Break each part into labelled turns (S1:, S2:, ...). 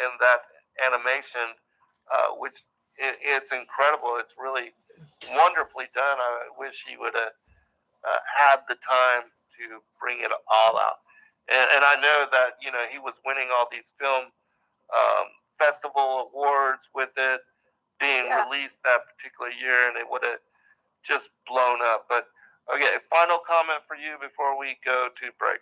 S1: in that animation, which it's incredible. It's really wonderfully done. I wish he would have had the time to bring it all out. And I know that he was winning all these film festival awards with it being released that particular year, and it would have just blown up. But okay, final comment for you before we go to break.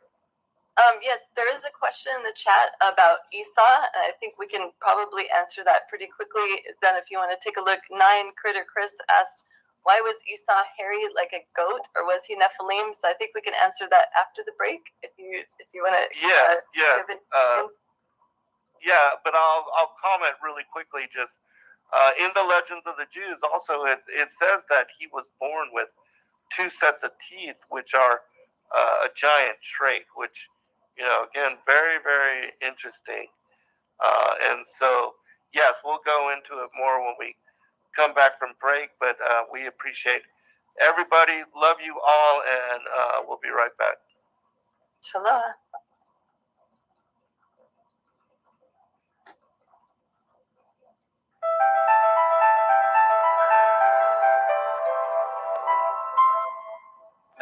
S2: Yes, there is a question in the chat about Esau. I think we can probably answer that pretty quickly. Then if you want to take a look, Critter Chris asked, why was Esau hairy like a goat, or was he Nephilim? So I think we can answer that after the break if you want to.
S1: But I'll comment really quickly. Just in the Legends of the Jews, also it says that he was born with 2 sets of teeth, which are a giant trait, which again, very, very interesting. And so yes, we'll go into it more when we come back from break, but we appreciate everybody. Love you all, and we'll be right back.
S2: Shalom.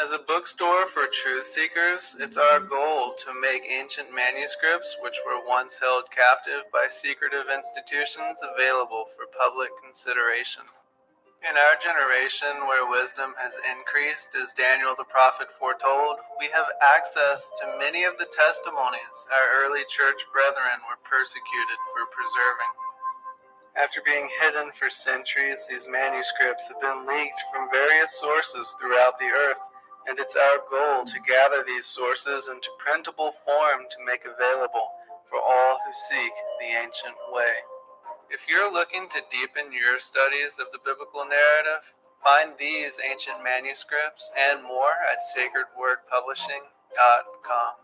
S3: As a bookstore for truth seekers, it's our goal to make ancient manuscripts which were once held captive by secretive institutions available for public consideration. In our generation, where wisdom has increased, as Daniel the prophet foretold, we have access to many of the testimonies our early church brethren were persecuted for preserving. After being hidden for centuries, these manuscripts have been leaked from various sources throughout the earth, and it's our goal to gather these sources into printable form to make available for all who seek the ancient way. If you're looking to deepen your studies of the biblical narrative, find these ancient manuscripts and more at sacredwordpublishing.com.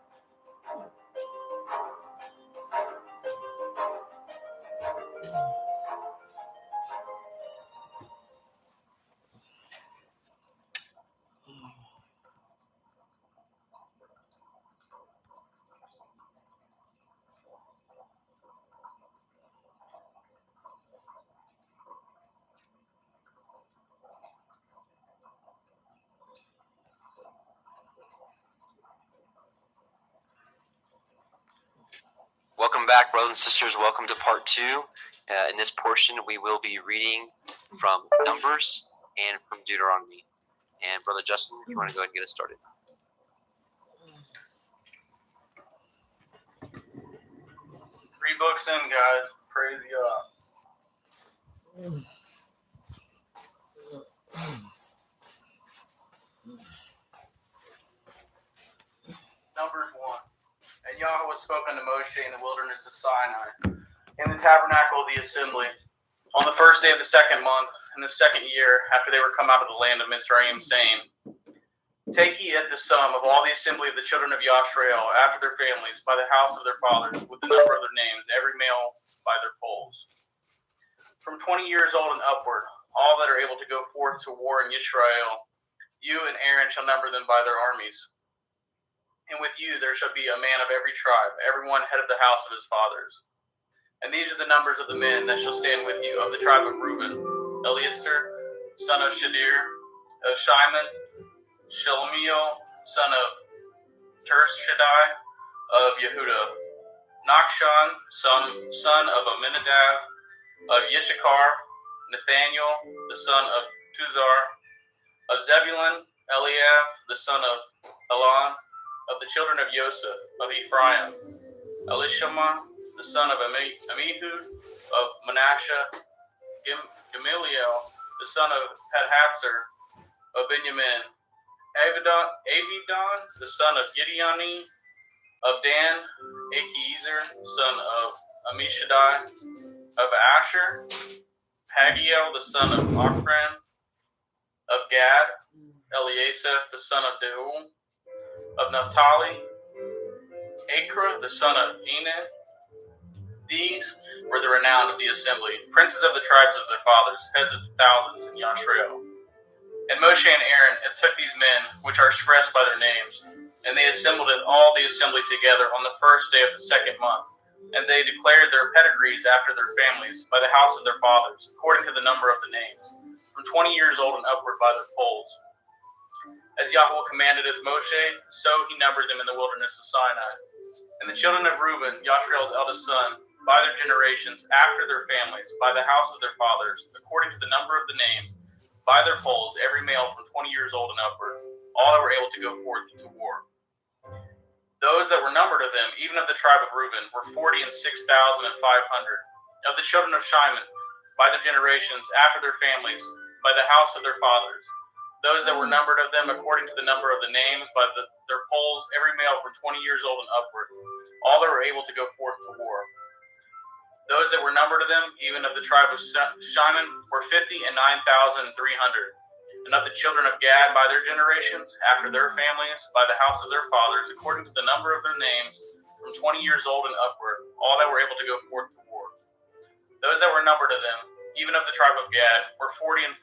S4: Welcome back, brothers and sisters. Welcome to part 2. In this portion, we will be reading from Numbers and from Deuteronomy. And Brother Justin, if you want to go ahead and get us started.
S5: 3 books in, guys. Praise God. Numbers 1. And Yahweh spoke unto Moshe in the wilderness of Sinai, in the tabernacle of the assembly, on the first day of the 2nd month, in the 2nd year, after they were come out of the land of Mitzrayim, saying, Take ye at the sum of all the assembly of the children of Yashrael, after their families, by the house of their fathers, with the number of their names, every male by their polls. From 20 years old and upward, all that are able to go forth to war in Yisrael, you and Aaron shall number them by their armies. And with you there shall be a man of every tribe, every one head of the house of his fathers. And these are the numbers of the men that shall stand with you of the tribe of Reuben: Eliezer, son of Shadir, of Shimon; Shelomiel, son of Tershadai, of Yehuda; Nachshon, son of Aminadab, of Yishakar; Nathaniel, the son of Tuzar; of Zebulun, Eliab, the son of Elon; of the children of Joseph, of Ephraim, Elishama, the son of Amihud; of Manasseh, Gamaliel, the son of Pedhatzar; of Benjamin, Abidan, the son of Gideoni; of Dan, Achiezer, son of Ammishaddai; of Asher, Pagiel, the son of Ochran; of Gad, Eliasaph, the son of Deuel; of Naphtali, Acra, the son of Enan. These were the renowned of the assembly, princes of the tribes of their fathers, heads of thousands in Yashrael. And Moshe and Aaron took these men, which are expressed by their names, and they assembled all the assembly together on the first day of the 2nd month, And they declared their pedigrees after their families by the house of their fathers, according to the number of the names, from 20 years old and upward by their polls. As Yahweh commanded it Moshe, so he numbered them in the wilderness of Sinai. And the children of Reuben, Yashreel's eldest son, by their generations, after their families, by the house of their fathers, according to the number of the names, by their polls, every male from 20 years old and upward, all that were able to go forth to war. Those that were numbered of them, even of the tribe of Reuben, were 46,500. Of the children of Shimon, by their generations, after their families, by the house of their fathers, those that were numbered of them, according to the number of the names, by their polls, every male from 20 years old and upward, all that were able to go forth to war. Those that were numbered of them, even of the tribe of Shimon, were 59,300. And of the children of Gad, by their generations, after their families, by the house of their fathers, according to the number of their names, from 20 years old and upward, all that were able to go forth to war. Those that were numbered of them, even of the tribe of Gad, were 45,650.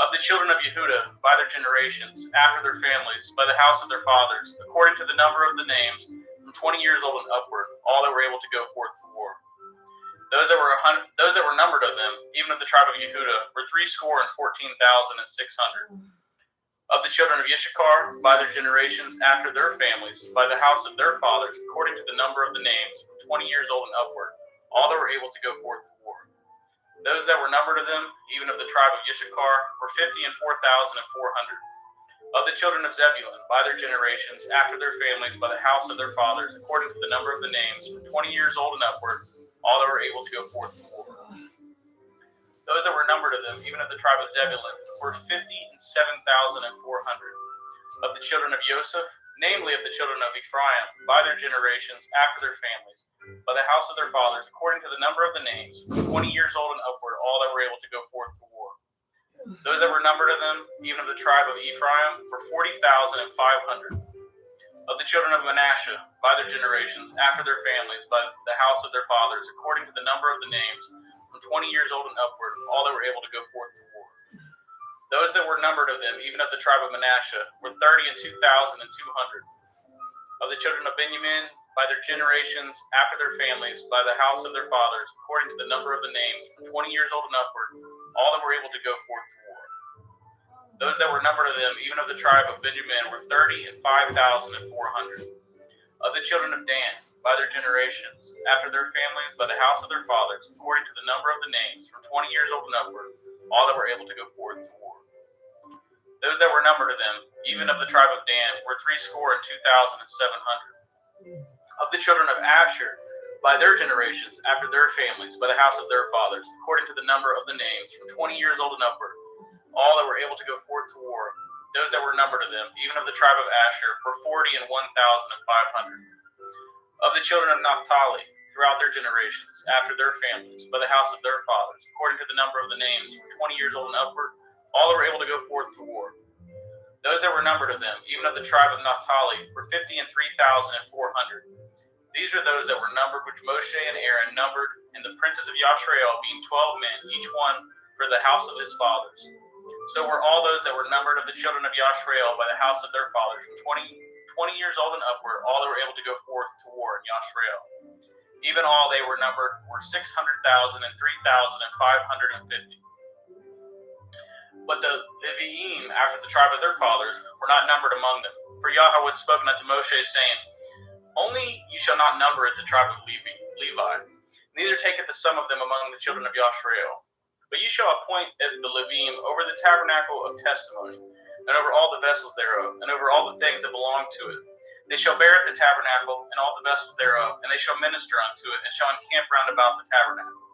S5: Of the children of Yehudah, by their generations, after their families, by the house of their fathers, according to the number of the names, from 20 years old and upward, all that were able to go forth to war. Those that were numbered of them, even of the tribe of Yehudah, were 314,600. Of the children of Issachar, by their generations, after their families, by the house of their fathers, according to the number of the names, from 20 years old and upward, all that were able to go forth to war. Those that were numbered of them, even of the tribe of Issachar, were 54,400. Of the children of Zebulun, by their generations, after their families, by the house of their fathers, according to the number of the names, from 20 years old and upward, all that were able to go forth to war. Those that were numbered of them, even of the tribe of Zebulun, were 57,400. Of the children of Joseph, namely of the children of Ephraim, by their generations, after their families, by the house of their fathers, according to the number of the names, from 20 years old and upward, all that were able to go forth to war. Those that were numbered of them, even of the tribe of Ephraim, were 40,500. Of the children of Manasseh, by their generations, after their families, by the house of their fathers, according to the number of the names, from 20 years old and upward, all that were able to go forth to war. Those that were numbered of them, even of the tribe of Manasseh, were 32,200. Of the children of Benjamin, by their generations, after their families, by the house of their fathers, according to the number of the names, from 20 years old and upward, all that were able to go forth to war. Those that were numbered of them, even of the tribe of Benjamin, were 35,400. Of the children of Dan, by their generations, after their families, by the house of their fathers, according to the number of the names, from 20 years old and upward, all that were able to go forth to war. Those that were numbered of them, even of the tribe of Dan, were 62,700. Of the children of Asher, by their generations, after their families, by the house of their fathers, according to the number of the names, from 20 years old and upward, all that were able to go forth to war. Those that were numbered of them, even of the tribe of Asher, were 41,500. Of the children of Naphtali, throughout their generations, after their families, by the house of their fathers, according to the number of the names, from 20 years old and upward, all that were able to go forth to war. Those that were numbered of them, even of the tribe of Naphtali, were 53,400. These are those that were numbered, which Moshe and Aaron numbered, and the princes of Yashrael, being 12 men, each one for the house of his fathers. So were all those that were numbered of the children of Yashrael by the house of their fathers, from 20 years old and upward, all that were able to go forth to war in Yashrael. Even all they were numbered were 600,000 and 3,550. But the Leviim, after the tribe of their fathers, were not numbered among them. For Yahweh had spoken unto Moshe, saying, Only you shall not number it the tribe of Levi, neither taketh the sum of them among the children of Yashrael. But you shall appoint the Leviim over the tabernacle of testimony, and over all the vessels thereof, and over all the things that belong to it. They shall bear at the tabernacle, and all the vessels thereof, and they shall minister unto it, and shall encamp round about the tabernacle.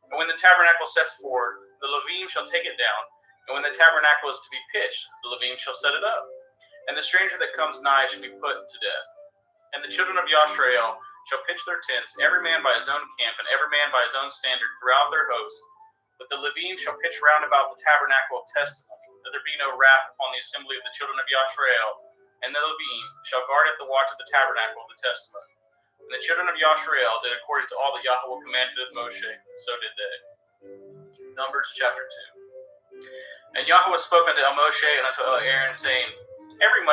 S5: And when the tabernacle sets forward, the Leviim shall take it down, and when the tabernacle is to be pitched, the Leviim shall set it up. And the stranger that comes nigh shall be put to death. And the children of Yashrael shall pitch their tents, every man by his own camp, and every man by his own standard throughout their hosts. But the Leviim shall pitch round about the tabernacle of testimony, that there be no wrath upon the assembly of the children of Yashrael. And the Leviim shall guard at the watch of the tabernacle of the testimony. And the children of Yashrael did according to all that Yahweh commanded of Moshe, so did they. Numbers chapter 2. And Yahweh spoke unto Moshe and unto Aaron, saying, Every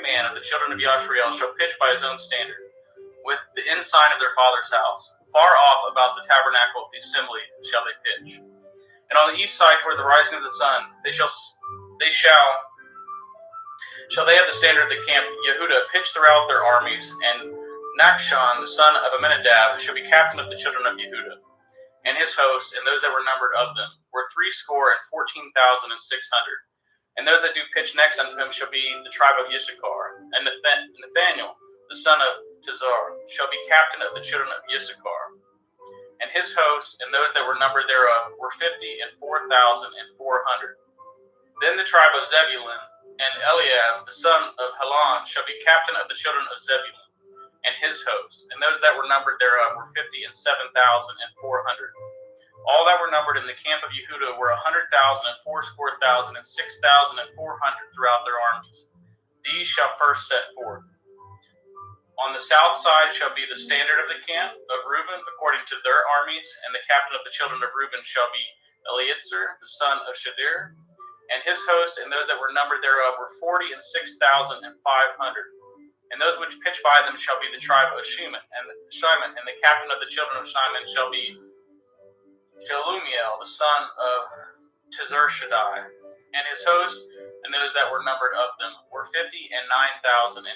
S5: man of the children of Yashrael shall pitch by his own standard. with the ensign of their father's house. Far off about the tabernacle of the assembly shall they pitch. And on the east side toward the rising of the sun, they shall they have the standard of the camp Yehuda pitch throughout their armies, and Nachshon, the son of Amminadab, shall be captain of the children of Yehuda. And his host, and those that were numbered of them, were 14,600. And those that do pitch next unto him shall be the tribe of Issachar. And Nathaniel, the son of Tizar, shall be captain of the children of Issachar. And his host, and those that were numbered thereof, were 54,400. Then the tribe of Zebulun, and Eliab, the son of Helon, shall be captain of the children of Zebulun, and his host, and those that were numbered thereof were 57,400. All that were numbered in the camp of Yehuda were 100,000 and 4,000 and 6,400 throughout their armies. These shall first set forth. On the south side shall be the standard of the camp of Reuben according to their armies, and the captain of the children of Reuben shall be Eliezer, the son of Shadir, and his host, and those that were numbered thereof were 46,500. And those which pitch by them shall be the tribe of Shimon, and the captain of the children of Shimon shall be Shelumiel, the son of Tizur-Shaddai, and his host, and those that were numbered of them were 59,300.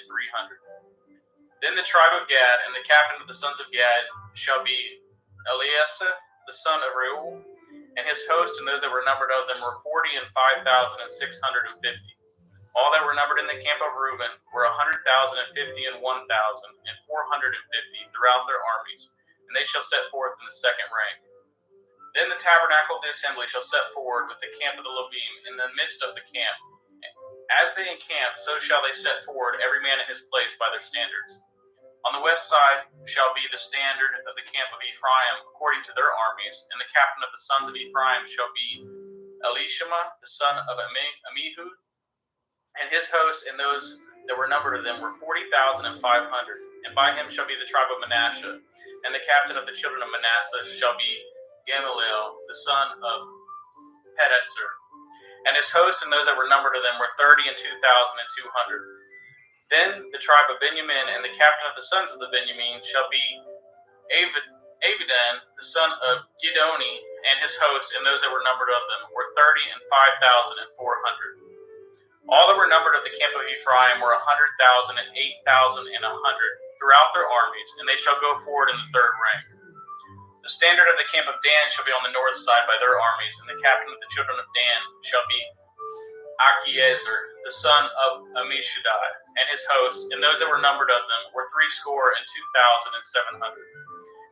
S5: Then the tribe of Gad, and the captain of the sons of Gad shall be Eliasaph, the son of Reuel, and his host, and those that were numbered of them were 45,650. All that were numbered in the camp of Reuben were 100,050 and 1,450 throughout their armies, and they shall set forth in the second rank. Then the tabernacle of the assembly shall set forward with the camp of the Levim in the midst of the camp. As they encamp, so shall they set forward every man in his place by their standards. On the west side shall be the standard of the camp of Ephraim according to their armies, and the captain of the sons of Ephraim shall be Elishama, the son of Amihud, and his host, and those that were numbered of them were 40,500. And by him shall be the tribe of Manasseh, and the captain of the children of Manasseh shall be Gamaliel, the son of Pedahzur. And his host, and those that were numbered of them were 32,200. Then the tribe of Benjamin, and the captain of the sons of the Benjamin shall be Abidan, the son of Gidoni, and his host, and those that were numbered of them were 35,400. All that were numbered of the camp of Ephraim were 100,000 and 8,100 throughout their armies, and they shall go forward in the third rank. The standard of the camp of Dan shall be on the north side by their armies, and the captain of the children of Dan shall be Achiezer, the son of Ammishaddai, and his host, and those that were numbered of them were 62,700.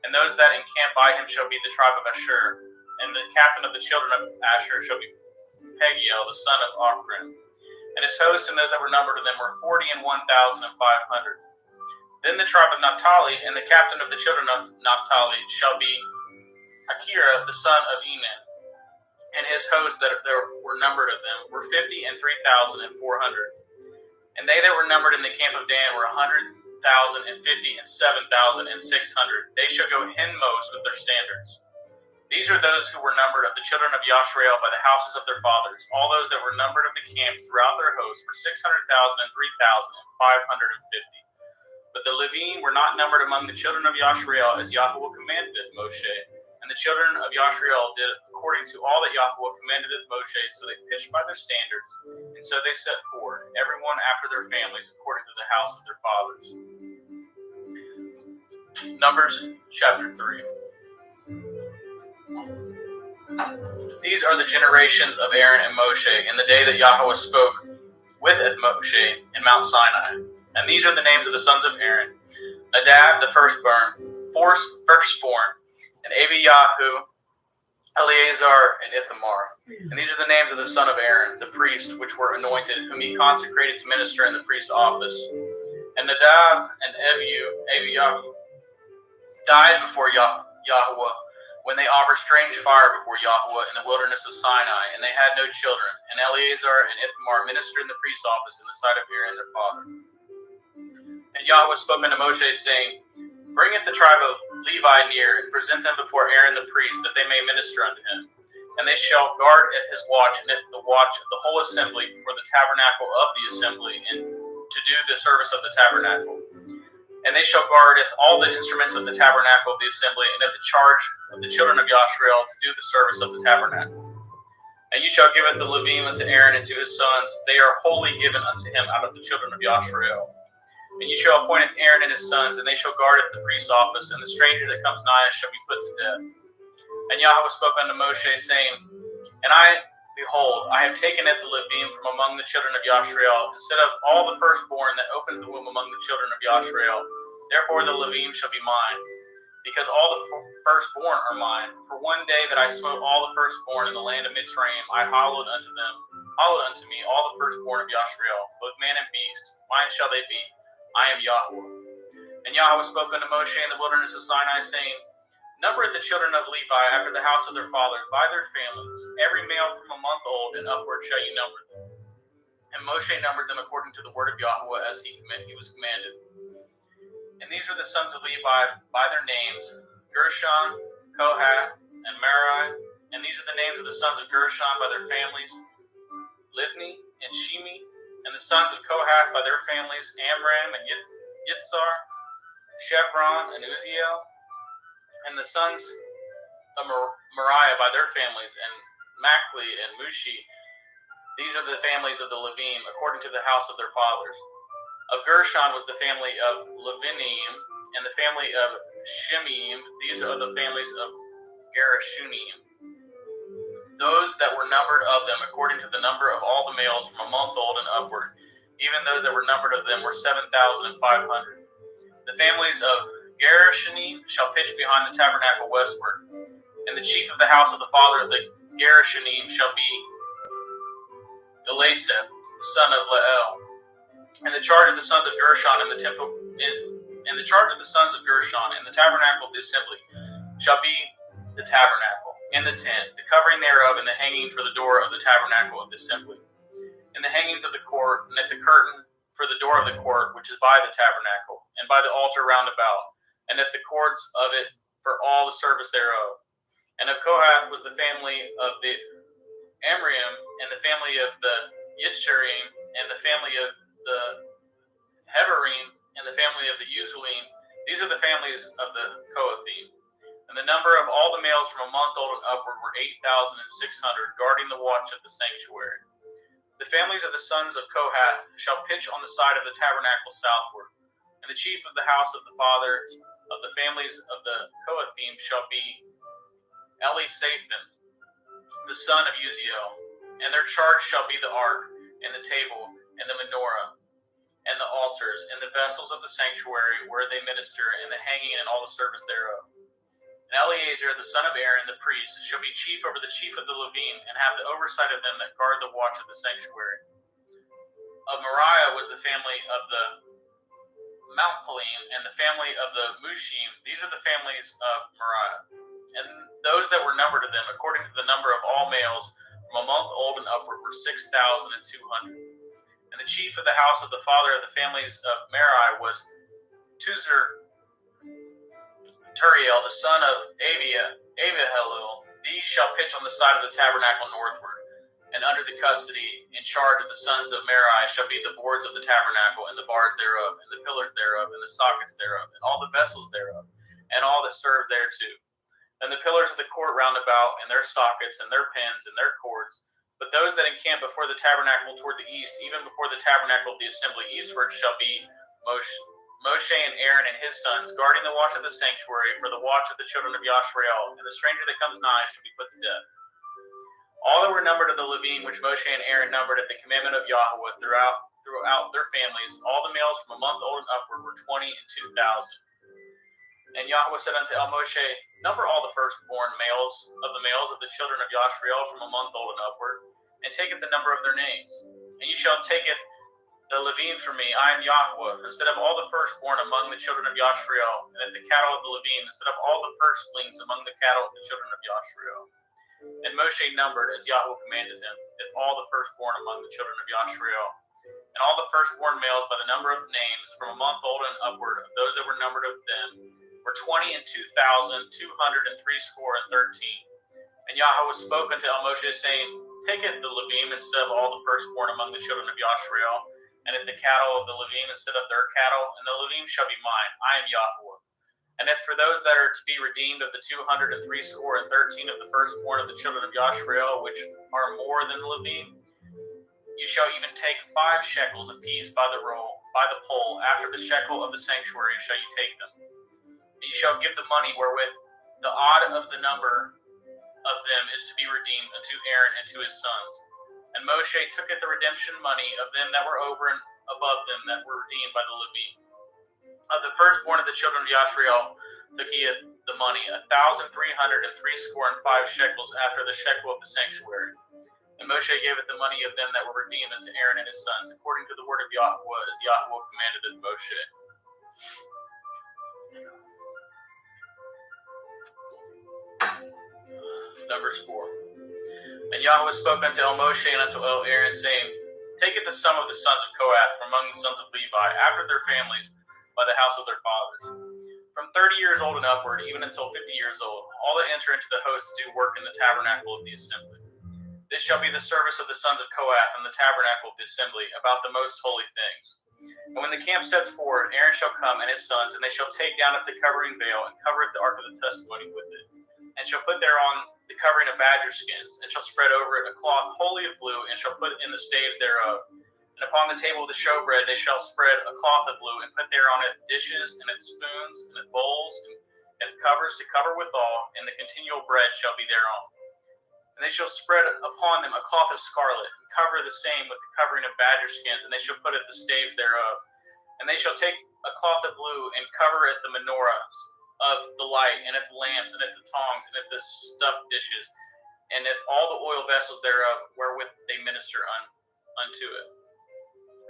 S5: And those that encamp by him shall be the tribe of Asher, and the captain of the children of Asher shall be Pagiel, the son of Ochran, and his host, and those that were numbered of them were 41,500. Then the tribe of Naphtali, and the captain of the children of Naphtali shall be Akira, the son of Enan, and his hosts that there were numbered of them were 53,400. And they that were numbered in the camp of Dan were 100,050 and 7,600. They shall go hindmost with their standards. These are those who were numbered of the children of Yashrael by the houses of their fathers. All those that were numbered of the camps throughout their hosts were 600,000 and 3,550. But the Levine were not numbered among the children of Yashrael as Yahweh commanded Moshe. And the children of Yashrael did according to all that Yahweh commanded Moshe, so they pitched by their standards, and so they set forward, everyone after their families, according to the house of their fathers. Numbers chapter 3. These are the generations of Aaron and Moshe in the day that Yahweh spoke with Moshe in Mount Sinai. And these are the names of the sons of Aaron: Nadab, the firstborn, and Abiyahu, Eleazar, and Ithamar. And these are the names of the son of Aaron, the priest, which were anointed, whom he consecrated to minister in the priest's office. And Nadab and Abiyahu died before Yahweh when they offered strange fire before Yahweh in the wilderness of Sinai, and they had no children. And Eleazar and Ithamar ministered in the priest's office in the sight of Aaron their father. And Yahweh spoke unto Moshe, saying, Bringeth the tribe of Levi near, and present them before Aaron the priest, that they may minister unto him. And they shall guard at his watch, and at the watch of the whole assembly before the tabernacle of the assembly, and to do the service of the tabernacle. And And they shall guardeth all the instruments of the tabernacle of the assembly, and at the charge of the children of Yashrael to do the service of the tabernacle. And you shall give it the Levim unto Aaron and to his sons. They are wholly given unto him out of the children of Yashrael. And you shall appoint Aaron and his sons, and they shall guard at the priest's office, and the stranger that comes nigh shall be put to death. And Yahweh spoke unto Moshe, saying, And I, behold, I have taken at the Levim from among the children of Yashrael, instead of all the firstborn that opens the womb among the children of Yashrael. Therefore the Levim shall be mine, because all the firstborn are mine. For one day that I smote all the firstborn in the land of Mitzrayim, I hallowed unto me all the firstborn of Yashrael, both man and beast. Mine shall they be. I am Yahweh. And Yahweh spoke unto Moshe in the wilderness of Sinai, saying, Number the children of Levi after the house of their fathers by their families. Every male from a month old and upward shall you number them. And Moshe numbered them according to the word of Yahweh as he was commanded. And these are the sons of Levi by their names, Gershon, Kohath, and Merari. And these are the names of the sons of Gershon by their families, Libni and Shimi. And the sons of Kohath by their families, Amram and Yitzhar, Chevron and Uziel. And the sons of Moriah by their families, and Machli and Mushi. These are the families of the Levim, according to the house of their fathers. Of Gershon was the family of Levinim, and the family of Shimeim. These are the families of Gerashunim. Those that were numbered of them, according to the number of all the males from a month old and upward, even those that were numbered of them were 7,500. The families of Gerashunim shall pitch behind the tabernacle westward, and the chief of the house of the father of the Gerashunim shall be Elisaph, the son of Lael. And the charge of the sons of Gershon in the temple, and the charge of the sons of Gershon in the tabernacle of the assembly shall be the tabernacle, and the tent, the covering thereof, and the hanging for the door of the tabernacle of the assembly, and the hangings of the court, and at the curtain for the door of the court, which is by the tabernacle, and by the altar round about, and at the cords of it for all the service thereof. And of Kohath was the family of the Amram, and the family of the Yitzharim, and the family of the Heberim, and the family of the Uzulim. These are the families of the Kohathim. And the number of all the males from a month old and upward were 8,600, guarding the watch of the sanctuary. The families of the sons of Kohath shall pitch on the side of the tabernacle southward. And the chief of the house of the fathers of the families of the Kohathim shall be Elisaphan, the son of Uziel. And their charge shall be the ark, and the table, and the menorah, and the altars, and the vessels of the sanctuary where they minister, and the hanging and all the service thereof. And Eleazar, the son of Aaron, the priest, shall be chief over the chief of the Levim, and have the oversight of them that guard the watch of the sanctuary. Of Moriah was the family of the Malchalim, and the family of the Mushim. These are the families of Moriah. And those that were numbered of them, according to the number of all males, from a month old and upward, were 6,200. And the chief of the house of the father of the families of Merari was Turiel, the son of Abihalil. These shall pitch on the side of the tabernacle northward, and under the custody, in charge of the sons of Merari, shall be the boards of the tabernacle, and the bars thereof, and the pillars thereof, and the sockets thereof, and all the vessels thereof, and all that serves thereto. And the pillars of the court round about, and their sockets, and their pins, and their cords. But those that encamp before the tabernacle toward the east, even before the tabernacle of the assembly eastward, shall be Moshe and Aaron and his sons, guarding the watch of the sanctuary for the watch of the children of Yashrael, and the stranger that comes nigh shall be put to death. All that were numbered of the Levim, which Moshe and Aaron numbered at the commandment of Yahweh throughout their families, all the males from a month old and upward were 22,000. And Yahweh said unto Moshe, Number all the firstborn males of the children of Yashrael from a month old and upward, and taketh the number of their names. And you shall taketh the Levim from me, I am Yahweh, instead of all the firstborn among the children of Yashrael, and at the cattle of the Levim, instead of all the firstlings among the cattle of the children of Yashrael. And Moshe numbered, as Yahweh commanded him, all the firstborn among the children of Yashrael, and all the firstborn males by the number of names from a month old and upward, of those that were numbered of them, were 22,213. And Yahweh spoke unto Moshe, saying, Taketh the Levim instead of all the firstborn among the children of Yashrael, and if the cattle of the Levim instead of their cattle, and the Levim shall be mine. I am Yahweh. And if for those that are to be redeemed of the 213 of the firstborn of the children of Yashrael, which are more than the Levim, you shall even take 5 shekels apiece by the pole. After the shekel of the sanctuary shall you take them. And you shall give the money wherewith the odd of the number of them is to be redeemed unto Aaron and to his sons. And Moshe took it the redemption money of them that were over and above them that were redeemed by the Levim. Of the firstborn of the children of Yashrael took he the money, 1,365 shekels after the shekel of the sanctuary. And Moshe gaveth the money of them that were redeemed unto Aaron and his sons, according to the word of Yahweh, as Yahweh commanded of Moshe. Numbers 4. And Yahweh spoke unto El Moshe and unto El Aaron, saying, Take it the sum of the sons of Kohath from among the sons of Levi, after their families, by the house of their fathers. From 30 years old and upward, even until 50 years old, all that enter into the host to do work in the tabernacle of the assembly. This shall be the service of the sons of Kohath in the tabernacle of the assembly, about the most holy things. And when the camp sets forward, Aaron shall come and his sons, and they shall take down at the covering veil, and covereth the ark of the testimony with it, and shall put thereon the covering of badger skins, and shall spread over it a cloth wholly of blue, and shall put in the staves thereof. And upon the table of the showbread they shall spread a cloth of blue, and put thereon its dishes, and its spoons, and its bowls, and its covers to cover withal, and the continual bread shall be thereon. And they shall spread upon them a cloth of scarlet, and cover the same with the covering of badger skins, and they shall put at the staves thereof. And they shall take a cloth of blue, and cover at the menorahs of the light, and at the lamps, and at the tongs, and at the stuffed dishes, and at all the oil vessels thereof, wherewith they minister unto it.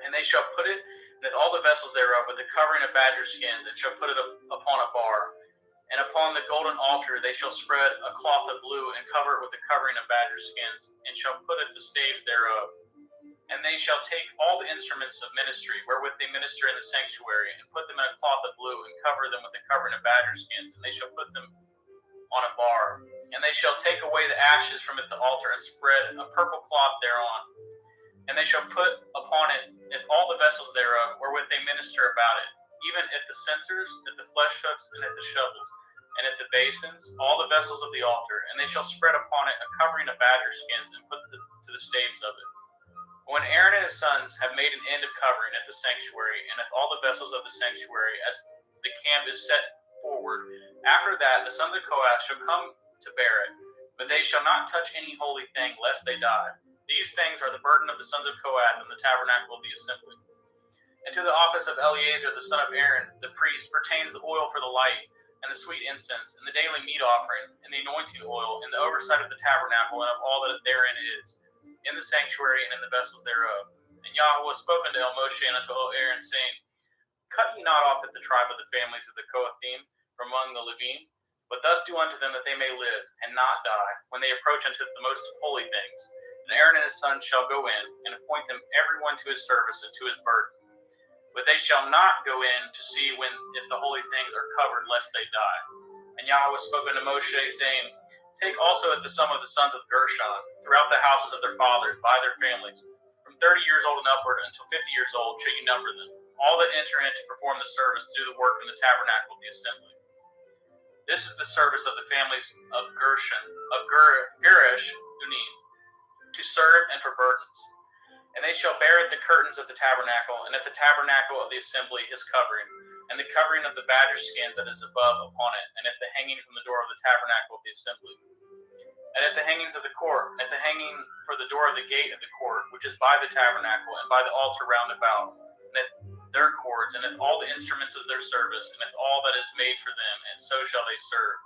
S5: And they shall put it with all the vessels thereof with the covering of badger skins, and shall put it upon a bar. And upon the golden altar they shall spread a cloth of blue, and cover it with the covering of badger skins, and shall put it the staves thereof. And they shall take all the instruments of ministry, wherewith they minister in the sanctuary, and put them in a cloth of blue, and cover them with the covering of badger skins, and they shall put them on a bar. And they shall take away the ashes from at the altar, and spread a purple cloth thereon. And they shall put upon it all the vessels thereof, wherewith they minister about it, even at the censers, at the flesh hooks, and at the shovels, and at the basins, all the vessels of the altar. And they shall spread upon it a covering of badger skins, and put to the staves of it. When Aaron and his sons have made an end of covering at the sanctuary, and at all the vessels of the sanctuary, as the camp is set forward, after that the sons of Kohath shall come to bear it, but they shall not touch any holy thing, lest they die. These things are the burden of the sons of Kohath in the tabernacle of the assembly. And to the office of Eleazar the son of Aaron, the priest, pertains the oil for the light, and the sweet incense, and the daily meat offering, and the anointing oil, and the oversight of the tabernacle, and of all that therein is, in the sanctuary and in the vessels thereof. And Yahweh spoke unto El Moshe and unto El Aaron, saying, Cut ye not off at the tribe of the families of the Kohathim from among the Levim, but thus do unto them that they may live, and not die, when they approach unto the most holy things. And Aaron and his sons shall go in, and appoint them every one to his service and to his burden. But they shall not go in to see if the holy things are covered, lest they die. And Yahweh spoke unto Moshe, saying, Take also at the sum of the sons of Gershon, throughout the houses of their fathers, by their families, from 30 years old and upward until 50 years old shall you number them, all that enter in to perform the service, to do the work in the tabernacle of the assembly. This is the service of the families of Gershon, of Gerish, Unim, to serve and for burdens. And they shall bear at the curtains of the tabernacle, and at the tabernacle of the assembly his covering, and the covering of the badger skins that is above upon it, and at the hanging from the door of the tabernacle of the assembly. And at the hangings of the court, and at the hanging for the door of the gate of the court, which is by the tabernacle, and by the altar round about, and at their cords, and at all the instruments of their service, and at all that is made for them, and so shall they serve.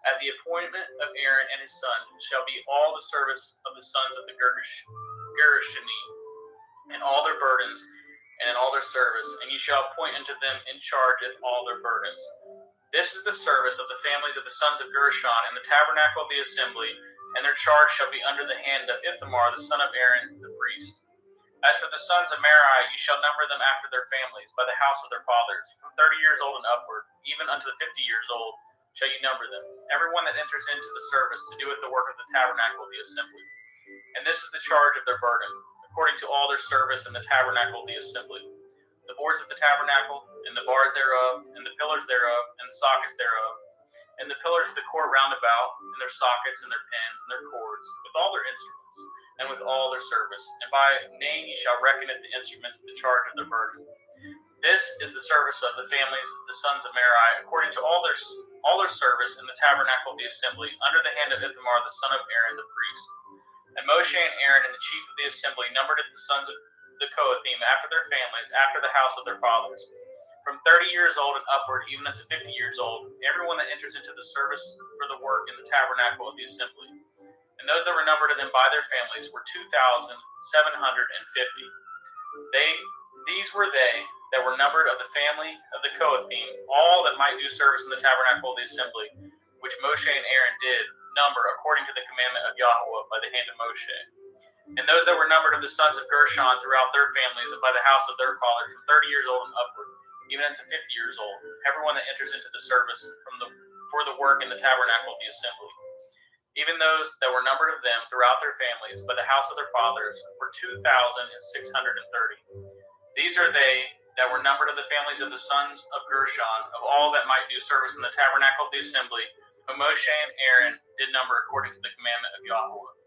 S5: At the appointment of Aaron and his son shall be all the service of the sons of the Gershoni, and all their burdens, and in all their service, and you shall appoint unto them in charge of all their burdens. This is the service of the families of the sons of Gershon in the tabernacle of the assembly, and their charge shall be under the hand of Ithamar the son of Aaron the priest. As for the sons of Merari, you shall number them after their families, by the house of their fathers, from 30 years old and upward, even unto 50 years old shall you number them, everyone that enters into the service to do with the work of the tabernacle of the assembly. And this is the charge of their burden, according to all their service in the tabernacle of the assembly. The boards of the tabernacle, and the bars thereof, and the pillars thereof, and the sockets thereof, and the pillars of the court round about, and their sockets, and their pins, and their cords, with all their instruments, and with all their service. And by name ye shall reckon it the instruments of the charge of their burden. This is the service of the families of the sons of Merari, according to all their service in the tabernacle of the assembly, under the hand of Ithamar the son of Aaron the priest. And Moshe and Aaron and the chief of the assembly numbered it the sons of the Kohathim after their families, after the house of their fathers, from 30 years old and upward, even unto 50 years old, everyone that enters into the service for the work in the tabernacle of the assembly. And those that were numbered of them by their families were 2,750. These were they that were numbered of the family of the Kohathim, all that might do service in the tabernacle of the assembly, which Moshe and Aaron did number according to the commandment of Yahweh by the hand of Moshe. And those that were numbered of the sons of Gershon throughout their families and by the house of their fathers from 30 years old and upward, even unto 50 years old, everyone that enters into the service for the work in the tabernacle of the assembly. Even those that were numbered of them throughout their families by the house of their fathers were 2,630. These are they that were numbered of the families of the sons of Gershon, of all that might do service in the tabernacle of the assembly, whom Moshe and Aaron did number according to the commandment of Yahweh.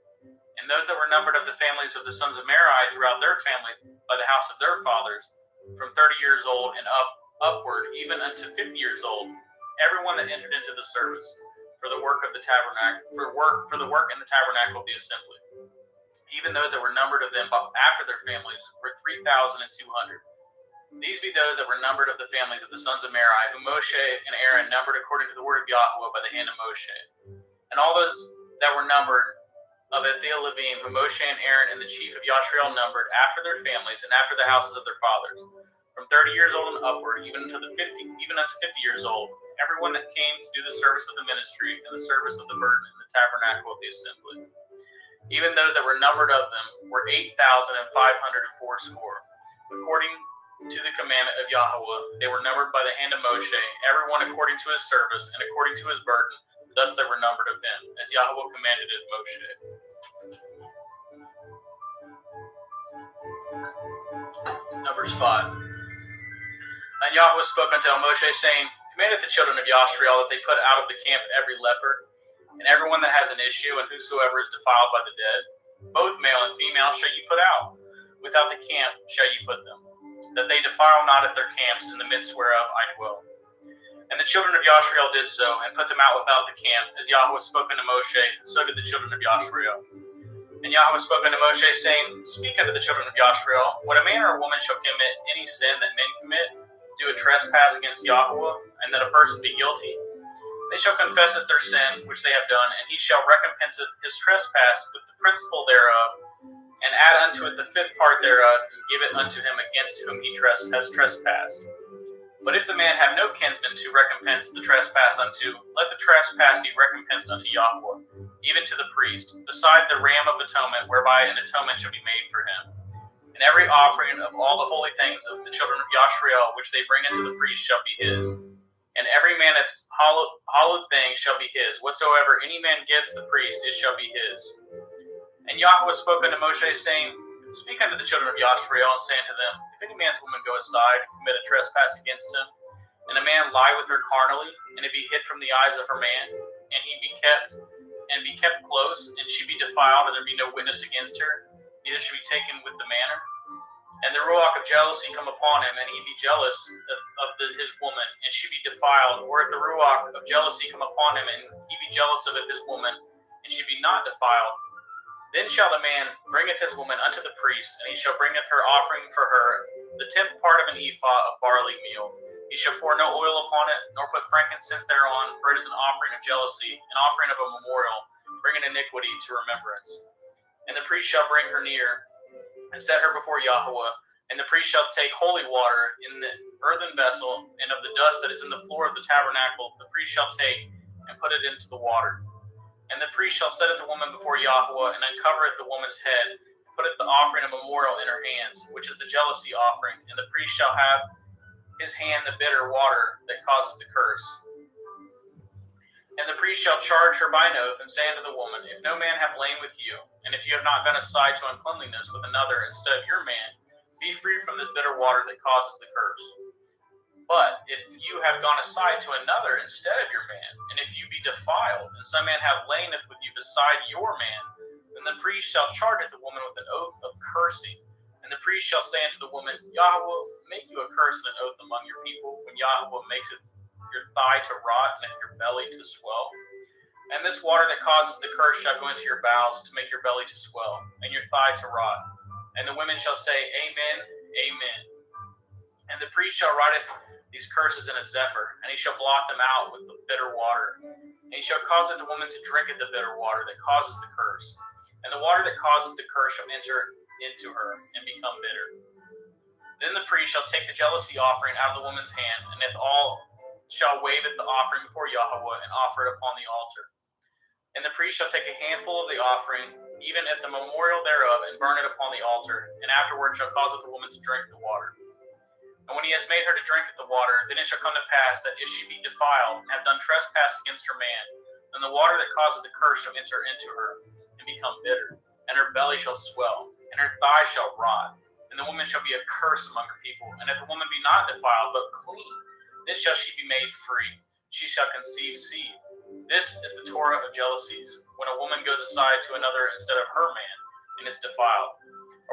S5: And those that were numbered of the families of the sons of Merari throughout their families by the house of their fathers, from 30 years old and upward, even unto 50 years old, everyone that entered into the service for the work of the tabernacle, for the work in the tabernacle of the assembly. Even those that were numbered of them after their families were 3,200. These be those that were numbered of the families of the sons of Merari, whom Moshe and Aaron numbered according to the word of Yahweh by the hand of Moshe. And all those that were numbered of Ethel Levim, whom Moshe and Aaron and the chief of Yashriel numbered after their families and after the houses of their fathers, from 30 years old and upward, even unto 50 years old, everyone that came to do the service of the ministry and the service of the burden in the tabernacle of the assembly. Even those that were numbered of them were 8,540. According to the commandment of Yahweh, they were numbered by the hand of Moshe, everyone according to his service and according to his burden. Thus they were numbered of him, as Yahweh commanded it Moshe. Numbers 5. And Yahweh spoke unto Moshe, saying, commanded the children of Yashriel that they put out of the camp every leper, and everyone that has an issue, and whosoever is defiled by the dead, both male and female shall ye put out. Without the camp shall ye put them, that they defile not at their camps, in the midst whereof I dwell. And the children of Yashriel did so, and put them out without the camp, as Yahweh spoke unto Moshe, so did the children of Yashriel. And Yahweh spoke unto Moshe, saying, speak unto the children of Yashriel, when a man or a woman shall commit any sin that men commit, do a trespass against Yahweh, and that a person be guilty, they shall confess it their sin which they have done, and he shall recompense his trespass with the principal thereof, and add unto it the fifth part thereof, and give it unto him against whom he has trespassed. But if the man have no kinsman to recompense the trespass unto, let the trespass be recompensed unto Yahweh, even to the priest, beside the ram of atonement, whereby an atonement shall be made for him. And every offering of all the holy things of the children of Yashriel, which they bring unto the priest, shall be his. And every man that's hallowed thing shall be his. Whatsoever any man gives the priest, it shall be his. And Yahweh spoke unto Moshe, saying, speak unto the children of Yashriel, and say unto them, if any man's woman go aside and commit a trespass against him, and a man lie with her carnally, and it be hid from the eyes of her man, and he be kept close, and she be defiled, and there be no witness against her, neither should be taken with the manner. And the ruach of jealousy come upon him, and he be jealous of his woman, and she be defiled. Or if the ruach of jealousy come upon him, and he be jealous of his woman, and she be not defiled, then shall the man bringeth his woman unto the priest, and he shall bringeth her offering for her, the 10th part of an ephah of barley meal. He shall pour no oil upon it, nor put frankincense thereon, for it is an offering of jealousy, an offering of a memorial, bringing iniquity to remembrance. And the priest shall bring her near, and set her before Yahweh, and the priest shall take holy water in the earthen vessel, and of the dust that is in the floor of the tabernacle, the priest shall take, and put it into the water. And the priest shall set it the woman before Yahweh, and uncovereth the woman's head, and putteth the offering of memorial in her hands, which is the jealousy offering, and the priest shall have his hand the bitter water that causes the curse. And the priest shall charge her by an oath, and say unto the woman, If no man have lain with you, and if you have not gone aside to uncleanliness with another instead of your man, be free from this bitter water that causes the curse. But if you have gone aside to another instead of your man, and if you be defiled, and some man have laineth with you beside your man, then the priest shall charge the woman with an oath of cursing. And the priest shall say unto the woman, Yahweh make you a curse and an oath among your people, when Yahweh makes it your thigh to rot, and your belly to swell. And this water that causes the curse shall go into your bowels to make your belly to swell, and your thigh to rot. And the women shall say, Amen, Amen. And the priest shall write these curses in a zephyr, and he shall blot them out with the bitter water. And he shall cause the woman to drink of the bitter water that causes the curse. And the water that causes the curse shall enter into her, and become bitter. Then the priest shall take the jealousy offering out of the woman's hand, and if all shall wave at the offering before Yahweh, and offer it upon the altar. And the priest shall take a handful of the offering, even at the memorial thereof, and burn it upon the altar, and afterward shall cause the woman to drink the water. And when he has made her to drink of the water, then it shall come to pass that if she be defiled, and have done trespass against her man, then the water that causes the curse shall enter into her, and become bitter, and her belly shall swell, and her thigh shall rot, and the woman shall be a curse among her people. And if the woman be not defiled, but clean, then shall she be made free. She shall conceive seed. This is the Torah of jealousies, when a woman goes aside to another instead of her man, and is defiled.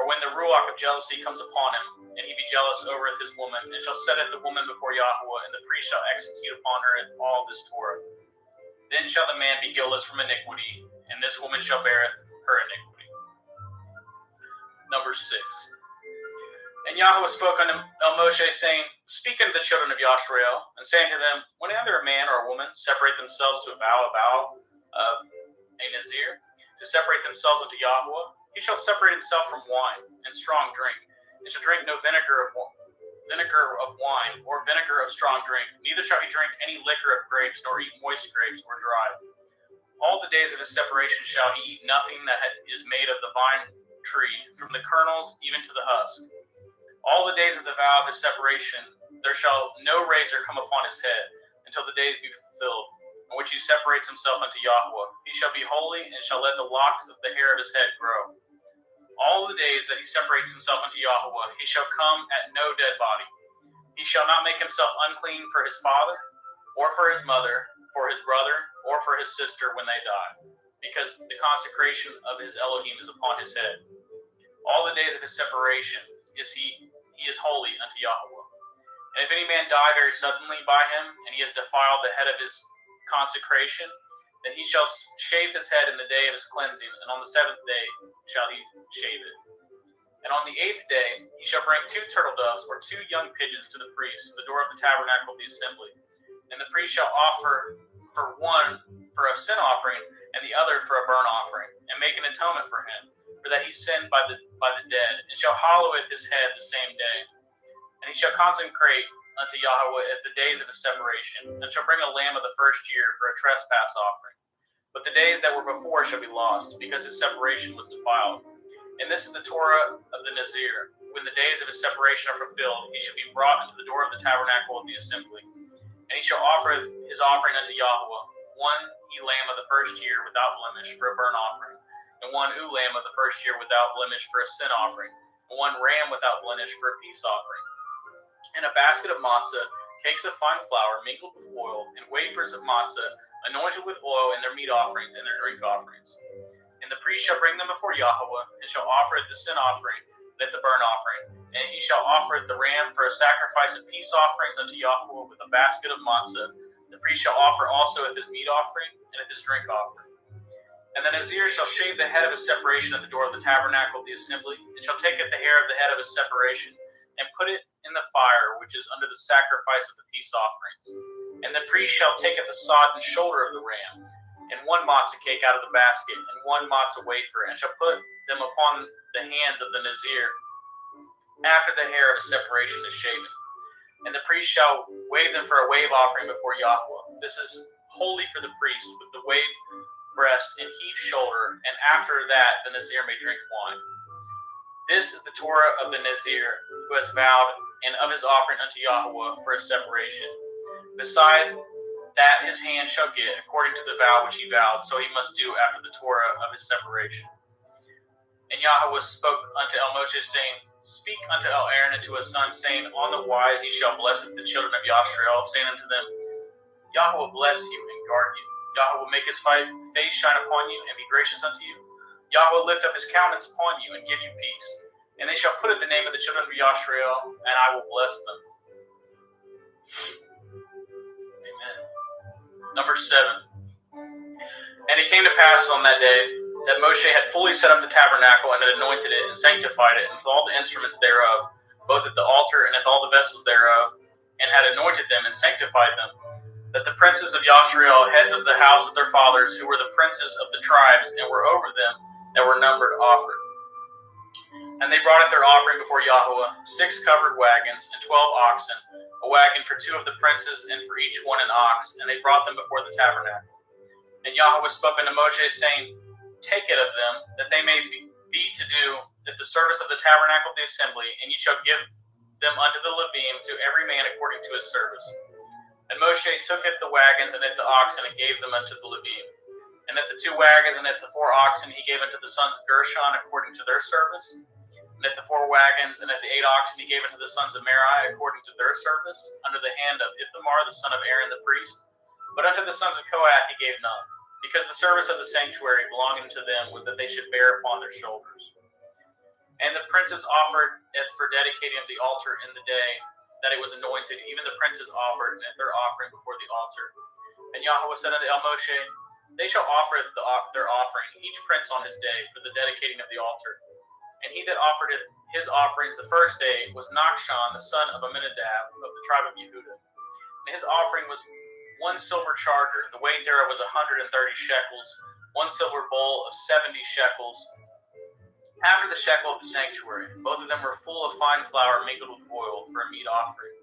S5: Or when the ruach of jealousy comes upon him, and he be jealous over his woman, and shall set at the woman before Yahweh, and the priest shall execute upon her all this Torah. Then shall the man be guiltless from iniquity, and this woman shall beareth her iniquity. Number 6. And Yahweh spoke unto Moshe, saying, Speak unto the children of Yashrael, and say unto them, Whenever a man or a woman separate themselves to a vow of a Nazir, to separate themselves unto Yahweh, he shall separate himself from wine and strong drink, and shall drink no vinegar of wine, or vinegar of strong drink, neither shall he drink any liquor of grapes, nor eat moist grapes or dry. All the days of his separation shall he eat nothing that is made of the vine tree, from the kernels even to the husk. All the days of the vow of his separation, there shall no razor come upon his head, until the days be fulfilled, in which he separates himself unto Yahweh. He shall be holy, and shall let the locks of the hair of his head grow. All the days that he separates himself unto Yahweh, he shall come at no dead body. He shall not make himself unclean for his father, or for his mother, for his brother, or for his sister when they die, because the consecration of his Elohim is upon his head. All the days of his separation he is holy unto Yahweh. And if any man die very suddenly by him, and he has defiled the head of his consecration, then he shall shave his head in the day of his cleansing, and on the 7th day shall he shave it. And on the 8th day he shall bring 2 turtle doves or 2 young pigeons to the priest, to the door of the tabernacle of the assembly. And the priest shall offer for one for a sin offering, and the other for a burnt offering, and make an atonement for him, for that he sinned by the dead, and shall halloweth his head the same day. And he shall consecrate unto Yahweh at the days of his separation, and shall bring a lamb of the first year for a trespass offering. But the days that were before shall be lost, because his separation was defiled. And this is the Torah of the Nazir. When the days of his separation are fulfilled, he shall be brought into the door of the tabernacle of the assembly. And he shall offer his offering unto Yahweh, 1 lamb of the first year without blemish for a burnt offering, and 1 lamb of the first year without blemish for a sin offering, and 1 ram without blemish for a peace offering. And a basket of matzah, cakes of fine flour mingled with oil, and wafers of matzah anointed with oil in their meat offerings and their drink offerings. And the priest shall bring them before Yahweh, and shall offer it the sin offering, and at the burnt offering. And he shall offer it the ram for a sacrifice of peace offerings unto Yahweh with a basket of matzah. The priest shall offer also at his meat offering, and at his drink offering. And the Nazir shall shave the head of his separation at the door of the tabernacle of the assembly, and shall take at the hair of the head of his separation, and put it in the fire which is under the sacrifice of the peace offerings. And the priest shall take at the sodden shoulder of the ram, and 1 matzah cake out of the basket, and 1 matzah wafer, and shall put them upon the hands of the Nazir after the hair of his separation is shaven. And the priest shall wave them for a wave offering before Yahweh. This is holy for the priest, with the wave breast and heave shoulder, and after that the Nazir may drink wine. This is the Torah of the Nazir, who has vowed, and of his offering unto Yahweh for a separation. Beside that his hand shall get, according to the vow which he vowed, so he must do after the Torah of his separation. And Yahweh spoke unto El Moshe, saying, Speak unto El Aaron and to his sons, saying, On the wise ye shall bless the children of Yashrael, saying unto them, Yahweh will bless you and guard you. Yahweh will make his face shine upon you and be gracious unto you. Yahweh will lift up his countenance upon you and give you peace. And they shall put at the name of the children of Yashrael, and I will bless them. Amen. Number 7. And it came to pass on that day that Moshe had fully set up the tabernacle and had anointed it and sanctified it, and with all the instruments thereof, both at the altar and at all the vessels thereof, and had anointed them and sanctified them, that the princes of Yashrael, heads of the house of their fathers, who were the princes of the tribes, and were over them, that were numbered, offered. And they brought at their offering before Yahweh 6 covered wagons and 12 oxen, a wagon for 2 of the princes, and for each one an ox, and they brought them before the tabernacle. And Yahweh spoke unto Moshe, saying, Take it of them, that they may be to do at the service of the tabernacle of the assembly, and ye shall give them unto the Levim, to every man according to his service. And Moshe took at the wagons and at the oxen, and gave them unto the Levim. And at the 2 wagons and at the 4 oxen he gave unto the sons of Gershon according to their service. And at the 4 wagons and at the 8 oxen he gave unto the sons of Merari according to their service, under the hand of Ithamar the son of Aaron the priest. But unto the sons of Kohath he gave none, because the service of the sanctuary belonging to them was that they should bear upon their shoulders. And the princes offered as for dedicating of the altar in the day that it was anointed, even the princes offered at their offering before the altar. And Yahweh said unto El Moshe, They shall offer their offering, each prince on his day, for the dedicating of the altar. And he that offered his offerings the first day was Nachshon, the son of Amminadab, of the tribe of Yehudah. And his offering was 1 silver charger, the weight thereof was 130 shekels, 1 silver bowl of 70 shekels, after the shekel of the sanctuary. Both of them were full of fine flour mingled with oil for a meat offering.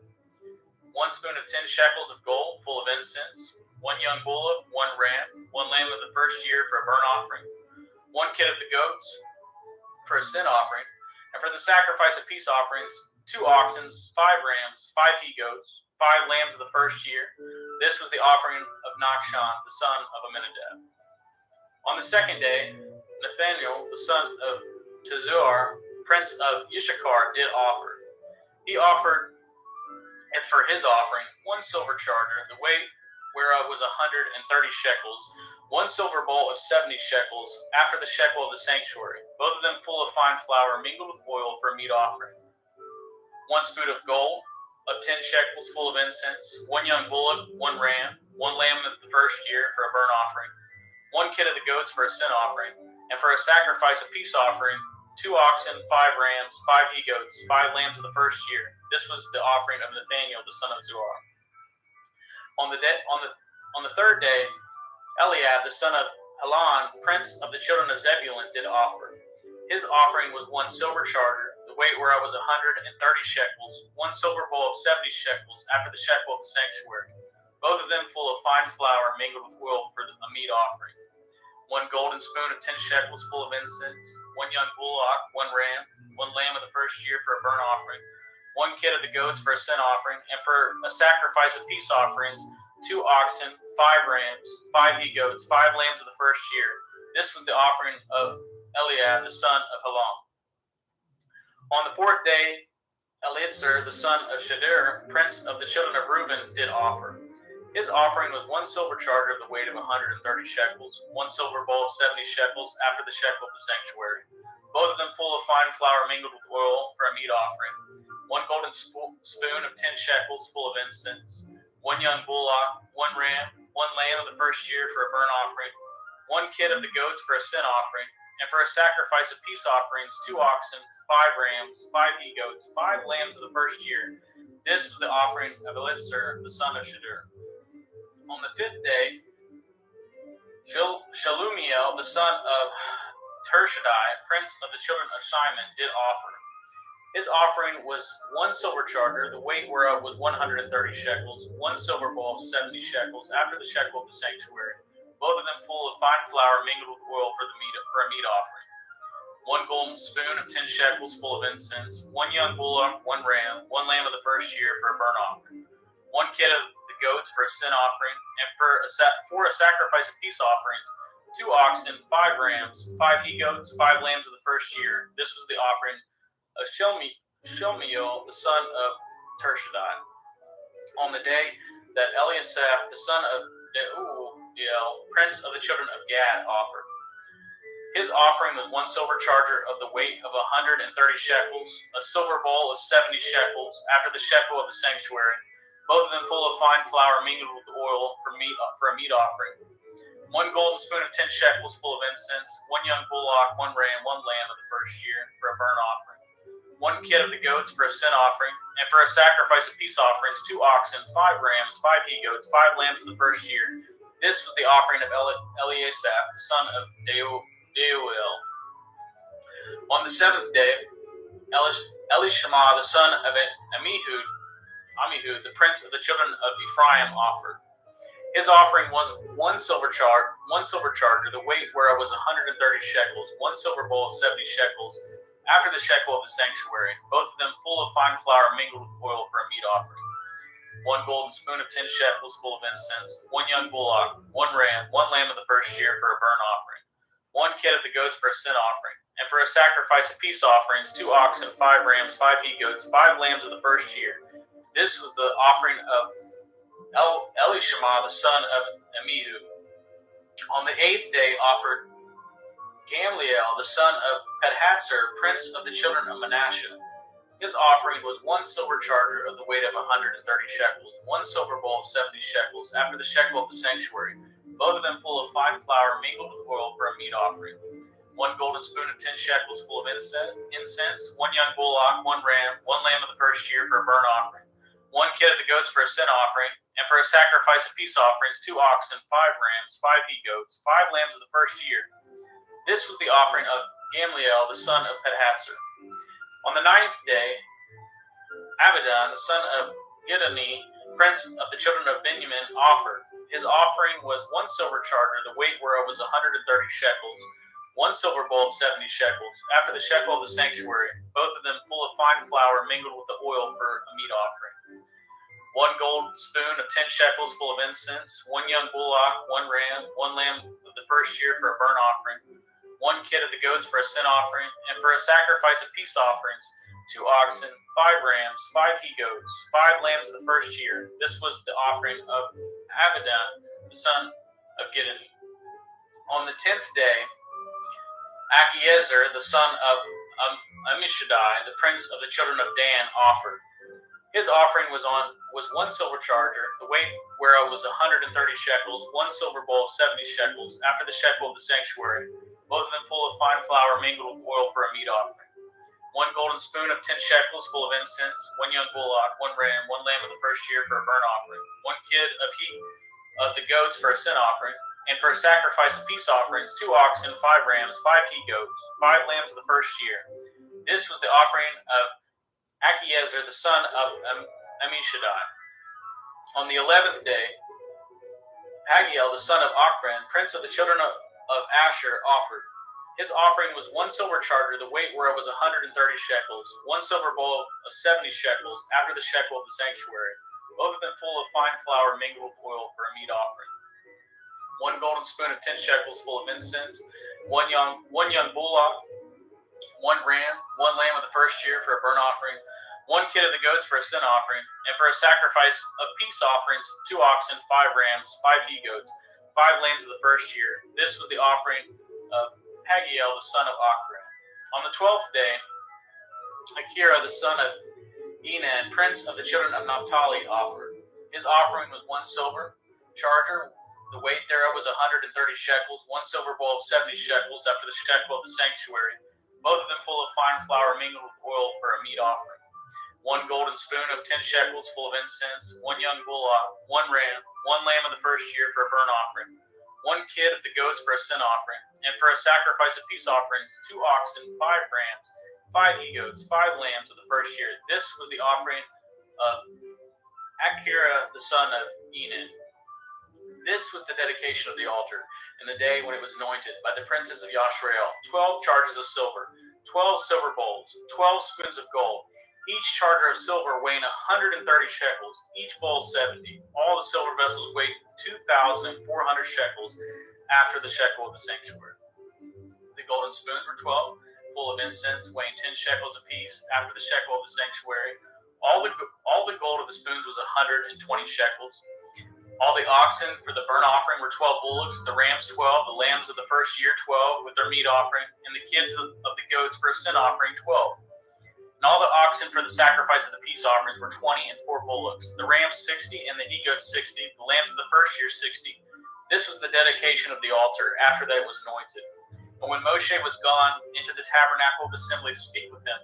S5: 1 spoon of 10 shekels of gold, full of incense, 1 young bullock, 1 ram, 1 lamb of the first year for a burnt offering, 1 kid of the goats for a sin offering, and for the sacrifice of peace offerings, 2 oxen, 5 rams, 5 he-goats, 5 lambs of the first year. This was the offering of Nachshon, the son of Amminadab. On the 2nd day, Nathaniel, the son of Tezuar, prince of Issachar, did offer. He offered, and for his offering, 1 silver charger, the weight whereof was 130 shekels, 1 silver bowl of 70 shekels, after the shekel of the sanctuary, both of them full of fine flour mingled with oil for a meat offering. 1 spoon of gold of 10 shekels full of incense, 1 young bullock, 1 ram, 1 lamb of the first year for a burnt offering, 1 kid of the goats for a sin offering, and for a sacrifice of peace offering, 2 oxen, 5 rams, 5 he-goats, 5 lambs of the first year. This was the offering of Nathaniel, the son of Zuar. On the 3rd day, Eliab, the son of Helon, prince of the children of Zebulun, did offer. His offering was 1 silver charger, the weight whereof was 130 shekels, 1 silver bowl of 70 shekels, after the shekel of the sanctuary, both of them full of fine flour mingled with oil for a meat offering. 1 golden spoon of 10 shekels full of incense, 1 young bullock, 1 ram, 1 lamb of the first year for a burnt offering, 1 kid of the goats for a sin offering, and for a sacrifice of peace offerings, 2 oxen, 5 rams, 5 he-goats, 5 lambs of the first year. This was the offering of Eliab, the son of Helon. On the 4th day, Eliezer, the son of Shadur, prince of the children of Reuben, did offer. His offering was 1 silver charger of the weight of 130 shekels, 1 silver bowl of 70 shekels, after the shekel of the sanctuary, both of them full of fine flour mingled with oil for a meat offering. 1 golden spoon of 10 shekels full of incense, 1 young bullock, 1 ram, 1 lamb of the first year for a burnt offering, 1 kid of the goats for a sin offering, and for a sacrifice of peace offerings, 2 oxen, 5 rams, 5 he-goats, 5 lambs of the first year. This was the offering of Eliezer, the son of Shadur. On the 5th day, Shalumiel, the son of Tershadai, prince of the children of Shimon, did offer. His offering was 1 silver charger, the weight whereof was 130 shekels, 1 silver bowl of 70 shekels, after the shekel of the sanctuary, both of them full of fine flour mingled with oil for a meat offering. 1 golden spoon of 10 shekels full of incense, 1 young bullock, 1 ram, 1 lamb of the first year for a burnt offering, 1 kid of the goats for a sin offering, and for a sacrifice of peace offerings, 2 oxen, 5 rams, 5 he-goats, 5 lambs of the first year. This was the offering of Shelmiel, the son of Tershadai. On the day that Eliasaph, the son of Deuel, prince of the children of Gad, offered. His offering was 1 silver charger of the weight of 130 shekels, a silver bowl of 70 shekels, after the shekel of the sanctuary, both of them full of fine flour mingled with oil for a meat offering. 1 golden spoon of 10 shekels full of incense, 1 young bullock, 1 ram, 1 lamb of the first year for a burnt offering, 1 kid of the goats for a sin offering, and for a sacrifice of peace offerings, 2 oxen, 5 rams, 5 he-goats, 5 lambs of the first year. This was the offering of Eliasaph, the son of Deuel. On the 7th day, Elishama, the son of Amihud, the prince of the children of Ephraim, offered. His offering was 1 silver charger, the weight whereof was 130 shekels, 1 silver bowl of 70 shekels, after the shekel of the sanctuary, both of them full of fine flour mingled with oil for a meat offering. 1 golden spoon of 10 shekels full of incense, 1 young bullock, 1 ram, 1 lamb of the first year for a burnt offering, 1 kid of the goats for a sin offering, and for a sacrifice of peace offerings, 2 oxen, 5 rams, 5 he-goats, 5 lambs of the first year. This was the offering of Elishama, the son of Amihud. On the 8th day offered Gamliel, the son of Pedhatzur, prince of the children of Manasseh. His offering was 1 silver charger of the weight of 130 shekels, 1 silver bowl of 70 shekels, after the shekel of the sanctuary, both of them full of fine flour mingled with oil for a meat offering. 1 golden spoon of 10 shekels full of incense, 1 young bullock, 1 ram, 1 lamb of the first year for a burnt offering, 1 kid of the goats for a sin offering, and for a sacrifice of peace offerings, 2 oxen, 5 rams, 5 he-goats, 5 lambs of the first year. This was the offering of Gamliel, the son of Pedhatzur. On the 9th day, Abidan, the son of Gidani, prince of the children of Benjamin, offered. His offering was 1 silver charger, the weight whereof was 130 shekels, 1 silver bowl of 70 shekels, after the shekel of the sanctuary, both of them full of fine flour mingled with the oil for a meat offering. 1 gold spoon of 10 shekels full of incense, 1 young bullock, 1 ram, 1 lamb of the first year for a burnt offering, 1 kid of the goats for a sin offering, and for a sacrifice of peace offerings, 2 oxen, 5 rams, 5 he-goats, 5 lambs of the first year. This was the offering of Abidan, the son of Gidani. On the 10th day, Achiezer, the son of Ammishaddai, the prince of the children of Dan, offered. His offering was 1 silver charger, the weight whereof was 130 shekels, 1 silver bowl of 70 shekels, after the shekel of the sanctuary, both of them full of fine flour mingled with oil for a meat offering. 1 golden spoon of 10 shekels full of incense, 1 young bullock, 1 ram, 1 lamb of the first year for a burnt offering, 1 kid of the goats for a sin offering, and for a sacrifice of peace offerings, 2 oxen, 5 rams, 5 he-goats, 5 lambs of the first year. This was the offering of Achiezer, the son of Ammishaddai. On the 11th day, Hagiel, the son of Ochran, prince of the children of Asher, offered. His offering was 1 silver charger, the weight whereof was 130 shekels, 1 silver bowl of 70 shekels, after the shekel of the sanctuary, both of them full of fine flour mingled with oil for a meat offering. 1 golden spoon of 10 shekels full of incense, 1 young bullock, 1 ram, 1 lamb of the first year for a burnt offering, 1 kid of the goats for a sin offering, and for a sacrifice of peace offerings, 2 oxen, 5 rams, 5 he-goats, 5 lambs of the first year. This was the offering of Hagiel, the son of Ochran. On the 12th day, Akira, the son of Enan, prince of the children of Naphtali, offered. His offering was 1 silver charger, the weight thereof was 130 shekels, 1 silver bowl of 70 shekels, after the shekel of the sanctuary, both of them full of fine flour mingled with oil for a meat offering. 1 golden spoon of 10 shekels full of incense, 1 young bullock, 1 ram, 1 lamb of the first year for a burnt offering, 1 kid of the goats for a sin offering, and for a sacrifice of peace offerings, 2 oxen, 5 rams, 5 he-goats, 5 lambs of the first year. This was the offering of Akira, the son of Enan. This was the dedication of the altar, in the day when it was anointed by the princes of Yashrael, 12 charges of silver, 12 silver bowls, 12 spoons of gold, each charger of silver weighing 130 shekels, each bowl 70. All the silver vessels weighed 2,400 shekels after the shekel of the sanctuary. The golden spoons were 12, full of incense, weighing 10 shekels apiece after the shekel of the sanctuary. All the gold of the spoons was 120 shekels. All the oxen for the burnt offering were 12 bullocks, the rams 12, the lambs of the first year 12 with their meat offering, and the kids of the goats for a sin offering 12. And all the oxen for the sacrifice of the peace offerings were 20 and 4 bullocks, the rams 60 and the he goats 60, the lambs of the first year 60. This was the dedication of the altar after that it was anointed. And when Moshe was gone into the tabernacle of assembly to speak with him,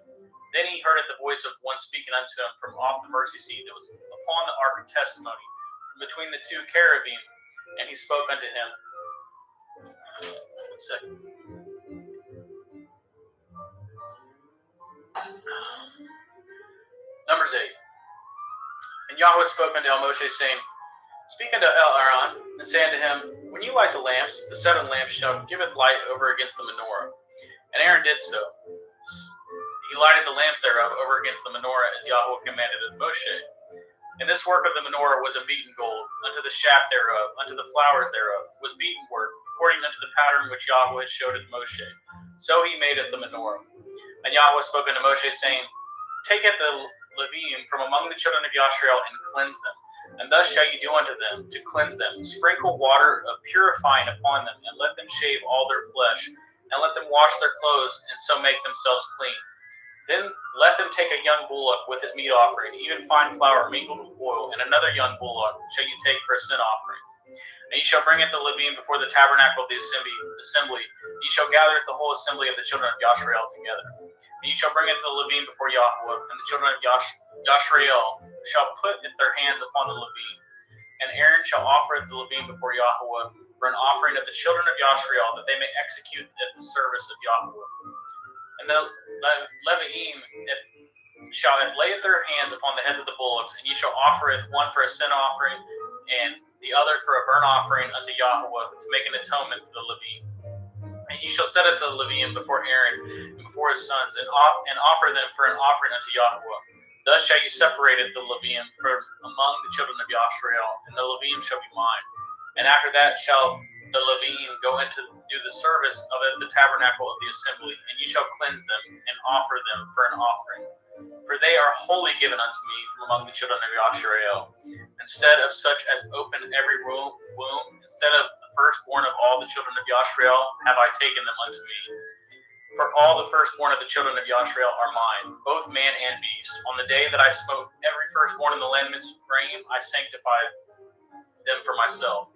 S5: then he heard the voice of one speaking unto him from off the mercy seat that was upon the ark of testimony, between the two cherubim, and he spoke unto him. 1 second. Numbers 8. And Yahweh spoke unto Moshe, saying, Speak unto Aaron, and say unto him, When you light the lamps, the 7 lamps shall giveth light over against the menorah. And Aaron did so. He lighted the lamps thereof over against the menorah, as Yahweh commanded of Moshe. And this work of the menorah was of beaten gold, unto the shaft thereof, unto the flowers thereof, was beaten work, according unto the pattern which Yahweh showed unto Moshe. So he made it the menorah. And Yahweh spoke unto Moshe, saying, Take it the Levim from among the children of Yashrael, and cleanse them. And thus shall you do unto them, to cleanse them. Sprinkle water of purifying upon them, and let them shave all their flesh, and let them wash their clothes, and so make themselves clean. Then let them take a young bullock with his meat offering, even fine flour mingled with oil, and another young bullock shall you take for a sin offering. And ye shall bring it to Levim before the tabernacle of the assembly. Ye shall gather the whole assembly of the children of Yashrael together. And ye shall bring it to Levim before Yahweh, and the children of Yashrael shall put their hands upon the Levim. And Aaron shall offer it to Levim before Yahweh for an offering of the children of Yashrael, that they may execute at the service of Yahweh. And the Levim shall have laid their hands upon the heads of the bullocks, and ye shall offer it, one for a sin offering, and the other for a burnt offering unto Yahweh, to make an atonement for the Levim. And ye shall set it to the Levim before Aaron and before his sons, and offer them for an offering unto Yahweh. Thus shall you separate it the Levim from among the children of Yashrael, and the Levim shall be mine. And after that shall the Levim go in to do the service of the tabernacle of the assembly, and ye shall cleanse them and offer them for an offering. For they are wholly given unto me from among the children of Yashrael. Instead of such as open every womb, instead of the firstborn of all the children of Yashrael, have I taken them unto me. For all the firstborn of the children of Yashrael are mine, both man and beast. On the day that I smote every firstborn in the land of Mitzrayim, I sanctified them for myself.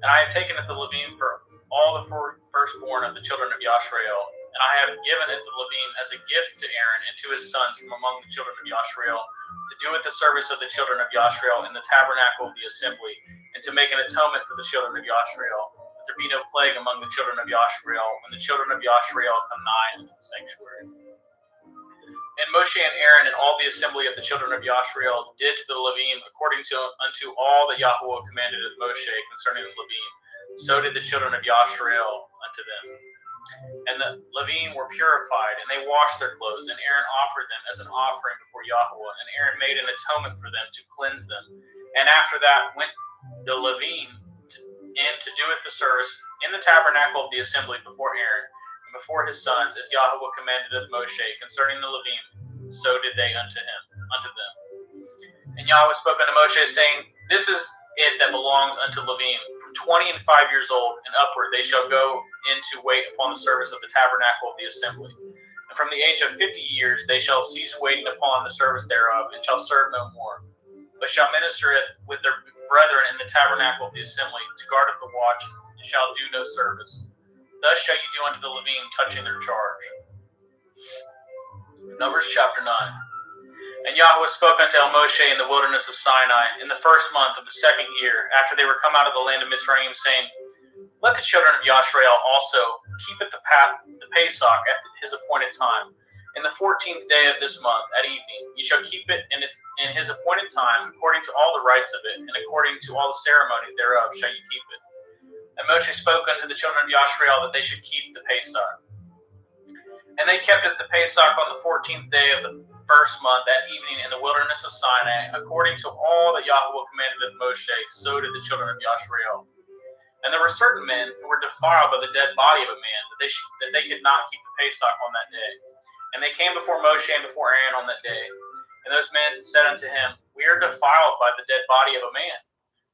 S5: And I have taken it to Levim for all the firstborn of the children of Yashrael, and I have given it to Levim as a gift to Aaron and to his sons from among the children of Yashrael, to do it the service of the children of Yashrael in the tabernacle of the assembly, and to make an atonement for the children of Yashrael, that there be no plague among the children of Yashrael when the children of Yashrael come nigh unto the sanctuary. And Moshe and Aaron and all the assembly of the children of Yashrael did to the Levim according to unto all that Yahweh commanded of Moshe concerning the Levim. So did the children of Yashrael unto them. And the Levim were purified, and they washed their clothes, and Aaron offered them as an offering before Yahweh, and Aaron made an atonement for them to cleanse them. And after that went the Levim in to do it the service in the tabernacle of the assembly before Aaron, before his sons, as Yahweh commanded of Moshe concerning the Levim, so did they unto them. And Yahweh spoke unto Moshe, saying, This is it that belongs unto Levim. From 20 and 5 years old and upward they shall go in to wait upon the service of the tabernacle of the assembly. And from the age of 50 years they shall cease waiting upon the service thereof, and shall serve no more, but shall minister it with their brethren in the tabernacle of the assembly, to guard up the watch, and shall do no service. Thus shall you do unto the Levim touching their charge. Numbers chapter 9. And Yahweh spoke unto Moshe in the wilderness of Sinai in the first month of the second year, after they were come out of the land of Mitzrayim, saying, Let the children of Yashrael also keep it the Pesach at his appointed time. In the 14th day of this month at evening, ye shall keep it in his appointed time, according to all the rites of it, and according to all the ceremonies thereof shall ye keep it. And Moshe spoke unto the children of Yashrael that they should keep the Pesach. And they kept it the Pesach on the 14th day of the first month, that evening in the wilderness of Sinai, according to all that Yahweh commanded of Moshe, so did the children of Yashrael. And there were certain men who were defiled by the dead body of a man, that they could not keep the Pesach on that day. And they came before Moshe and before Aaron on that day. And those men said unto him, We are defiled by the dead body of a man.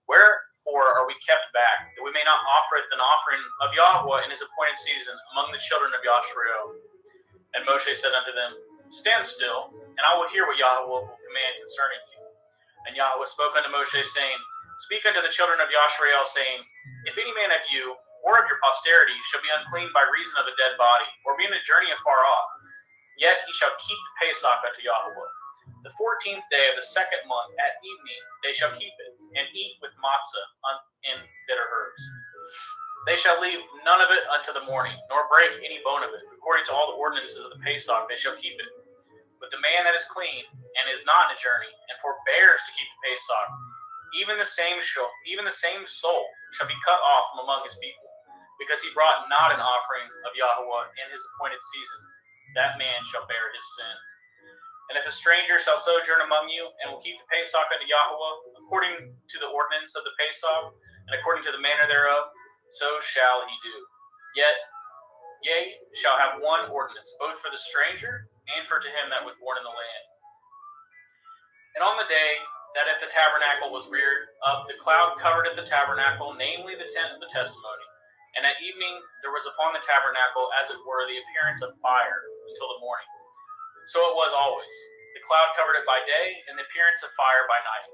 S5: Wherefore are we kept back, that we may not offer it an offering of Yahweh in his appointed season among the children of Yashrael? And Moshe said unto them, Stand still, and I will hear what Yahweh will command concerning you. And Yahweh spoke unto Moshe, saying, Speak unto the children of Yashrael, saying, If any man of you or of your posterity shall be unclean by reason of a dead body, or be in a journey afar off, yet he shall keep the Pesach unto Yahweh. The 14th day of the second month at evening they shall keep it, and eat with matzah in bitter herbs. They shall leave none of it unto the morning, nor break any bone of it. According to all the ordinances of the Pesach they shall keep it. But the man that is clean and is not in a journey, and forbears to keep the Pesach, even the same soul shall be cut off from among his people, because he brought not an offering of Yahweh in his appointed season. That man shall bear his sin. And if a stranger shall sojourn among you, and will keep the Pesach unto Yahweh, according to the ordinance of the Pesach, and according to the manner thereof, so shall he do. Yea, shall have one ordinance, both for the stranger and for to him that was born in the land. And on the day that at the tabernacle was reared up, the cloud covered at the tabernacle, namely the tent of the testimony. And at evening there was upon the tabernacle, as it were, the appearance of fire until the morning. So it was always. The cloud covered it by day, and the appearance of fire by night.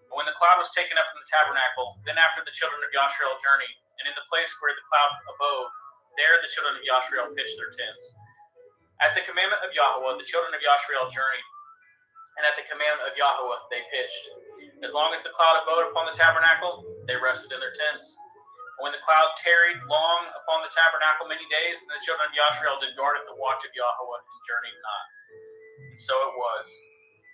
S5: And when the cloud was taken up from the tabernacle, then after the children of Yashrael journeyed, and in the place where the cloud abode, there the children of Yashrael pitched their tents. At the commandment of Yahweh, the children of Yashrael journeyed, and at the commandment of Yahweh they pitched. As long as the cloud abode upon the tabernacle, they rested in their tents. And when the cloud tarried long upon the tabernacle many days, then the children of Yashrael did guard at the watch of Yahweh, and journeyed not. And so it was.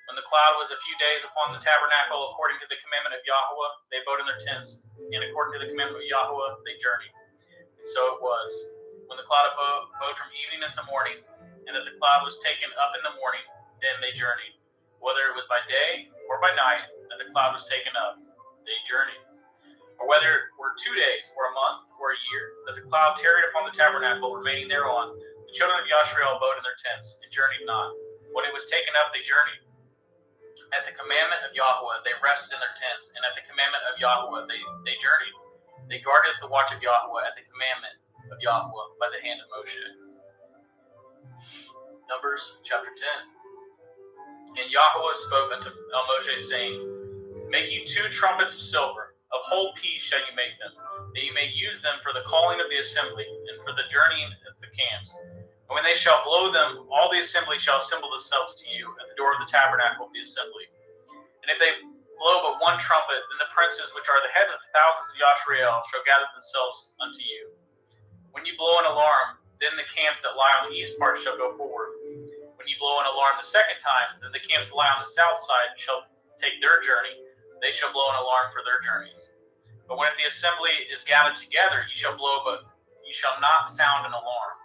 S5: When the cloud was a few days upon the tabernacle, according to the commandment of Yahweh, they abode in their tents, and according to the commandment of Yahweh, they journeyed. And so it was. When the cloud abode from evening unto morning, and that the cloud was taken up in the morning, then they journeyed. Whether it was by day or by night that the cloud was taken up, they journeyed. Or whether it were 2 days, or a month, or a year, that the cloud tarried upon the tabernacle, remaining thereon, the children of Yashrael abode in their tents, and journeyed not. When it was taken up, they journeyed. At the commandment of Yahweh, they rested in their tents, and at the commandment of Yahweh, they journeyed. They guarded the watch of Yahweh at the commandment of Yahweh by the hand of Moshe. Numbers chapter 10. And Yahweh spoke unto Moshe, saying, Make you 2 trumpets of silver, of whole piece shall you make them, that you may use them for the calling of the assembly, and for the journeying of the camps. And when they shall blow them, all the assembly shall assemble themselves to you at the door of the tabernacle of the assembly. And if they blow but one trumpet, then the princes which are the heads of the thousands of Yashrael shall gather themselves unto you. When you blow an alarm, then the camps that lie on the east part shall go forward. When you blow an alarm the second time, then the camps that lie on the south side shall take their journey. They shall blow an alarm for their journeys. But when the assembly is gathered together, ye shall blow, but ye shall not sound an alarm.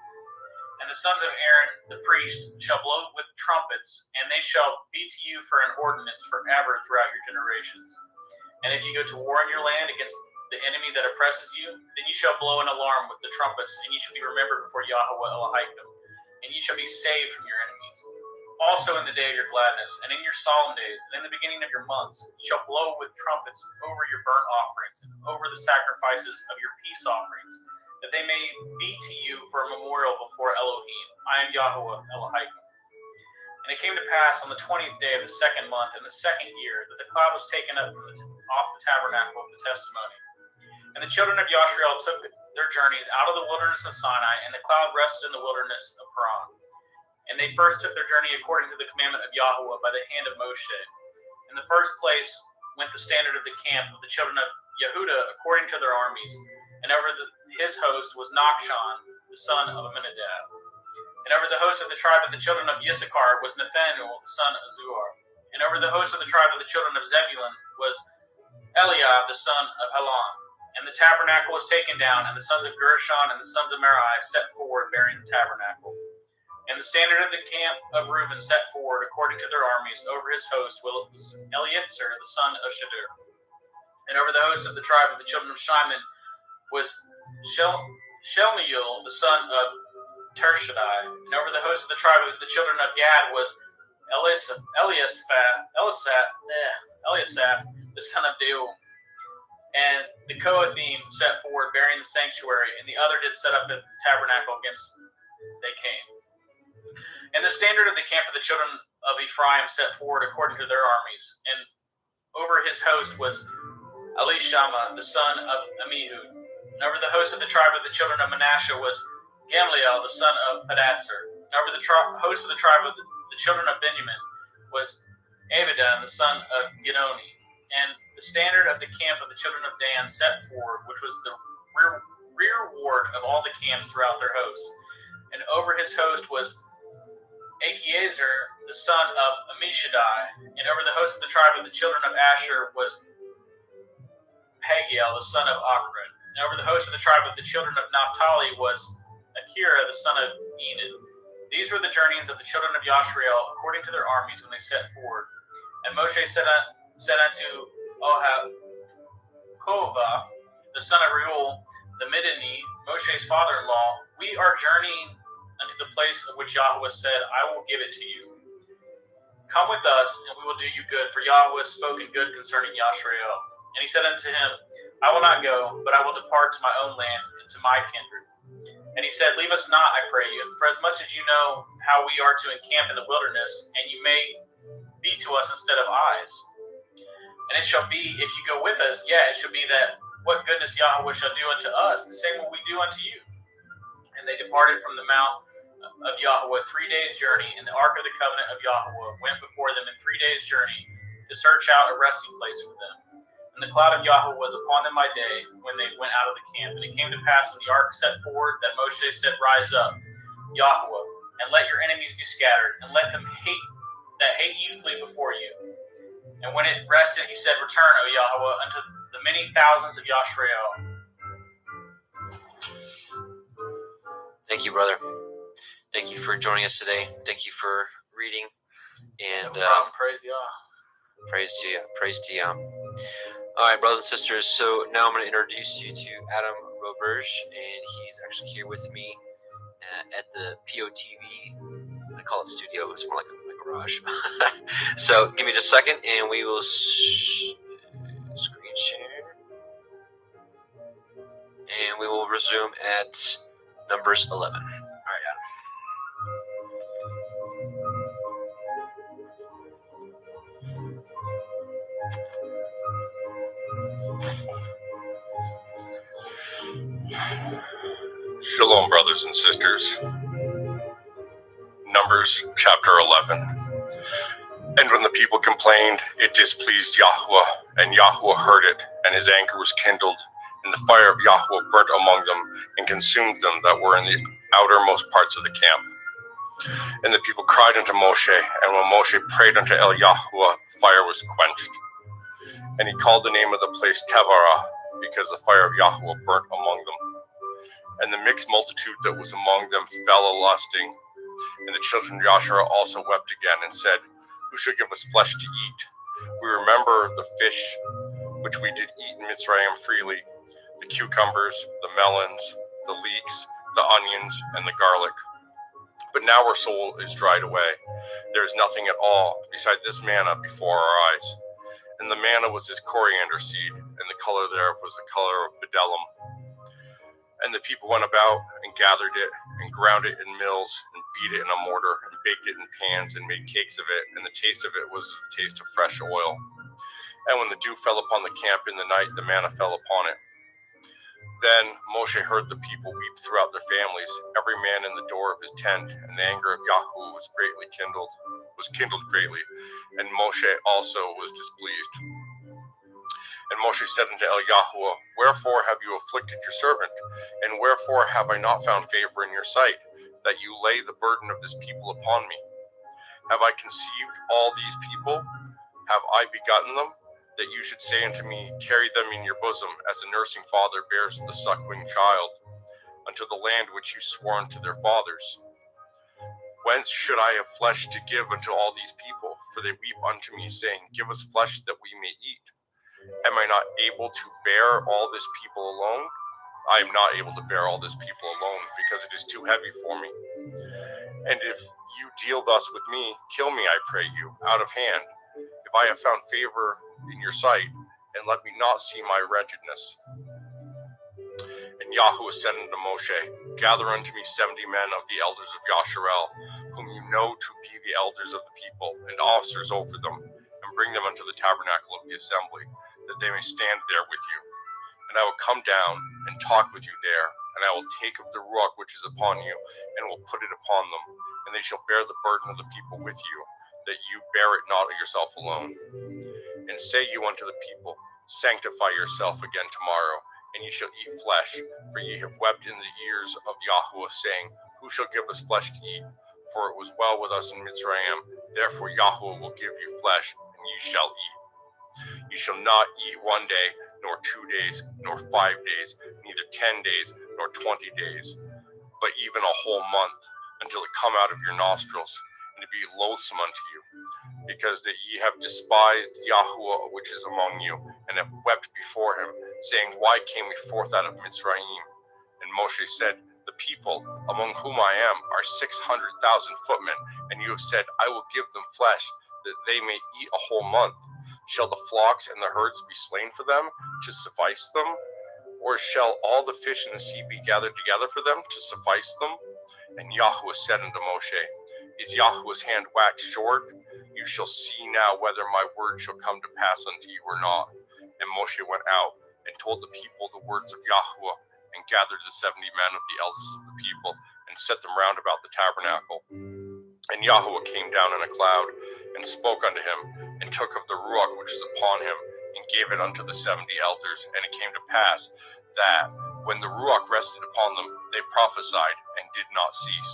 S5: And the sons of Aaron, the priest, shall blow with trumpets, and they shall be to you for an ordinance forever throughout your generations. And if you go to war in your land against the enemy that oppresses you, then you shall blow an alarm with the trumpets, and ye shall be remembered before Yahweh Elohim, and ye shall be saved from your enemies. Also in the day of your gladness, and in your solemn days, and in the beginning of your months, ye shall blow with trumpets over your burnt offerings, and over the sacrifices of your peace offerings, that they may be to you for a memorial before Elohim. I am Yahweh Elohim. And it came to pass on the 20th day of the second month in the second year that the cloud was taken up from off the tabernacle of the testimony. And the children of Yashrael took their journeys out of the wilderness of Sinai, and the cloud rested in the wilderness of Paran. And they first took their journey according to the commandment of Yahweh by the hand of Moshe. In the first place went the standard of the camp of the children of Yehudah according to their armies. And over his host was Nachshon, the son of Amminadab. And over the host of the tribe of the children of Issachar was Nathanael, the son of Zuar. And over the host of the tribe of the children of Zebulun was Eliab, the son of Helon. And the tabernacle was taken down, and the sons of Gershon and the sons of Merari set forward bearing the tabernacle. And the standard of the camp of Reuben set forward according to their armies. Over his host was Eleazar, the son of Shadur. And over the host of the tribe of the children of Shimon was Shelmiel, the son of Tershadai. And over the host of the tribe of the children of Gad was Eliasaph, the son of Deuel. And the Kohathim set forward, bearing the sanctuary, and the other did set up the tabernacle against they came. And the standard of the camp of the children of Ephraim set forward according to their armies. And over his host was Elishama, the son of Ammihud. And over the host of the tribe of the children of Manasseh was Gamliel, the son of Pedatsur. And over the host of the tribe of the children of Benjamin was Abidan, the son of Gedoni. And the standard of the camp of the children of Dan set forward, which was the rearward of all the camps throughout their hosts. And over his host was Achiezer, the son of Ammishaddai. And over the host of the tribe of the children of Asher was Pagiel, the son of Achran. And over the host of the tribe of the children of Naphtali was Akira, the son of Enan. These were the journeyings of the children of Yashrael according to their armies when they set forward. And Moshe said unto Kohath, the son of Reuel, the Midianite, Moshe's father-in-law, we are journeying unto the place of which Yahweh said, I will give it to you. Come with us, and we will do you good, for Yahweh has spoken good concerning Yashrael. And he said unto him, I will not go, but I will depart to my own land and to my kindred. And he said, Leave us not, I pray you, for as much as you know how we are to encamp in the wilderness, and you may be to us instead of eyes. And it shall be, if you go with us, it shall be that what goodness Yahweh shall do unto us, the same will we do unto you. And they departed from the mount of Yahweh 3 days' journey, and the ark of the covenant of Yahweh went before them in 3 days' journey to search out a resting place for them. And the cloud of Yahweh was upon them by day when they went out of the camp. And it came to pass when the ark set forward that Moshe said, Rise up, Yahweh, and let your enemies be scattered, and let them that hate you flee before you. And when it rested, he said, Return, O Yahweh, unto the many thousands of Yashrael.
S4: Thank you, brother. Thank you for joining us today. Thank you for reading. And
S5: Praise Yah.
S4: praise to you. Praise to you. All right, brothers and sisters. So now I'm going to introduce you to Adam Roberge, and he's actually here with me at the POTV. I call it studio, but it's more like a garage. So give me just a second, and we will screen share, and we will resume at Numbers 11. All right, Adam.
S6: Shalom, brothers and sisters. Numbers chapter 11. And when the people complained, it displeased Yahweh, and Yahweh heard it, and his anger was kindled, and the fire of Yahweh burnt among them, and consumed them that were in the outermost parts of the camp. And the people cried unto Moshe, and when Moshe prayed unto El Yahweh, the fire was quenched. And he called the name of the place Taberah, because the fire of Yahweh burnt among them. And the mixed multitude that was among them fell a-lusting. And the children of Joshua also wept again, and said, Who should give us flesh to eat? We remember the fish which we did eat in Mitzrayim freely, the cucumbers, the melons, the leeks, the onions, and the garlic. But now our soul is dried away. There is nothing at all beside this manna before our eyes. And the manna was as coriander seed, and the color thereof was the color of bdellium. And the people went about and gathered it, and ground it in mills, and beat it in a mortar, and baked it in pans, and made cakes of it, and the taste of it was the taste of fresh oil. And when the dew fell upon the camp in the night, the manna fell upon it. Then Moshe heard the people weep throughout their families, every man in the door of his tent, and the anger of Yahweh was kindled greatly, and Moshe also was displeased. And Moshe said unto El Yahweh, Wherefore have you afflicted your servant? And wherefore have I not found favor in your sight, that you lay the burden of this people upon me? Have I conceived all these people? Have I begotten them? That you should say unto me, Carry them in your bosom, as a nursing father bears the suckling child, unto the land which you swore unto their fathers. Whence should I have flesh to give unto all these people? For they weep unto me, saying, Give us flesh that we may eat. Am I not able to bear all this people alone? I am not able to bear all this people alone, because it is too heavy for me. And if you deal thus with me, kill me, I pray you, out of hand, if I have found favor in your sight, and let me not see my wretchedness. And Yahuwah said unto Moshe, Gather unto me 70 men of the elders of Yasharel, whom you know to be the elders of the people, and officers over them, and bring them unto the tabernacle of the assembly, that they may stand there with you. And I will come down and talk with you there, and I will take of the ruach which is upon you, and will put it upon them, and they shall bear the burden of the people with you, that you bear it not yourself alone. And say you unto the people, Sanctify yourself again tomorrow, and ye shall eat flesh, for ye have wept in the ears of Yahuwah, saying, Who shall give us flesh to eat? For it was well with us in Mitzrayim. Therefore Yahuwah will give you flesh, and ye shall eat. You shall not eat 1 day, nor 2 days, nor 5 days, neither 10 days, nor 20 days, but even a whole month, until it come out of your nostrils, and it be loathsome unto you, because that ye have despised Yahuwah which is among you, and have wept before him, saying, Why came we forth out of Mitzrayim? And Moshe said, The people, among whom I am, are 600,000 footmen, and you have said, I will give them flesh, that they may eat a whole month. Shall the flocks and the herds be slain for them, to suffice them? Or shall all the fish in the sea be gathered together for them, to suffice them? And Yahuwah said unto Moshe, Is Yahuwah's hand waxed short? You shall see now whether my word shall come to pass unto you or not. And Moshe went out, and told the people the words of Yahuwah, and gathered the 70 men of the elders of the people, and set them round about the tabernacle. And Yahuwah came down in a cloud, and spoke unto him, and took of the ruach which is upon him, and gave it unto the 70 elders. And it came to pass that, when the ruach rested upon them, they prophesied, and did not cease.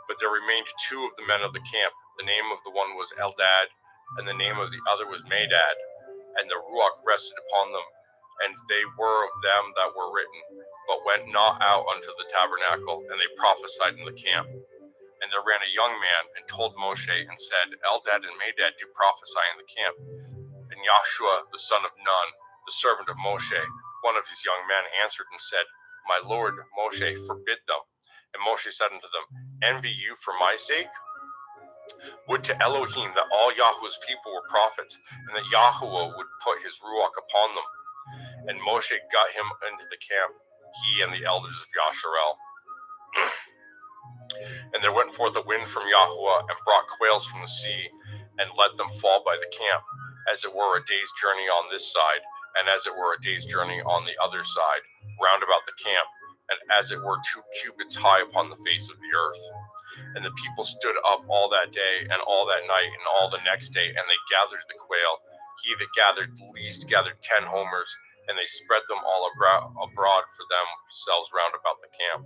S6: But there remained 2 of the men of the camp. The name of the one was Eldad, and the name of the other was Medad. And the ruach rested upon them, and they were of them that were written, but went not out unto the tabernacle, and they prophesied in the camp. And there ran a young man, and told Moshe, and said, Eldad and Medad do prophesy in the camp. And Yahshua, the son of Nun, the servant of Moshe, one of his young men, answered and said, My lord Moshe, forbid them. And Moshe said unto them, Envy you for my sake? Would to Elohim that all Yahweh's people were prophets, and that Yahuwah would put his ruach upon them. And Moshe got him into the camp, he and the elders of Yasharel. And there went forth a wind from Yahuwah, and brought quails from the sea, and let them fall by the camp, as it were a day's journey on this side, and as it were a day's journey on the other side, round about the camp, and as it were 2 cubits high upon the face of the earth. And the people stood up all that day, and all that night, and all the next day, and they gathered the quail. He that gathered least gathered 10 homers, and they spread them all abroad for themselves round about the camp.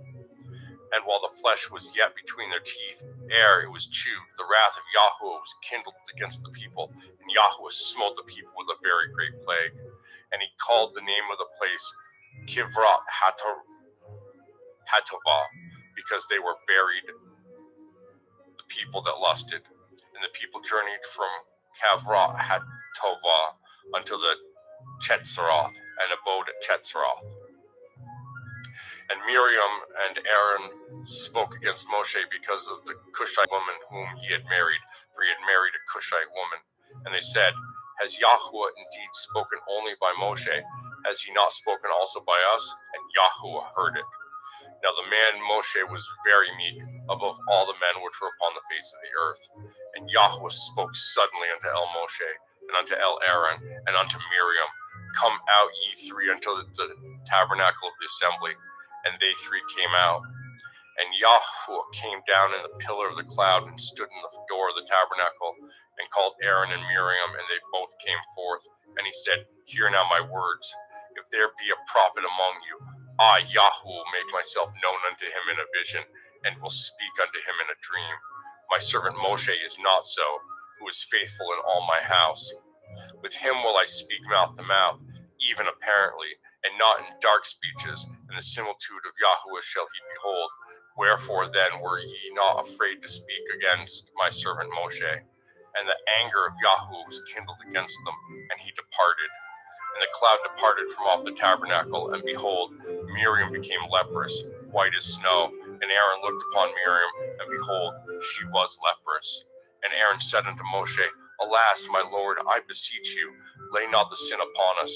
S6: And while the flesh was yet between their teeth, ere it was chewed, the wrath of Yahuwah was kindled against the people, and Yahuwah smote the people with a very great plague. And he called the name of the place Kivrat Hatovah, because they were buried, the people that lusted. And the people journeyed from Kivrat Hatovah unto the Chetzroth, and abode at Chetzroth. And Miriam and Aaron spoke against Moshe because of the Cushite woman whom he had married, for he had married a Cushite woman. And they said, Has Yahuwah indeed spoken only by Moshe? Has he not spoken also by us? And Yahuwah heard it. Now the man Moshe was very meek, above all the men which were upon the face of the earth. And Yahuwah spoke suddenly unto El Moshe, and unto El Aaron, and unto Miriam, Come out ye 3 unto the tabernacle of the assembly. And they 3 came out. And Yahuwah came down in the pillar of the cloud, and stood in the door of the tabernacle, and called Aaron and Miriam, and they both came forth. And he said, Hear now my words. If there be a prophet among you, I, Yahuwah, will make myself known unto him in a vision, and will speak unto him in a dream. My servant Moshe is not so, who is faithful in all my house. With him will I speak mouth to mouth, even apparently, and not in dark speeches. And the similitude of Yahuwah shall he behold. Wherefore then were ye not afraid to speak against my servant Moshe? And the anger of Yahweh was kindled against them, and he departed. And the cloud departed from off the tabernacle, and behold, Miriam became leprous, white as snow. And Aaron looked upon Miriam, and behold, she was leprous. And Aaron said unto Moshe, Alas, my Lord, I beseech you, lay not the sin upon us,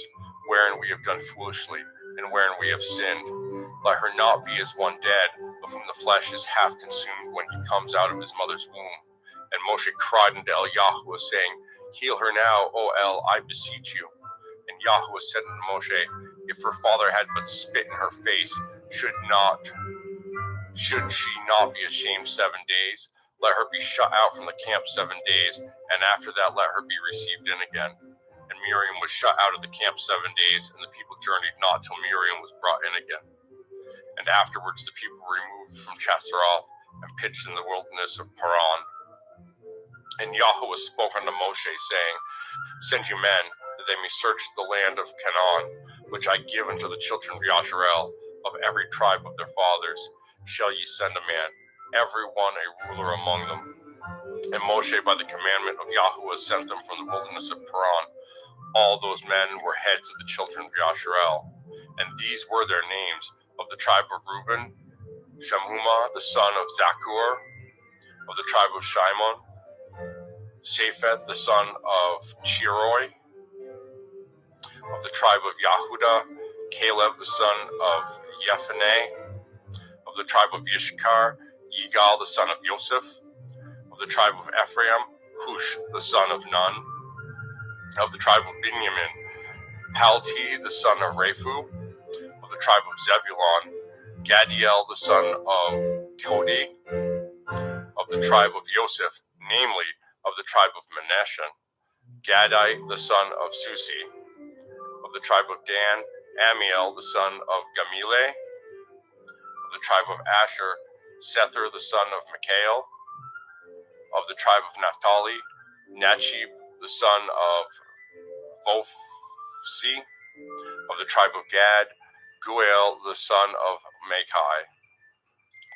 S6: wherein we have done foolishly, and wherein we have sinned. Let her not be as one dead, of whom the flesh is half consumed when he comes out of his mother's womb. And Moshe cried unto El Yahweh, saying, Heal her now, O El, I beseech you. And Yahweh said unto Moshe, If her father had but spit in her face, should she not be ashamed 7 days? Let her be shut out from the camp 7 days, and after that let her be received in again. And Miriam was shut out of the camp 7 days, and the people journeyed not till Miriam was brought in again. And afterwards the people removed from Chasseroth, and pitched in the wilderness of Paran. And Yahweh spoke unto Moshe, saying, Send you men, that they may search the land of Canaan, which I give unto the children of Yasharel, of every tribe of their fathers. Shall ye send a man, every one a ruler among them. And Moshe, by the commandment of Yahweh, sent them from the wilderness of Paran. All those men were heads of the children of Yasharel. And these were their names: of the tribe of Reuben, Shamhuma, the son of Zakur; of the tribe of Shimon, Shaphat, the son of Chiroi; of the tribe of Yahudah, Caleb, the son of Yephanneh; of the tribe of Yishkar, Yigal, the son of Yosef; of the tribe of Ephraim, Hush, the son of Nun; of the tribe of Benjamin, Palti, the son of Raphu; of the tribe of Zebulon, Gadiel, the son of Kodi; of the tribe of Yosef, namely, of the tribe of Manasseh, Gadai, the son of Susi; of the tribe of Dan, Amiel, the son of Gamile; of the tribe of Asher, Sether, the son of Mikael; of the tribe of Naphtali, Nachib, the son of Vophsi; of the tribe of Gad, Guel, the son of Makai.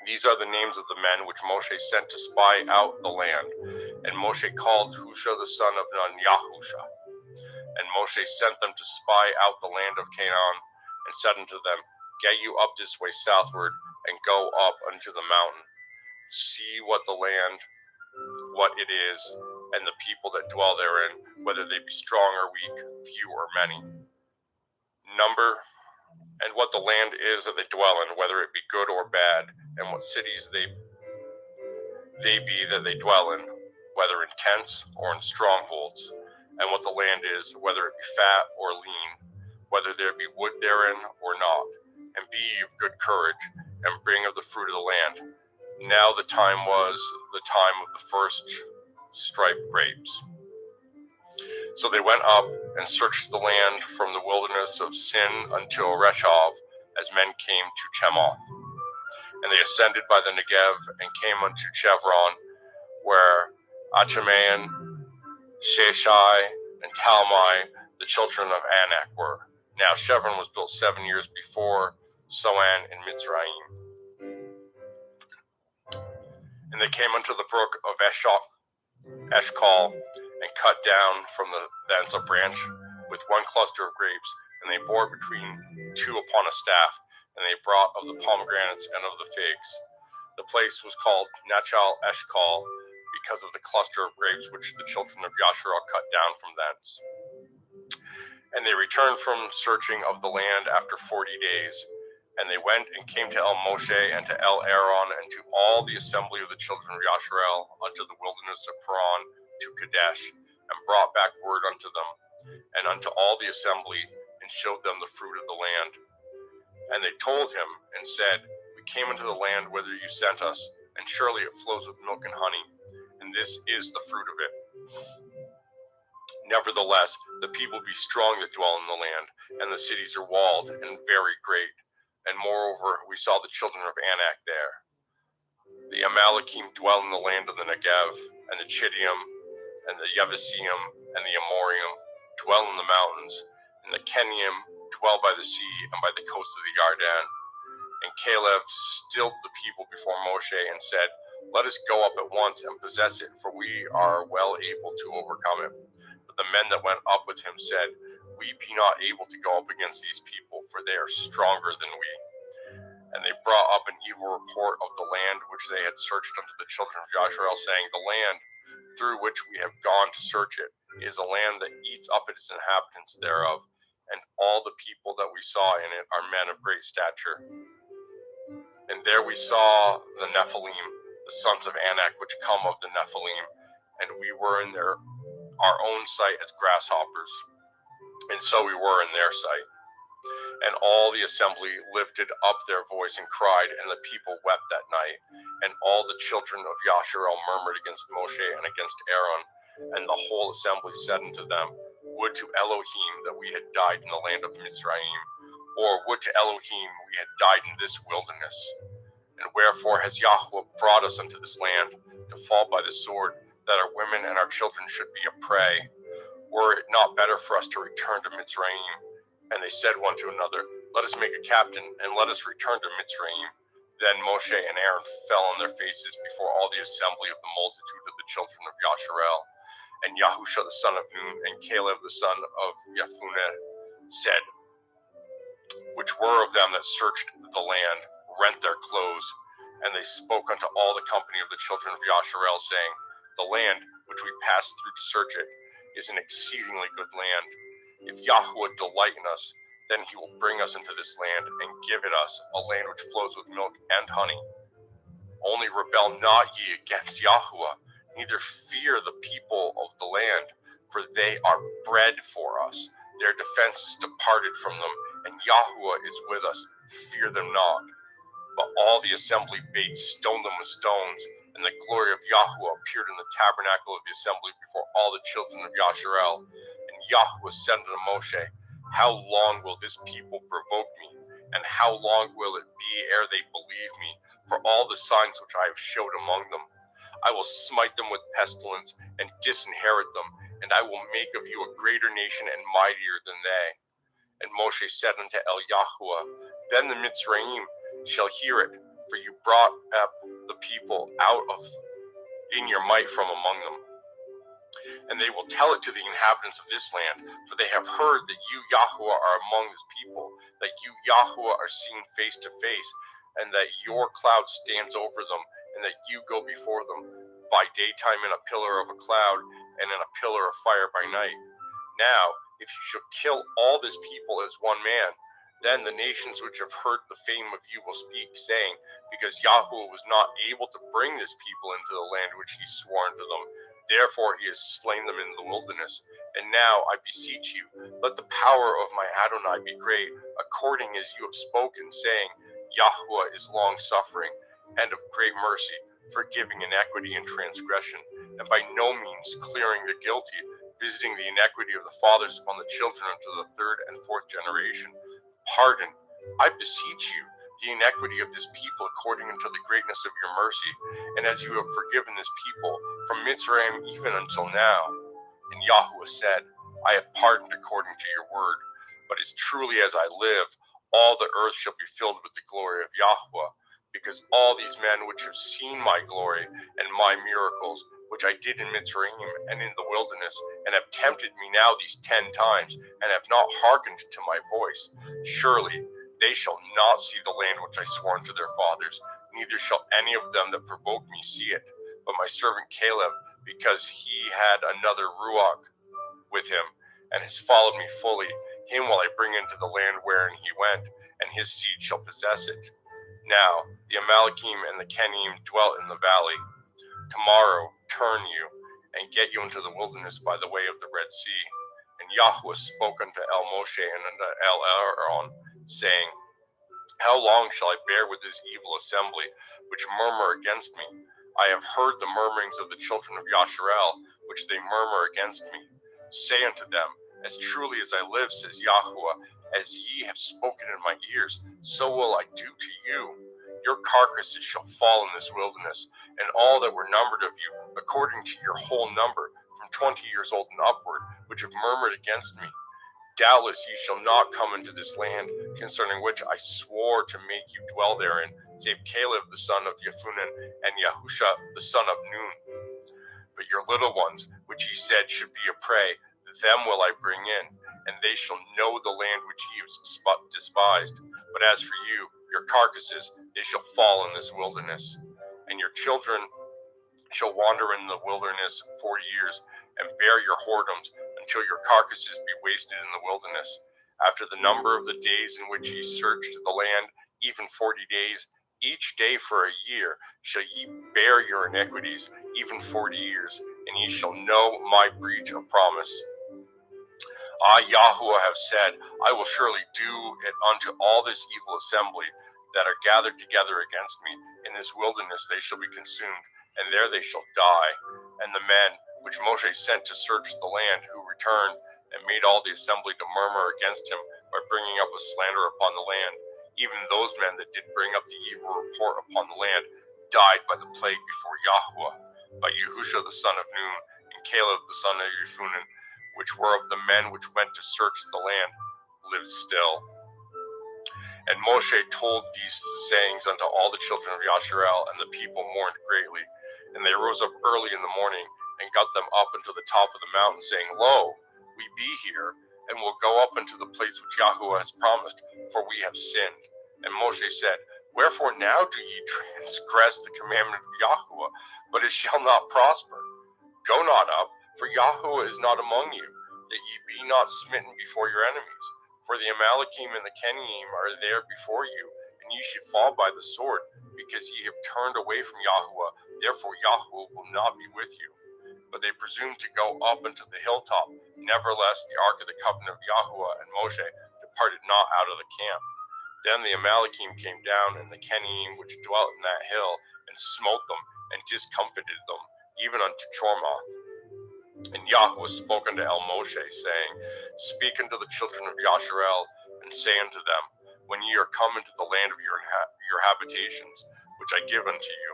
S6: These are the names of the men which Moshe sent to spy out the land. And Moshe called Husha the son of Nun Yahusha. And Moshe sent them to spy out the land of Canaan, and said unto them, Get you up this way southward, and go up unto the mountain. See what the land, what it is, and the people that dwell therein, whether they be strong or weak, few or many. Number, and what the land is that they dwell in, whether it be good or bad, and what cities they be that they dwell in, whether in tents or in strongholds, and what the land is, whether it be fat or lean, whether there be wood therein or not. And be ye of good courage, and bring of the fruit of the land. Now the time was the time of the first striped grapes. So they went up and searched the land from the wilderness of Sin until Rechov, as men came to Chemoth. And they ascended by the Negev, and came unto Chevron, where Achaman, Sheshai, and Talmai, the children of Anak, were. Now Chevron was built 7 years before Soan in Mitzrayim. And they came unto the brook of Eshcol, and cut down from thence a branch with one cluster of grapes, and they bore between two upon a staff, and they brought of the pomegranates and of the figs. The place was called Nachal Eshcol, because of the cluster of grapes which the children of Yasharel cut down from thence. And they returned from searching of the land after 40 days. And they went and came to El Moshe and to El Aaron and to all the assembly of the children of Yasharel unto the wilderness of Paran to Kadesh, and brought back word unto them and unto all the assembly, and showed them the fruit of the land. And they told him and said, We came into the land whither you sent us, and surely it flows with milk and honey, and this is the fruit of it. Nevertheless, the people be strong that dwell in the land, and the cities are walled and very great. And moreover, we saw the children of Anak there. The Amalekim dwell in the land of the Negev, and the Chittim, and the Yebusim, and the Amorim dwell in the mountains, and the Kenim dwell by the sea and by the coast of the Yarden. And Caleb stilled the people before Moshe and said, "Let us go up at once and possess it, for we are well able to overcome it." But the men that went up with him said, "We be not able to go up against these people, for they are stronger than we." And they brought up an evil report of the land which they had searched unto the children of Yasharel, saying, "The land through which we have gone to search it is a land that eats up its inhabitants thereof, and all the people that we saw in it are men of great stature. And there we saw the Nephilim, the sons of Anak, which come of the Nephilim, and we were in our own sight as grasshoppers, and so we were in their sight." And all the assembly lifted up their voice and cried, and the people wept that night. And all the children of Yasharel murmured against Moshe and against Aaron. And the whole assembly said unto them, "Would to Elohim that we had died in the land of Mizraim, or would to Elohim we had died in this wilderness. And wherefore has Yahweh brought us unto this land, to fall by the sword, that our women and our children should be a prey? Were it not better for us to return to Mizraim?" And they said one to another, "Let us make a captain, and let us return to Mitzrayim." Then Moshe and Aaron fell on their faces before all the assembly of the multitude of the children of Yasharel. And Yahusha the son of Nun and Caleb the son of Jephunneh said, which were of them that searched the land, rent their clothes. And they spoke unto all the company of the children of Yasharel, saying, "The land which we passed through to search it is an exceedingly good land. If Yahweh delight in us, then he will bring us into this land and give it us, a land which flows with milk and honey. Only rebel not ye against Yahweh, neither fear the people of the land, for they are bread for us. Their defense is departed from them, and Yahweh is with us. Fear them not." But all the assembly bade stone them with stones, and the glory of Yahweh appeared in the tabernacle of the assembly before all the children of Yasharel. And Yahweh said unto Moshe, "How long will this people provoke me? And how long will it be ere they believe me, for all the signs which I have showed among them? I will smite them with pestilence, and disinherit them, and I will make of you a greater nation and mightier than they." And Moshe said unto Yahweh, "Then the Mitzrayim shall hear it, for you brought up the people out of in your might from among them. And they will tell it to the inhabitants of this land, for they have heard that you, Yahweh, are among this people, that you, Yahweh, are seen face to face, and that your cloud stands over them, and that you go before them by daytime in a pillar of a cloud, and in a pillar of fire by night. Now, if you shall kill all this people as one man, then the nations which have heard the fame of you will speak, saying, because Yahweh was not able to bring this people into the land which he swore unto them, therefore he has slain them in the wilderness. And now, I beseech you, let the power of my Adonai be great, according as you have spoken, saying, Yahweh is long-suffering, and of great mercy, forgiving iniquity and transgression, and by no means clearing the guilty, visiting the iniquity of the fathers upon the children unto the third and fourth generation. Pardon, I beseech you, the iniquity of this people according unto the greatness of your mercy, and as you have forgiven this people from Mitzrayim even until now. And Yahweh said, I have pardoned according to your word, but as truly as I live, all the earth shall be filled with the glory of Yahweh, because all these men which have seen my glory and my miracles, which I did in Mitzrayim and in the wilderness, and have tempted me now these 10 times, and have not hearkened to my voice, surely they shall not see the land which I swore unto their fathers, neither shall any of them that provoke me see it. But my servant Caleb, because he had another Ruach with him, and has followed me fully, him will I bring into the land wherein he went, and his seed shall possess it. Now the Amalekim and the Kenim dwelt in the valley. Tomorrow turn you, and get you into the wilderness by the way of the Red Sea. And Yahweh spoke unto El Moshe and unto El Aaron, saying, How long shall I bear with this evil assembly, which murmur against me? I have heard the murmurings of the children of Yasharel, which they murmur against me. Say unto them, As truly as I live, says Yahweh, as ye have spoken in my ears, so will I do to you. Your carcasses shall fall in this wilderness, and all that were numbered of you, according to your whole number, from 20 years old and upward, which have murmured against me. Doubtless ye shall not come into this land, concerning which I swore to make you dwell therein, save Caleb the son of Jephunneh, and Yahusha the son of Nun. But your little ones, which ye said should be a prey, them will I bring in, and they shall know the land which ye have despised. But as for you, your carcasses, they shall fall in this wilderness. And your children shall wander in the wilderness 40 years, and bear your whoredoms, until your carcasses be wasted in the wilderness. After the number of the days in which ye searched the land, even 40 days, each day for a year, shall ye bear your iniquities, even 40 years, and ye shall know my breach of promise. I, Yahuwah, have said, I will surely do it unto all this evil assembly that are gathered together against me. In this wilderness they shall be consumed, and there they shall die. And the men which Moshe sent to search the land, who returned and made all the assembly to murmur against him by bringing up a slander upon the land, even those men that did bring up the evil report upon the land, died by the plague before Yahuwah, by Yahusha the son of Nun, and Caleb the son of Jephunneh, which were of the men which went to search the land, lived still. And Moshe told these sayings unto all the children of Yasharel, and the people mourned greatly. And they rose up early in the morning, and got them up unto the top of the mountain, saying, Lo, we be here, and will go up into the place which Yahuwah has promised, for we have sinned. And Moshe said, Wherefore now do ye transgress the commandment of Yahuwah, but it shall not prosper? Go not up, for Yahuwah is not among you, that ye be not smitten before your enemies. For the Amalekim and the Keniyim are there before you, and ye should fall by the sword, because ye have turned away from Yahuwah. Therefore Yahuwah will not be with you. But they presumed to go up into the hilltop. Nevertheless, the ark of the covenant of Yahuwah and Moshe departed not out of the camp. Then the Amalekim came down, and the Keniyim which dwelt in that hill, and smote them, and discomfited them, even unto Chormoth. And Yahuwah spoke unto El Moshe, saying, Speak unto the children of Yasharel, and say unto them, When ye are come into the land of your habitations, which I give unto you,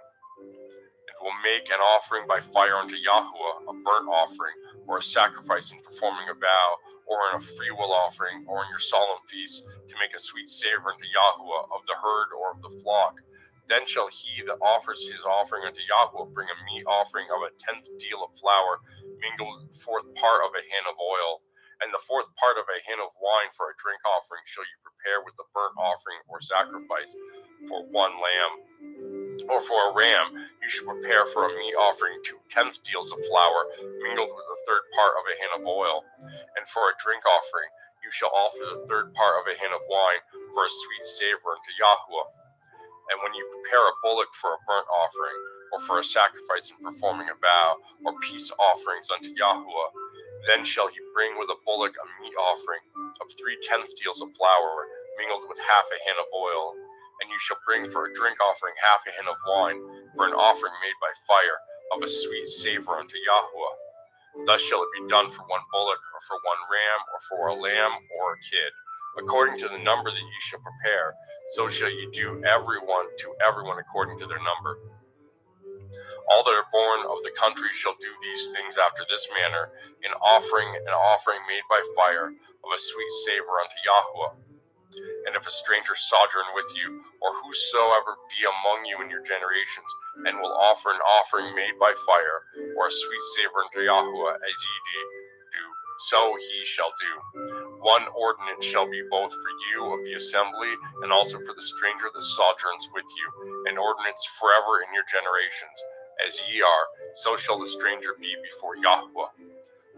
S6: and will make an offering by fire unto Yahuwah, a burnt offering, or a sacrifice in performing a vow, or in a freewill offering, or in your solemn feasts, to make a sweet savor unto Yahuwah of the herd or of the flock. Then shall he that offers his offering unto Yahuwah bring a meat offering of a 10th deal of flour, mingled with the 4th part of a hin of oil, and the 4th part of a hin of wine for a drink offering shall you prepare with the burnt offering or sacrifice for one lamb. Or for a ram, you should prepare for a meat offering 2/10 deals of flour, mingled with the 3rd part of a hin of oil. And for a drink offering, you shall offer the 3rd part of a hin of wine for a sweet savor unto Yahuwah. And when you prepare a bullock for a burnt offering, or for a sacrifice in performing a vow, or peace offerings unto Yahuwah, then shall he bring with a bullock a meat offering of 3/10 deals of flour, mingled with half a hin of oil. And you shall bring for a drink offering half a hin of wine, for an offering made by fire, of a sweet savor unto Yahuwah. Thus shall it be done for one bullock, or for one ram, or for a lamb, or a kid, according to the number that ye shall prepare. So shall ye do everyone according to their number. All that are born of the country shall do these things after this manner, in offering an offering made by fire of a sweet savor unto Yahuwah. And if a stranger sojourn with you, or whosoever be among you in your generations, and will offer an offering made by fire, or a sweet savor unto Yahuwah, as ye do, so he shall do. One ordinance shall be both for you of the assembly, and also for the stranger that sojourns with you, an ordinance forever in your generations. As ye are, so shall the stranger be before Yahuwah.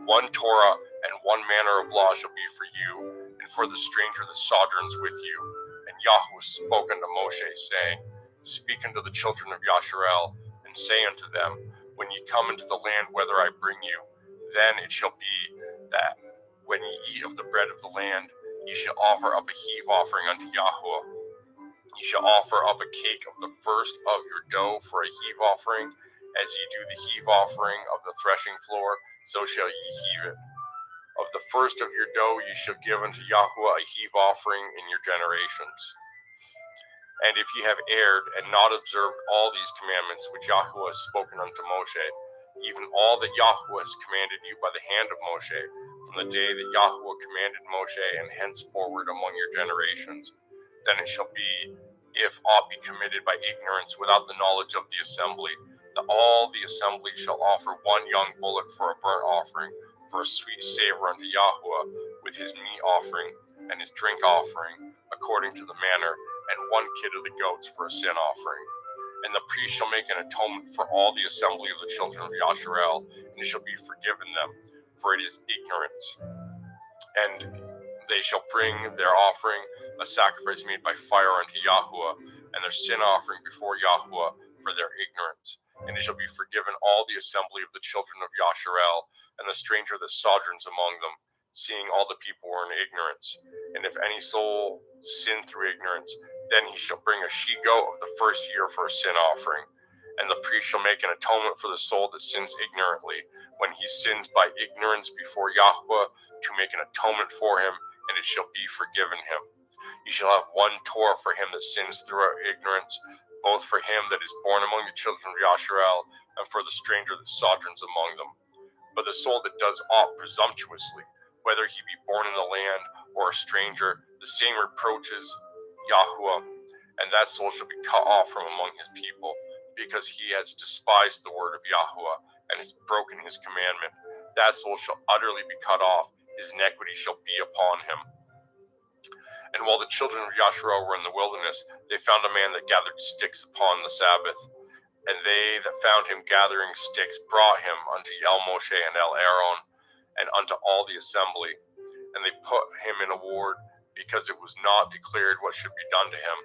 S6: One Torah and one manner of law shall be for you, and for the stranger that sojourns with you. And Yahuwah spoke unto Moshe, saying, Speak unto the children of Yasharel, and say unto them, When ye come into the land whither I bring you, then it shall be that, when ye eat of the bread of the land, ye shall offer up a heave offering unto Yahuwah. Ye shall offer up a cake of the first of your dough for a heave offering, as ye do the heave offering of the threshing floor, so shall ye heave it. Of the first of your dough ye shall give unto Yahuwah a heave offering in your generations. And if ye have erred, and not observed all these commandments which Yahuwah has spoken unto Moshe, even all that Yahuwah has commanded you by the hand of Moshe, from from the day that Yahweh commanded Moshe, and henceforward among your generations. Then it shall be, if aught be committed by ignorance without the knowledge of the assembly, that all the assembly shall offer one young bullock for a burnt offering, for a sweet savor unto Yahweh, with his meat offering and his drink offering, according to the manner, and one kid of the goats for a sin offering. And the priest shall make an atonement for all the assembly of the children of Yasharel, and it shall be forgiven them, for it is ignorance. And they shall bring their offering, a sacrifice made by fire unto Yahweh, and their sin offering before Yahweh for their ignorance. And it shall be forgiven all the assembly of the children of Yasharel, and the stranger that sojourns among them, seeing all the people were in ignorance. And if any soul sin through ignorance, then he shall bring a she-goat of the first year for a sin offering. And the priest shall make an atonement for the soul that sins ignorantly, when he sins by ignorance before Yahweh, to make an atonement for him, and it shall be forgiven him. He shall have one Torah for him that sins through ignorance, both for him that is born among the children of Yasharel, and for the stranger that sojourns among them. But the soul that does aught presumptuously, whether he be born in the land or a stranger, the same reproaches Yahweh, and that soul shall be cut off from among his people, because he has despised the word of Yahweh, and has broken his commandment. That soul shall utterly be cut off, his iniquity shall be upon him. And while the children of Yasharel were in the wilderness, they found a man that gathered sticks upon the Sabbath. And they that found him gathering sticks brought him unto El Moshe and El Aaron, and unto all the assembly. And they put him in a ward, because it was not declared what should be done to him.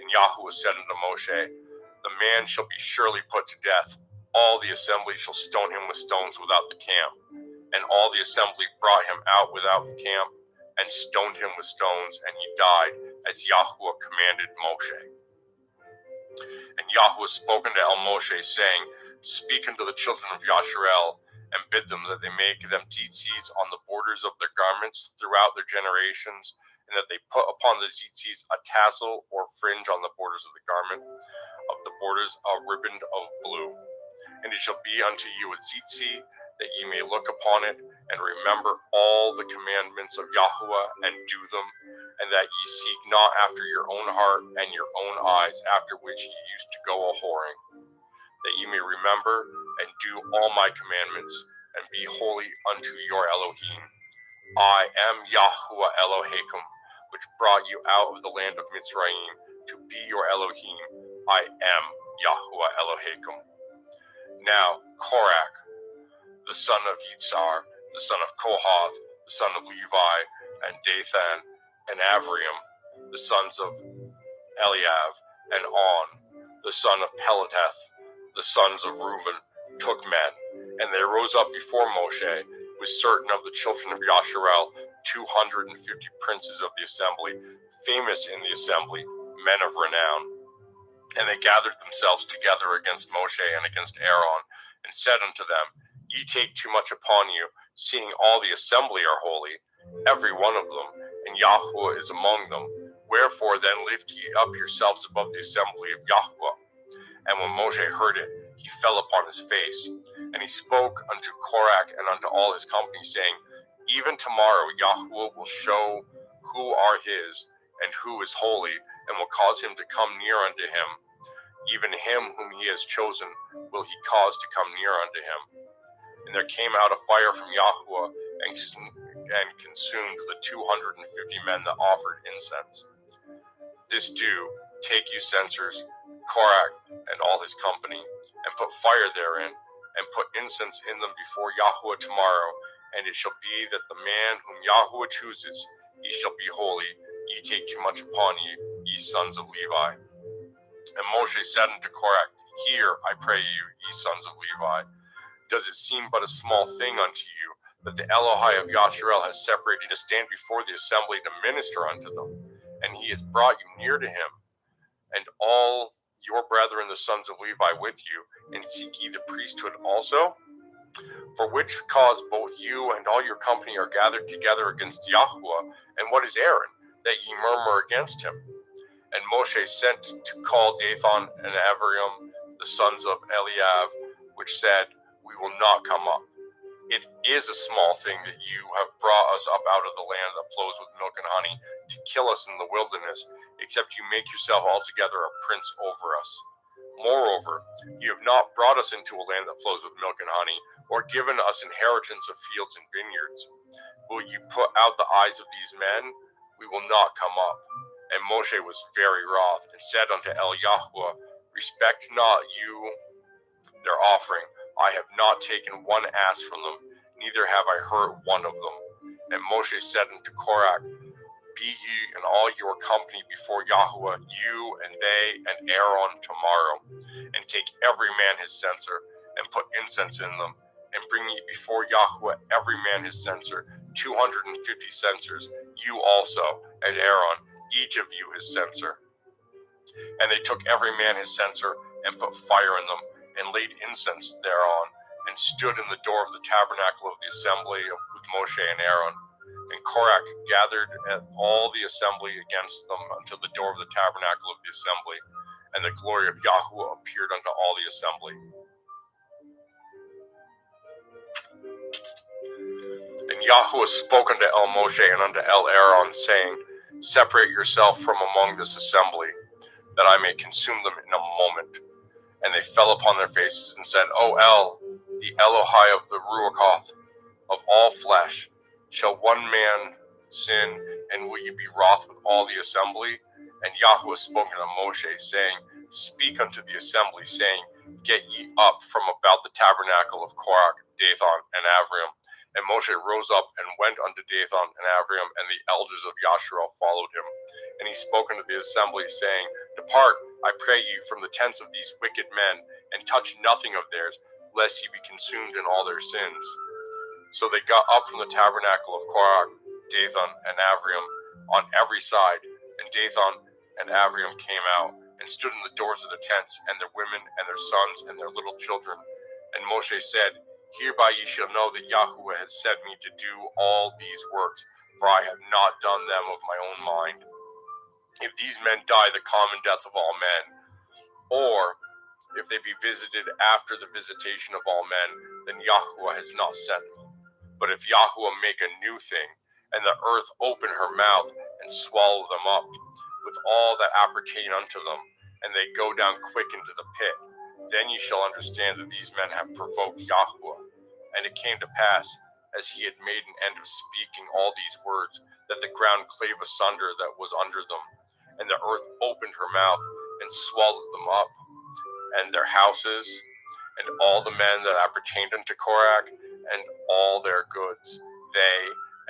S6: And Yahweh said unto Moshe, the man shall be surely put to death. All the assembly shall stone him with stones without the camp. And all the assembly brought him out without the camp, and stoned him with stones, and he died, as Yahweh commanded Moshe. And Yahweh spoke unto El Moshe, saying, speak unto the children of Yasharel, and bid them that they make them tzitzis on the borders of their garments throughout their generations, and that they put upon the tzitzis a tassel or fringe on the borders of the garment, of the borders a riband of blue. And it shall be unto you a tzitzi, that ye may look upon it, and remember all the commandments of Yahweh, and do them, and that ye seek not after your own heart and your own eyes, after which ye used to go a-whoring, that ye may remember and do all my commandments, and be holy unto your Elohim. I am Yahweh Elohim, which brought you out of the land of Mitzrayim, to be your Elohim. I am Yahweh Elohim. Now Korach, the son of Yitzhar, the son of Kohath, the son of Levi, and Dathan, and Avriam, the sons of Eliav, and On, the son of Peletheth, the sons of Reuben, took men, and they rose up before Moshe with certain of the children of Yasharel, 250 princes of the assembly, famous in the assembly, men of renown. And they gathered themselves together against Moshe and against Aaron, and said unto them, ye take too much upon you, seeing all the assembly are holy, every one of them, and Yahweh is among them. Wherefore then lift ye up yourselves above the assembly of Yahweh. And when Moshe heard it, he fell upon his face. And he spoke unto Korach and unto all his company, saying, even tomorrow Yahweh will show who are his, and who is holy, and will cause him to come near unto him. Even him whom he has chosen will he cause to come near unto him. And there came out a fire from Yahweh, and consumed the 250 men that offered incense. This do, take you censers, Korach and all his company, and put fire therein, and put incense in them before Yahweh tomorrow. And it shall be that the man whom Yahweh chooses, he shall be holy. Ye take too much upon you, ye sons of Levi. And Moshe said unto Korach, hear, I pray you, ye sons of Levi. Does it seem but a small thing unto you, that the Elohai of Yasharel has separated to stand before the assembly to minister unto them? And he has brought you near to him, and all your brethren the sons of Levi with you, and seek ye the priesthood also? For which cause both you and all your company are gathered together against Yahweh, and what is Aaron, that ye murmur against him? And Moshe sent to call Dathan and Avriam, the sons of Eliav, which said, we will not come up. It is a small thing that you have brought us up out of the land that flows with milk and honey to kill us in the wilderness, except you make yourself altogether a prince over us. Moreover, you have not brought us into a land that flows with milk and honey, or given us inheritance of fields and vineyards. Will you put out the eyes of these men? We will not come up. And Moshe was very wroth, and said unto Yahweh, Respect not you their offering. I have not taken one ass from them, neither have I hurt one of them. And Moshe said unto Korach, Be ye and all your company before Yahweh, you and they and Aaron tomorrow, and take every man his censer, and put incense in them, and bring ye before Yahweh every man his censer, 250 censers, you also, and Aaron, each of you his censer. And they took every man his censer, and put fire in them, and laid incense thereon, and stood in the door of the tabernacle of the assembly with Moshe and Aaron. And Korach gathered all the assembly against them unto the door of the tabernacle of the assembly, and the glory of Yahweh appeared unto all the assembly. And Yahweh spoke unto Moshe and unto Aaron, saying, Separate yourself from among this assembly, that I may consume them in a moment. And they fell upon their faces and said, O the Elohai of the Ruachoth of all flesh, shall one man sin, and will ye be wroth with all the assembly? And Yahweh spoke unto Moshe, saying, Speak unto the assembly, saying, Get ye up from about the tabernacle of Korach, Dathan, and Aviram. And Moshe rose up and went unto Dathan and Aviram, and the elders of Yasharel followed him. And he spoke unto the assembly, saying, Depart, I pray you, from the tents of these wicked men, and touch nothing of theirs, lest ye be consumed in all their sins. So they got up from the tabernacle of Korach, Dathan, and Aviram on every side. And Dathan and Aviram came out, and stood in the doors of the tents, and their women, and their sons, and their little children. And Moshe said, Hereby ye shall know that Yahweh has sent me to do all these works, for I have not done them of my own mind. If these men die the common death of all men, or if they be visited after the visitation of all men, then Yahweh has not sent me. But if Yahweh make a new thing, and the earth open her mouth, and swallow them up, with all that appertain unto them, and they go down quick into the pit, then ye shall understand that these men have provoked Yahweh. And it came to pass, as he had made an end of speaking all these words, that the ground clave asunder that was under them, and the earth opened her mouth, and swallowed them up, and their houses, and all the men that appertained unto Korach, and all their goods. They,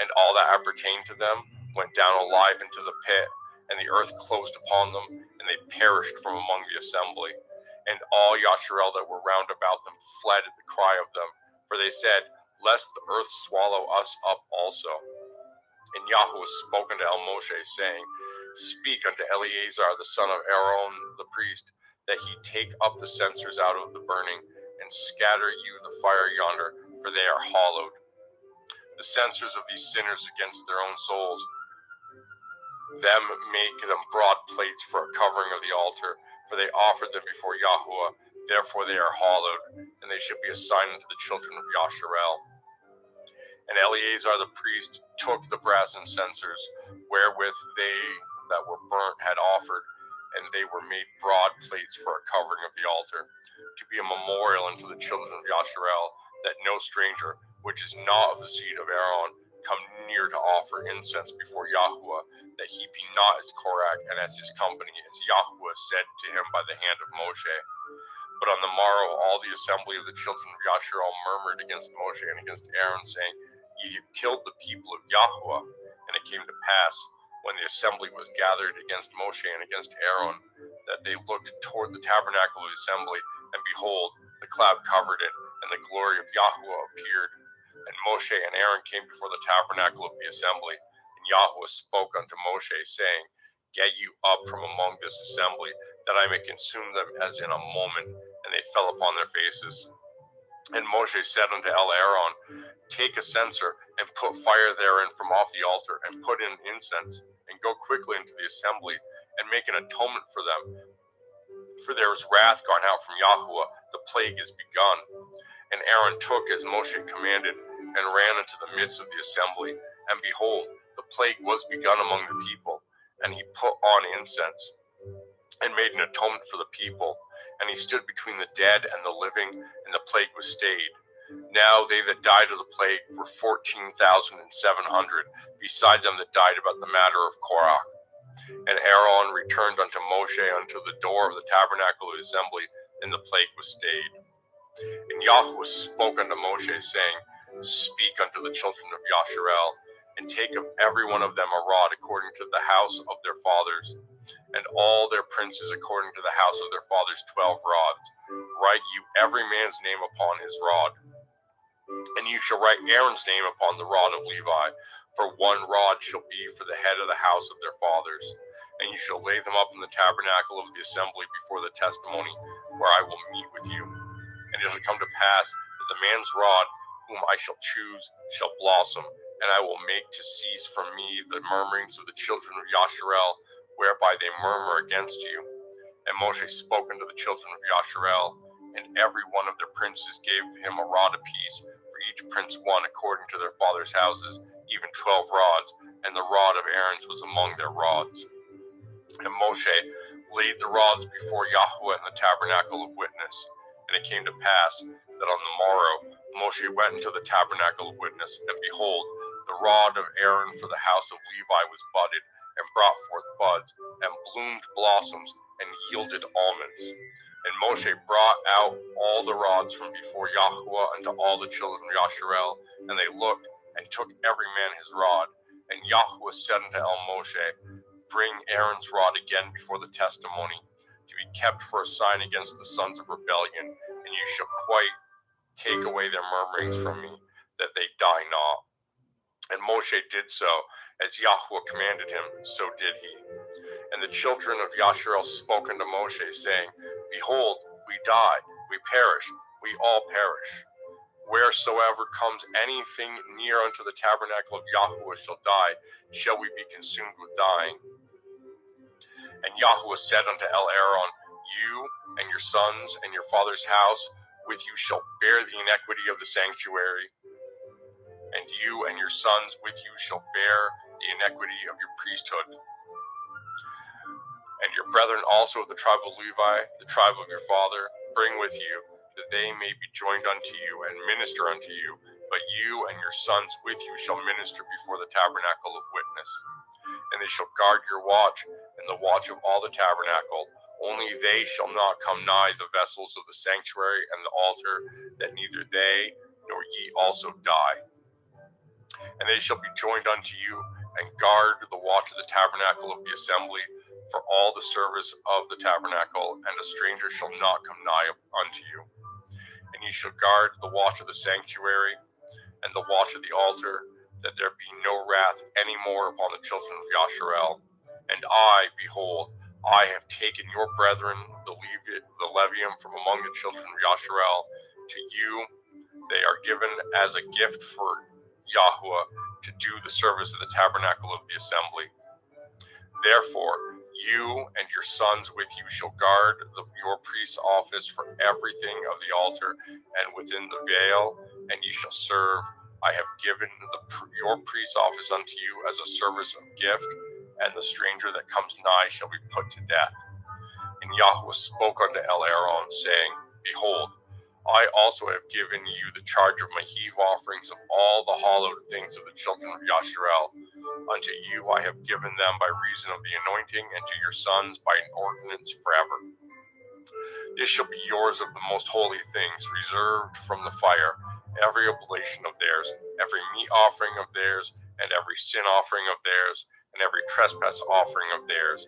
S6: and all that appertained to them, went down alive into the pit, and the earth closed upon them, and they perished from among the assembly. And all Yasharel that were round about them fled at the cry of them, for they said, Lest the earth swallow us up also. And Yahweh spoke unto Moshe, saying, Speak unto Eleazar the son of Aaron the priest, that he take up the censers out of the burning, and scatter you the fire yonder, for they are hollowed. The censers of these sinners against their own souls, them make them broad plates for a covering of the altar, for they offered them before Yahweh, therefore they are hollowed, and they should be a sign unto the children of Yasharel. And Eleazar the priest took the brass censers, wherewith they that were burnt had offered, and they were made broad plates for a covering of the altar, to be a memorial unto the children of Yasharel, that no stranger, which is not of the seed of Aaron, come near to offer incense before Yahweh, that he be not as Korach and as his company, as Yahweh said to him by the hand of Moshe. But on the morrow all the assembly of the children of Yasharel murmured against Moshe and against Aaron, saying, Ye have killed the people of Yahweh. And it came to pass, when the assembly was gathered against Moshe and against Aaron, that they looked toward the tabernacle of the assembly, and behold, the cloud covered it, and the glory of Yahweh appeared. And Moshe and Aaron came before the tabernacle of the assembly, and Yahweh spoke unto Moshe, saying, Get you up from among this assembly, that I may consume them as in a moment. And they fell upon their faces. And Moshe said unto Aaron, Take a censer, and put fire therein from off the altar, and put in incense, and go quickly into the assembly, and make an atonement for them. For there is wrath gone out from Yahweh, the plague is begun. And Aaron took as Moshe commanded, and ran into the midst of the assembly. And behold, the plague was begun among the people. And he put on incense, and made an atonement for the people. And he stood between the dead and the living, and the plague was stayed. Now they that died of the plague were 14,700, beside them that died about the matter of Korah. And Aaron returned unto Moshe unto the door of the tabernacle of the assembly, and the plague was stayed. And Yahweh spoke unto Moshe, saying, Speak unto the children of Yasharel, and take of every one of them a rod according to the house of their fathers, and all their princes according to the house of their fathers 12 rods. Write you every man's name upon his rod. And you shall write Aaron's name upon the rod of Levi, for one rod shall be for the head of the house of their fathers. And you shall lay them up in the tabernacle of the assembly before the testimony, where I will meet with you. And it shall come to pass that the man's rod, whom I shall choose, shall blossom, and I will make to cease from me the murmurings of the children of Yasharel, whereby they murmur against you. And Moshe spoke unto the children of Yasharel, and every one of their princes gave him a rod apiece, for each prince one according to their fathers' houses, even 12 rods, and the rod of Aaron's was among their rods. And Moshe laid the rods before Yahweh in the tabernacle of witness. And it came to pass that on the morrow Moshe went into the tabernacle of witness, and behold, the rod of Aaron for the house of Levi was budded, and brought forth buds, and bloomed blossoms, and yielded almonds. And Moshe brought out all the rods from before Yahweh unto all the children of Yasharel, and they looked, and took every man his rod. And Yahweh said unto Moshe, Bring Aaron's rod again before the testimony, to be kept for a sign against the sons of rebellion, and you shall quite take away their murmurings from me, that they die not. And Moshe did so, as Yahweh commanded him, so did he. And the children of Yasharel spoke unto Moshe, saying, Behold, we die, we perish, we all perish. Wheresoever comes anything near unto the tabernacle of Yahweh shall die, shall we be consumed with dying. And Yahweh said unto Aaron, You and your sons and your father's house with you shall bear the iniquity of the sanctuary, and you and your sons with you shall bear the iniquity of your priesthood. And your brethren also of the tribe of Levi, the tribe of your father, bring with you, that they may be joined unto you and minister unto you. But you and your sons with you shall minister before the tabernacle of witness. And they shall guard your watch, and the watch of all the tabernacle. Only they shall not come nigh the vessels of the sanctuary and the altar, that neither they nor ye also die. And they shall be joined unto you, and guard the watch of the tabernacle of the assembly, for all the service of the tabernacle, and a stranger shall not come nigh unto you. And ye shall guard the watch of the sanctuary, and the watch of the altar, that there be no wrath any more upon the children of Yasharel. And I, behold, I have taken your brethren, the Levium, from among the children of Yasharel. To you they are given as a gift for Yahweh, to do the service of the tabernacle of the assembly. Therefore, you and your sons with you shall guard your priest's office for everything of the altar and within the veil, and ye shall serve. I have given your priest's office unto you as a service of gift, and the stranger that comes nigh shall be put to death. And Yahweh spoke unto Aaron, saying, Behold, I also have given you the charge of my heave offerings of all the hallowed things of the children of Yasharel. Unto you I have given them by reason of the anointing, and to your sons by an ordinance forever. This shall be yours of the most holy things, reserved from the fire, every oblation of theirs, every meat offering of theirs, and every sin offering of theirs, and every trespass offering of theirs,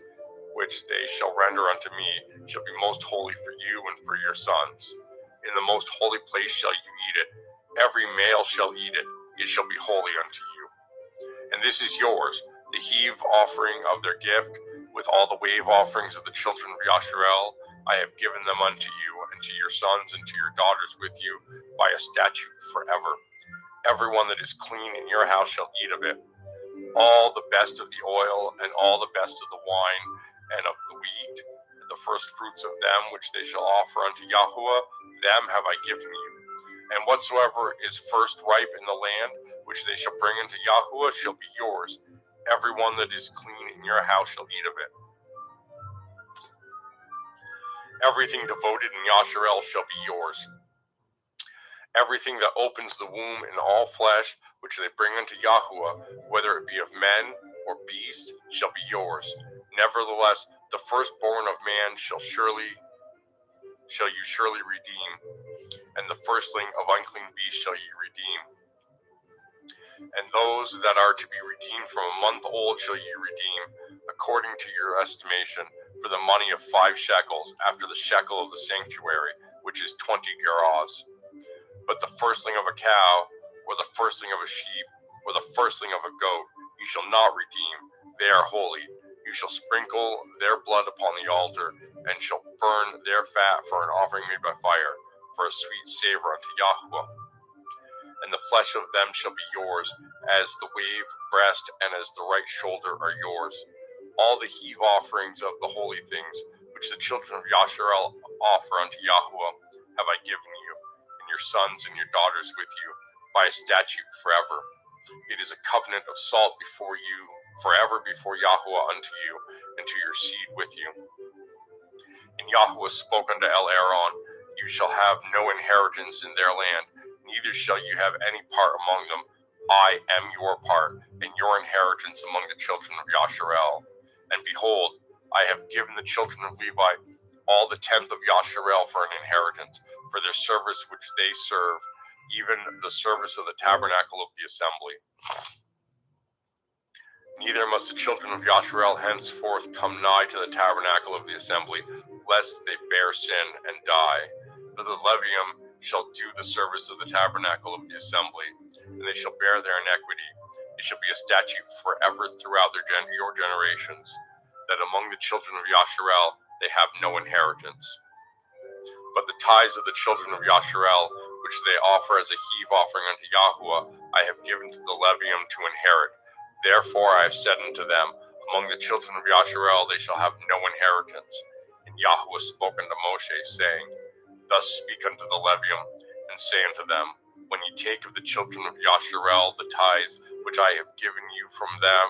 S6: which they shall render unto me, shall be most holy for you and for your sons. In the most holy place shall you eat it. Every male shall eat it. It shall be holy unto you. And this is yours, the heave offering of their gift, with all the wave offerings of the children of Yasharel. I have given them unto you, and to your sons and to your daughters with you, by a statute forever. Everyone that is clean in your house shall eat of it. All the best of the oil, and all the best of the wine, and of the wheat, the first fruits of them which they shall offer unto Yahweh, them have I given you. And whatsoever is first ripe in the land, which they shall bring into Yahuwah, shall be yours. Every one that is clean in your house shall eat of it. Everything devoted in Yasharel shall be yours. Everything that opens the womb in all flesh, which they bring unto Yahuwah, whether it be of men or beasts, shall be yours. Nevertheless, the firstborn of man shall you surely redeem, and the firstling of unclean beasts shall ye redeem. And those that are to be redeemed from a month old shall ye redeem, according to your estimation, for the money of 5 shekels, after the shekel of the sanctuary, which is 20 gerahs. But the firstling of a cow, or the firstling of a sheep, or the firstling of a goat, you shall not redeem. They are holy. You shall sprinkle their blood upon the altar, and shall burn their fat for an offering made by fire, for a sweet savor unto Yahuwah. And the flesh of them shall be yours, as the wave breast and as the right shoulder are yours. All the heave offerings of the holy things, which the children of Yasharel offer unto Yahuwah, have I given you, and your sons and your daughters with you, by a statute forever. It is a covenant of salt before you, forever before Yahuwah unto you, and to your seed with you. And Yahuwah spoke unto Aaron, you shall have no inheritance in their land, neither shall you have any part among them. I am your part, and your inheritance among the children of Yasharel. And behold, I have given the children of Levi all the 10th of Yasharel for an inheritance, for their service which they serve, even the service of the tabernacle of the assembly. Neither must the children of Yasharel henceforth come nigh to the tabernacle of the assembly, lest they bear sin and die. But the Levium shall do the service of the tabernacle of the assembly, and they shall bear their iniquity. It shall be a statute forever throughout your generations, that among the children of Yasharel they have no inheritance. But the tithes of the children of Yasharel, which they offer as a heave offering unto Yahuwah, I have given to the Levium to inherit. Therefore I have said unto them, among the children of Yasharel they shall have no inheritance. And Yahuwah spoke unto Moshe, saying, Thus speak unto the Levium, and say unto them, when you take of the children of Yasharel the tithes which I have given you from them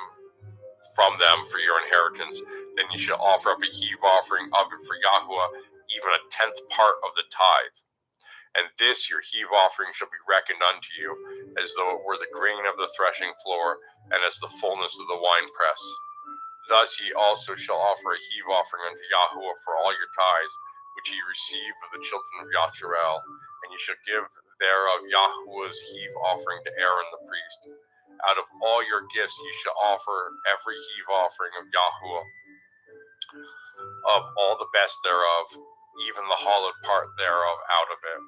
S6: for your inheritance, then you shall offer up a heave offering of it for Yahuwah, even a 10th part of the tithe. And this your heave offering shall be reckoned unto you, as though it were the grain of the threshing floor, and as the fullness of the winepress. Thus ye also shall offer a heave offering unto Yahuwah for all your tithes, which ye receive of the children of Yasharel, and ye shall give thereof Yahuwah's heave offering to Aaron the priest. Out of all your gifts ye shall offer every heave offering of Yahuwah, of all the best thereof, even the hollowed part thereof out of it.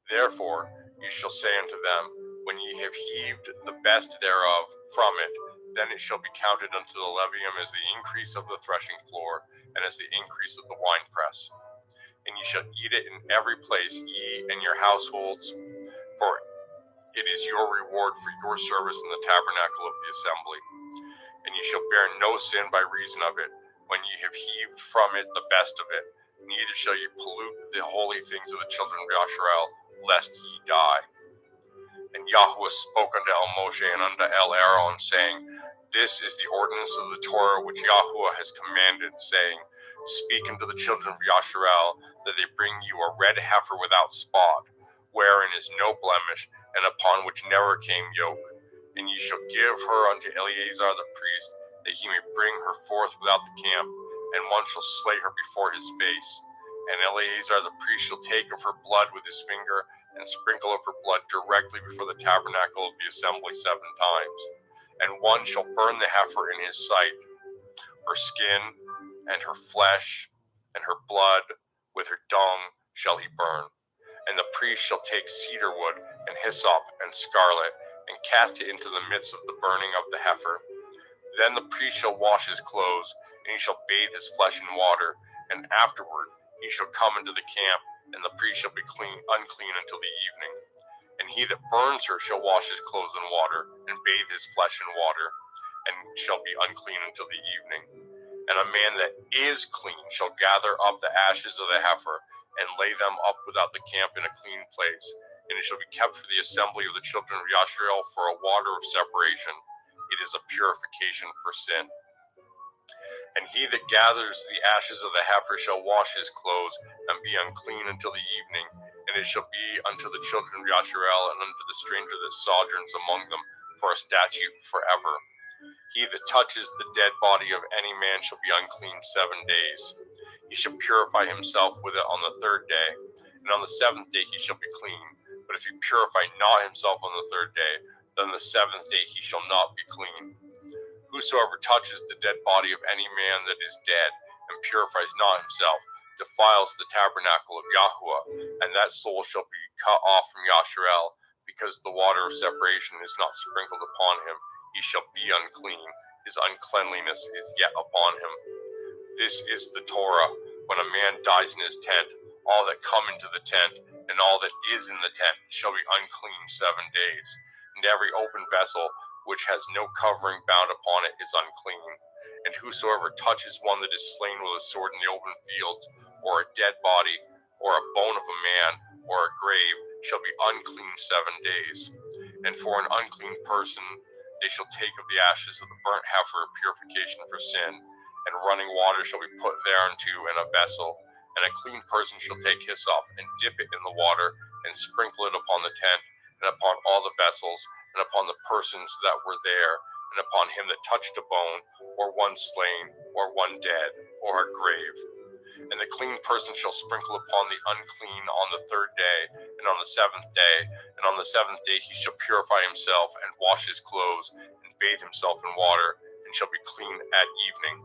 S6: Therefore ye shall say unto them, when ye have heaved the best thereof from it, then it shall be counted unto the Levium as the increase of the threshing floor, and as the increase of the winepress. And ye shall eat it in every place, ye and your households, for it is your reward for your service in the tabernacle of the assembly. And ye shall bear no sin by reason of it, when ye have heaved from it the best of it. Neither shall ye pollute the holy things of the children of Yasharel, lest ye die. And Yahuwah spoke unto Moshe and unto Aaron, saying, This is the ordinance of the Torah which Yahuwah has commanded, saying, Speak unto the children of Yasharel, that they bring you a red heifer without spot, wherein is no blemish, and upon which never came yoke. And ye shall give her unto Eleazar the priest, that he may bring her forth without the camp, and one shall slay her before his face. And Eleazar the priest shall take of her blood with his finger, and sprinkle of her blood directly before the tabernacle of the assembly 7 times. And one shall burn the heifer in his sight, her skin, and her flesh, and her blood, with her dung shall he burn. And the priest shall take cedar wood, and hyssop, and scarlet, and cast it into the midst of the burning of the heifer. Then the priest shall wash his clothes, and he shall bathe his flesh in water, and afterward he shall come into the camp, and the priest shall be unclean until the evening. And he that burns her shall wash his clothes in water, and bathe his flesh in water, and shall be unclean until the evening. And a man that is clean shall gather up the ashes of the heifer, and lay them up without the camp in a clean place. and it shall be kept for the assembly of the children of Yasharel for a water of separation. It is a purification for sin. And he that gathers the ashes of the heifer shall wash his clothes, and be unclean until the evening. And it shall be unto the children of Yasharel, and unto the stranger that sojourns among them, for a statute forever. He that touches the dead body of any man shall be unclean 7 days. He shall purify himself with it on the 3rd day, and on the 7th day he shall be clean. But if he purify not himself on the 3rd day, then the 7th day he shall not be clean. Whosoever touches the dead body of any man that is dead, and purifies not himself, defiles the tabernacle of Yahweh, and that soul shall be cut off from Yasharel, because the water of separation is not sprinkled upon him. He shall be unclean, his uncleanliness is yet upon him. This is the Torah. When a man dies in his tent, all that come into the tent, and all that is in the tent, shall be unclean 7 days. And every open vessel which has no covering bound upon it is unclean. And whosoever touches one that is slain with a sword in the open fields, or a dead body, or a bone of a man, or a grave, shall be unclean 7 days. And for an unclean person they shall take of the ashes of the burnt heifer of purification for sin, and running water shall be put thereunto in a vessel. And a clean person shall take hyssop, and dip it in the water, and sprinkle it upon the tent, and upon all the vessels, and upon the persons that were there, and upon him that touched a bone, or one slain, or one dead, or a grave. And the clean person shall sprinkle upon the unclean on the 3rd day, and on the 7th day, and on the 7th day he shall purify himself, and wash his clothes, and bathe himself in water, and shall be clean at evening.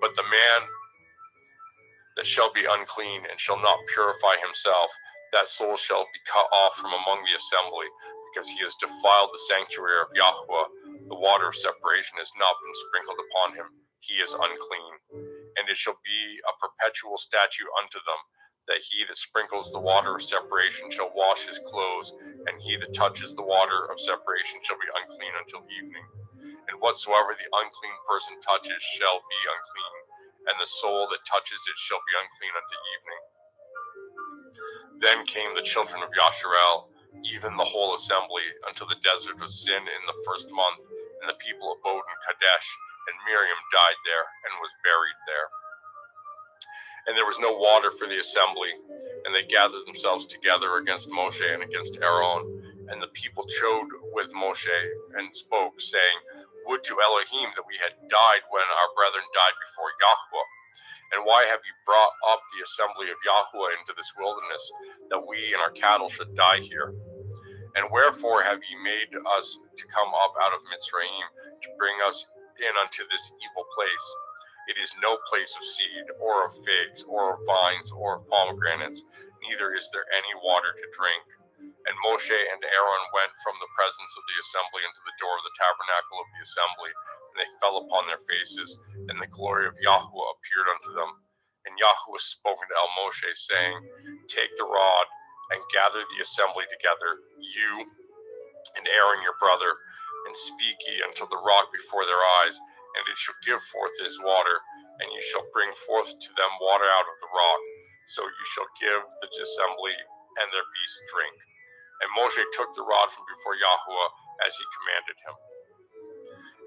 S6: But the man that shall be unclean, and shall not purify himself, that soul shall be cut off from among the assembly, because he has defiled the sanctuary of Yahweh. The water of separation has not been sprinkled upon him. He is unclean. And it shall be a perpetual statute unto them, that he that sprinkles the water of separation shall wash his clothes, and he that touches the water of separation shall be unclean until evening. And whatsoever the unclean person touches shall be unclean, and the soul that touches it shall be unclean unto evening. Then came the children of Yasharel, even the whole assembly, unto the desert of Sin in the 1st month, and the people abode in Kadesh, and Miriam died there, and was buried there. And there was no water for the assembly, and they gathered themselves together against Moshe and against Aaron. And the people chode with Moshe, and spoke, saying, Would to Elohim that we had died when our brethren died before Yahweh. And why have you brought up the assembly of Yahweh into this wilderness, that we and our cattle should die here? And wherefore have ye made us to come up out of Mitzrayim, to bring us in unto this evil place? It is no place of seed, or of figs, or of vines, or of pomegranates, neither is there any water to drink. And Moshe and Aaron went from the presence of the assembly into the door of the tabernacle of the assembly, and they fell upon their faces, and the glory of Yahweh appeared unto them. And Yahweh spoke unto Moshe, saying, Take the rod, and gather the assembly together, you and Aaron your brother, and speak ye unto the rock before their eyes, and it shall give forth his water, and ye shall bring forth to them water out of the rock. So you shall give the assembly and their beasts drink. And Moshe took the rod from before Yahweh as he commanded him.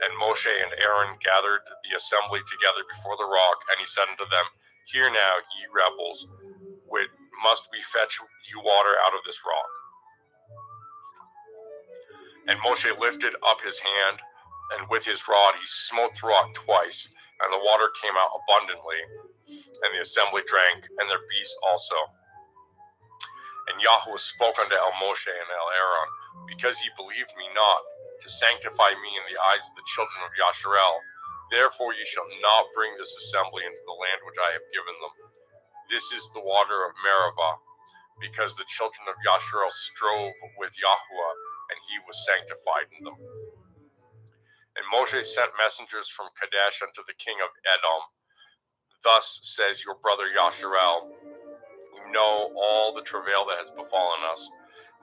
S6: And Moshe and Aaron gathered the assembly together before the rock, and he said unto them, Hear now, ye rebels, must we fetch you water out of this rock? And Moshe lifted up his hand, and with his rod he smote the rock twice, and the water came out abundantly, and the assembly drank, and their beasts also. And Yahweh spoke unto Moshe and Aaron, Because ye believed me not, to sanctify me in the eyes of the children of Yasharel, therefore ye shall not bring this assembly into the land which I have given them. This is the water of Meribah, because the children of Yasharel strove with Yahweh, and he was sanctified in them. And Moshe sent messengers from Kadesh unto the king of Edom. Thus says your brother Yasharel, You know all the travail that has befallen us,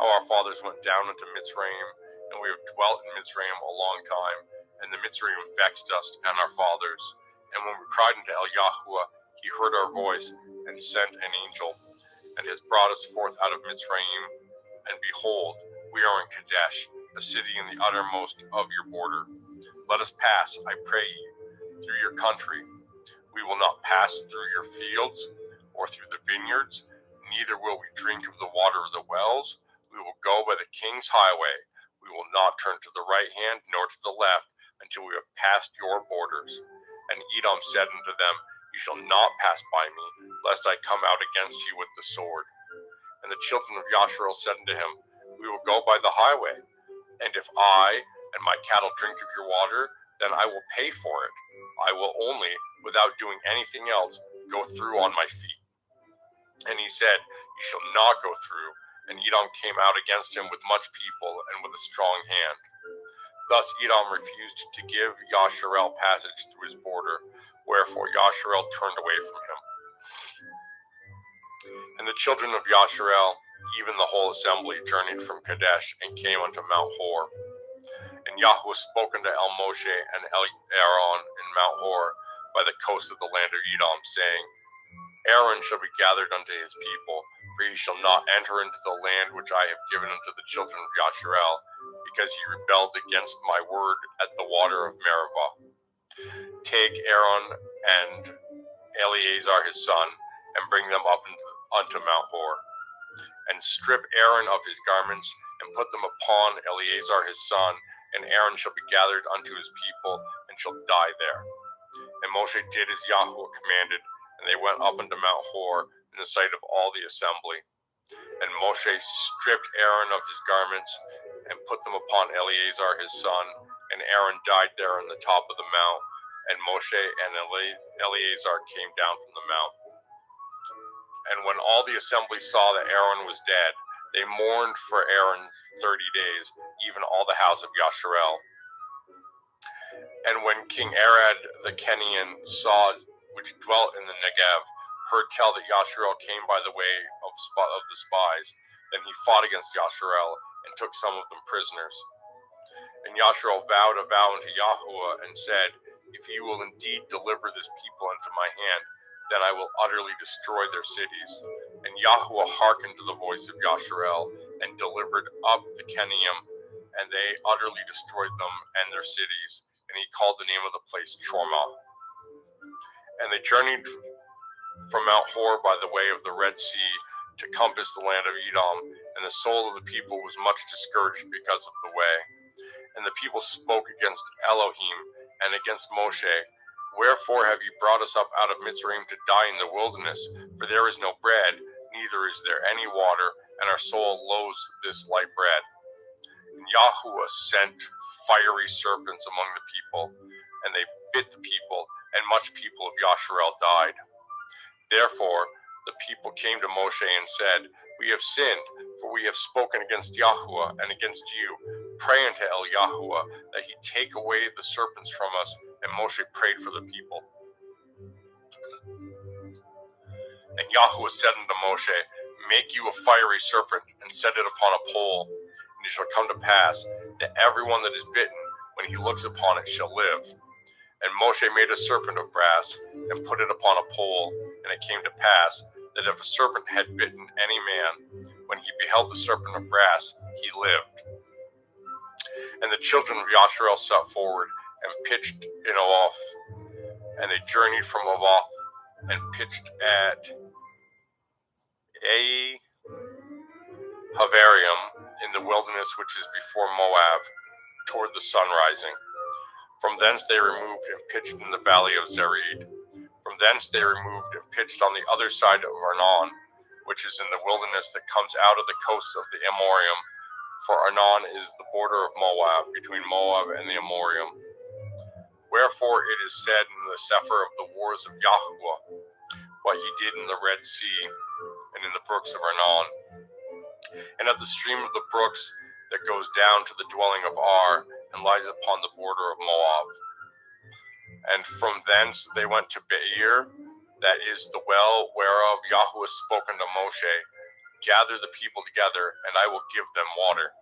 S6: how our fathers went down into Mitzrayim, and we have dwelt in Mitzrayim a long time, and the Mitzrayim vexed us and our fathers. And when we cried unto Yahweh, he heard our voice, and sent an angel, and has brought us forth out of Mitzrayim, and behold, we are in Kadesh, a city in the uttermost of your border. Let us pass, I pray you, through your country. We will not pass through your fields or through the vineyards, neither will we drink of the water of the wells. We will go by the king's highway. We will not turn to the right hand nor to the left until we have passed your borders. And Edom said unto them, You shall not pass by me, lest I come out against you with the sword. And the children of Yasharel said unto him, We will go by the highway, and if I and my cattle drink of your water, then I will pay for it. I will only, without doing anything else, go through on my feet. And he said, You shall not go through. And Edom came out against him with much people and with a strong hand. Thus Edom refused to give Yasharel passage through his border, wherefore Yasharel turned away from him. And the children of Yasharel, even the whole assembly, journeyed from Kadesh and came unto Mount Hor. And Yahweh spoke unto El Moshe and Aaron in Mount Hor by the coast of the land of Edom, saying, Aaron shall be gathered unto his people, for he shall not enter into the land which I have given unto the children of Yasharel, because he rebelled against my word at the water of Meribah. Take Aaron and Eleazar his son, and bring them up unto Mount Hor, and strip Aaron of his garments, and put them upon Eleazar his son, and Aaron shall be gathered unto his people, and shall die there. And Moshe did as Yahweh commanded, and they went up unto Mount Hor in the sight of all the assembly. And Moshe stripped Aaron of his garments, and put them upon Eleazar his son, and Aaron died there on the top of the mount, and Moshe and Eleazar came down from the mount. And when all the assembly saw that Aaron was dead, they mourned for Aaron 30 days, even all the house of Yasharel. And when King Arad the Kenyan saw, which dwelt in the Negev, heard tell that Yasharel came by the way of the spies, then he fought against Yasharel and took some of them prisoners. And Yasharel vowed a vow unto Yahweh and said, If you will indeed deliver this people into my hand, then I will utterly destroy their cities. And Yahweh hearkened to the voice of Yasharel, and delivered up the Kenaim, and they utterly destroyed them and their cities. And he called the name of the place Chormah. And they journeyed from Mount Hor by the way of the Red Sea to compass the land of Edom, and the soul of the people was much discouraged because of the way. And the people spoke against Elohim and against Moshe, Wherefore have you brought us up out of Mitzrayim to die in the wilderness? For there is no bread, neither is there any water, and our soul loathes this light bread. And Yahuwah sent fiery serpents among the people, and they bit the people, and much people of Yasharel died. Therefore the people came to Moshe and said, We have sinned, for we have spoken against Yahuwah and against you. Pray unto El Yahuwah that he take away the serpents from us. And Moshe prayed for the people. And Yahuwah said unto Moshe, Make you a fiery serpent, and set it upon a pole. And it shall come to pass that everyone that is bitten, when he looks upon it, shall live. And Moshe made a serpent of brass, and put it upon a pole. And it came to pass that if a serpent had bitten any man, when he beheld the serpent of brass, he lived. And the children of Yasharel set forward, and pitched in Avoth, and they journeyed from Avoth, and pitched at Havarium in the wilderness which is before Moab, toward the sun rising. From thence they removed and pitched in the valley of Zered. From thence they removed and pitched on the other side of Arnon, which is in the wilderness that comes out of the coasts of the Amorim, for Arnon is the border of Moab, between Moab and the Amorim. Wherefore it is said in the Sefer of the Wars of Yahuwah, what he did in the Red Sea, and in the brooks of Arnon, and at the stream of the brooks that goes down to the dwelling of Ar, and lies upon the border of Moab. And from thence they went to Beir, that is the well whereof Yahuwah spoke unto Moshe, Gather the people together, and I will give them water.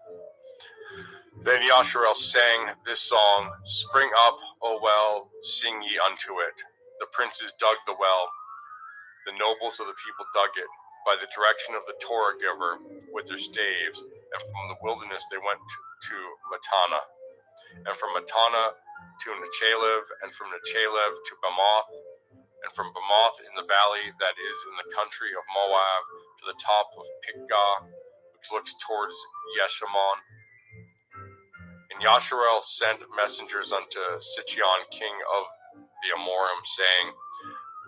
S6: Then Yasharel sang this song, Spring up, O well, sing ye unto it. The princes dug the well, the nobles of the people dug it, by the direction of the Torah giver with their staves, and from the wilderness they went to Matana, and from Matana to Nechalev, and from Nechalev to Bamoth, and from Bamoth in the valley that is in the country of Moab to the top of Pisgah, which looks towards Yeshimon. And Yasharel sent messengers unto Sichon, king of the Amorim, saying,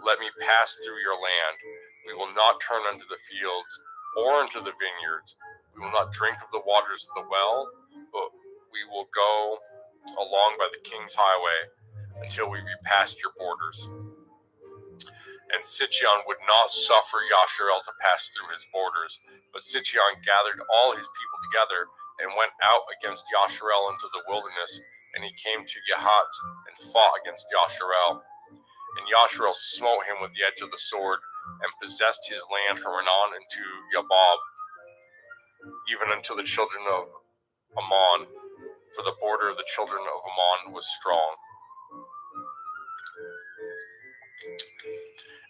S6: Let me pass through your land. We will not turn unto the fields or unto the vineyards. We will not drink of the waters of the well, but we will go along by the king's highway until we be past your borders. And Sichon would not suffer Yasharel to pass through his borders, but Sichon gathered all his people together and went out against Yasharel into the wilderness, and he came to Yahatz and fought against Yasharel. And Yasharel smote him with the edge of the sword, and possessed his land from Arnon into Yabab, even unto the children of Ammon, for the border of the children of Ammon was strong.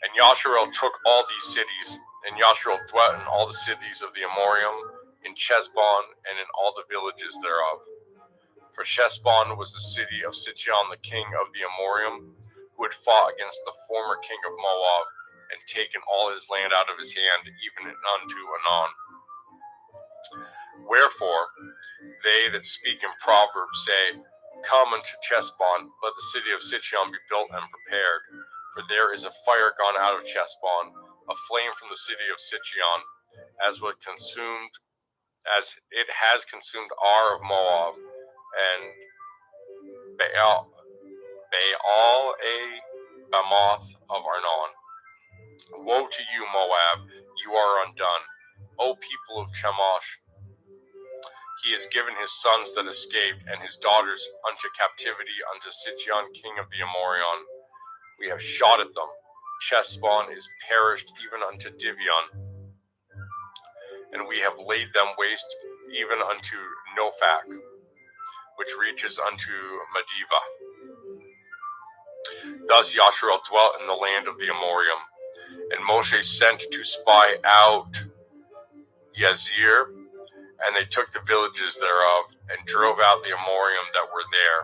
S6: And Yasharel took all these cities, and Yasharel dwelt in all the cities of the Amorim, in Chesbon, and in all the villages thereof. For Chesbon was the city of Sichon, the king of the Amorim, who had fought against the former king of Moab, and taken all his land out of his hand, even unto Anon. Wherefore, they that speak in Proverbs say, Come unto Chesbon, let the city of Sichon be built and prepared. For there is a fire gone out of Chesbon, a flame from the city of Sichon, as it has consumed Ar of Moab, and Baal-e-Bamoth of Arnon. Woe to you, Moab, you are undone. O people of Chemosh, he has given his sons that escaped, and his daughters unto captivity unto Sichon, king of the Amorion. We have shot at them. Chesbon is perished even unto Divion, and we have laid them waste even unto Nophak, which reaches unto Medeva. Thus Yasharel dwelt in the land of the Amorim. And Moshe sent to spy out Yazir, and they took the villages thereof, and drove out the Amorim that were there.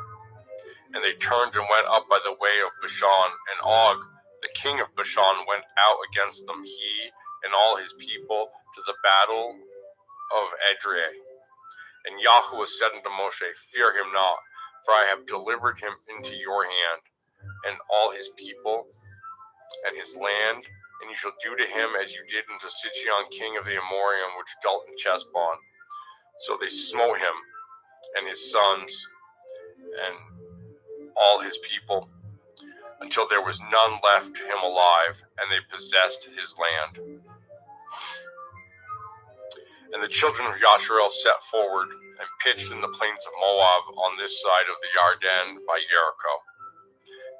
S6: And they turned and went up by the way of Bashan, and Og, the king of Bashan, went out against them, he and all his people, to the battle of Edrei. And Yahuwah said unto Moshe, Fear him not, for I have delivered him into your hand, and all his people, and his land, and you shall do to him as you did unto Sichon, king of the Amorim, which dwelt in Chesbon. So they smote him, and his sons, and all his people, until there was none left him alive, and they possessed his land. And the children of Yasharel set forward, and pitched in the plains of Moab on this side of the Yarden by Jericho.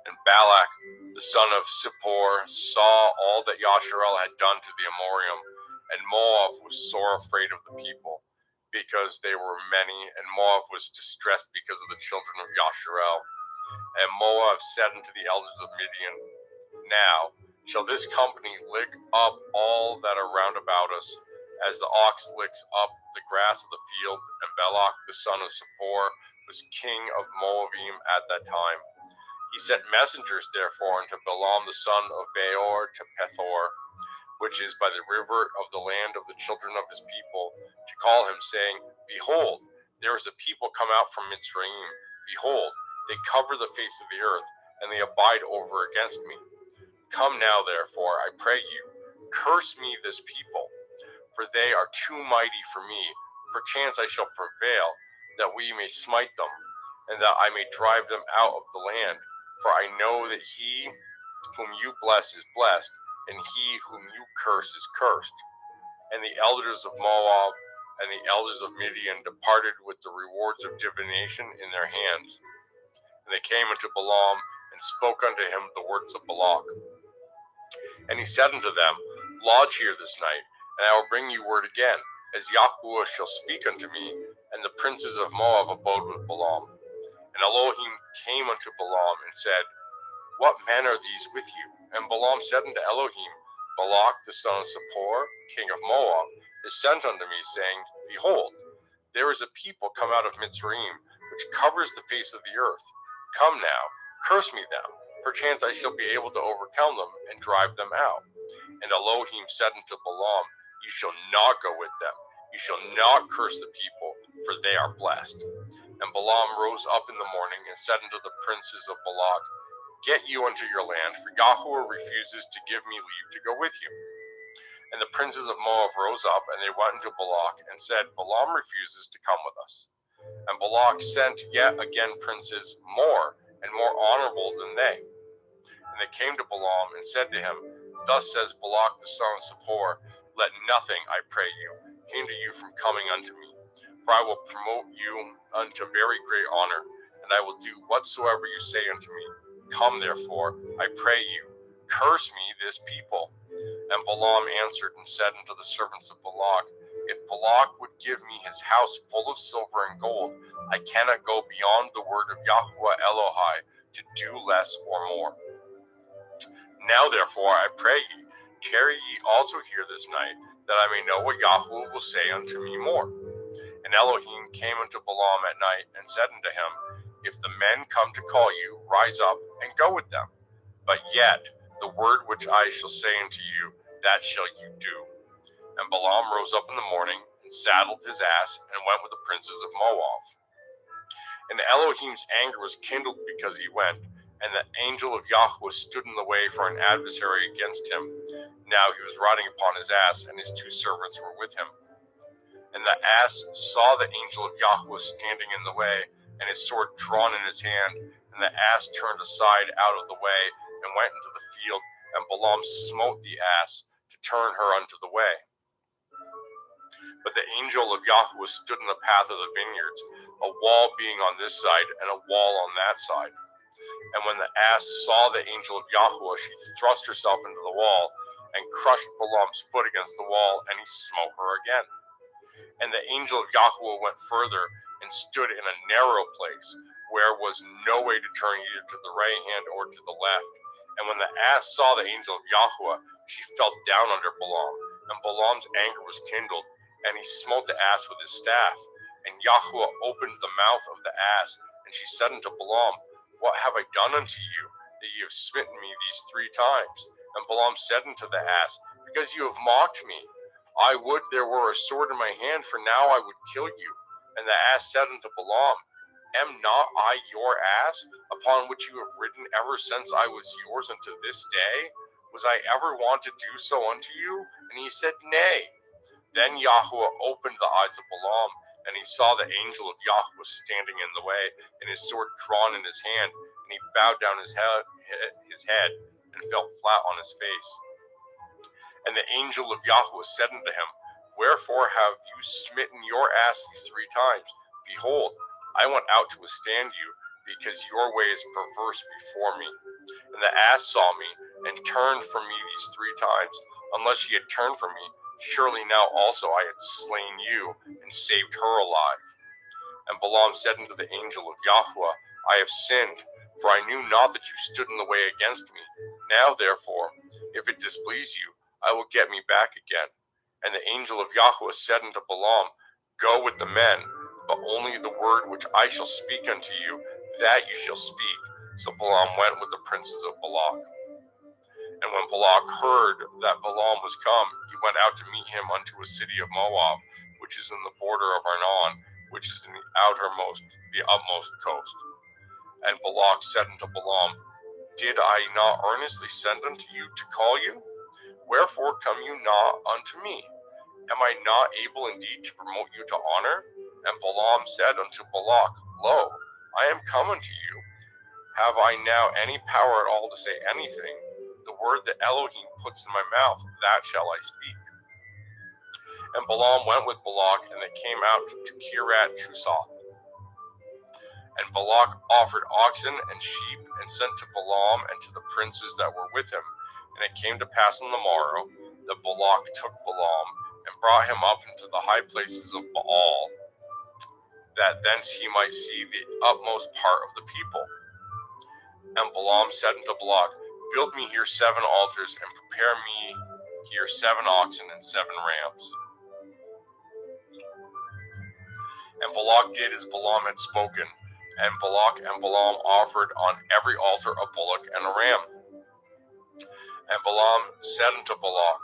S6: And Balak, the son of Zippor, saw all that Yasharel had done to the Amorim, and Moab was sore afraid of the people, because they were many, and Moab was distressed because of the children of Yasharel. And Moab said unto the elders of Midian, Now shall this company lick up all that are round about us, as the ox licks up the grass of the field. And Balak the son of Zippor was king of Moabim at that time. He sent messengers therefore unto Balaam the son of Beor to Pethor, which is by the river of the land of the children of his people, to call him, saying, Behold, there is a people come out from Mitzrayim. Behold, they cover the face of the earth, and they abide over against me. Come now, therefore, I pray you, curse me this people, for they are too mighty for me. Perchance I shall prevail, that we may smite them, and that I may drive them out of the land. For I know that he whom you bless is blessed, and he whom you curse is cursed. And the elders of Moab and the elders of Midian departed with the rewards of divination in their hands. And they came unto Balaam, and spoke unto him the words of Balak. And he said unto them, Lodge here this night, and I will bring you word again, as Yahuwah shall speak unto me. And the princes of Moab abode with Balaam. And Elohim came unto Balaam, and said, What men are these with you? And Balaam said unto Elohim, Balak the son of Zippor, king of Moab, is sent unto me, saying, Behold, there is a people come out of Mitzrayim, which covers the face of the earth. Come now, curse me them. Perchance I shall be able to overcome them and drive them out. And Elohim said unto Balaam, You shall not go with them. You shall not curse the people, for they are blessed. And Balaam rose up in the morning and said unto the princes of Balak, Get you unto your land, for Yahweh refuses to give me leave to go with you. And the princes of Moab rose up, and they went unto Balak, and said, Balaam refuses to come with us. And Balak sent yet again princes more and more honorable than they. And they came to Balaam and said to him, Thus says Balak the son of Zippor, Let nothing, I pray you, hinder you from coming unto me. For I will promote you unto very great honor, and I will do whatsoever you say unto me. Come therefore, I pray you, curse me this people. And Balaam answered and said unto the servants of Balak, If Balak would give me his house full of silver and gold, I cannot go beyond the word of Yahweh Elohai to do less or more. Now therefore, I pray ye, tarry ye also here this night, that I may know what Yahweh will say unto me more. And Elohim came unto Balaam at night, and said unto him, If the men come to call you, rise up and go with them. But yet the word which I shall say unto you, that shall you do. And Balaam rose up in the morning, and saddled his ass, and went with the princes of Moab. And Elohim's anger was kindled because he went, and the angel of Yahweh stood in the way for an adversary against him. Now he was riding upon his ass, and his two servants were with him. And the ass saw the angel of Yahweh standing in the way, and his sword drawn in his hand. And the ass turned aside out of the way, and went into the field. And Balaam smote the ass to turn her unto the way. But the angel of Yahweh stood in the path of the vineyards, a wall being on this side, and a wall on that side. And when the ass saw the angel of Yahweh, she thrust herself into the wall, and crushed Balaam's foot against the wall, and he smote her again. And the angel of Yahweh went further, and stood in a narrow place, where was no way to turn either to the right hand or to the left. And when the ass saw the angel of Yahweh, she fell down under Balaam, and Balaam's anger was kindled, and he smote the ass with his staff. And Yahweh opened the mouth of the ass, and she said unto Balaam, What have I done unto you, that ye have smitten me these 3 times? And Balaam said unto the ass, Because you have mocked me. I would there were a sword in my hand, for now I would kill you. And the ass said unto Balaam, Am not I your ass, upon which you have ridden ever since I was yours unto this day? Was I ever wont to do so unto you? And he said, Nay. Then Yahweh opened the eyes of Balaam, and he saw the angel of Yahweh standing in the way, and his sword drawn in his hand, and he bowed down his head and fell flat on his face. And the angel of Yahweh said unto him, Wherefore have you smitten your ass these 3 times? Behold, I went out to withstand you, because your way is perverse before me. And the ass saw me, and turned from me these 3 times. Unless she had turned from me, surely now also I had slain you, and saved her alive. And Balaam said unto the angel of Yahweh, I have sinned, for I knew not that you stood in the way against me. Now therefore, if it displease you, I will get me back again. And the angel of Yahweh said unto Balaam, Go with the men, but only the word which I shall speak unto you, that you shall speak. So Balaam went with the princes of Balak. And when Balak heard that Balaam was come, he went out to meet him unto a city of Moab, which is in the border of Arnon, which is in the utmost coast. And Balak said unto Balaam, Did I not earnestly send unto you to call you? Wherefore come you not unto me? Am I not able indeed to promote you to honor? And Balaam said unto Balak, Lo, I am come unto you. Have I now any power at all to say anything? The word that Elohim puts in my mouth, that shall I speak. And Balaam went with Balak, and they came out to Kirat Chusoth. And Balak offered oxen and sheep, and sent to Balaam and to the princes that were with him. And it came to pass on the morrow that Balak took Balaam, and brought him up into the high places of Baal, that thence he might see the utmost part of the people. And Balaam said unto Balak, Build me here 7 altars, and prepare me here 7 oxen and 7 rams. And Balak did as Balaam had spoken, and Balak and Balaam offered on every altar a bullock and a ram. And Balaam said unto Balak,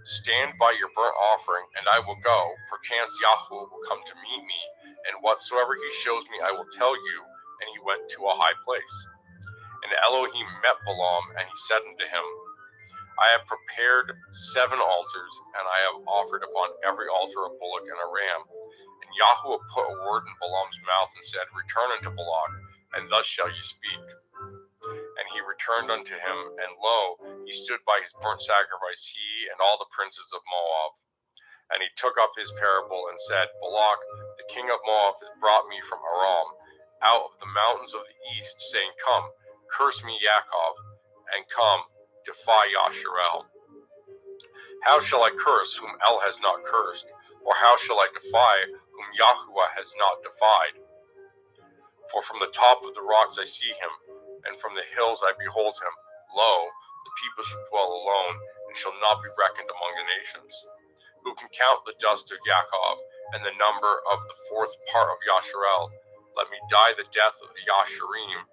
S6: Stand by your burnt offering, and I will go. Perchance Yahweh will come to meet me, and whatsoever he shows me I will tell you. And he went to a high place. And Elohim met Balaam, and he said unto him, I have prepared 7 altars, and I have offered upon every altar a bullock and a ram. And Yahweh put a word in Balaam's mouth and said, Return unto Balak, and thus shall ye speak. And he returned unto him, and lo, he stood by his burnt sacrifice, he and all the princes of Moab. And he took up his parable and said, Balak, the king of Moab, has brought me from Aram, out of the mountains of the east, saying, Come, curse me Yaakov, and come, defy Yasharel. How shall I curse whom El has not cursed? Or how shall I defy whom Yahuwah has not defied? For from the top of the rocks I see him, and from the hills I behold him. Lo, the people shall dwell alone, and shall not be reckoned among the nations. Who can count the dust of Yaakov, and the number of the 4th part of Yasharel? Let me die the death of the Yasharim,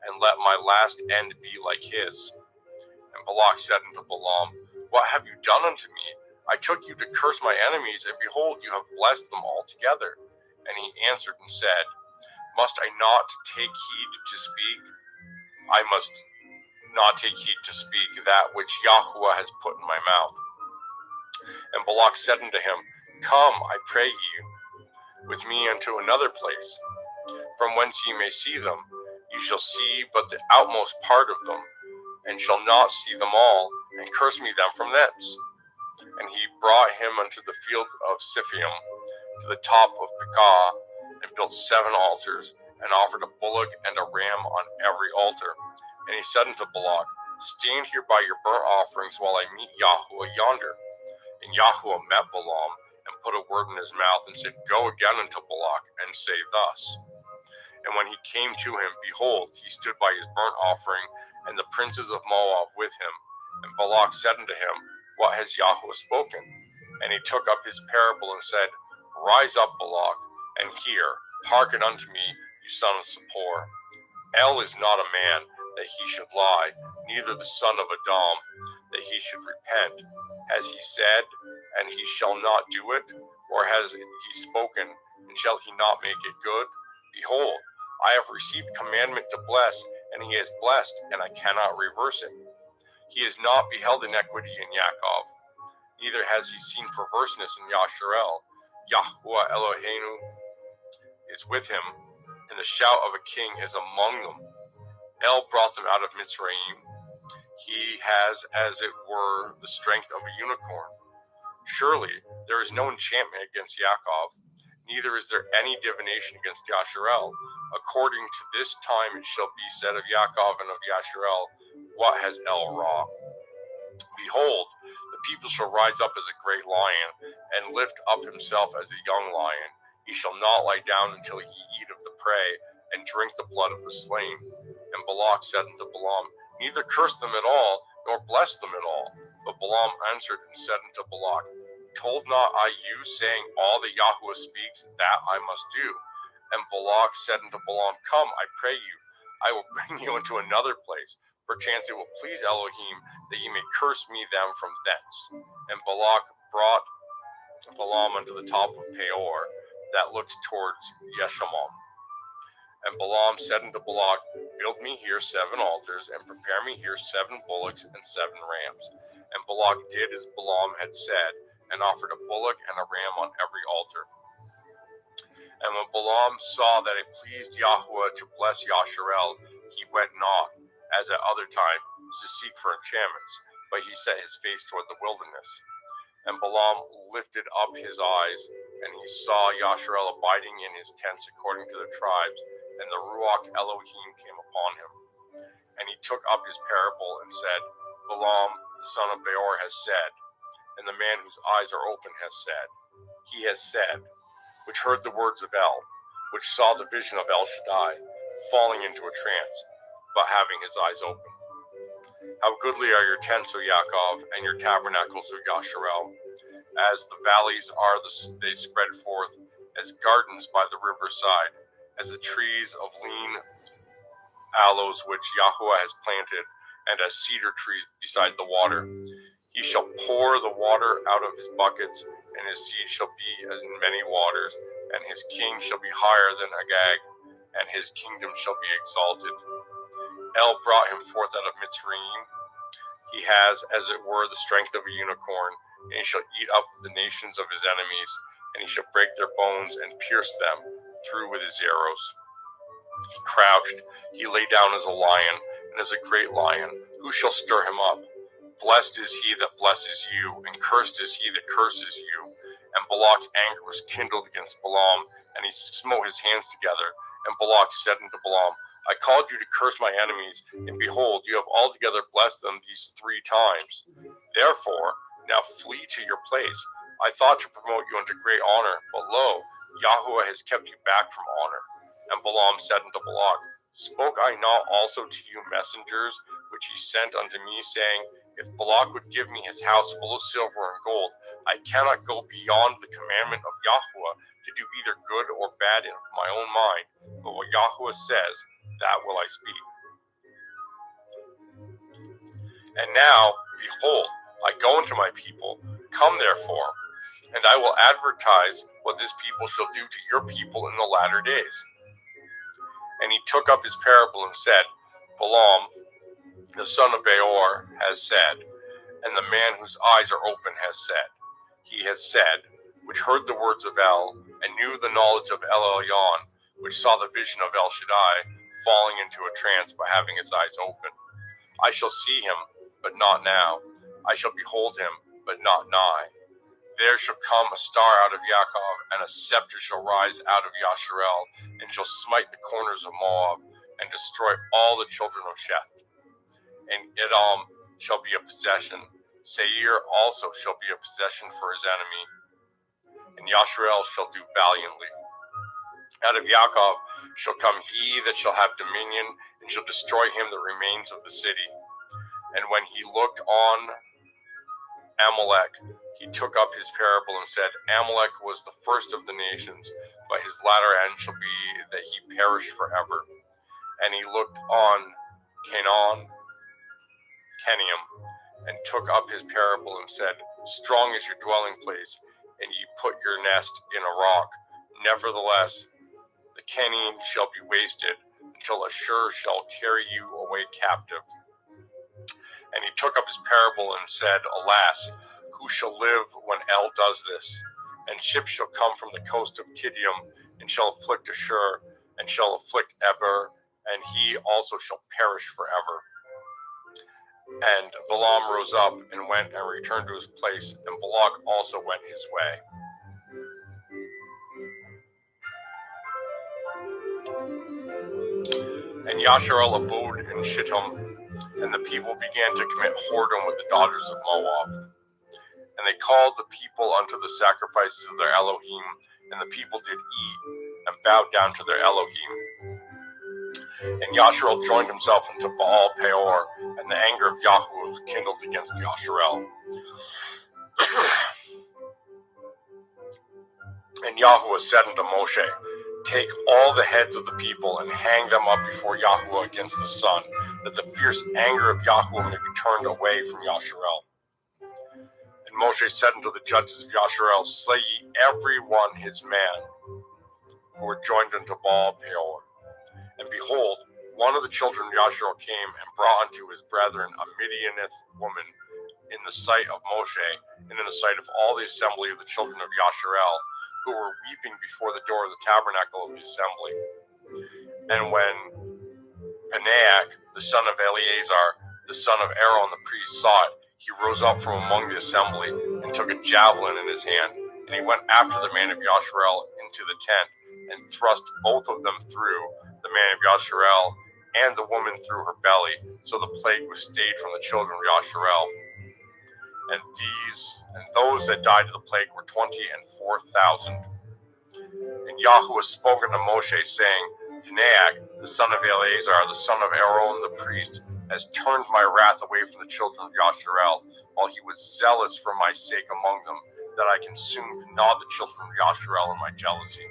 S6: and let my last end be like his. And Balak said unto Balaam, What have you done unto me? I took you to curse my enemies, and behold, you have blessed them altogether. And he answered and said, Must I not take heed to speak? I must not take heed to speak that which Yahuwah has put in my mouth. And Balak said unto him, Come, I pray you, with me unto another place, from whence ye may see them. You shall see but the outmost part of them, and shall not see them all, and curse me them from thence. And he brought him unto the field of Siphium, to the top of Pekah, and built 7 altars, and offered a bullock and a ram on every altar. And he said unto Balak, Stand here by your burnt offerings while I meet Yahuwah yonder. And Yahuwah met Balaam, and put a word in his mouth, and said, Go again unto Balak, and say thus. And when he came to him, behold, he stood by his burnt offering, and the princes of Moab with him. And Balak said unto him, What has Yahuwah spoken? And he took up his parable and said, Rise up, Balak, and hear. Hearken unto me, you son of Zippor. El is not a man, that he should lie, neither the son of Adam, that he should repent. Has he said, and he shall not do it? Or has he spoken, and shall he not make it good? Behold, I have received commandment to bless, and he has blessed, and I cannot reverse it. He has not beheld iniquity in Yaakov, neither has he seen perverseness in Yasharel. Yahuwah Eloheinu is with him, and the shout of a king is among them. El brought them out of Mitzrayim. He has, as it were, the strength of a unicorn. Surely there is no enchantment against Yaakov, neither is there any divination against Yasharel. According to this time it shall be said of Yaakov and of Yasharel, What has El wrought? Behold, the people shall rise up as a great lion, and lift up himself as a young lion. He shall not lie down until he eat of the prey, and drink the blood of the slain. And Balak said unto Balaam, Neither curse them at all, nor bless them at all. But Balaam answered and said unto Balak, Told not I you, saying, All that Yahuwah speaks, that I must do? And Balak said unto Balaam, Come, I pray you, I will bring you into another place. Perchance it will please Elohim, that ye may curse me them from thence. And Balak brought Balaam unto the top of Peor, that looks towards Yeshimon. And Balaam said unto Balak, Build me here 7 altars, and prepare me here 7 bullocks and 7 rams. And Balak did as Balaam had said, and offered a bullock and a ram on every altar. And when Balaam saw that it pleased Yahuwah to bless Yasharel, he went not, as at other time, to seek for enchantments, but he set his face toward the wilderness. And Balaam lifted up his eyes, and he saw Yasharel abiding in his tents according to the tribes, and the Ruach Elohim came upon him. And he took up his parable and said, Balaam, the son of Beor, has said, and the man whose eyes are open has said, He has said, which heard the words of El, which saw the vision of El Shaddai, falling into a trance, but having his eyes open. How goodly are your tents, O Yaakov, and your tabernacles, O Yasharel. As the valleys are, they spread forth, as gardens by the riverside, as the trees of lean aloes which Yahweh has planted, and as cedar trees beside the water. He shall pour the water out of his buckets, and his seed shall be in many waters, and his king shall be higher than Agag, and his kingdom shall be exalted. El brought him forth out of Mitzrayim. He has, as it were, the strength of a unicorn, and he shall eat up the nations of his enemies, and he shall break their bones and pierce them through with his arrows. He crouched, he lay down as a lion, and as a great lion. Who shall stir him up? Blessed is he that blesses you, and cursed is he that curses you. And Balak's anger was kindled against Balaam, and he smote his hands together. And Balak said unto Balaam, I called you to curse my enemies, and behold, you have altogether blessed them these 3 times. Therefore, now flee to your place. I thought to promote you unto great honor, but lo, Yahweh has kept you back from honor. And Balaam said unto Balak, Spoke I not also to you messengers, which he sent unto me, saying, If Balak would give me his house full of silver and gold, I cannot go beyond the commandment of Yahweh to do either good or bad in my own mind. But what Yahweh says, that will I speak. And now, behold, I go unto my people. Come therefore, and I will advertise what this people shall do to your people in the latter days. And he took up his parable and said, Balaam, the son of Beor, has said, and the man whose eyes are open has said. He has said, which heard the words of El, and knew the knowledge of El Elyon, which saw the vision of El Shaddai, falling into a trance by having his eyes open. I shall see him, but not now. I shall behold him, but not nigh. There shall come a star out of Yaakov, and a scepter shall rise out of Yasharel, and shall smite the corners of Moab, and destroy all the children of Sheth. And Edom shall be a possession. Seir also shall be a possession for his enemy. And Yasharel shall do valiantly. Out of Yaakov shall come he that shall have dominion, and shall destroy him that remains of the city. And when he looked on Amalek, he took up his parable and said, Amalek was the first of the nations, but his latter end shall be that he perish forever. And he looked on Kenium, and took up his parable and said, Strong is your dwelling place, and ye put your nest in a rock. Nevertheless, the Kenyan shall be wasted, until Ashur shall carry you away captive. And he took up his parable and said, Alas, who shall live when El does this? And ships shall come from the coast of Kidium, and shall afflict Ashur, and shall afflict Eber, and he also shall perish forever. And Balaam rose up and went and returned to his place, and Balak also went his way. And Yasharel abode in Shittim, and the people began to commit whoredom with the daughters of Moab. And they called the people unto the sacrifices of their Elohim, and the people did eat, and bowed down to their Elohim. And Yasharel joined himself unto Baal Peor, and the anger of Yahweh was kindled against Yasharel. And Yahweh said unto Moshe, Take all the heads of the people, and hang them up before Yahweh against the sun, that the fierce anger of Yahweh may be turned away from Yasharel. And Moshe said unto the judges of Yasharel, Slay ye every one his man, who were joined unto Baal Peor. And behold, one of the children of Yasharel came and brought unto his brethren a Midianith woman in the sight of Moshe, and in the sight of all the assembly of the children of Yasharel, who were weeping before the door of the tabernacle of the assembly. And when Panaach, the son of Eleazar, the son of Aaron the priest, saw it, he rose up from among the assembly, and took a javelin in his hand, and he went after the man of Yasharel into the tent, and thrust both of them through, the man of Yasharel and the woman through her belly, so the plague was stayed from the children of Yasharel. And those that died of the plague were 24,000. And Yahweh spoke unto Moshe, saying, Panaach, the son of Eleazar, the son of Aaron the priest, has turned my wrath away from the children of Yasharel, while he was zealous for my sake among them, that I consumed not the children of Yasharel in my jealousy.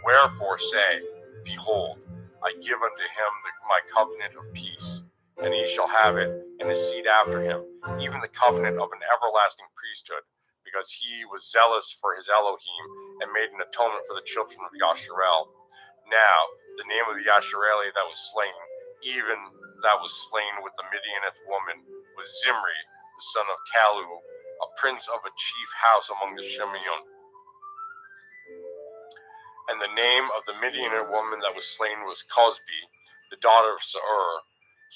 S6: Wherefore say, Behold, I give unto him my covenant of peace, and he shall have it, and his seed after him, even the covenant of an everlasting priesthood, because he was zealous for his Elohim, and made an atonement for the children of Yasharel. Now, the name of the Yashareli that was slain, even that was slain with the Midianite woman, was Zimri, the son of Kalu, a prince of a chief house among the Shimeon. And the name of the Midianite woman that was slain was Cosbi, the daughter of Seir.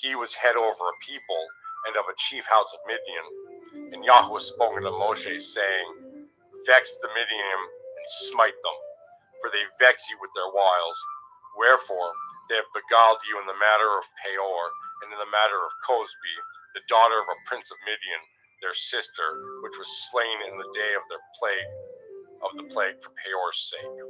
S6: He was head over a people, and of a chief house of Midian. And Yahweh spoke unto Moshe, saying, Vex the Midianim, and smite them, for they vex you with their wiles. Wherefore they have beguiled you in the matter of Peor, and in the matter of Cosbi, the daughter of a prince of Midian, their sister, which was slain in the day of the plague for Peor's sake.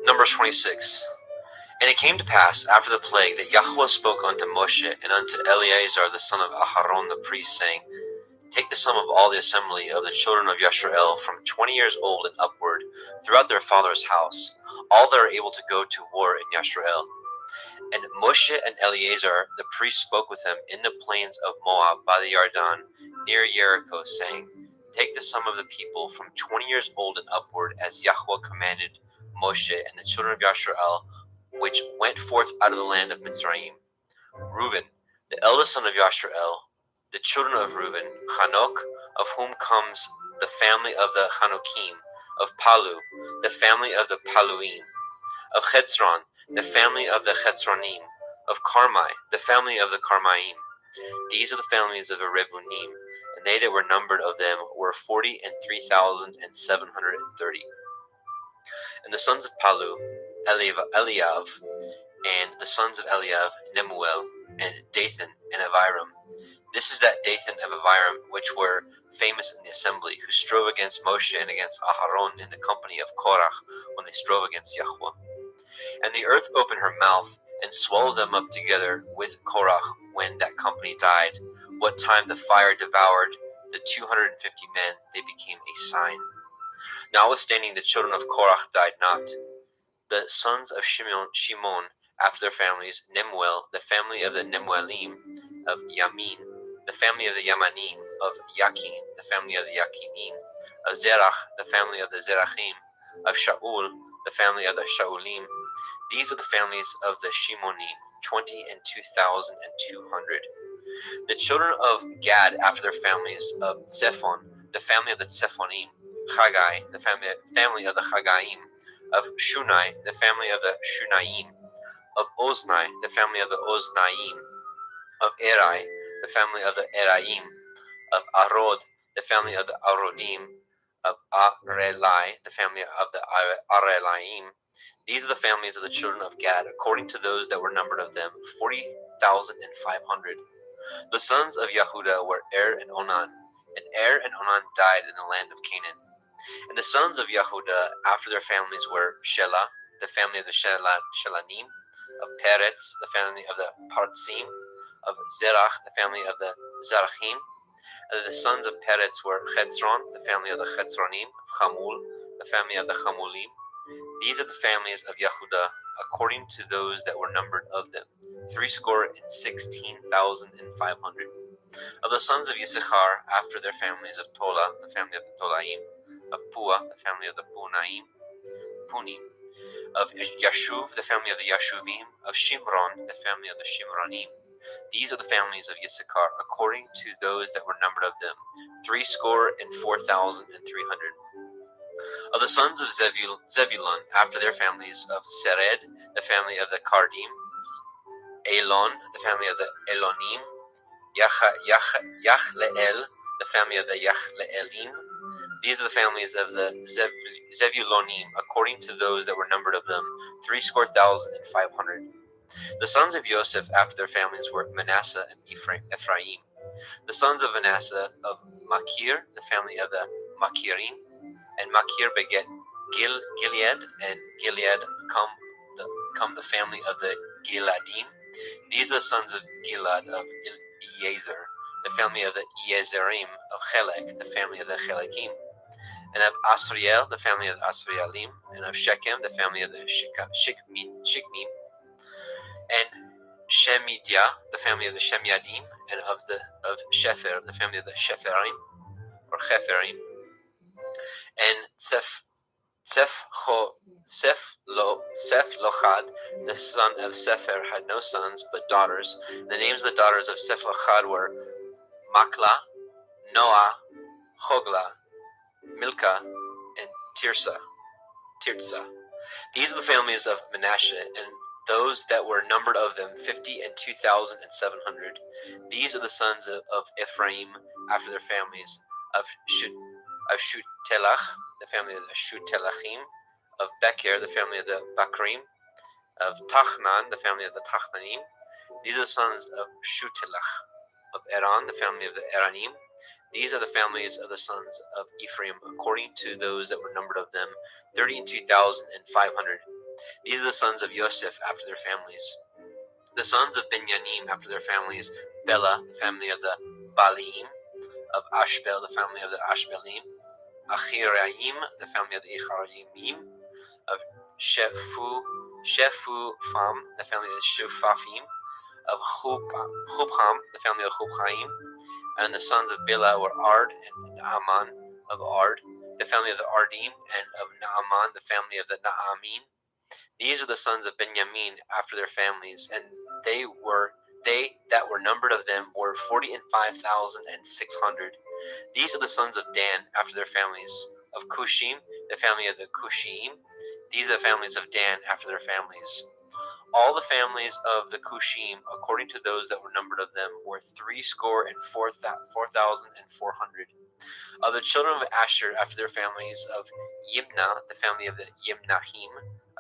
S4: Numbers 26. And it came to pass after the plague that Yahweh spoke unto Moshe and unto Eleazar the son of Aharon the priest, saying, Take the sum of all the assembly of the children of Yasharel from 20 years old and upward throughout their father's house, all that are able to go to war in Yasharel. And Moshe and Eleazar the priest spoke with them in the plains of Moab by the Yarden near Jericho, saying, Take the sum of the people from 20 years old and upward, as Yahweh commanded Moshe and the children of Yasharel, which went forth out of the land of Mitzrayim. Reuben, the eldest son of Yasharel, the children of Reuben, Hanok, of whom comes the family of the Hanokim, of Palu, the family of the Paluim, of Chetzron, the family of the Chetzronim, of Carmi, the family of the Carmaim. These are the families of the Rebunim, and they that were numbered of them were 43,730. And the sons of Palu, Eliav, and the sons of Eliav, Nemuel, and Dathan, and Aviram. This is that Dathan and Aviram which were famous in the assembly, who strove against Moshe and against Aharon in the company of Korach, when they strove against Yahweh. And the earth opened her mouth, and swallowed them up together with Korach when that company died. What time the fire devoured the 250 men, they became a sign. Notwithstanding, the children of Korach died not. The sons of Shimon, after their families, Nemuel, the family of the Nemuelim, of Yamin, the family of the Yamanim, of Yakin, the family of the Yakinim, of Zerach, the family of the Zerachim, of Shaul, the family of the Shaulim. These are the families of the Shimonim, 22,200. The children of Gad, after their families, of Zephon, the family of the Zephonim, Chagai, the family of the Chagaim, of Shunai, the family of the Shunaim, of Oznai, the family of the Oznaim, of Erai, the family of the Eraim, of Arod, the family of the Arodim, of Arelai, the family of the Arelaim. These are the families of the children of Gad, according to those that were numbered of them, 40,500. The sons of Yehuda were and Onan, and and Onan died in the land of Canaan. And the sons of Yehuda, after their families, were Shelah, the family of the Shelanim, of Peretz, the family of the Partzim, of Zerach, the family of the Zarachim. And the sons of Peretz were Chetzron, the family of the Chetzronim, of Chamul, the family of the Chamulim. These are the families of Yehuda, according to those that were numbered of them, 16,500. Of the sons of Yisachar, after their families, of Tola, the family of the Tolaim, of Pua, the family of the Punim, of Yashuv, the family of the Yashuvim, of Shimron, the family of the Shimronim. These are the families of Yisachar, according to those that were numbered of them, 64,300. Of the sons of Zebulun, after their families, of Sered, the family of the Kardim, Elon, the family of the Elonim, Yachleel, the family of the Yachleelim. These are the families of the Zebulonim, according to those that were numbered of them, 64,500. The sons of Joseph after their families were Manasseh and Ephraim. The sons of Manasseh of Machir, the family of the Machirim, and Machir beget Gilead, and Gilead come the family of the Gileadim. These are the sons of Gilad of Eliezer, the family of the Eliezerim, of Chelek, the family of the Chelekim, and of Asriel, the family of the Asrielim, and of Shechem, the family of the Shikmim, and Shemidia, the family of the Shemiadim, and of Shepher, the family of the Shepherim, or Cheferim, and Sephlochad, the son of Sepher, had no sons but daughters. The names of the daughters of Sephlochad were Makla, Noah, Hogla, Milcah, and Tirza. These are the families of Manasseh, and those that were numbered of them 50 and 2,700. These are the sons of Ephraim after their families, of Shutelach, the family of the Shutelachim, of Becher, the family of the Bakrim, of Tachnan, the family of the Tachnanim. These are the sons of Shutelach, of Eran, the family of the Eranim. These are the families of the sons of Ephraim, according to those that were numbered of them, 32,500. These are the sons of Joseph after their families. The sons of Binyamin after their families, Bela, the family of the Balaim, of Ashbel, the family of the Ashbelim, Achiraim, the family of the Achiraimim, of Shefufam, the family of the Shufafim, of Chubham, the family of Chubhaim, and the sons of Bela were Ard and Naaman of Ard, the family of the Ardim, and of Naaman, the family of the Naamin. These are the sons of Benjamin after their families, and they that were numbered of them were 45,600. These are the sons of Dan after their families, of Cushim, the family of the Cushim. These are the families of Dan after their families. All the families of the Cushim, according to those that were numbered of them, were 4,400. Of the children of Asher after their families, of Yimnah, the family of the Yimnahim,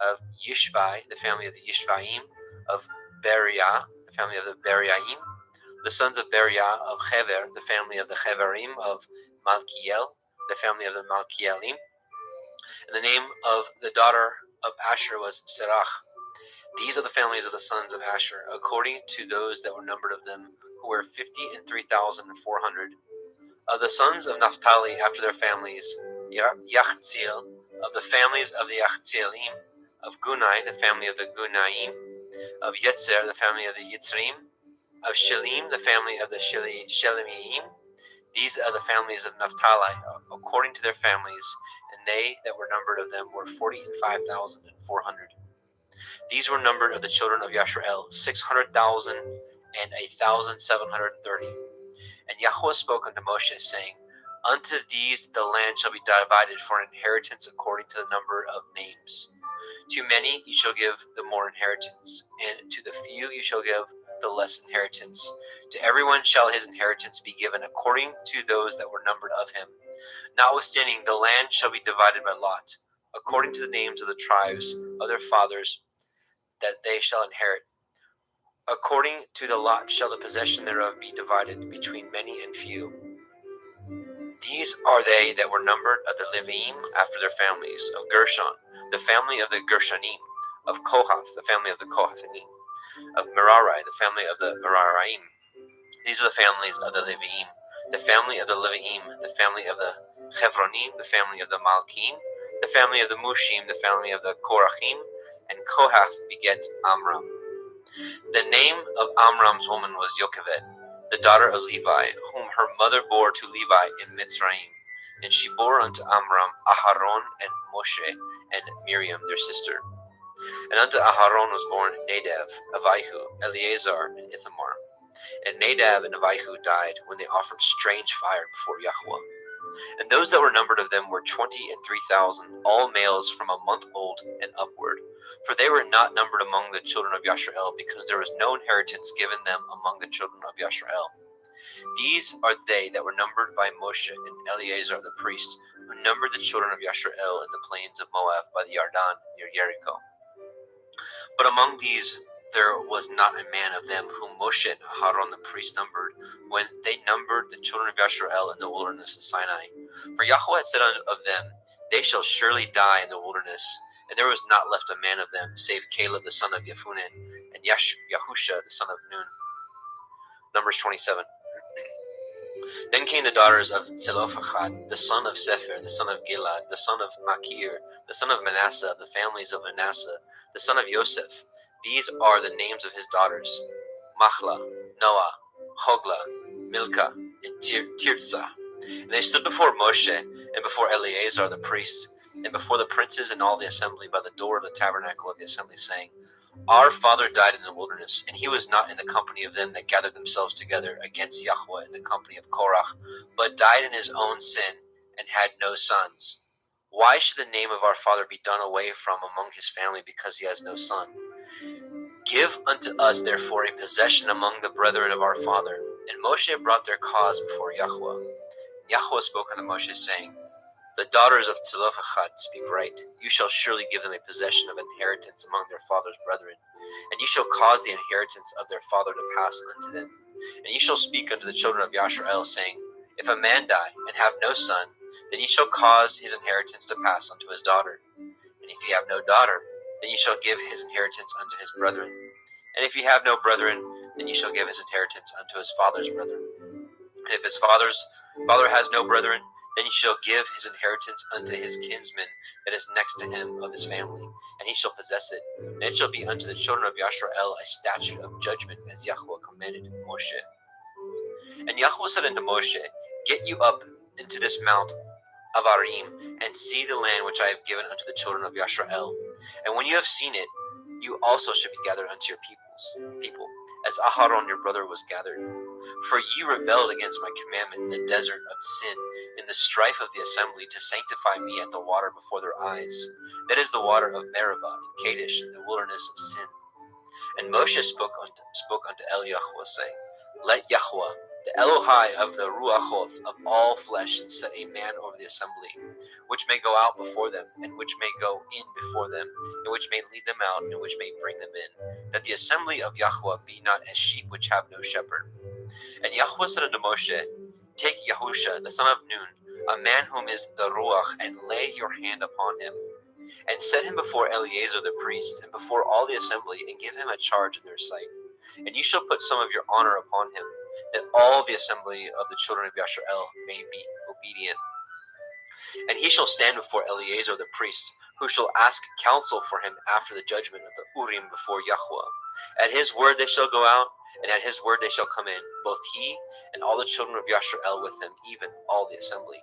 S4: of Yishvai, the family of the Yishvaim, of Beriah, the family of the Beriaim, the sons of Beriah, of Hever, the family of the Heverim, of Malkiel, the family of the Malkielim. And the name of the daughter of Asher was Serach. These are the families of the sons of Asher, according to those that were numbered of them, who were 50 and 3,400. Of the sons of Naphtali after their families, Yachziel, of the families of the Yachzielim, of Gunai, the family of the Gunaim, of Yetzer, the family of the Yitzrim, of Shelim, the family of the Shelimiim. These are the families of Naphtali, according to their families, and they that were numbered of them were 45,400. These were numbered of the children of Yashrael, 600,000 and 1,730. And Yahweh spoke unto Moshe, saying, Unto these the land shall be divided for an inheritance according to the number of names. To many you shall give the more inheritance, and to the few you shall give the less inheritance. To everyone shall his inheritance be given according to those that were numbered of him. Notwithstanding, the land shall be divided by lot, according to the names of the tribes of their fathers, that they shall inherit. According to the lot shall the possession thereof be divided between many and few. These are they that were numbered of the Leviim after their families, of Gershon, the family of the Gershonim, of Kohath, the family of the Kohathanim, of Merari, the family of the Meraraim. These are the families of the Leviim, the family of the Leviim, the family of the Chevronim, the family of the Malkim, the family of the Mushim, the family of the Korachim, and Kohath beget Amram. The name of Amram's woman was Yocheved, the daughter of Levi, whom her mother bore to Levi in Mitzrayim. And she bore unto Amram Aharon and Moshe and Miriam their sister. And unto Aharon was born Nadab, Abihu, Eleazar, and Ithamar. And Nadab and Abihu died when they offered strange fire before Yahweh. And those that were numbered of them were 23,000, all males from a month old and upward. For they were not numbered among the children of Yashrael, because there was no inheritance given them among the children of Yashrael. These are they that were numbered by Moshe and Eleazar the priest, who numbered the children of Yashrael in the plains of Moab by the Yarden near Jericho. But among these there was not a man of them whom Moshe and Aharon the priest numbered, when they numbered the children of Yasharel in the wilderness of Sinai. For Yahweh had said of them, they shall surely die in the wilderness. And there was not left a man of them, save Caleb the son of Jephunneh, and Yahusha the son of Nun. Numbers 27. Then came the daughters of Zelophehad, the son of Sepher, the son of Gilad, the son of Machir, the son of Manasseh, of the families of Manasseh, the son of Joseph. These are the names of his daughters: Machlah, Noah, Hoglah, Milcah, and Tirzah. And they stood before Moshe, and before Eleazar the priest, and before the princes and all the assembly by the door of the tabernacle of the assembly, saying, Our father died in the wilderness, and he was not in the company of them that gathered themselves together against Yahweh in the company of Korach, but died in his own sin, and had no sons. Why should the name of our father be done away from among his family, because he has no son? Give unto us therefore a possession among the brethren of our father. And Moshe brought their cause before Yahweh. Yahweh spoke unto Moshe, saying, The daughters of Zelophehad speak right. You shall surely give them a possession of inheritance among their father's brethren, and you shall cause the inheritance of their father to pass unto them. And you shall speak unto the children of Yasharel, saying, If a man die, and have no son, then ye shall cause his inheritance to pass unto his daughter. And if ye have no daughter, then ye shall give his inheritance unto his brethren. And if ye have no brethren, then ye shall give his inheritance unto his father's brethren. And if his father has no brethren, then he shall give his inheritance unto his kinsman that is next to him of his family, and he shall possess it. And it shall be unto the children of Yasharel a statute of judgment, as Yahweh commanded Moshe. And Yahweh said unto Moshe, Get you up into this mount of Arim, and see the land which I have given unto the children of Yasharel. And when you have seen it, you also shall be gathered unto your people, as Aharon your brother was gathered. For ye rebelled against my commandment in the desert of sin, in the strife of the assembly, to sanctify me at the water before their eyes. That is the water of Meribah and Kadesh, in the wilderness of sin. And Moshe spoke unto Eliyahu, saying, Let Yahweh, the Elohai of the Ruachoth of all flesh, set a man over the assembly, which may go out before them, and which may go in before them, and which may lead them out, and which may bring them in, that the assembly of Yahweh be not as sheep which have no shepherd. And Yahweh said unto Moshe, Take Yahusha, the son of Nun, a man whom is the Ruach, and lay your hand upon him, and set him before Eleazar the priest, and before all the assembly, and give him a charge in their sight. And ye shall put some of your honor upon him, that all the assembly of the children of Yasharel may be obedient. And he shall stand before Eleazar the priest, who shall ask counsel for him after the judgment of the Urim before Yahweh. At his word they shall go out, and at his word they shall come in, both he and all the children of Yasharel with him, even all the assembly.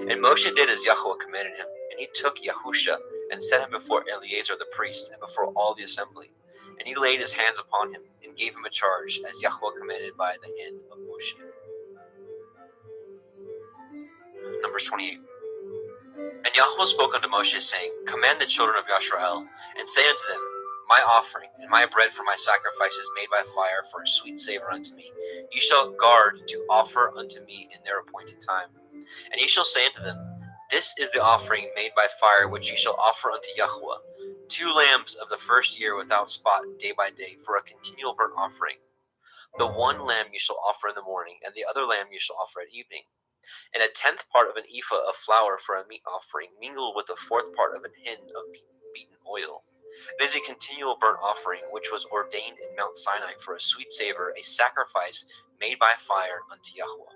S4: And Moshe did as Yahweh commanded him, and he took Yahusha, and set him before Eleazar the priest, and before all the assembly. And he laid his hands upon him, and gave him a charge, as Yahweh commanded by the hand of Moshe. Numbers 28. And Yahweh spoke unto Moshe, saying, Command the children of Yasharel, and say unto them, My offering and my bread for my sacrifices made by fire for a sweet savor unto me, ye shall guard to offer unto me in their appointed time. And ye shall say unto them, This is the offering made by fire which ye shall offer unto Yahweh, 2 lambs of the first year without spot day by day, for a continual burnt offering. The one lamb you shall offer in the morning, and the other lamb you shall offer at evening. And a 10th part of an ephah of flour for a meat offering, mingled with the 4th part of an hin of beaten oil. It is a continual burnt offering, which was ordained in Mount Sinai for a sweet savor, a sacrifice made by fire unto Yahweh.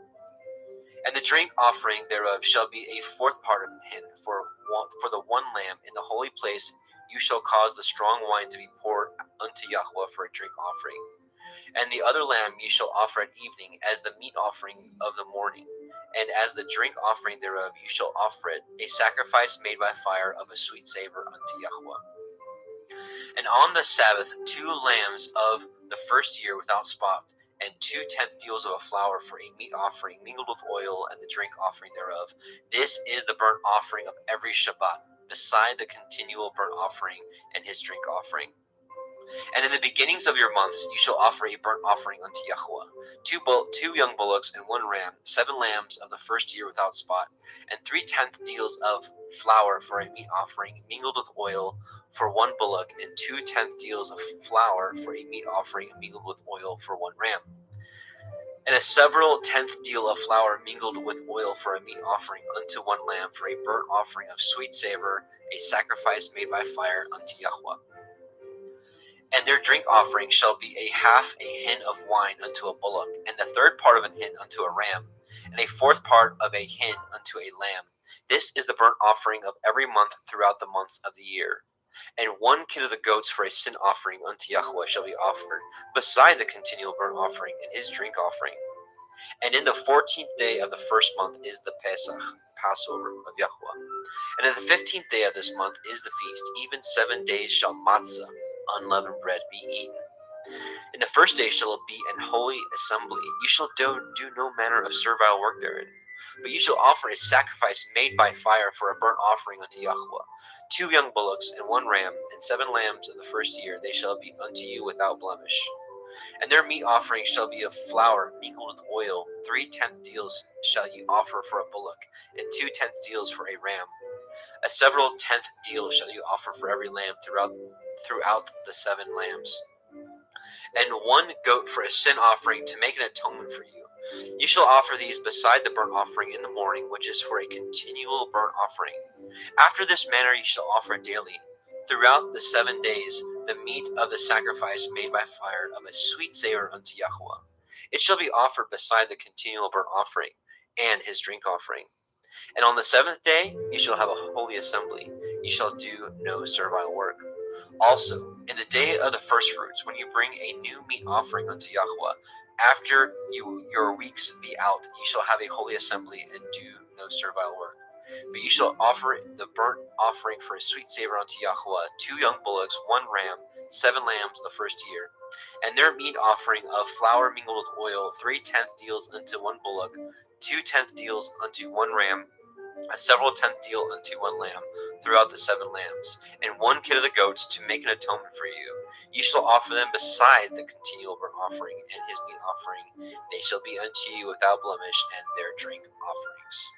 S4: And the drink offering thereof shall be a 4th part of an hin for the one lamb. In the holy place you shall cause the strong wine to be poured unto Yahweh for a drink offering. And the other lamb you shall offer at evening as the meat offering of the morning. And as the drink offering thereof you shall offer it, a sacrifice made by fire of a sweet savor unto Yahweh. And on the Sabbath 2 lambs of the first year without spot, and 2/10 deals of a flour for a meat offering mingled with oil, and the drink offering thereof. This is the burnt offering of every Shabbat, beside the continual burnt offering and his drink offering. And in the beginnings of your months you shall offer a burnt offering unto Yahweh, 2 young bullocks and 1 ram, 7 lambs of the first year without spot, and 3/10 deals of flour for a meat offering mingled with oil, for 1 bullock, and 2/10 deals of flour for a meat offering mingled with oil for 1 ram. And a several tenth deal of flour mingled with oil for a meat offering unto 1 lamb for a burnt offering of sweet savor, a sacrifice made by fire unto Yahweh. And their drink offering shall be a half a hin of wine unto a bullock, and the 3rd part of an hin unto a ram, and a 4th part of a hin unto a lamb. This is the burnt offering of every month throughout the months of the year. And 1 kid of the goats for a sin offering unto Yahweh shall be offered, beside the continual burnt offering and his drink offering. And in the 14th day of the 1st month is the Pesach, Passover of Yahweh. And in the 15th day of this month is the feast. Even 7 days shall matzah, unleavened bread, be eaten. In the 1st day shall it be an holy assembly. You shall do no manner of servile work therein. But you shall offer a sacrifice made by fire for a burnt offering unto Yahweh. 2 young bullocks and 1 ram, and 7 lambs of the 1st year, they shall be unto you without blemish. And their meat offering shall be of flour mingled with oil. 3/10 deals shall you offer for a bullock, and 2/10 deals for a ram. A several 10th deal shall you offer for every lamb throughout the 7 lambs. And 1 goat for a sin offering to make an atonement for you. You shall offer these beside the burnt offering in the morning, which is for a continual burnt offering. After this manner you shall offer daily, throughout the 7 days, the meat of the sacrifice made by fire of a sweet savor unto Yahweh. It shall be offered beside the continual burnt offering and his drink offering. And on the 7th day you shall have a holy assembly. You shall do no servile work. Also, in the day of the firstfruits, when you bring a new meat offering unto Yahweh, after your weeks be out, you shall have a holy assembly and do no servile work. But you shall offer the burnt offering for a sweet savor unto Yahweh, 2 young bullocks, 1 ram, 7 lambs the 1st year. And their meat offering of flour mingled with oil, 3/10 deals unto 1 bullock, 2/10 deals unto 1 ram, a several 10th deal unto 1 lamb, throughout the 7 lambs, and 1 kid of the goats to make an atonement for you. You shall offer them beside the continual burnt offering and his meat offering. They shall be unto you without blemish, and their drink offerings.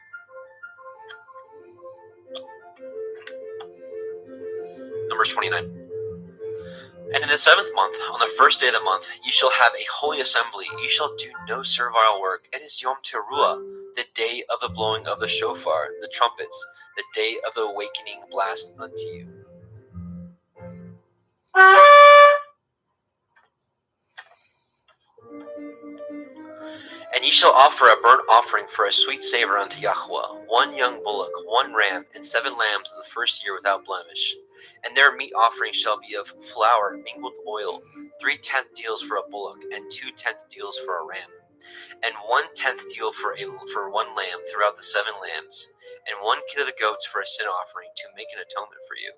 S4: Numbers 29. And in the 7th month, on the 1st day of the month, you shall have a holy assembly. You shall do no servile work. It is Yom Teruah, the day of the blowing of the shofar, the trumpets, the day of the awakening blast unto you. And ye shall offer a burnt offering for a sweet savor unto Yahweh, 1 young bullock, 1 ram, and 7 lambs of the 1st year without blemish. And their meat offering shall be of flour mingled with oil, 3/10 deals for a bullock, and 2/10 deals for a ram, and 1/10 deal for 1 lamb throughout the 7 lambs, and 1 kid of the goats for a sin offering to make an atonement for you.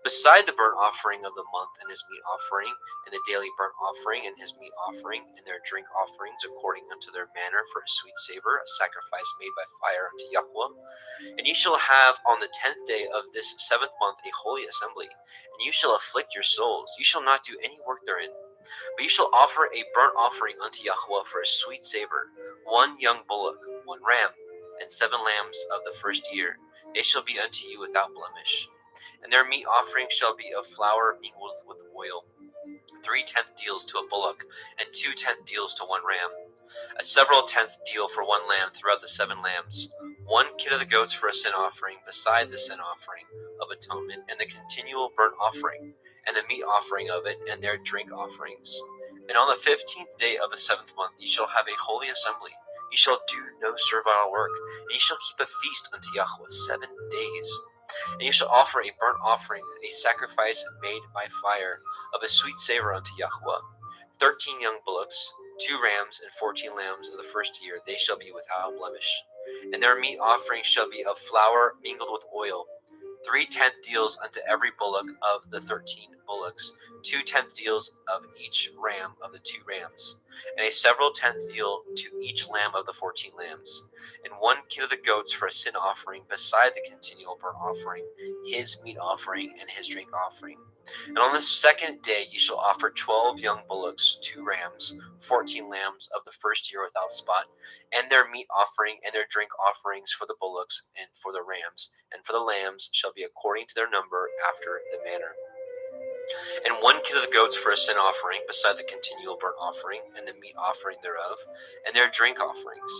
S4: Beside the burnt offering of the month and his meat offering, and the daily burnt offering and his meat offering, and their drink offerings according unto their manner for a sweet savor, a sacrifice made by fire unto Yahweh. And ye shall have on the 10th day of this 7th month a holy assembly, and you shall afflict your souls. You shall not do any work therein. But you shall offer a burnt offering unto Yahweh for a sweet savor, 1 young bullock, 1 ram, and 7 lambs of the 1st year. They shall be unto you without blemish. And their meat offering shall be of flour mingled with oil, 3/10 deals to a bullock, and 2/10 deals to 1 ram, a several 10th deal for 1 lamb throughout the 7 lambs, 1 kid of the goats for a sin offering, beside the sin offering of atonement, and the continual burnt offering, and the meat offering of it, and their drink offerings. And on the 15th day of the 7th month ye shall have a holy assembly. You shall do no servile work, and ye shall keep a feast unto Yahweh 7 days. And you shall offer a burnt offering, a sacrifice made by fire, of a sweet savor unto Yahweh, 13 young bullocks, 2 rams, and 14 lambs of the 1st year. They shall be without blemish. And their meat offering shall be of flour mingled with oil, 3/10 deals unto every bullock of the 13 bullocks, 2/10 deals of each ram of the 2 rams, and a several 10th deal to each lamb of the 14 lambs, and 1 kid of the goats for a sin offering, beside the continual burnt offering, his meat offering, and his drink offering. And on the 2nd day you shall offer 12 young bullocks, 2 rams, 14 lambs of the 1st year without spot, and their meat offering and their drink offerings for the bullocks and for the rams, and for the lambs shall be according to their number after the manner. And 1 kid of the goats for a sin offering, beside the continual burnt offering, and the meat offering thereof, and their drink offerings.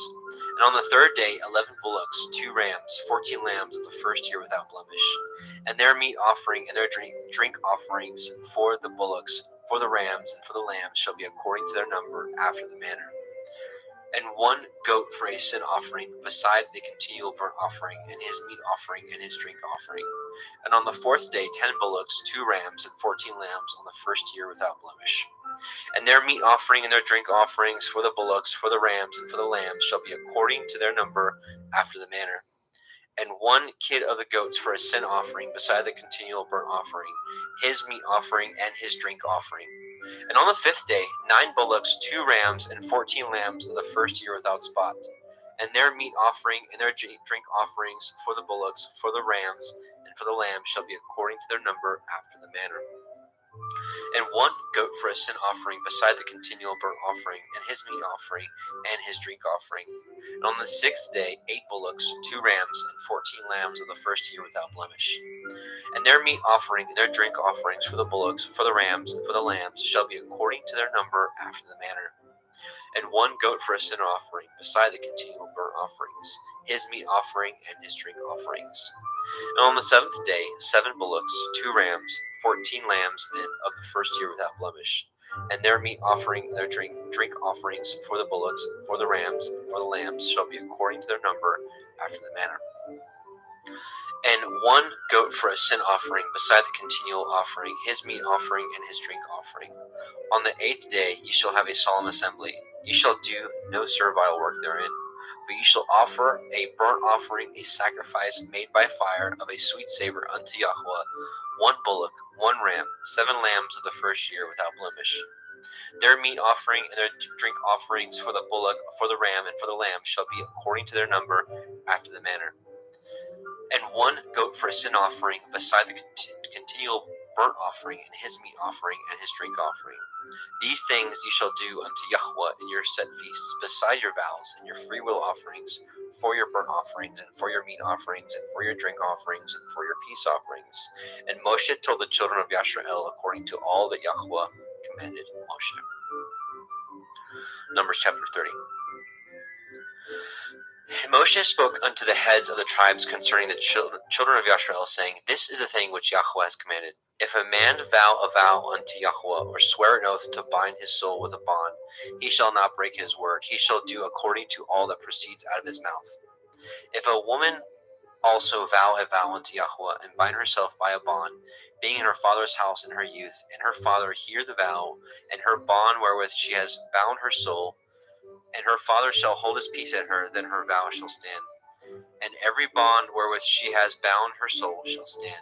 S4: And on the 3rd day 11 bullocks, 2 rams, 14 lambs of the first year without blemish, and their meat offering and their drink offerings for the bullocks, for the rams, and for the lambs shall be according to their number after the manner. And 1 goat for a sin offering, beside the continual burnt offering, and his meat offering, and his drink offering. And on the 4th day 10 bullocks, 2 rams, and 14 lambs on the first year without blemish. And their meat offering and their drink offerings for the bullocks, for the rams, and for the lambs shall be according to their number after the manner. And 1 kid of the goats for a sin offering, beside the continual burnt offering, his meat offering, and his drink offering. And on the 5th day 9 bullocks, 2 rams, and 14 lambs of the first year without spot. And their meat offering and their drink offerings for the bullocks, for the rams, and for the lambs shall be according to their number after the manner. And 1 goat for a sin offering, beside the continual burnt offering, and his meat offering, and his drink offering. And on the 6th day 8 bullocks, 2 rams, and 14 lambs of the first year without blemish. And their meat offering and their drink offerings for the bullocks, for the rams, and for the lambs shall be according to their number after the manner. And 1 goat for a sin offering, beside the continual burnt offerings, his meat offering, and his drink offerings. And on the 7th day 7 bullocks, 2 rams, 14 lambs, and of the first year without blemish. And their meat offering and their drink offerings for the bullocks, for the rams, and for the lambs shall be according to their number after the manner. And 1 goat for a sin offering, beside the continual offering, his meat offering, and his drink offering. On the 8th day ye shall have a solemn assembly. Ye shall do no servile work therein, but ye shall offer a burnt offering, a sacrifice made by fire of a sweet savor unto Yahweh, 1 bullock, 1 ram, 7 lambs of the first year without blemish. Their meat offering and their drink offerings for the bullock, for the ram, and for the lamb shall be according to their number after the manner. And 1 goat for a sin offering, beside the continual burnt offering, and his meat offering, and his drink offering. These things ye shall do unto Yahweh in your set feasts, beside your vows, and your freewill offerings, for your burnt offerings, and for your meat offerings, and for your drink offerings, and for your peace offerings. And Moshe told the children of Yisrael according to all that Yahweh commanded Moshe. Numbers chapter 30. And Moshe spoke unto the heads of the tribes concerning the children of Yisrael, saying, This is the thing which Yahweh has commanded. If a man vow a vow unto Yahweh, or swear an oath to bind his soul with a bond, he shall not break his word. He shall do according to all that proceeds out of his mouth. If a woman also vow a vow unto Yahweh, and bind herself by a bond, being in her father's house in her youth, and her father hear the vow, and her bond wherewith she has bound her soul, and her father shall hold his peace at her, then her vow shall stand. And every bond wherewith she has bound her soul shall stand.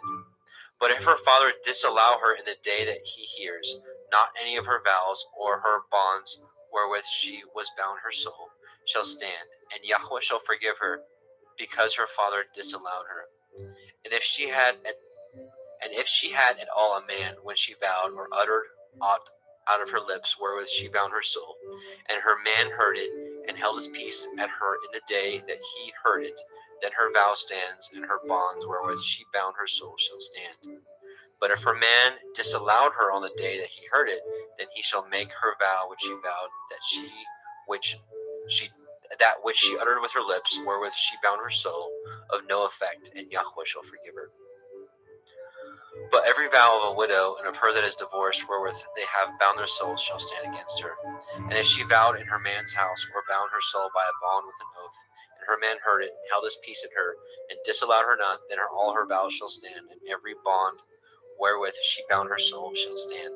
S4: But if her father disallow her in the day that he hears, not any of her vows or her bonds wherewith she was bound her soul shall stand, and Yahweh shall forgive her, because her father disallowed her. And if she had at all a man when she vowed, or uttered aught out of her lips wherewith she bound her soul, and her man heard it, and held his peace at her in the day that he heard it, then her vow stands, and her bonds wherewith she bound her soul shall stand. But if her man disallowed her on the day that he heard it, then he shall make her vow which she vowed, that which she uttered with her lips, wherewith she bound her soul, of no effect, and Yahweh shall forgive her. But every vow of a widow and of her that is divorced, wherewith they have bound their souls, shall stand against her. And if she vowed in her man's house, or bound her soul by a bond with an oath, and her man heard it, and held his peace at her, and disallowed her not, then all her vows shall stand, and every bond wherewith she bound her soul shall stand.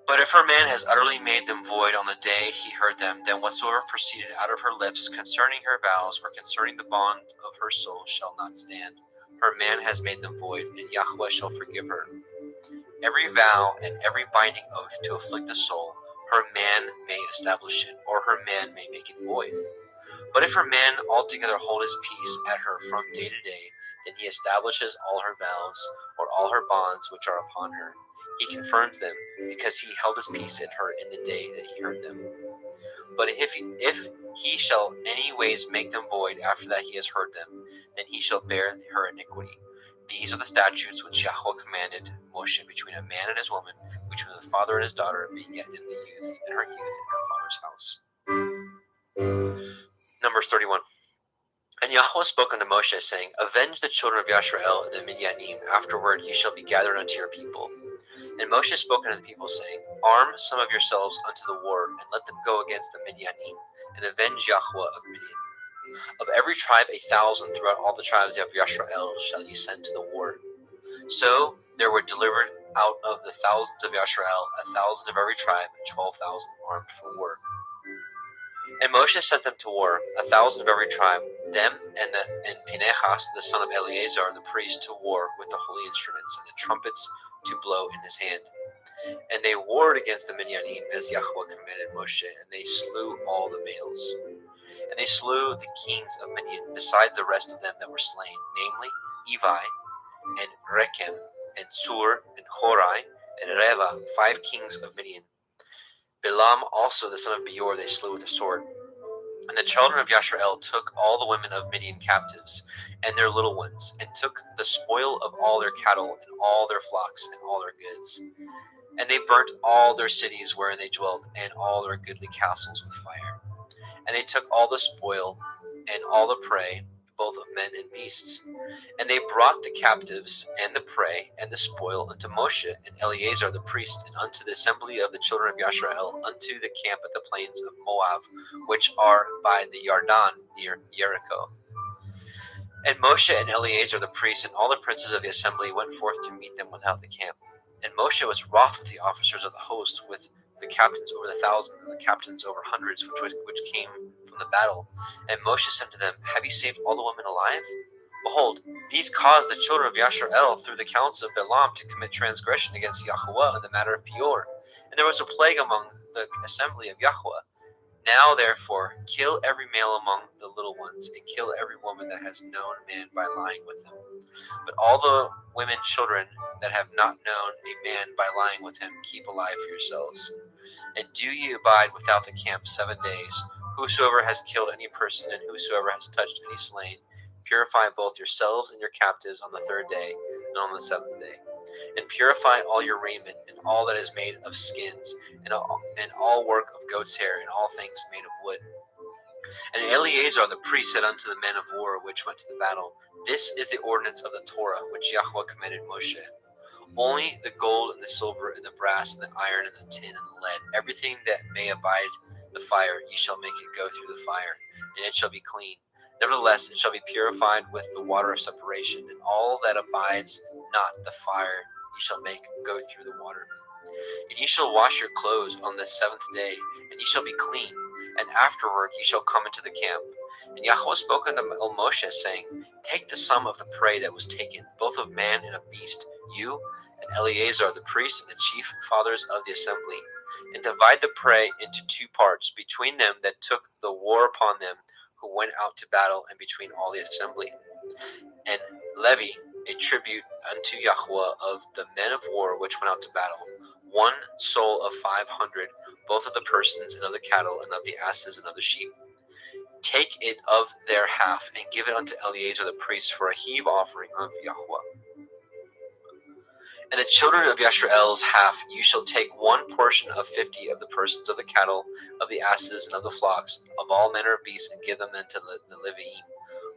S4: But if her man has utterly made them void on the day he heard them, then whatsoever proceeded out of her lips concerning her vows, or concerning the bond of her soul, shall not stand. Her man has made them void, and Yahweh shall forgive her. Every vow and every binding oath to afflict the soul, her man may establish it, or her man may make it void. But if her man altogether hold his peace at her from day to day, then he establishes all her vows, or all her bonds which are upon her. He confirms them, because he held his peace at her in the day that he heard them. But if he shall any ways make them void after that he has heard them, then he shall bear her iniquity. These are the statutes which Yahweh commanded Moshe between a man and his woman, between the father and his daughter, being yet in her youth in her father's house. Numbers 31. And Yahweh spoke unto Moshe, saying, Avenge the children of Yashrael and the Midianim. Afterward ye shall be gathered unto your people. And Moshe spoke unto the people, saying, Arm some of yourselves unto the war, and let them go against the Midianim, and avenge Yahweh of Midian. Of every tribe 1,000 throughout all the tribes of Yashrael shall ye send to the war. So there were delivered out of the thousands of Yashrael 1,000 of every tribe, and 12,000 armed for war. And Moshe sent them to war, 1,000 of every tribe, them and Pinehas, the son of Eleazar, the priest, to war with the holy instruments and the trumpets to blow in his hand. And they warred against the Midianim as Yahweh commanded Moshe, and they slew all the males. And they slew the kings of Midian, besides the rest of them that were slain, namely Evi, and Rechem, and Sur, and Horai, and Reva, 5 kings of Midian. Bilam also the son of Beor they slew with the sword. And the children of Yashrael took all the women of Midian captives, and their little ones, and took the spoil of all their cattle, and all their flocks, and all their goods. And they burnt all their cities wherein they dwelt, and all their goodly castles with fire. And they took all the spoil, and all the prey, both of men and beasts. And they brought the captives, and the prey, and the spoil unto Moshe, and Eleazar the priest, and unto the assembly of the children of Yashrael, unto the camp at the plains of Moab, which are by the Yarden near Jericho. And Moshe and Eleazar the priest, and all the princes of the assembly went forth to meet them without the camp. And Moshe was wroth with the officers of the host, with the captains over 1,000, and the captains over hundreds, which came from the battle. And Moshe said to them, Have ye saved all the women alive? Behold, these caused the children of Yashrael through the counsel of Balaam to commit transgression against Yahweh in the matter of Peor. And there was a plague among the assembly of Yahweh. Now therefore, kill every male among the little ones, and kill every woman that has known a man by lying with him. But all the women children that have not known a man by lying with him, keep alive for yourselves. And do ye abide without the camp 7 days. Whosoever has killed any person, and whosoever has touched any slain, purify both yourselves and your captives on the 3rd day, and on the 7th day. And purify all your raiment, and all that is made of skins, and all work of goat's hair, and all things made of wood. And Eleazar the priest said unto the men of war which went to the battle, This is the ordinance of the Torah, which Yahweh commanded Moshe. Only the gold and the silver and the brass and the iron and the tin and the lead, everything that may abide the fire, ye shall make it go through the fire, and it shall be clean. Nevertheless, it shall be purified with the water of separation, and all that abides not the fire ye shall make go through the water. And ye shall wash your clothes on the 7th day, and ye shall be clean, and afterward ye shall come into the camp. And Yahweh spoke unto Moshe, saying, Take the sum of the prey that was taken, both of man and of beast, you and Eleazar the priest and the chief fathers of the assembly, and divide the prey into 2 parts, between them that took the war upon them who went out to battle, and between all the assembly. And levy a tribute unto Yahweh of the men of war which went out to battle, 1 soul of 500, both of the persons and of the cattle and of the asses and of the sheep. Take it of their half, and give it unto Eleazar the priest for a heave offering of Yahweh. And the children of Yashrael's half, you shall take 1 portion of 50 of the persons of the cattle, of the asses, and of the flocks, of all manner of beasts, and give them unto the Leviim,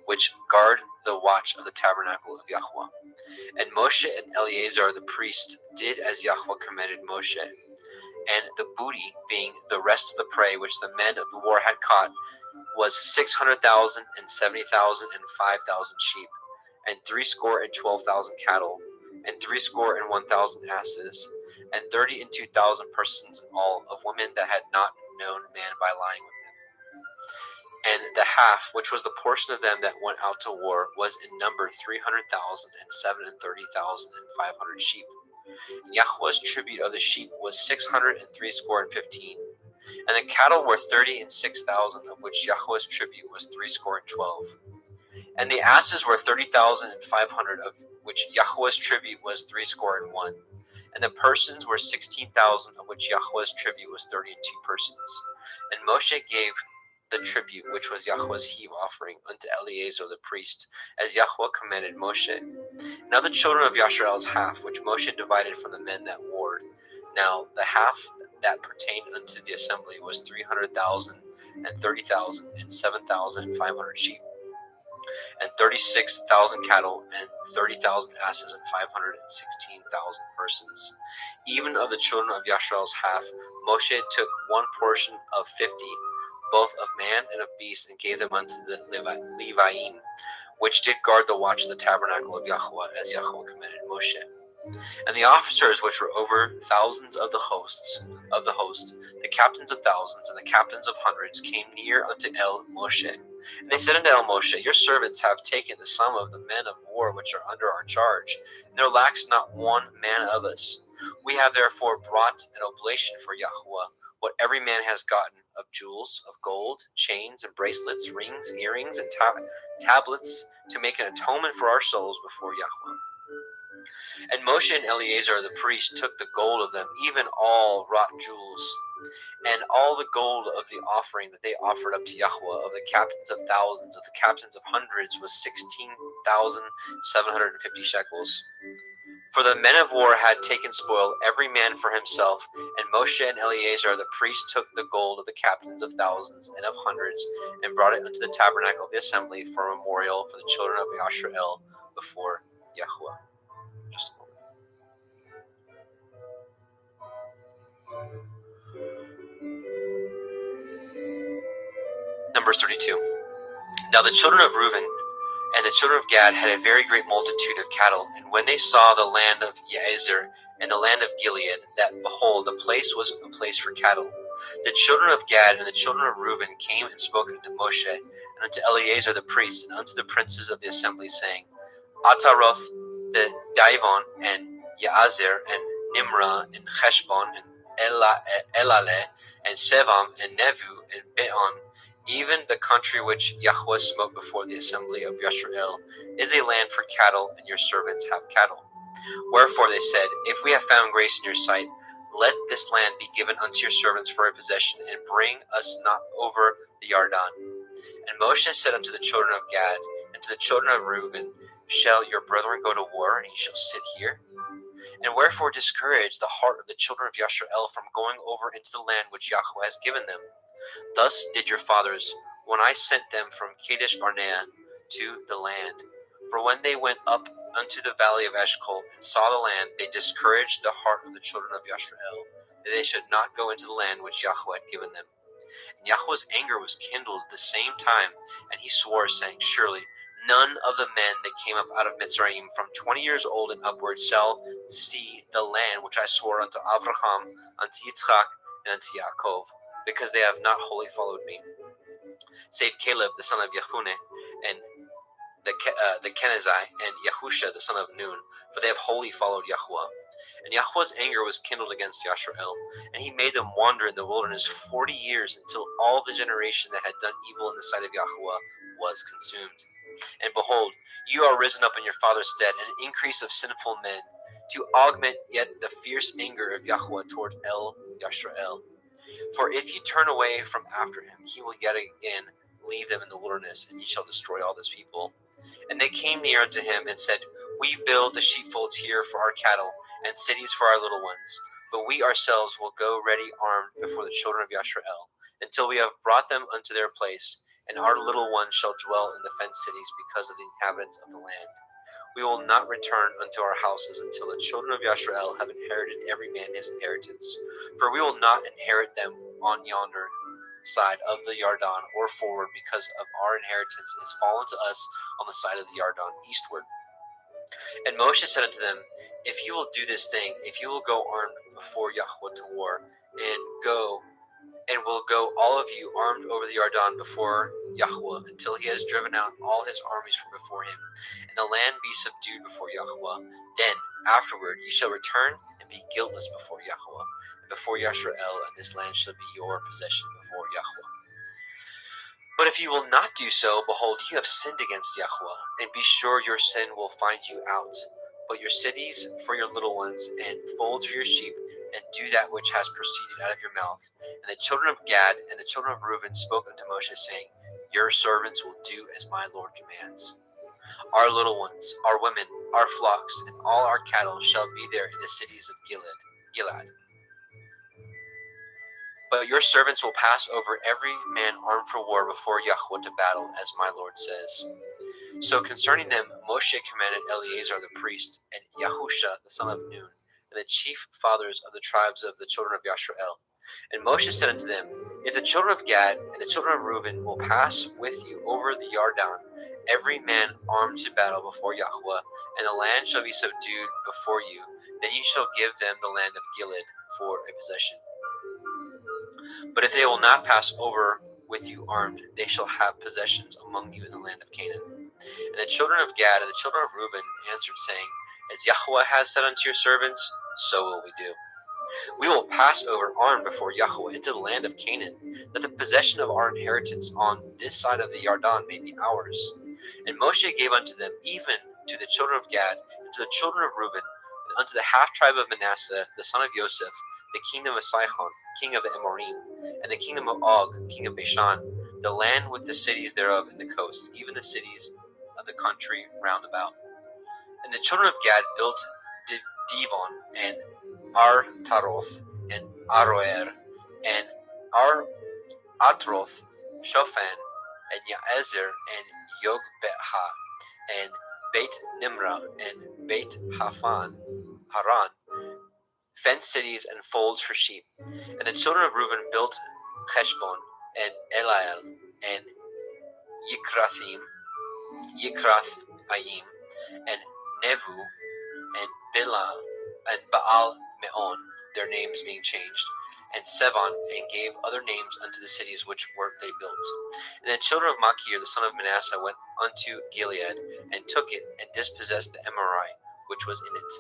S4: which guard the watch of the tabernacle of Yahweh. And Moshe and Eleazar the priest did as Yahweh commanded Moshe. And the booty, being the rest of the prey which the men of the war had caught, was 600,000 and 70,000 and 5,000 sheep, and 62,000 cattle, and 61,000 asses, and 32,000 persons in all, of women that had not known man by lying with him. And the half, which was the portion of them that went out to war, was in number 300,000 and 37,500 sheep. And Yahweh's tribute of the sheep was 615. And the cattle were 36,000, of which Yahweh's tribute was 312. And the asses were 30,500, of which Yahweh's tribute was 301. And the persons were 16,000, of which Yahweh's tribute was 32 persons. And Moshe gave the tribute, which was Yahweh's heave offering, unto Eleazar the priest, as Yahweh commanded Moshe. Now the children of Yasharel's half, which Moshe divided from the men that warred. Now the half that pertained unto the assembly was 300,000, and 30,000, and 7,500 sheep, and 36,000 cattle, and 30,000 asses, and 516,000 persons. Even of the children of Yasharel's half, Moshe took one portion of 50, both of man and of beast, and gave them unto the Leviim, which did guard the watch of the tabernacle of Yahweh, as Yahweh commanded Moshe. And the officers which were over thousands of the host, the captains of thousands and the captains of hundreds, came near unto El Moshe. And they said unto El Moshe, Your servants have taken the sum of the men of war which are under our charge, and there lacks not one man of us. We have therefore brought an oblation for Yahweh, what every man has gotten of jewels, of gold, chains and bracelets, rings, earrings, and tablets, to make an atonement for our souls before Yahweh. And Moshe and Eleazar the priest took the gold of them, even all wrought jewels, and all the gold of the offering that they offered up to Yahweh, of the captains of thousands, of the captains of hundreds, was 16,750 shekels. For the men of war had taken spoil, every man for himself, and Moshe and Eleazar the priest took the gold of the captains of thousands and of hundreds, and brought it unto the tabernacle of the assembly for a memorial for the children of Yasharel before Yahweh. Just a moment. Numbers 32. Now the children of Reuben and the children of Gad had a very great multitude of cattle, and when they saw the land of Jazer and the land of Gilead, that behold, the place was a place for cattle, the children of Gad and the children of Reuben came and spoke unto Moshe and unto Eleazar the priest and unto the princes of the assembly, saying, Ataroth the Divon and Jazer and Nimrah and Heshbon and Elaleh and Sevam and Nevu and Beon, even the country which Yahweh smote before the assembly of Yasharel, is a land for cattle, and your servants have cattle. Wherefore they said, If we have found grace in your sight, let this land be given unto your servants for a possession, and bring us not over the Yarden. And Moshe said unto the children of Gad and to the children of Reuben, Shall your brethren go to war, and ye shall sit here? And wherefore discourage the heart of the children of Yasharel from going over into the land which Yahweh has given them? Thus did your fathers, when I sent them from Kadesh Barnea to the land. For when they went up unto the valley of Eshcol and saw the land, they discouraged the heart of the children of Yasharel, that they should not go into the land which Yahweh had given them. And Yahweh's anger was kindled at the same time, and he swore, saying, Surely none of the men that came up out of Mitzrayim from 20 years old and upward shall see the land which I swore unto Abraham, unto Yitzchak, and unto Yaakov, because they have not wholly followed me, save Caleb the son of Yehunneh, and the Kenizzai, and Yahusha the son of Nun, for they have wholly followed Yahweh. And Yahweh's anger was kindled against Yasharel, and he made them wander in the wilderness 40 years, until all the generation that had done evil in the sight of Yahweh was consumed. And behold, you are risen up in your father's stead, an increase of sinful men, to augment yet the fierce anger of Yahweh toward El Yasharel. For if you turn away from after him, he will yet again leave them in the wilderness, and ye shall destroy all this people. And they came near unto him and said, We build the sheepfolds here for our cattle, and cities for our little ones. But we ourselves will go ready armed before the children of Yasharel, until we have brought them unto their place, and our little ones shall dwell in the fenced cities because of the inhabitants of the land. We will not return unto our houses until the children of Yasharel have inherited every man his inheritance. For we will not inherit them on yonder side of the Yarden or forward, because of our inheritance is fallen to us on the side of the Yarden eastward. And Moshe said unto them, If you will do this thing, if you will go armed before Yahweh to war, and will go all of you armed over the Yarden before Yahweh, until he has driven out all his armies from before him, and the land be subdued before Yahweh. Then afterward ye shall return and be guiltless before Yahweh, and before Yasharel, and this land shall be your possession before Yahweh. But if you will not do so, behold, you have sinned against Yahweh, and be sure your sin will find you out. But your cities for your little ones, and folds for your sheep, and do that which has proceeded out of your mouth. And the children of Gad and the children of Reuben spoke unto Moshe, saying, Your servants will do as my Lord commands. Our little ones, our women, our flocks, and all our cattle shall be there in the cities of Gilead. But your servants will pass over every man armed for war before Yahweh to battle, as my Lord says. So concerning them, Moshe commanded Eleazar the priest, and Yahusha the son of Nun, and the chief fathers of the tribes of the children of Yashrael. And Moshe said unto them, If the children of Gad and the children of Reuben will pass with you over the Yarden, every man armed to battle before Yahweh, and the land shall be subdued before you, then you shall give them the land of Gilead for a possession. But if they will not pass over with you armed, they shall have possessions among you in the land of Canaan. And the children of Gad and the children of Reuben answered, saying, As Yahweh has said unto your servants, so will we do. We will pass over armed before Yahweh into the land of Canaan, that the possession of our inheritance on this side of the Yarden may be ours. And Moshe gave unto them, even to the children of Gad, and to the children of Reuben, and unto the half tribe of Manasseh, the son of Joseph, the kingdom of Sihon, king of the Amorim, and the kingdom of Og, king of Bashan, the land with the cities thereof and the coasts, even the cities of the country round about. And the children of Gad built Divon, and Taroth, and Aroer, and Atroth, Shophan, and Yaezer, and Yogbetha, and Beit Nimrah, and Beit Haran, fenced cities and folds for sheep. And the children of Reuben built Heshbon, and Eliel, and Yikrathayim, and Nevu, and Bilal, and Baal Meon, their names being changed, and Sevon, and gave other names unto the cities which were they built. And the children of Machir, the son of Manasseh, went unto Gilead, and took it, and dispossessed the Emorite, which was in it.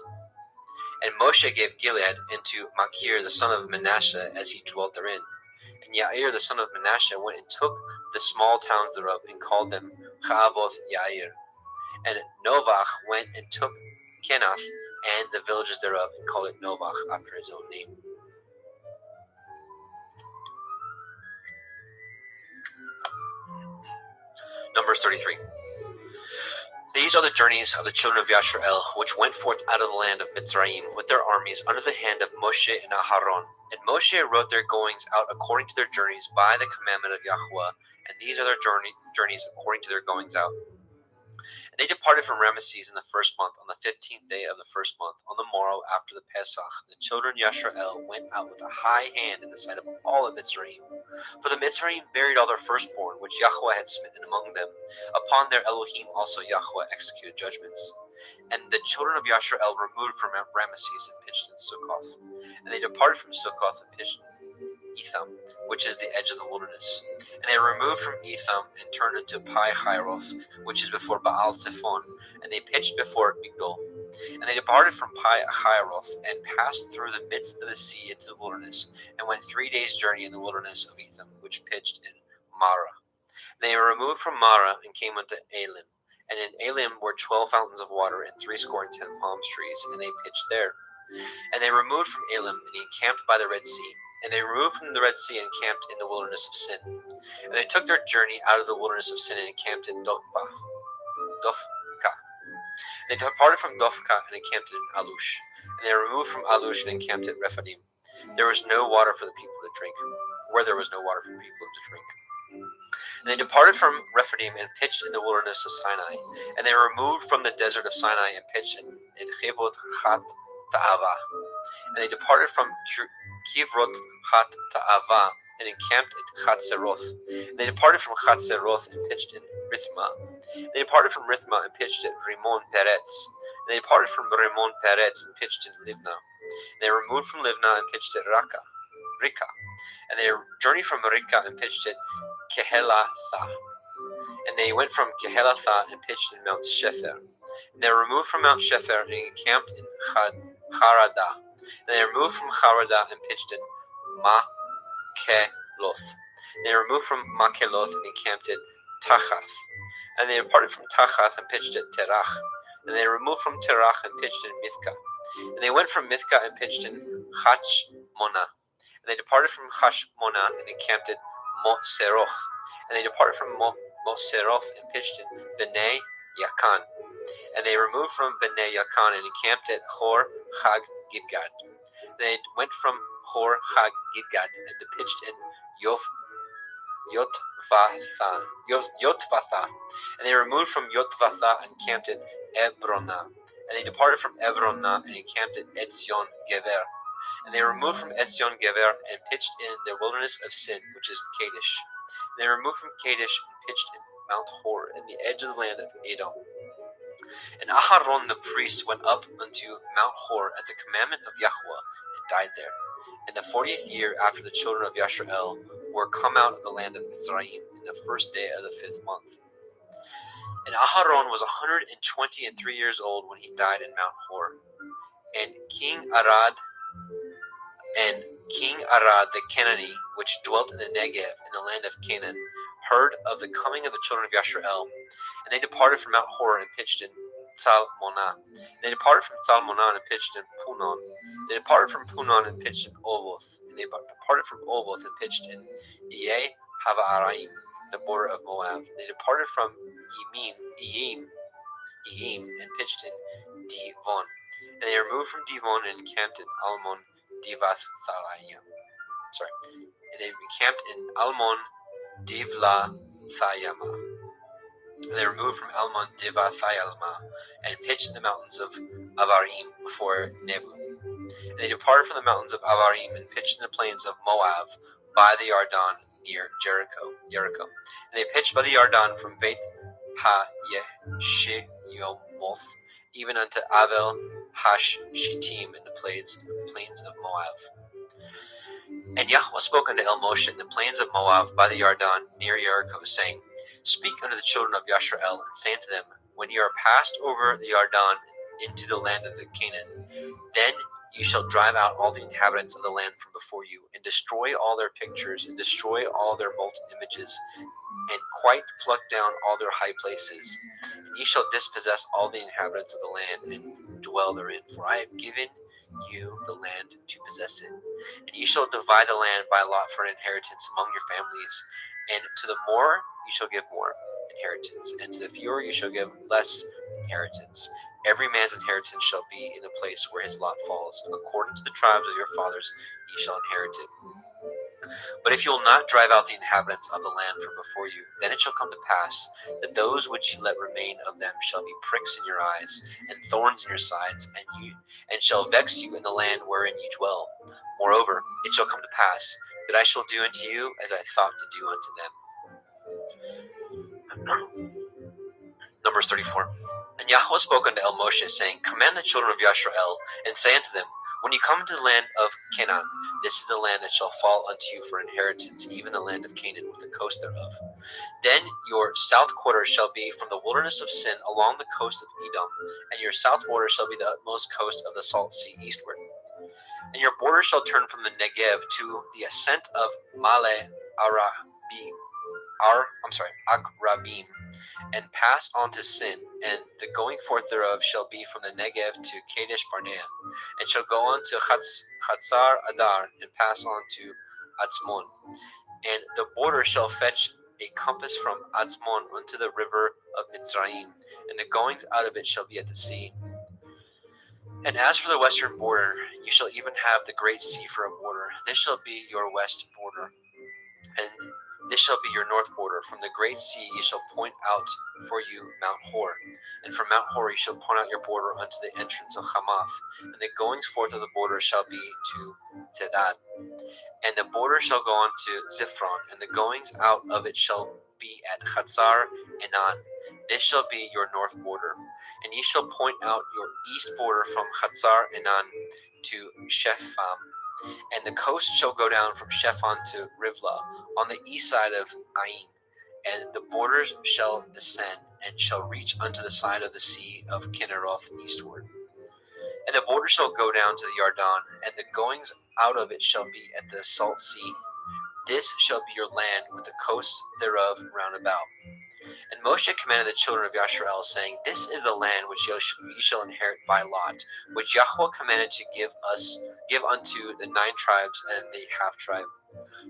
S4: And Moshe gave Gilead into Machir, the son of Manasseh, as he dwelt therein. And Yair, the son of Manasseh, went and took the small towns thereof, and called them Chavoth Yair. And Novach went and took Kenath, and the villages thereof, and called it Novach, after his own name. Numbers 33. These are the journeys of the children of Yashrael, which went forth out of the land of Mitzrayim with their armies under the hand of Moshe and Aharon. And Moshe wrote their goings out according to their journeys by the commandment of Yahweh, and these are their journeys according to their goings out. And they departed from Ramesses in the first month, on the 15th day of the first month, on the morrow after the Pesach. The children of Yashrael went out with a high hand in the sight of all of Mitzrayim. For the Mitzrayim buried all their firstborn, which Yahweh had smitten among them. Upon their Elohim also Yahweh executed judgments. And the children of Yashrael removed from Ramesses and pitched in Sukkoth. And they departed from Sukkoth and pitched Etham, which is the edge of the wilderness. And they removed from Etham and turned into Pi Hiroth, which is before Baal Zephon, and they pitched before Migdol. And they departed from Pi Hiroth and passed through the midst of the sea into the wilderness, and went 3 days' journey in the wilderness of Etham, which pitched in Marah. And they were removed from Marah and came unto Elim. And in Elim were 12 fountains of water and 70 palm trees, and they pitched there. And they removed from Elim and encamped by the Red Sea. And they removed from the Red Sea and encamped in the wilderness of Sin. And they took their journey out of the wilderness of Sin and encamped in Dophka. They departed from Dophka and encamped in Alush. And they removed from Alush and encamped at Rephidim. There was no water for the people to drink, where there was no water for the people to drink. And they departed from Rephidim and pitched in the wilderness of Sinai. And they removed from the desert of Sinai and pitched in Chevoth Chat Ta'ava. And they departed from Kivrot Hat Ta'ava and encamped at Chatzeroth. And they departed from Chatzeroth and pitched in Rithma. They departed from Rithma and pitched at Rimon Peretz. And they departed from Rimon Peretz and pitched in Livna. And they removed from Livna and pitched at Rika. And they journeyed from Rika and pitched at Kehelatha. And they went from Kehelatha and pitched in Mount Shefer. And they removed from Mount Shefer and encamped in Harada. And they removed from Harada and pitched in Makeloth. And they removed from Makeloth and encamped at Tachath. And they departed from Tachath and pitched at Terach. And they removed from Terach and pitched in Mithka. And they went from Mithka and pitched in Hashmona. And they departed from Hashmona and encamped at Moseroth. And they departed from Moseroth and pitched in Bnei Yakan. And they removed from Bnei Yakan and encamped at Hor Chag Gidgad. They went from Hor Chag Gidgad and pitched in Yotvatha. And they removed from Yotvatha and encamped at Ebrona. And they departed from Ebrona and encamped at Etzion Geber. And they removed from Etzion Geber and pitched in the wilderness of Sin, which is Kadesh. And they removed from Kadesh and pitched in Mount Hor, in the edge of the land of Edom. And Aharon the priest went up unto Mount Hor at the commandment of Yahweh, and died there. In the 40th year after the children of Yashrael were come out of the land of Mizraim, in the first day of the 5th month. And Aharon was 123 years old when he died in Mount Hor. And King Arad the Canaanite, which dwelt in the Negev in the land of Canaan, heard of the coming of the children of Yashrael. And they departed from Mount Hor and pitched in Tzalmonah. They departed from Tzalmonah and pitched in Punon. They departed from Punon and pitched in Oboth. And they departed from Oboth and pitched in Iye Havaraim, the border of Moab. They departed from Iyim, and pitched in Divon. And they removed from Divon and encamped in Almon Divathayim. And they encamped in Almon Divlathayama. And they removed from Almon Divathayalma and pitched in the mountains of Avarim before Nebu. And they departed from the mountains of Avarim and pitched in the plains of Moab by the Yarden near Jericho. And they pitched by the Yarden from Beit Ha-Yeshimoth even unto Avel Hash-Shittim in the plains of Moab. And Yahweh spoke unto El Moshe in the plains of Moab by the Yarden near Jericho, saying, Speak unto the children of Yashrael, and say unto them, When ye are passed over the Yarden into the land of the Canaan, then you shall drive out all the inhabitants of the land from before you, and destroy all their pictures, and destroy all their molten images, and quite pluck down all their high places. And ye shall dispossess all the inhabitants of the land, and dwell therein, for I have given you the land to possess it. And ye shall divide the land by lot for an inheritance among your families, and to the more you shall give more inheritance, and to the fewer you shall give less inheritance. Every man's inheritance shall be in the place where his lot falls. According to the tribes of your fathers ye shall inherit it. But if you will not drive out the inhabitants of the land from before you, then it shall come to pass that those which ye let remain of them shall be pricks in your eyes, and thorns in your sides, and shall vex you in the land wherein ye dwell. Moreover, it shall come to pass that I shall do unto you as I thought to do unto them. Numbers 34. And Yahweh spoke unto El Moshe, saying, Command the children of Yashrael, and say unto them, When ye come into the land of Canaan, this is the land that shall fall unto you for inheritance, even the land of Canaan, with the coast thereof. Then your south quarter shall be from the wilderness of Sin along the coast of Edom, and your south border shall be the utmost coast of the salt sea eastward. And your border shall turn from the Negev to the ascent of Male Akrabim, and pass on to Sin, and the going forth thereof shall be from the Negev to Kadesh Barnea, and shall go on to Chatzar Adar, and pass on to Atzmon. And the border shall fetch a compass from Atzmon unto the river of Mitzrayim, and the goings out of it shall be at the sea. And as for the western border, you shall even have the great sea for a border. This shall be your west border, and this shall be your north border. From the great sea ye shall point out for you Mount Hor, and from Mount Hor ye shall point out your border unto the entrance of Hamath, and the goings forth of the border shall be to Zedad. And the border shall go on to Ziphron, and the goings out of it shall be at Chatzar Enan. This shall be your north border. And ye shall point out your east border from Chatzar Enan to Shepham. And the coast shall go down from Shepham to Rivlah on the east side of Ain. And the borders shall descend, and shall reach unto the side of the sea of Kinneroth eastward. And the border shall go down to the Yarden, and the goings out of it shall be at the salt sea. This shall be your land, with the coasts thereof round about. And Moshe commanded the children of Yashrael, saying, This is the land which ye shall inherit by lot, which Yahweh commanded to give unto the 9 tribes and the half tribe.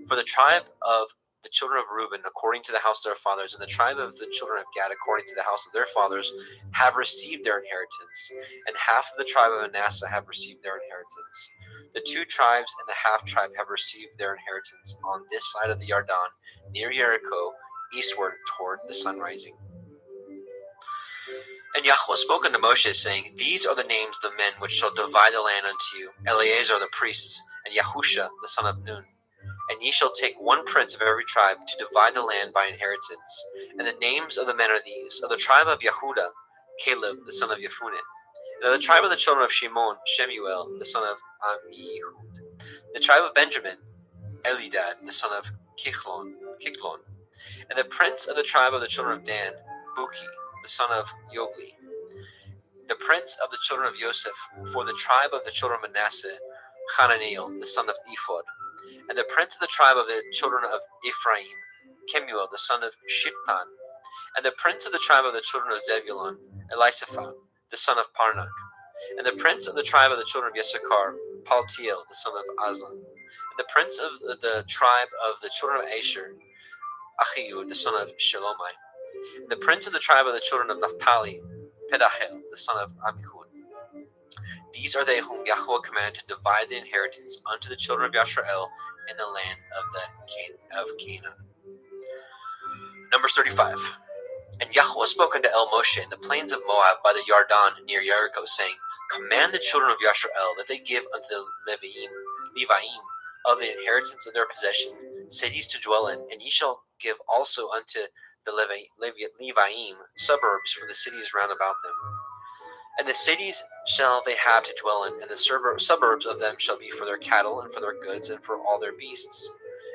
S4: For the tribe of the children of Reuben, according to the house of their fathers, and the tribe of the children of Gad, according to the house of their fathers, have received their inheritance, and half of the tribe of Manasseh have received their inheritance. The 2 tribes and the half tribe have received their inheritance on this side of the Yarden, near Jericho, eastward toward the sun rising. And Yahweh spoke unto Moshe, saying, These are the names of the men which shall divide the land unto you, Eleazar the priest, and Yahusha the son of Nun. And ye shall take 1 prince of every tribe to divide the land by inheritance. And the names of the men are these: of the tribe of Yehuda, Caleb the son of Jephunneh; and of the tribe of the children of Shimon, Shemuel the son of Ammihud; the tribe of Benjamin, Elidad the son of Kichlon; and the prince of the tribe of the children of Dan, Buki the son of Yogli; the prince of the children of Joseph, for the tribe of the children of Manasseh, Hananiel the son of Ephod; and the prince of the tribe of the children of Ephraim, Kemuel the son of Shiptan; and the prince of the tribe of the children of Zebulun, Elisaphat the son of Parnak; and the prince of the tribe of the children of Issachar, Paltiel the son of Azan; and the prince of the tribe of the children of Asher, Achiud the son of Shelomai; and the prince of the tribe of the children of Naphtali, Pedahel the son of Ammihud. These are they whom Yahweh commanded to divide the inheritance unto the children of Yashrael in the land of Canaan. Numbers 35. And Yahweh spoke unto El Moshe in the plains of Moab by the Yarden near Jericho, saying, Command the children of Yashrael that they give unto the Leviim of the inheritance of their possession cities to dwell in, and ye shall give also unto the Leviim suburbs for the cities round about them. And the cities shall they have to dwell in, and the suburbs of them shall be for their cattle, and for their goods, and for all their beasts.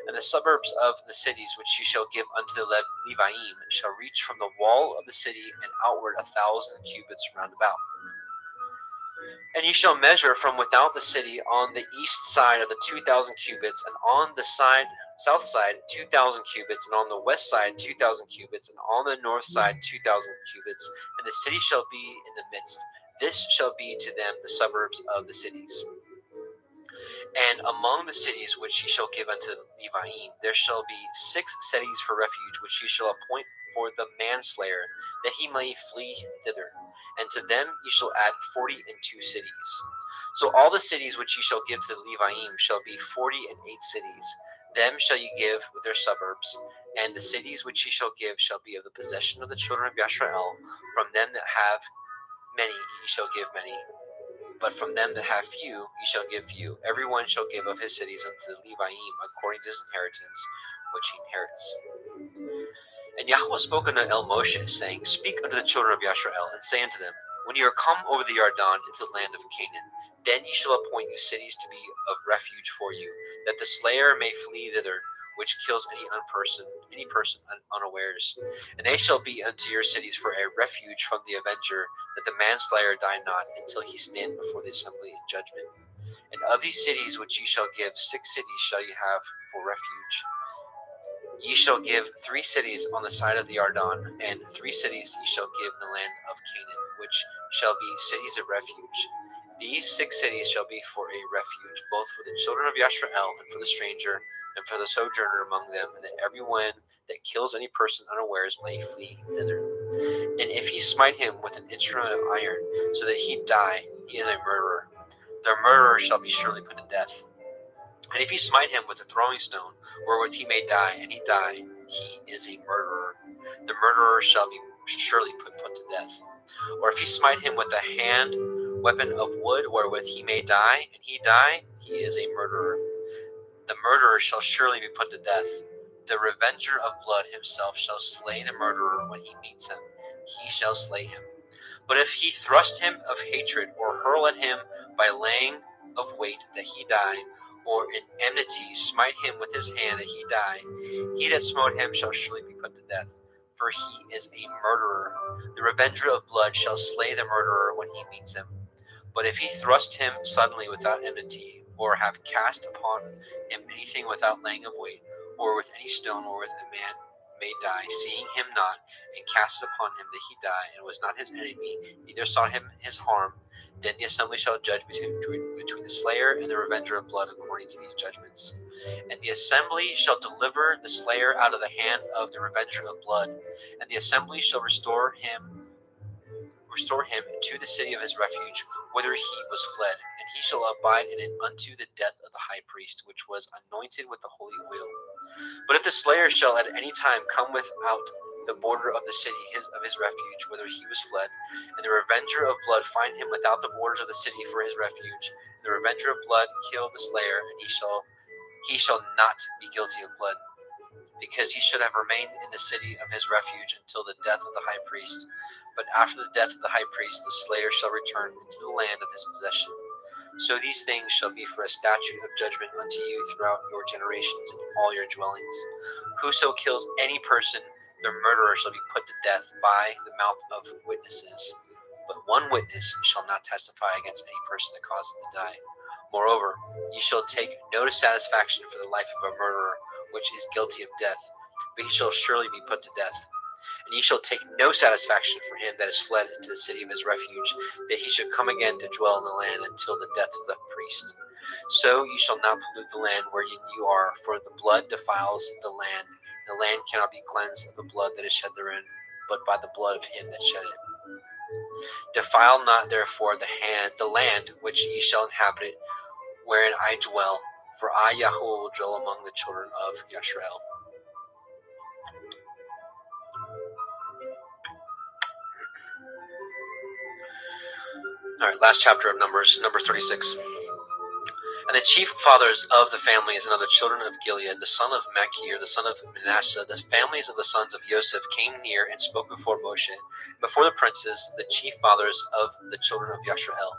S4: And the suburbs of the cities which ye shall give unto the Leviim shall reach from the wall of the city and outward 1,000 cubits round about. And ye shall measure from without the city on the east side of the 2,000 cubits, and on the south side 2,000 cubits, and on the west side 2,000 cubits, and on the north side 2,000 cubits, and the city shall be in the midst. This shall be to them the suburbs of the cities. And among the cities which ye shall give unto Leviim, there shall be 6 cities for refuge, which ye shall appoint for the manslayer, that he may flee thither. And to them ye shall add 42 cities. So all the cities which ye shall give to the Leviim shall be 48 cities. Them shall ye give with their suburbs, and the cities which ye shall give shall be of the possession of the children of Yashrael. From them that have many ye shall give many, but from them that have few ye shall give few. Every one shall give of his cities unto the Leviim according to his inheritance, which he inherits. And Yahweh spoke unto El Moshe, saying, Speak unto the children of Yashrael, and say unto them, When ye are come over the Yarden into the land of Canaan, then ye shall appoint you cities to be of refuge for you, that the slayer may flee thither, which kills any person unawares. And they shall be unto your cities for a refuge from the avenger, that the manslayer die not, until he stand before the assembly in judgment. And of these cities which ye shall give, 6 cities shall ye have for refuge. Ye shall give 3 cities on the side of the Yarden, and 3 cities ye shall give in the land of Canaan, which shall be cities of refuge. These 6 cities shall be for a refuge, both for the children of Yashrael, and for the stranger, and for the sojourner among them, and that every one that kills any person unawares may flee thither. And if he smite him with an instrument of iron, so that he die, he is a murderer. The murderer shall be surely put to death. And if he smite him with a throwing stone, wherewith he may die, and he die, he is a murderer. The murderer shall be surely put to death. Or if he smite him with a hand weapon of wood, wherewith he may die, and he die, he is a murderer. The murderer shall surely be put to death. The revenger of blood himself shall slay the murderer when he meets him. He shall slay him. But if he thrust him of hatred, or hurl at him by laying of weight that he die, or in enmity smite him with his hand that he die, he that smote him shall surely be put to death, for he is a murderer. The revenger of blood shall slay the murderer when he meets him. But if he thrust him suddenly without enmity, or have cast upon him anything without laying of weight, or with any stone, or with a man may die, seeing him not, and cast it upon him that he die, and was not his enemy, neither sought him his harm, then the assembly shall judge between the slayer and the revenger of blood according to these judgments. And the assembly shall deliver the slayer out of the hand of the revenger of blood, and the assembly shall restore him to the city of his refuge, whither he was fled, and he shall abide in it unto the death of the high priest, which was anointed with the holy oil. But if the slayer shall at any time come without the border of the city of his refuge, whither he was fled, and the revenger of blood find him without the borders of the city for his refuge, and the revenger of blood kill the slayer, and he shall not be guilty of blood, because he should have remained in the city of his refuge until the death of the high priest. But after the death of the high priest, the slayer shall return into the land of his possession. So these things shall be for a statute of judgment unto you throughout your generations in all your dwellings. Whoso kills any person, the murderer shall be put to death by the mouth of witnesses. But one witness shall not testify against any person that caused him to die. Moreover, ye shall take no satisfaction for the life of a murderer, which is guilty of death, but he shall surely be put to death. And ye shall take no satisfaction for him that is fled into the city of his refuge, that he should come again to dwell in the land until the death of the priest. So ye shall not pollute the land wherein you are, for the blood defiles the land. The land cannot be cleansed of the blood that is shed therein, but by the blood of him that shed it. Defile not therefore the land which ye shall inhabit, wherein I dwell, for I, Yahweh, will dwell among the children of Yashrael. All right, last chapter of Numbers 36. And the chief fathers of the families and of the children of Gilead, the son of Machir, the son of Manasseh, the families of the sons of Joseph came near and spoke before Moshe, before the princes, the chief fathers of the children of Yashrael.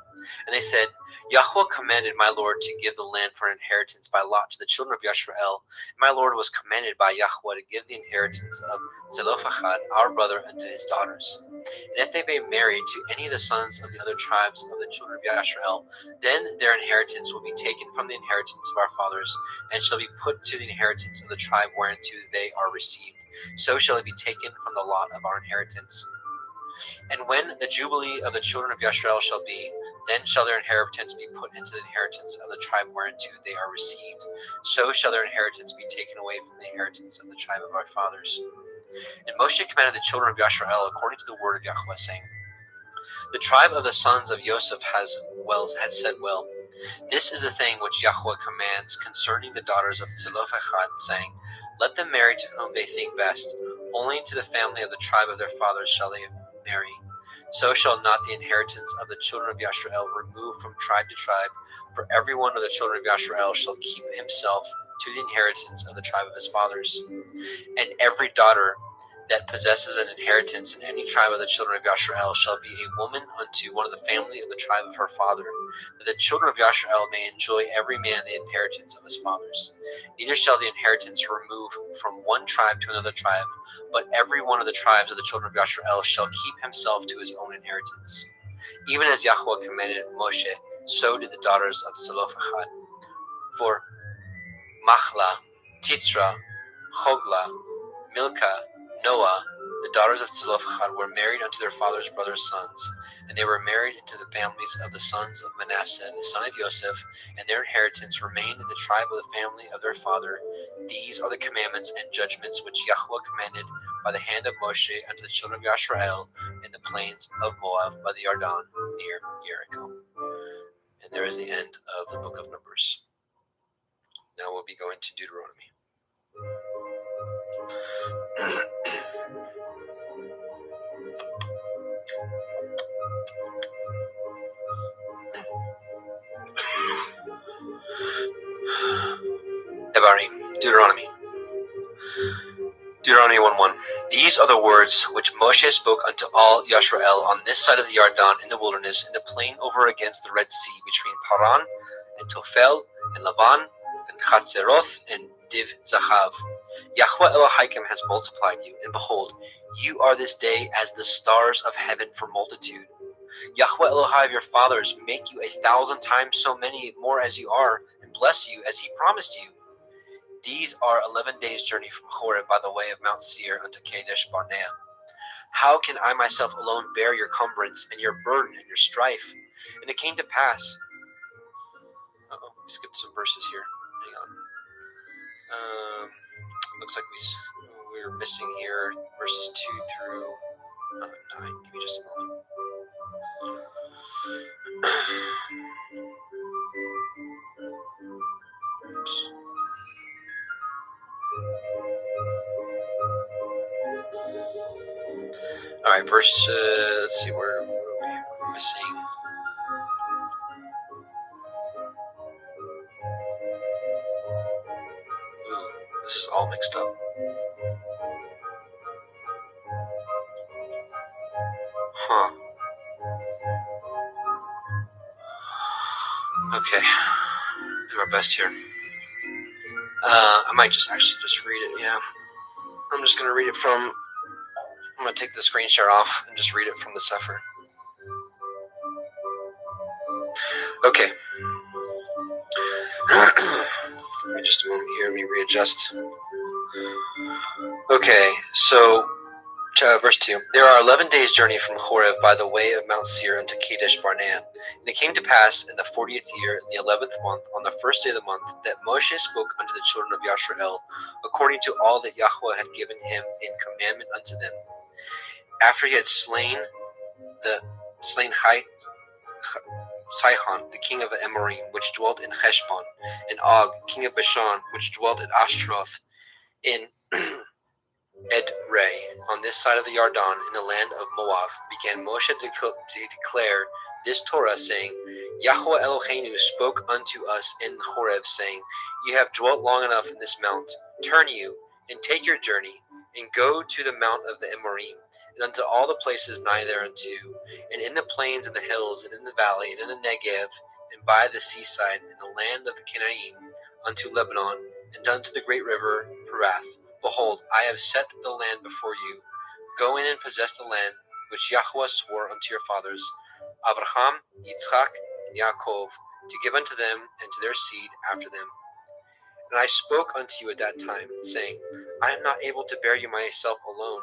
S4: And they said, Yahweh commanded my Lord to give the land for an inheritance by lot to the children of Yashrael. My Lord was commanded by Yahweh to give the inheritance of Zelophehad, our brother, unto his daughters. And if they be married to any of the sons of the other tribes of the children of Yashrael, then their inheritance will be taken from the inheritance of our fathers, and shall be put to the inheritance of the tribe whereunto they are received. So shall it be taken from the lot of our inheritance. And when the jubilee of the children of Yashrael shall be, then shall their inheritance be put into the inheritance of the tribe whereunto they are received. So shall their inheritance be taken away from the inheritance of the tribe of our fathers. And Moshe commanded the children of Yashrael according to the word of Yahweh, saying, The tribe of the sons of Joseph has said well. This is the thing which Yahweh commands concerning the daughters of Zelophehad, saying, Let them marry to whom they think best. Only to the family of the tribe of their fathers shall they marry. So shall not the inheritance of the children of Yashrael remove from tribe to tribe, for every one of the children of Yashrael shall keep himself to the inheritance of the tribe of his fathers. And every daughter that possesses an inheritance in any tribe of the children of Yashrael shall be a woman unto one of the family of the tribe of her father, that the children of Yashrael may enjoy every man the inheritance of his fathers. Neither shall the inheritance remove from one tribe to another tribe, but every one of the tribes of the children of Yashrael shall keep himself to his own inheritance. Even as Yahweh commanded Moshe, so did the daughters of Zelophehad. For Machlah, Titzra, Hoglah, Milcah, Noah, the daughters of Zelophehad, were married unto their father's brother's sons, and they were married into the families of the sons of Manasseh, the son of Joseph, and their inheritance remained in the tribe of the family of their father. These are the commandments and judgments which Yahweh commanded by the hand of Moshe unto the children of Yashrael in the plains of Moab by the Yarden near Jericho. And there is the end of the book of Numbers. Now we'll be going to Deuteronomy. Deuteronomy 1:1. These are the words which Moshe spoke unto all Yashrael on this side of the Yarden in the wilderness, in the plain over against the Red Sea, between Paran and Tophel and Laban and Chatzeroth and Div Zahav. Yahweh Elohim has multiplied you, and behold, you are this day as the stars of heaven for multitude. Yahweh Elohim your fathers make you 1,000 times so many more as you are, and bless you as he promised you. These are 11 days' journey from Horeb by the way of Mount Seir unto Kadesh Barnea. How can I myself alone bear your cumbrance and your burden and your strife? And it came to pass. We skipped some verses here. Hang on. Looks like we're missing here verses 2 through 9. Give me just a moment. All right, verse. Let's see, where are we missing? Ooh, this is all mixed up. Huh. Okay. Do our best here. I might just read it. Yeah. I'm just gonna read it from. I'm gonna take the screen share off and just read it from the Sefer. Okay. Give me just a moment here. Let me readjust. Okay, so verse 2. There are 11 days' journey from Horeb by the way of Mount Seir unto Kadesh Barnea. And it came to pass in the 40th year, in the 11th month, on the first day of the month, that Moshe spoke unto the children of Yashrael, according to all that Yahweh had given him in commandment unto them. After he had slain Sihon, the king of the Amorim, which dwelt in Heshbon, and Og, king of Bashan, which dwelt at Ashtaroth, in Edrei, on this side of the Yarden, in the land of Moab, began Moshe to declare this Torah, saying, Yahweh Eloheinu spoke unto us in Horeb, saying, You have dwelt long enough in this mount. Turn you, and take your journey, and go to the mount of the Amorim, and unto all the places nigh thereunto, and in the plains and the hills, and in the valley, and in the Negev, and by the seaside, in the land of the Canaanite, unto Lebanon, and unto the great river Perath. Behold, I have set the land before you. Go in and possess the land which Yahweh swore unto your fathers, Abraham, Yitzchak, and Yaakov, to give unto them and to their seed after them. And I spoke unto you at that time, saying, I am not able to bear you myself alone.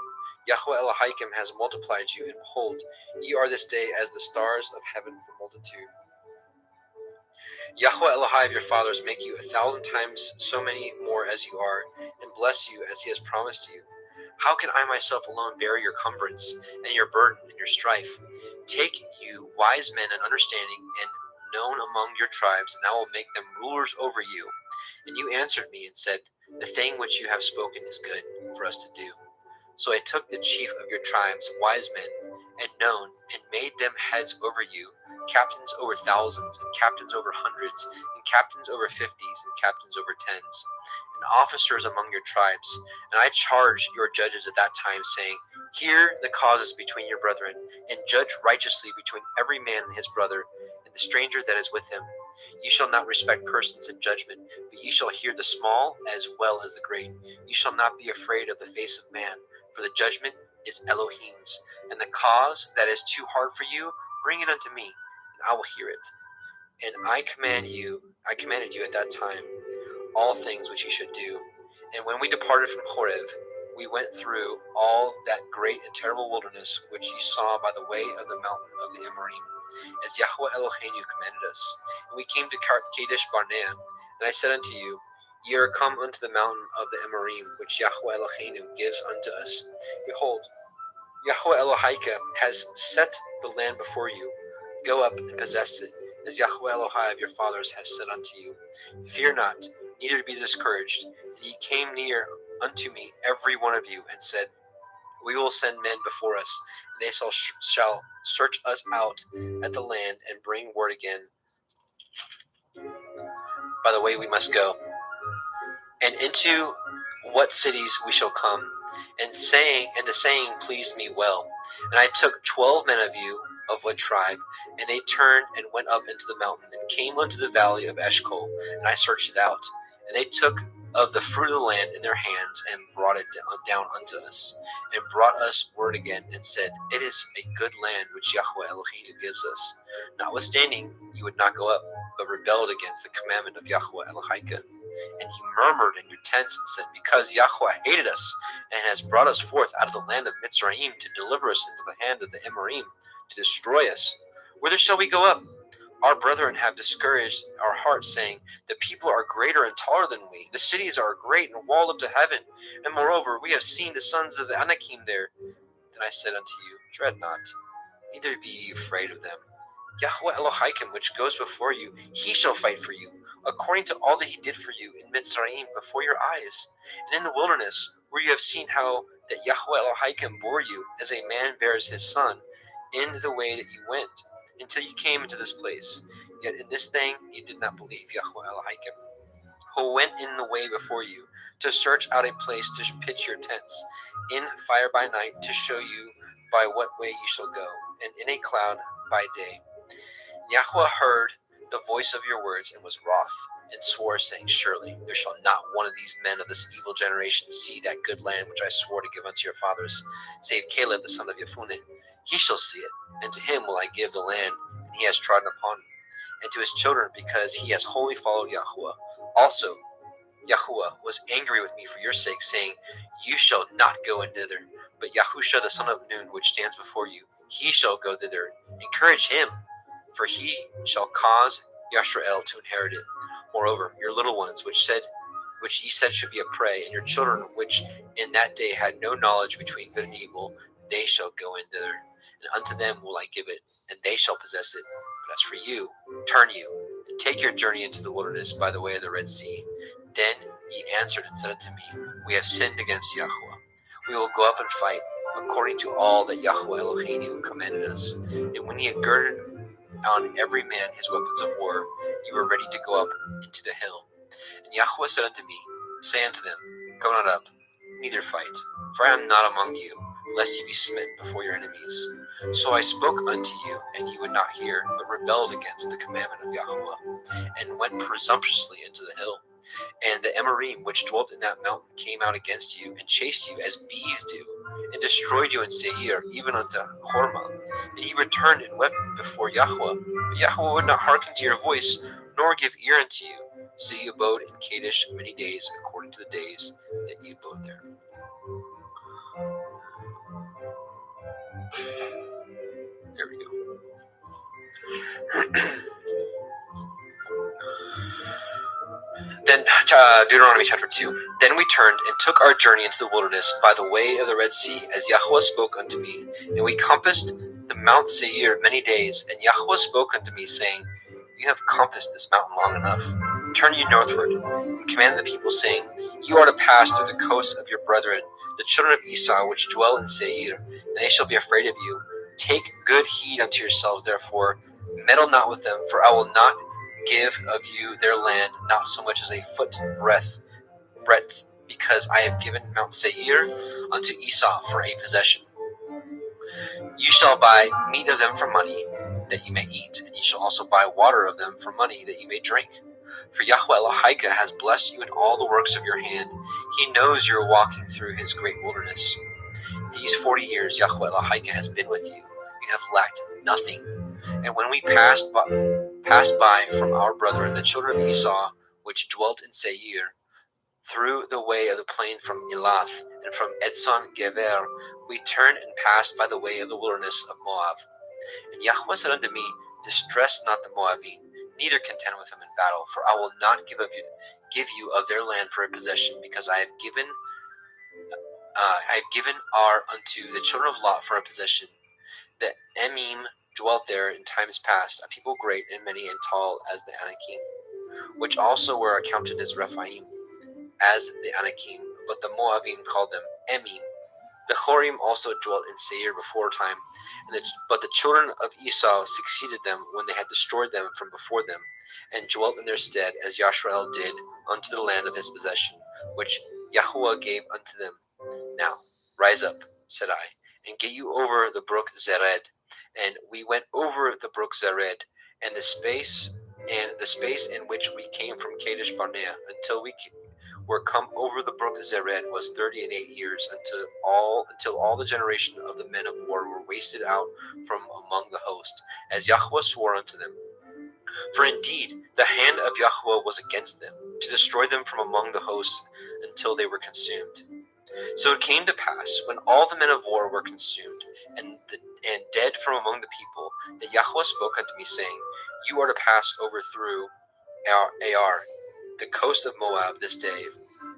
S4: Yahweh Elohim has multiplied you, and behold, ye are this day as the stars of heaven for multitude. Yahweh Elohai of your fathers make you 1,000 times so many more as you are, and bless you as he has promised you. How can I myself alone bear your cumbrance, and your burden, and your strife? Take you wise men and understanding, and known among your tribes, and I will make them rulers over you. And you answered me and said, The thing which you have spoken is good for us to do. So I took the chief of your tribes, wise men, and known, and made them heads over you, captains over thousands, and captains over hundreds, and captains over 50s, and captains over tens, and officers among your tribes. And I charged your judges at that time, saying, Hear the causes between your brethren, and judge righteously between every man and his brother, and the stranger that is with him. You shall not respect persons in judgment, but you shall hear the small as well as the great. You shall not be afraid of the face of man, for the judgment is Elohim's, and the cause that is too hard for you, bring it unto me, and I will hear it. And I commanded you at that time all things which you should do. And when we departed from Horeb, we went through all that great and terrible wilderness which you saw by the way of the mountain of the Amorim, as Yahweh Eloheinu commanded us. And we came to Kadesh Barnea, and I said unto you, Ye are come unto the mountain of the Amorim, which Yahweh Eloheinu gives unto us. Behold, Yahweh Elohim has set the land before you. Go up and possess it, as Yahweh Elohai of your fathers has said unto you. Fear not, neither be discouraged. And ye came near unto me, every one of you, and said, We will send men before us, and they shall search us out at the land, and bring word again by the way we must go, and into what cities we shall come. And the saying pleased me well. And I took 12 men of you, of what tribe, and they turned and went up into the mountain, and came unto the valley of Eshcol, and I searched it out. And they took of the fruit of the land in their hands, and brought it down unto us, and brought us word again, and said, It is a good land which Yahweh Elohim gives us. Notwithstanding, you would not go up, but rebelled against the commandment of Yahweh Elohim. And he murmured in your tents and said, because Yahweh hated us and has brought us forth out of the land of Mitzrayim to deliver us into the hand of the Emerim to destroy us, whither shall we go up? Our brethren have discouraged our hearts, saying, the people are greater and taller than we. The cities are great and walled up to heaven. And moreover, we have seen the sons of the Anakim there. Then I said unto you, dread not, neither be ye afraid of them. Yahweh Elohim, which goes before you, he shall fight for you, according to all that he did for you in Mitzrayim before your eyes, and in the wilderness, where you have seen how that Yahweh Elohim bore you, as a man bears his son, in the way that you went, until you came into this place. Yet in this thing you did not believe Yahweh Elohim, who went in the way before you, to search out a place to pitch your tents, in fire by night, to show you by what way you shall go, and in a cloud by day. Yahweh heard the voice of your words and was wroth, and swore, saying, surely there shall not one of these men of this evil generation see that good land which I swore to give unto your fathers, save Caleb the son of Jephunneh. He shall see it, and to him will I give the land, and he has trodden upon it, and to his children, because he has wholly followed Yahweh. Also Yahweh was angry with me for your sake, saying, you shall not go in thither, but Yahusha the son of Nun, which stands before you, he shall go thither. Encourage him, for he shall cause Yashrael to inherit it. Moreover, your little ones, which ye said should be a prey, and your children, which in that day had no knowledge between good and evil, they shall go in thither, and unto them will I give it, and they shall possess it. But as for you, turn you, and take your journey into the wilderness by the way of the Red Sea. Then ye answered and said unto me, we have sinned against Yahweh. We will go up and fight, according to all that Yahweh Eloheinu commanded us. And when ye had girded on every man his weapons of war, you were ready to go up into the hill. And Yahweh said unto me, say unto them, go not up, neither fight, for I am not among you, lest ye be smitten before your enemies. So I spoke unto you, and ye would not hear, but rebelled against the commandment of Yahweh, and went presumptuously into the hill. And the Emerim, which dwelt in that mountain, came out against you, and chased you as bees do, and destroyed you in Seir, even unto Hormah. And ye returned and wept before Yahweh. But Yahweh would not hearken to your voice, nor give ear unto you. So ye abode in Kadesh many days, according to the days that ye abode there. There we go. Then Deuteronomy chapter 2. Then we turned and took our journey into the wilderness by the way of the Red Sea, as Yahweh spoke unto me. And we compassed the Mount Seir many days. And Yahweh spoke unto me, saying, you have compassed this mountain long enough. Turn ye northward, and command the people, saying, you are to pass through the coasts of your brethren, the children of Esau, which dwell in Seir, and they shall be afraid of you. Take good heed unto yourselves, therefore, meddle not with them, for I will not give of you their land, not so much as a foot breadth, because I have given Mount Seir unto Esau for a possession. You shall buy meat of them for money, that you may eat, and you shall also buy water of them for money, that you may drink. For Yahweh Elohim has blessed you in all the works of your hand. He knows you are walking through his great wilderness. These 40 years Yahweh Elohim has been with you. You have lacked nothing. And when we passed by from our brethren, the children of Esau, which dwelt in Seir, through the way of the plain from Elath, and from Edson Geber, we turned and passed by the way of the wilderness of Moab. And Yahweh said unto me, distress not the Moabite, neither contend with them in battle, for I will not give you of their land for a possession, because I have given Ar unto the children of Lot for a possession. The Emim dwelt there in times past, a people great and many and tall as the Anakim, which also were accounted as Rephaim, as the Anakim, but the Moabim called them Emim. The Horim also dwelt in Seir before time, but the children of Esau succeeded them when they had destroyed them from before them, and dwelt in their stead, as Yashrael did unto the land of his possession, which Yahweh gave unto them. Now rise up, said I, and get you over the brook Zered. And we went over the brook Zered, and the space in which we came from Kadesh Barnea until we were come over the brook Zered was 38 years, until all the generation of the men of war were wasted out from among the host, as Yahweh swore unto them. For indeed the hand of Yahweh was against them, to destroy them from among the hosts until they were consumed. So it came to pass, when all the men of war were consumed, and dead from among the people, that Yahweh spoke unto me, saying, You are to pass over through Ar, the coast of Moab, this day,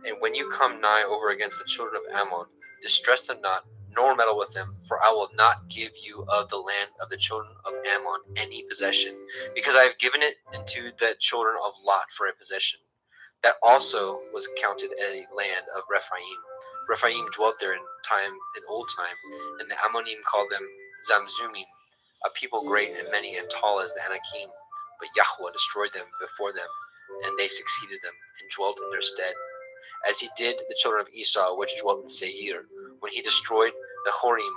S4: and when you come nigh over against the children of Ammon, distress them not, nor meddle with them, for I will not give you of the land of the children of Ammon any possession, because I have given it into the children of Lot for a possession. That also was counted a land of Rephaim. Rephaim dwelt there in old time, and the Ammonim called them Zamzumim, a people great and many and tall as the Anakim. But Yahweh destroyed them before them, and they succeeded them, and dwelt in their stead. As he did the children of Esau, which dwelt in Seir, when he destroyed the Horim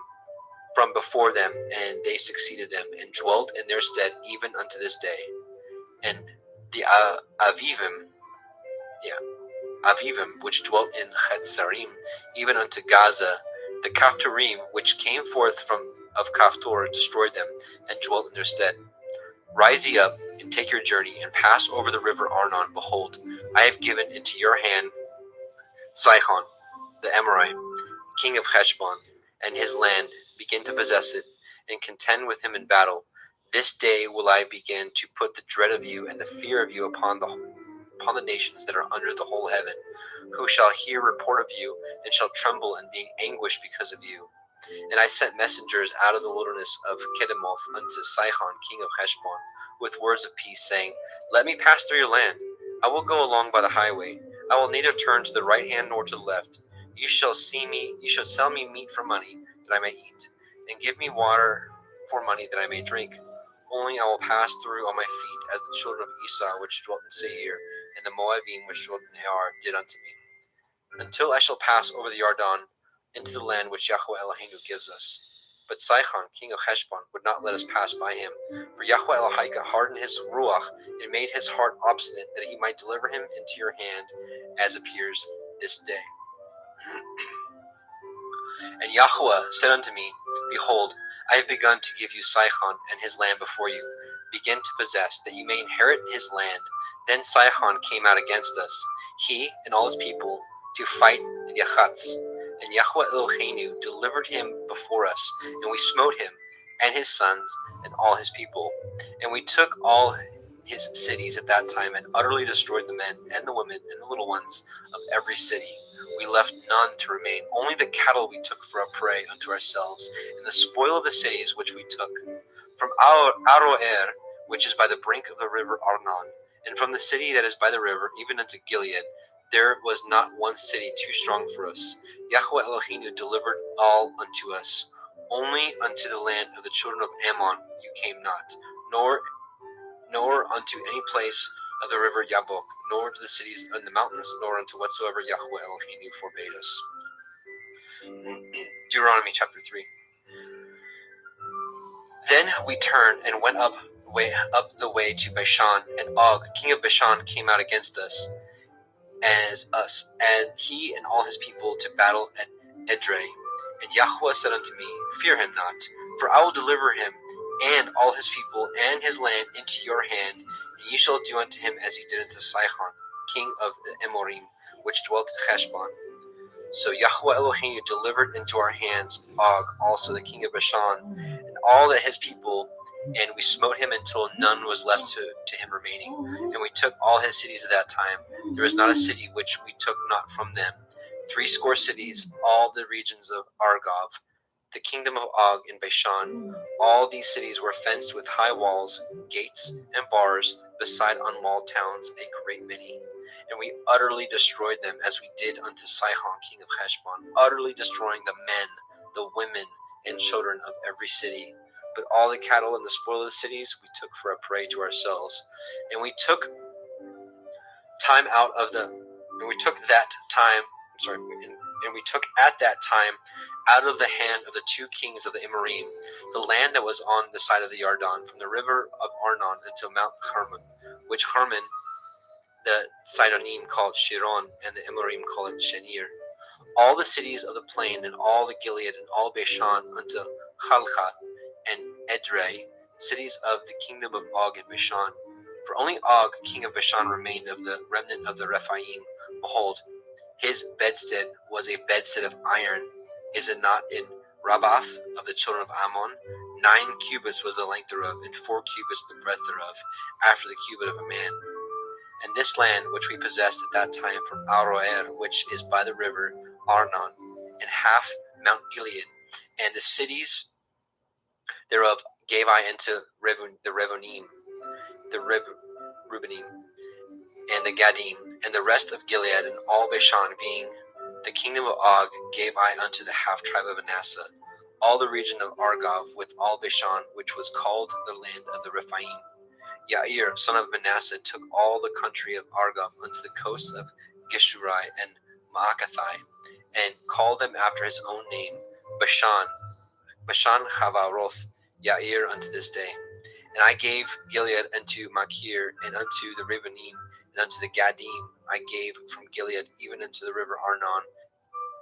S4: from before them, and they succeeded them, and dwelt in their stead even unto this day. And the Avivim, which dwelt in Chetzarim, even unto Gaza, the Caphtorim, which came forth of Caphtor, destroyed them, and dwelt in their stead. Rise ye up, and take your journey, and pass over the river Arnon. Behold, I have given into your hand Sihon, the Amorite, king of Heshbon, and his land. Begin to possess it, and contend with him in battle. This day will I begin to put the dread of you and the fear of you upon the nations that are under the whole heaven, who shall hear report of you, and shall tremble and be anguished because of you. And I sent messengers out of the wilderness of Kedemoth unto Sihon, king of Heshbon, with words of peace, saying, Let me pass through your land. I will go along by the highway. I will neither turn to the right hand nor to the left. You shall sell me meat for money, that I may eat, and give me water for money, that I may drink. Only I will pass through on my feet, as the children of Esau, which dwelt in Seir, and the Moabim, which dwelt in Ar, did unto me, until I shall pass over the Yarden into the land which Yahweh Eloheinu gives us. But Sihon, king of Heshbon, would not let us pass by him, for Yahweh Elohika hardened his ruach, and made his heart obstinate, that he might deliver him into your hand, as appears this day. And Yahweh said unto me, Behold, I have begun to give you Sihon and his land before you. Begin to possess, that you may inherit his land. Then Sihon came out against us, he and all his people, to fight in Yachatz. And Yahweh Eloheinu delivered him before us, and we smote him, and his sons, and all his people. And we took all his cities at that time, and utterly destroyed the men, and the women, and the little ones of every city. We left none to remain, only the cattle we took for a prey unto ourselves, and the spoil of the cities which we took. From Aroer, which is by the brink of the river Arnon, and from the city that is by the river, even unto Gilead, there was not one city too strong for us. Yahweh Eloheinu delivered all unto us. Only unto the land of the children of Ammon you came not, nor unto any place of the river Yabok, nor to the cities in the mountains, nor unto whatsoever Yahweh Eloheinu forbade us. Deuteronomy chapter 3. Then we turned and went up the way to Bashan, and Og, king of Bashan, came out against us, and he and all his people to battle at Edrei. And Yahweh said unto me, Fear him not, for I will deliver him and all his people and his land into your hand, and ye shall do unto him as ye did unto Sihon, king of the Amorim, which dwelt in Heshbon. So Yahweh Eloheinu delivered into our hands Og, also the king of Bashan, and all that his people, and we smote him until none was left to him remaining. And we took all his cities at that time. There was not a city which we took not from them. 80 cities, all the regions of Argob, the kingdom of Og in Bashan. All these cities were fenced with high walls, gates, and bars, beside unwalled towns a great many. And we utterly destroyed them, as we did unto Sihon, king of Heshbon, utterly destroying the men, the women, and children of every city. But all the cattle and the spoil of the cities we took for a prey to ourselves. And we took at that time out of the hand of the two kings of the Amorim, the land that was on the side of the Yarden, from the river of Arnon until Mount Hermon, which Hermon the Sidonim called Shiron, and the Amorim called it Shenir. All the cities of the plain, and all the Gilead, and all Bashan, unto Chalchat and Edrei, cities of the kingdom of Og and Bashan. For only Og, king of Bashan, remained of the remnant of the Rephaim. Behold, his bedstead was a bedstead of iron. Is it not in Rabbath of the children of Ammon? 9 cubits was the length thereof, and 4 cubits the breadth thereof, after the cubit of a man. And this land which we possessed at that time from Aroer, which is by the river Arnon, and half Mount Gilead, and the cities thereof gave I unto the Reubenim, and the Gadim, and the rest of Gilead, and all Bashan, being the kingdom of Og, gave I unto the half tribe of Manasseh, all the region of Argob, with all Bashan, which was called the land of the Rephaim. Yair, son of Manasseh, took all the country of Argob unto the coasts of Geshurai and Maakathai, and called them after his own name, Bashan Chavaroth, Yair, unto this day. And I gave Gilead unto Machir, and unto the Reubenim, and unto the Gadim I gave from Gilead, even unto the river Arnon,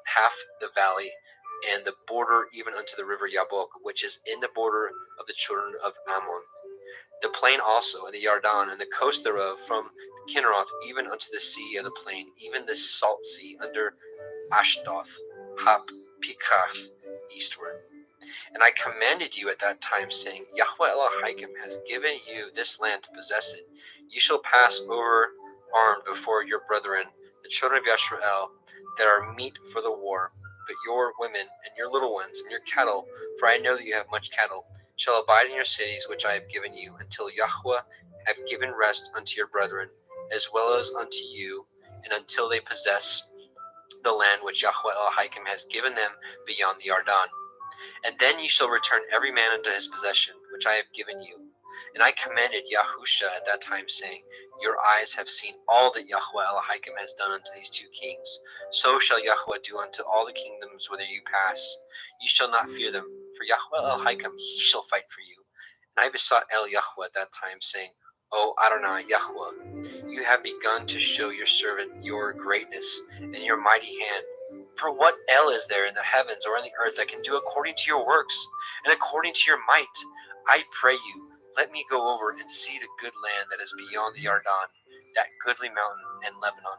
S4: half the valley, and the border even unto the river Yabok, which is in the border of the children of Ammon. The plain also, and the Yarden, and the coast thereof, from Kinneroth even unto the sea of the plain, even the salt sea under Ashdoth, Hap, Pikath, eastward. And I commanded you at that time, saying, Yahweh Elohim has given you this land to possess it. You shall pass over armed before your brethren, the children of Yashrael, that are meet for the war. But your women and your little ones and your cattle, for I know that you have much cattle, shall abide in your cities which I have given you, until Yahweh have given rest unto your brethren, as well as unto you, and until they possess the land which Yahweh Elohim has given them beyond the Yarden. And then you shall return every man unto his possession, which I have given you. And I commanded Yahusha at that time, saying, Your eyes have seen all that Yahweh Elohim has done unto these 2 kings. So shall Yahweh do unto all the kingdoms whither you pass. You shall not fear them, for Yahweh Elohim, he shall fight for you. And I besought El Yahweh at that time, saying, O Adonai Yahweh, you have begun to show your servant your greatness and your mighty hand. For what El is there in the heavens or in the earth that can do according to your works and according to your might? I pray you, let me go over and see the good land that is beyond the Yarden, that goodly mountain and Lebanon.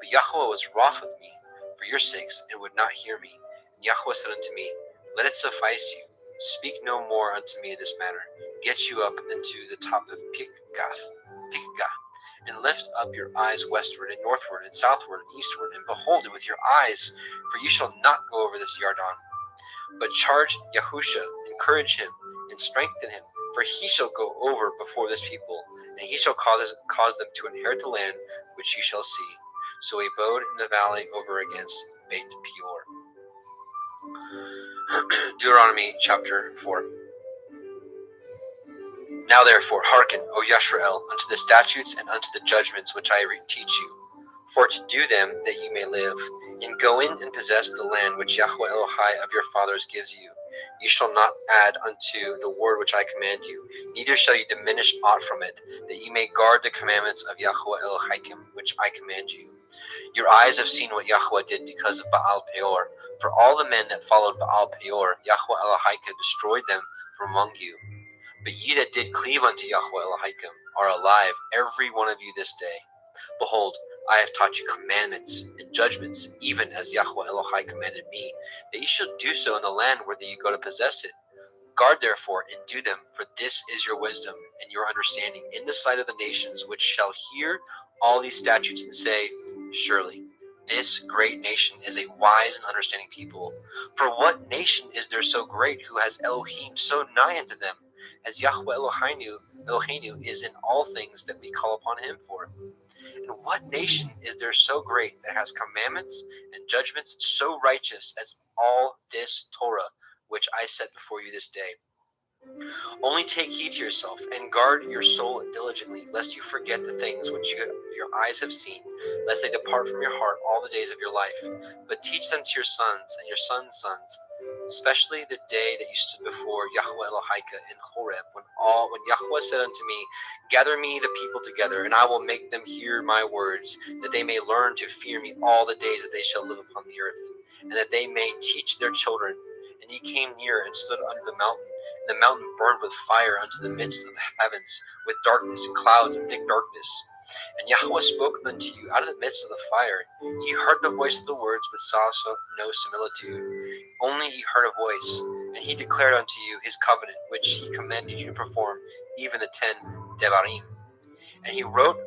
S4: But Yahweh was wroth with me for your sakes, and would not hear me. And Yahweh said unto me, Let it suffice you. Speak no more unto me this matter. Get you up into the top of Pikgah, and lift up your eyes westward and northward and southward and eastward, and behold it with your eyes, for you shall not go over this Yarden. But charge Yahusha, encourage him, and strengthen him, for he shall go over before this people, and he shall cause them to inherit the land which you shall see. So he abode in the valley over against Beit Peor. Deuteronomy chapter 4. Now therefore hearken, O Yashrael, unto the statutes and unto the judgments which I teach you, for to do them that you may live, and go in and possess the land which Yahweh Elohai of your fathers gives you. You shall not add unto the word which I command you, neither shall you diminish aught from it, that you may guard the commandments of Yahweh Elohim which I command you. Your eyes have seen what Yahweh did because of Baal Peor. For all the men that followed Baal Peor, Yahweh Elohim destroyed them from among you. But ye that did cleave unto Yahweh Elohim are alive, every one of you this day. Behold, I have taught you commandments and judgments, even as Yahweh Elohai commanded me, that ye should do so in the land whither you go to possess it. Guard therefore and do them, for this is your wisdom and your understanding in the sight of the nations, which shall hear all these statutes and say, Surely this great nation is a wise and understanding people. For what nation is there so great who has Elohim so nigh unto them, as Yahweh Eloheinu is in all things that we call upon him for? And what nation is there so great that has commandments and judgments so righteous as all this Torah, which I set before you this day? Only take heed to yourself, and guard your soul diligently, lest you forget the things which your eyes have seen, lest they depart from your heart all the days of your life. But teach them to your sons and your sons' sons, especially the day that you stood before Yahweh Elohika in Horeb, when Yahweh said unto me, Gather me the people together, and I will make them hear my words, that they may learn to fear me all the days that they shall live upon the earth, and that they may teach their children. And he came near and stood under the mountain, and the mountain burned with fire unto the midst of the heavens, with darkness and clouds and thick darkness. And Yahweh spoke unto you out of the midst of the fire. Ye heard the voice of the words, but saw no similitude. Only ye heard a voice. And he declared unto you his covenant, which he commanded you to perform, even the 10 Devarim. And he wrote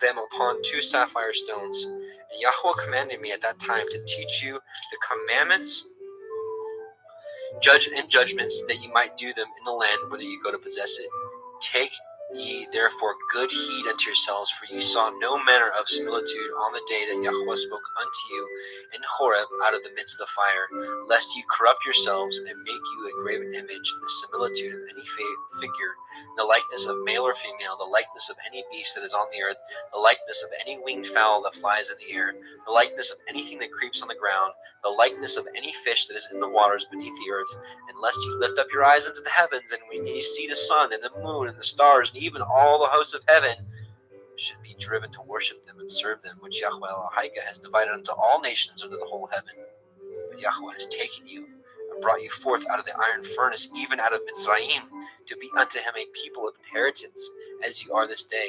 S4: them upon 2 sapphire stones. And Yahweh commanded me at that time to teach you the commandments, judgments, that ye might do them in the land whither ye go to possess it. Take ye therefore good heed unto yourselves, for ye saw no manner of similitude on the day that Yahweh spoke unto you in Horeb out of the midst of the fire, lest ye corrupt yourselves and make you a graven image in the similitude of any figure, in the likeness of male or female, the likeness of any beast that is on the earth, the likeness of any winged fowl that flies in the air, the likeness of anything that creeps on the ground, the likeness of any fish that is in the waters beneath the earth. And lest you lift up your eyes into the heavens, and when ye see the sun and the moon and the stars, and even all the hosts of heaven, should be driven to worship them and serve them, which Yahweh Elohim has divided unto all nations under the whole heaven. But Yahweh has taken you and brought you forth out of the iron furnace, even out of Mitzrayim, to be unto him a people of inheritance, as you are this day.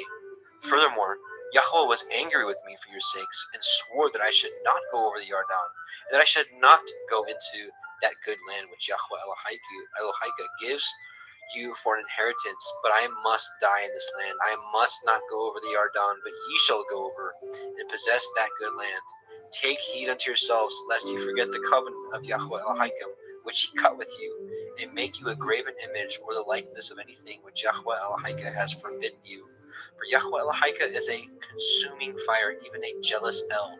S4: Furthermore, Yahweh was angry with me for your sakes, and swore that I should not go over the Yarden, and that I should not go into that good land which Yahweh Elohim gives you for an inheritance. But I must die in this land. I must not go over the Yarden, but ye shall go over and possess that good land. Take heed unto yourselves, lest you forget the covenant of Yahweh Elohim, which he cut with you, and make you a graven image or the likeness of anything which Yahweh Elohim has forbidden you. For Yahweh Elohim is a consuming fire, even a jealous El.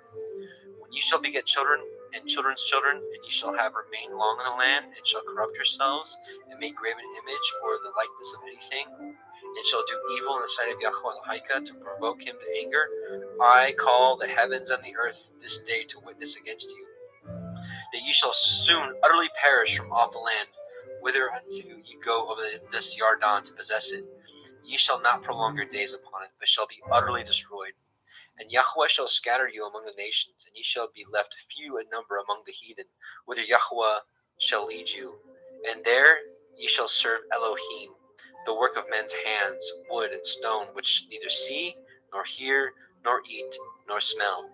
S4: When ye shall beget children and children's children, and ye shall have remained long in the land, and shall corrupt yourselves, and make graven image or the likeness of anything, and shall do evil in the sight of Yahweh Elohim to provoke him to anger, I call the heavens and the earth this day to witness against you, that ye shall soon utterly perish from off the land, whither unto ye go over this Yarden to possess it. Ye shall not prolong your days upon it, but shall be utterly destroyed. And Yahweh shall scatter you among the nations, and ye shall be left few in number among the heathen, whither Yahweh shall lead you. And there ye shall serve Elohim, the work of men's hands, wood and stone, which neither see, nor hear, nor eat, nor smell.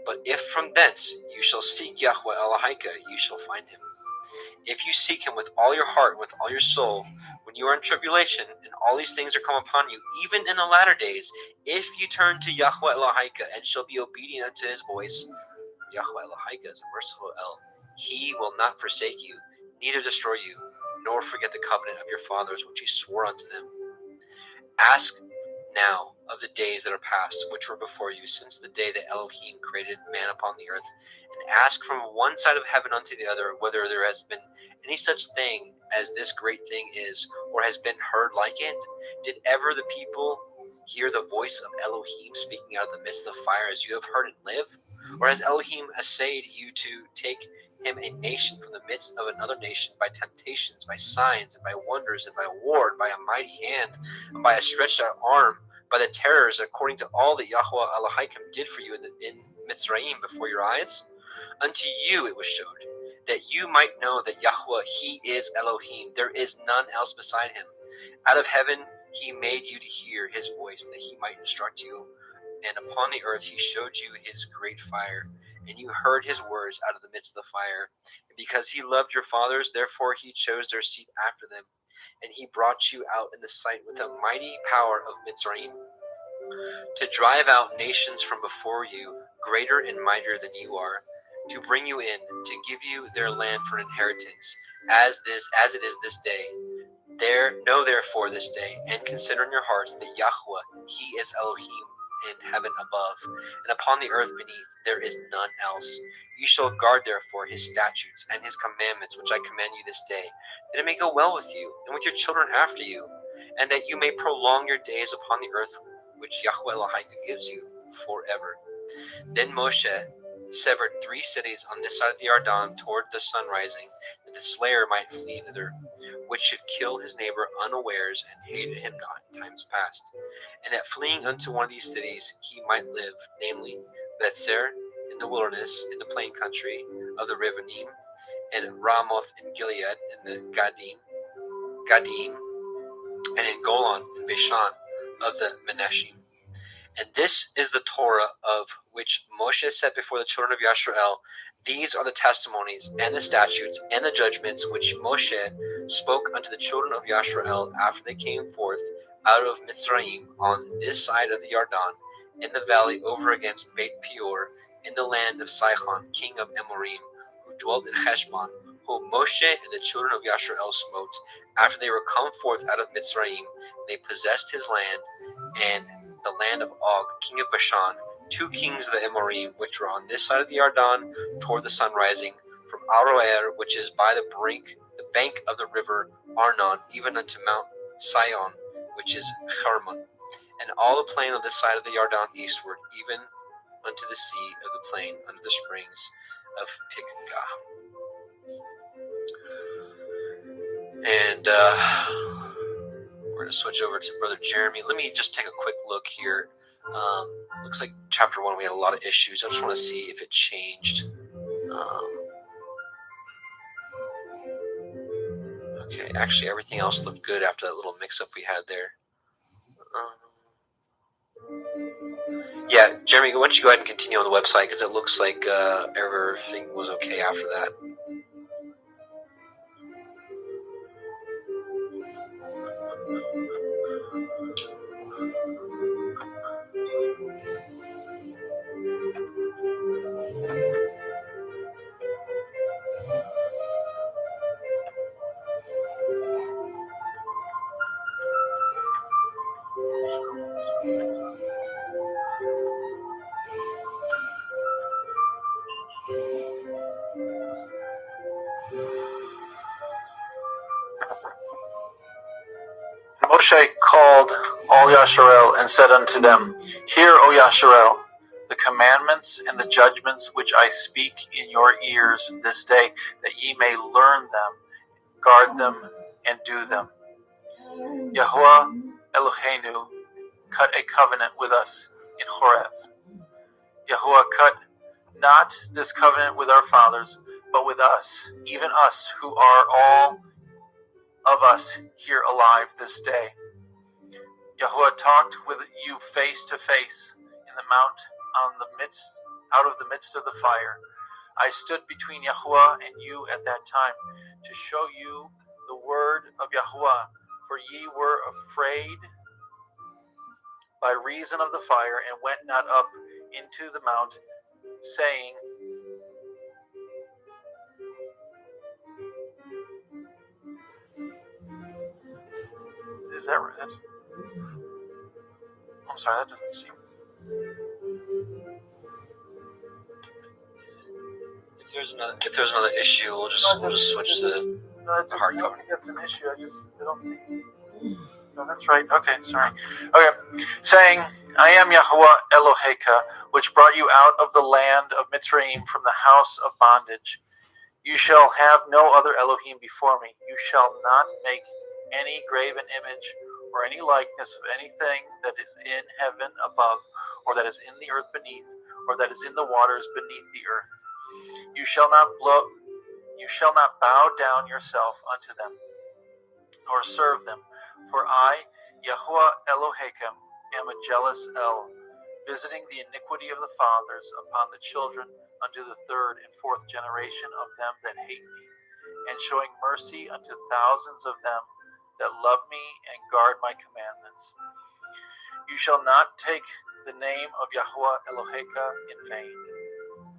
S4: But if from thence you shall seek Yahweh Elohim, you shall find him. If you seek him with all your heart and with all your soul, when you are in tribulation, and all these things are come upon you, even in the latter days, if you turn to Yahweh Elohim and shall be obedient unto his voice, Yahweh Elohim is a merciful El. He will not forsake you, neither destroy you, nor forget the covenant of your fathers, which he swore unto them. Ask now of the days that are past, which were before you, since the day that Elohim created man upon the earth, and ask from one side of heaven unto the other, whether there has been any such thing as this great thing is, or has been heard like it? Did ever the people hear the voice of Elohim speaking out of the midst of fire, as you have heard it live? Or has Elohim essayed you to take him a nation from the midst of another nation by temptations, by signs, and by wonders, and by war, and by a mighty hand, and by a stretched out arm, by the terrors, according to all that Yahweh Elohim did for you in Mitzrayim before your eyes? Unto you it was showed, that you might know that Yahweh, he is Elohim, there is none else beside him. Out of heaven he made you to hear his voice, that he might instruct you. And upon the earth he showed you his great fire, and you heard his words out of the midst of the fire. And because he loved your fathers, therefore he chose their seat after them. And he brought you out in the sight with a mighty power of Mitzrayim, to drive out nations from before you, greater and mightier than you are, to bring you in, to give you their land for an inheritance, as it is this day. Know therefore this day, and consider in your hearts that Yahweh, he is Elohim in heaven above, and upon the earth beneath there is none else. You shall guard therefore his statutes and his commandments, which I command you this day, that it may go well with you, and with your children after you, and that you may prolong your days upon the earth, which Yahweh Elohim gives you forever. Then Moshe severed 3 cities on this side of the Yarden toward the sun rising, that the slayer might flee thither, which should kill his neighbor unawares, and hated him not in times past, and that fleeing unto one of these cities he might live, namely Betzer in the wilderness, in the plain country of the Rivonim, and Ramoth in Gilead, in the Gadim, Gadim, and in Golan and Bashan of the Menashim. And this is the Torah of which Moshe said before the children of Yisrael, these are the testimonies and the statutes and the judgments which Moshe spoke unto the children of Yisrael after they came forth out of Mitzrayim on this side of the Yarden, in the valley over against Beit Peor, in the land of Sihon, king of Amorim, who dwelt in Heshbon, whom Moshe and the children of Yisrael smote after they were come forth out of Mitzrayim. They possessed his land and the land of Og, king of Bashan, 2 kings of the Amorim, which were on this side of the Yarden toward the sun rising, from Aroer, which is by the bank of the river Arnon, even unto Mount Sion, which is Hermon, and all the plain on this side of the Yarden eastward, even unto the sea of the plain under the springs of Pisgah. And we're going to switch over to Brother Jeremy. Let me just take a quick look here. Looks like chapter 1 we had a lot of issues. I just want to see if it changed. Okay, actually everything else looked good after that little mix-up we had there. Yeah, Jeremy, why don't you go ahead and continue on the website, because it looks like everything was okay after that.
S7: Moshe called all Yasharel and said unto them, Hear, O Yasharel, the commandments and the judgments which I speak in your ears this day, that ye may learn them, guard them, and do them. Yahuwah Eloheinu cut a covenant with us in Horeb. Yahuwah cut not this covenant with our fathers, but with us, even us who are all of us here alive this day. Yahuwah talked with you face to face in the mount out of the midst of the fire. I stood between Yahuwah and you at that time to show you the word of Yahuwah, for ye were afraid by reason of the fire, and went not up into the mount, saying, Is that right? I'm sorry, that doesn't seem.
S4: If there's another issue, we'll just switch to the hard
S7: I don't
S4: cover.
S7: think that's an issue. I don't think. No, that's right. Okay, sorry. Okay, saying, I am Yahuwah Eloheka, which brought you out of the land of Mitzrayim from the house of bondage. You shall have no other Elohim before me. You shall not make any graven image or any likeness of anything that is in heaven above, or that is in the earth beneath, or that is in the waters beneath the earth. You shall not bow down yourself unto them, nor serve them. For I, Yahuwah Elohechem, am a jealous El, visiting the iniquity of the fathers upon the children unto the 3rd and 4th generation of them that hate me, and showing mercy unto thousands of them that love me and guard my commandments. You shall not take the name of Yahuwah Eloheka in vain,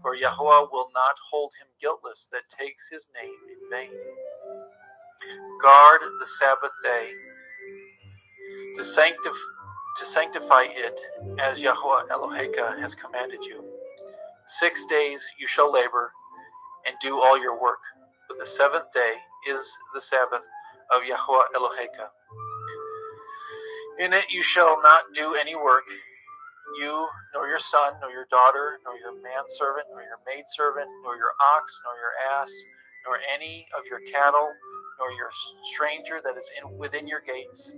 S7: for Yahuwah will not hold him guiltless that takes his name in vain. Guard the Sabbath day, to sanctify it, as Yahuwah Eloheka has commanded you. 6 days you shall labor and do all your work, but the 7th day is the Sabbath of Yahuwah Eloheka. In it you shall not do any work, you, nor your son, nor your daughter, nor your manservant, nor your maidservant, nor your ox, nor your ass, nor any of your cattle, nor your stranger that is within your gates,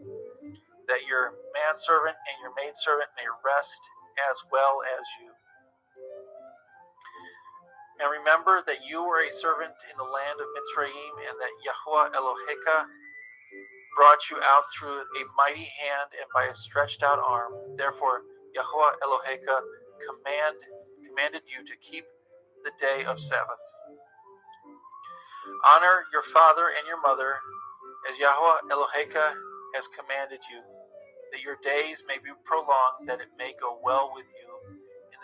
S7: that your manservant and your maidservant may rest as well as you. And remember that you were a servant in the land of Mitzrayim, and that Yahuwah Eloheka brought you out through a mighty hand and by a stretched out arm. Therefore, Yahweh Eloheka commanded you to keep the day of Sabbath. Honor your father and your mother, as Yahweh Eloheka has commanded you, that your days may be prolonged, that it may go well with you in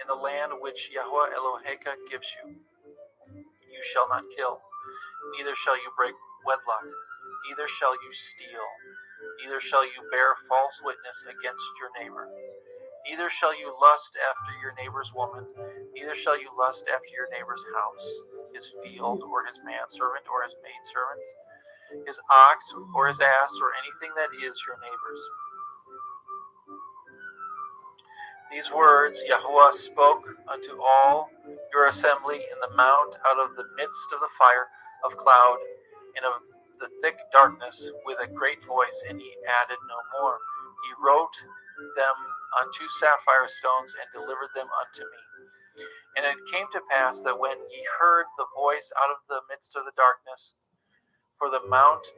S7: the land which Yahweh Eloheka gives you. You shall not kill, neither shall you break wedlock, neither shall you steal, neither shall you bear false witness against your neighbor. Neither shall you lust after your neighbor's woman, neither shall you lust after your neighbor's house, his field, or his manservant, or his maidservant, his ox, or his ass, or anything that is your neighbor's. These words Yahuwah spoke unto all your assembly in the mount out of the midst of the fire of cloud and of the thick darkness with a great voice, and he added no more. He wrote them on 2 sapphire stones and delivered them unto me. And it came to pass that when ye heard the voice out of the midst of the darkness, for the mount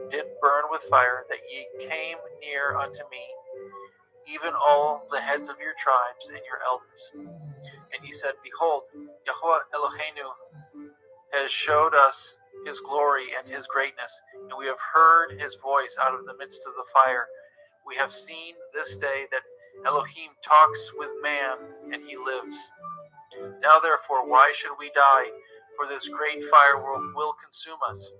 S7: did burn with fire, that ye came near unto me, even all the heads of your tribes and your elders. And ye said, Behold, Yahweh Eloheinu has showed us his glory and his greatness, and we have heard his voice out of the midst of the fire. We have seen this day that Elohim talks with man, and he lives. Now therefore, why should we die? For this great fire will consume us.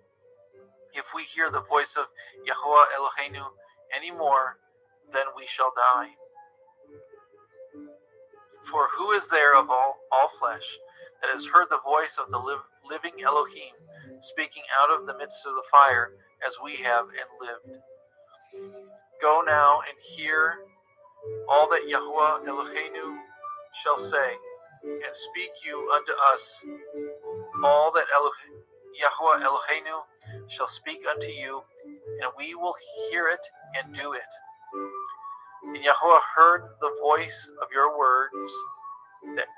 S7: If we hear the voice of Yahweh Eloheinu any more, then we shall die. For who is there of all flesh that has heard the voice of the living Elohim speaking out of the midst of the fire, as we have and lived? Go now and hear all that Yahweh Eloheinu shall say, and speak you unto us all that Yahweh Eloheinu shall speak unto you, and we will hear it and do it. And Yahweh heard the voice of your words, that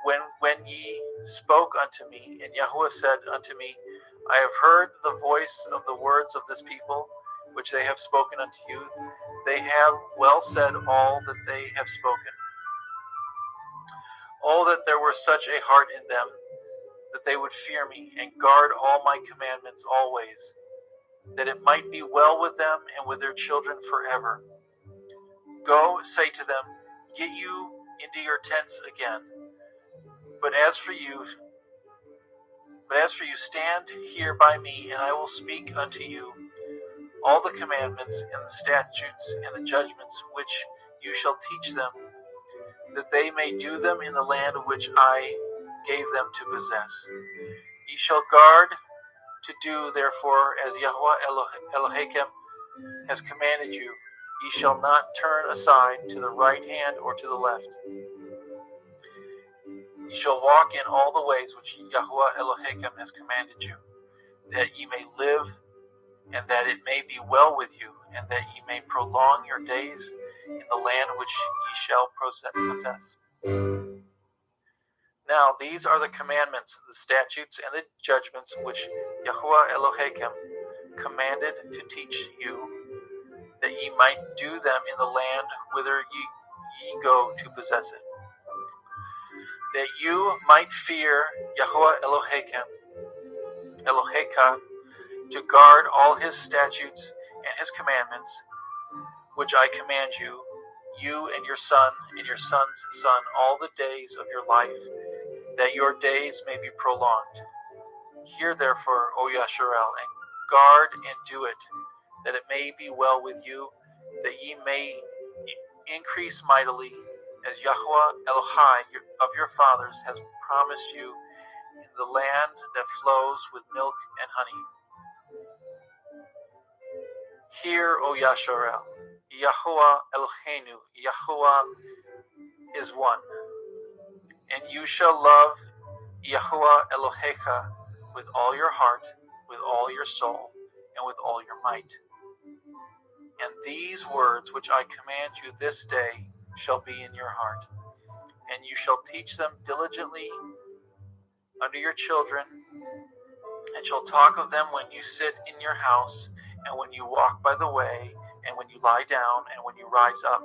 S7: when ye spoke unto me, and Yahweh said unto me, I have heard the voice of the words of this people, which they have spoken unto you. They have well said all that they have spoken. Oh, that there were such a heart in them, that they would fear me, and guard all my commandments always, that it might be well with them and with their children forever. Go, say to them, get you into your tents again. But as for you, stand here by me, and I will speak unto you all the commandments and the statutes and the judgments which you shall teach them, that they may do them in the land which I gave them to possess. Ye shall guard to do, therefore, as Yahweh Elohim has commanded you. Ye shall not turn aside to the right hand or to the left. Ye shall walk in all the ways which Yahweh Elohim has commanded you, that ye may live, and that it may be well with you, and that ye may prolong your days in the land which ye shall possess. Now these are the commandments, the statutes, and the judgments which Yahweh Elohim commanded to teach you, that ye might do them in the land whither ye go to possess it, that you might fear Yahweh Eloheka, to guard all his statutes and his commandments, which I command you, you and your son and your son's son, all the days of your life, that your days may be prolonged. Hear therefore, O Yasharel, and guard and do it, that it may be well with you, that ye may increase mightily, as Yahweh Elohai of your fathers has promised you, in the land that flows with milk and honey. Hear, O Yasharel, Yahweh Eloheinu, Yahweh is one, and you shall love Yahweh Elohecha with all your heart, with all your soul, and with all your might. And these words which I command you this day shall be in your heart, and you shall teach them diligently unto your children, and shall talk of them when you sit in your house, and when you walk by the way, and when you lie down, and when you rise up.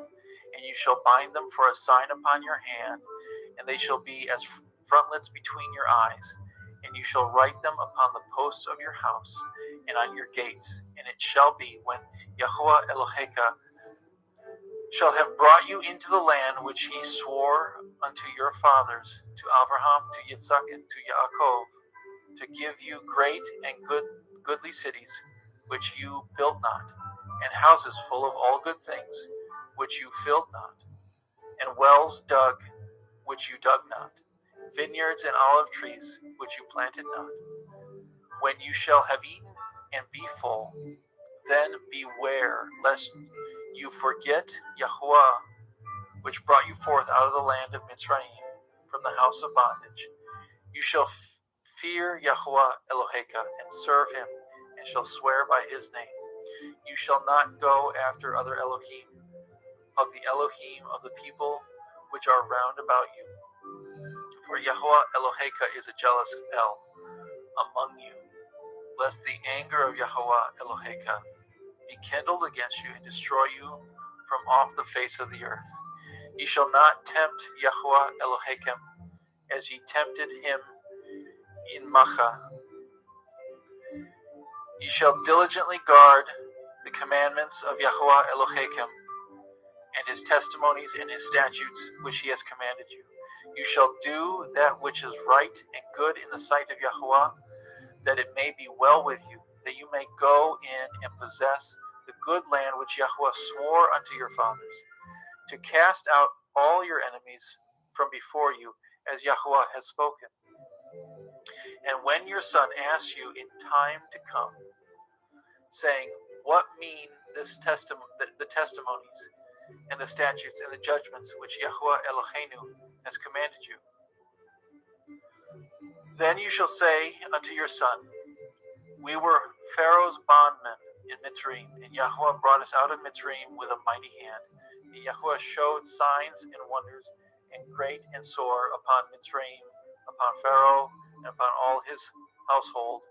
S7: And you shall bind them for a sign upon your hand, and they shall be as frontlets between your eyes. And you shall write them upon the posts of your house and on your gates. And it shall be, when Yahuwah Eloheka shall have brought you into the land which he swore unto your fathers, to Abraham, to Yitzhak, and to Yaakov, to give you great and goodly cities, which you built not, and houses full of all good things, which you filled not, and wells dug, which you dug not, vineyards and olive trees, which you planted not. When you shall have eaten and be full, then beware lest you forget Yahuwah, which brought you forth out of the land of Mitzrayim, from the house of bondage. You shall fear Yahuwah Eloheka, and serve him, and shall swear by his name. You shall not go after other Elohim, of the Elohim of the people which are round about you. For Yahuwah Eloheka is a jealous El among you, lest the anger of Yahuwah Eloheka be kindled against you, and destroy you from off the face of the earth. Ye shall not tempt Yahuwah Elohechem, as ye tempted him in Makkah. Ye shall diligently guard the commandments of Yahuwah Elohechem, and his testimonies and his statutes which he has commanded you. You shall do that which is right and good in the sight of Yahuwah, that it may be well with you, that you may go in and possess the good land which Yahuwah swore unto your fathers, to cast out all your enemies from before you, as Yahuwah has spoken. And when your son asks you in time to come, saying, what mean the testimonies, and the statutes, and the judgments which Yahuwah Eloheinu has commanded you? Then you shall say unto your son, we were Pharaoh's bondmen in Mitzrayim, and Yahuwah brought us out of Mitzrayim with a mighty hand. And Yahuwah showed signs and wonders, and great and sore, upon Mitzrayim, upon Pharaoh, and upon all his household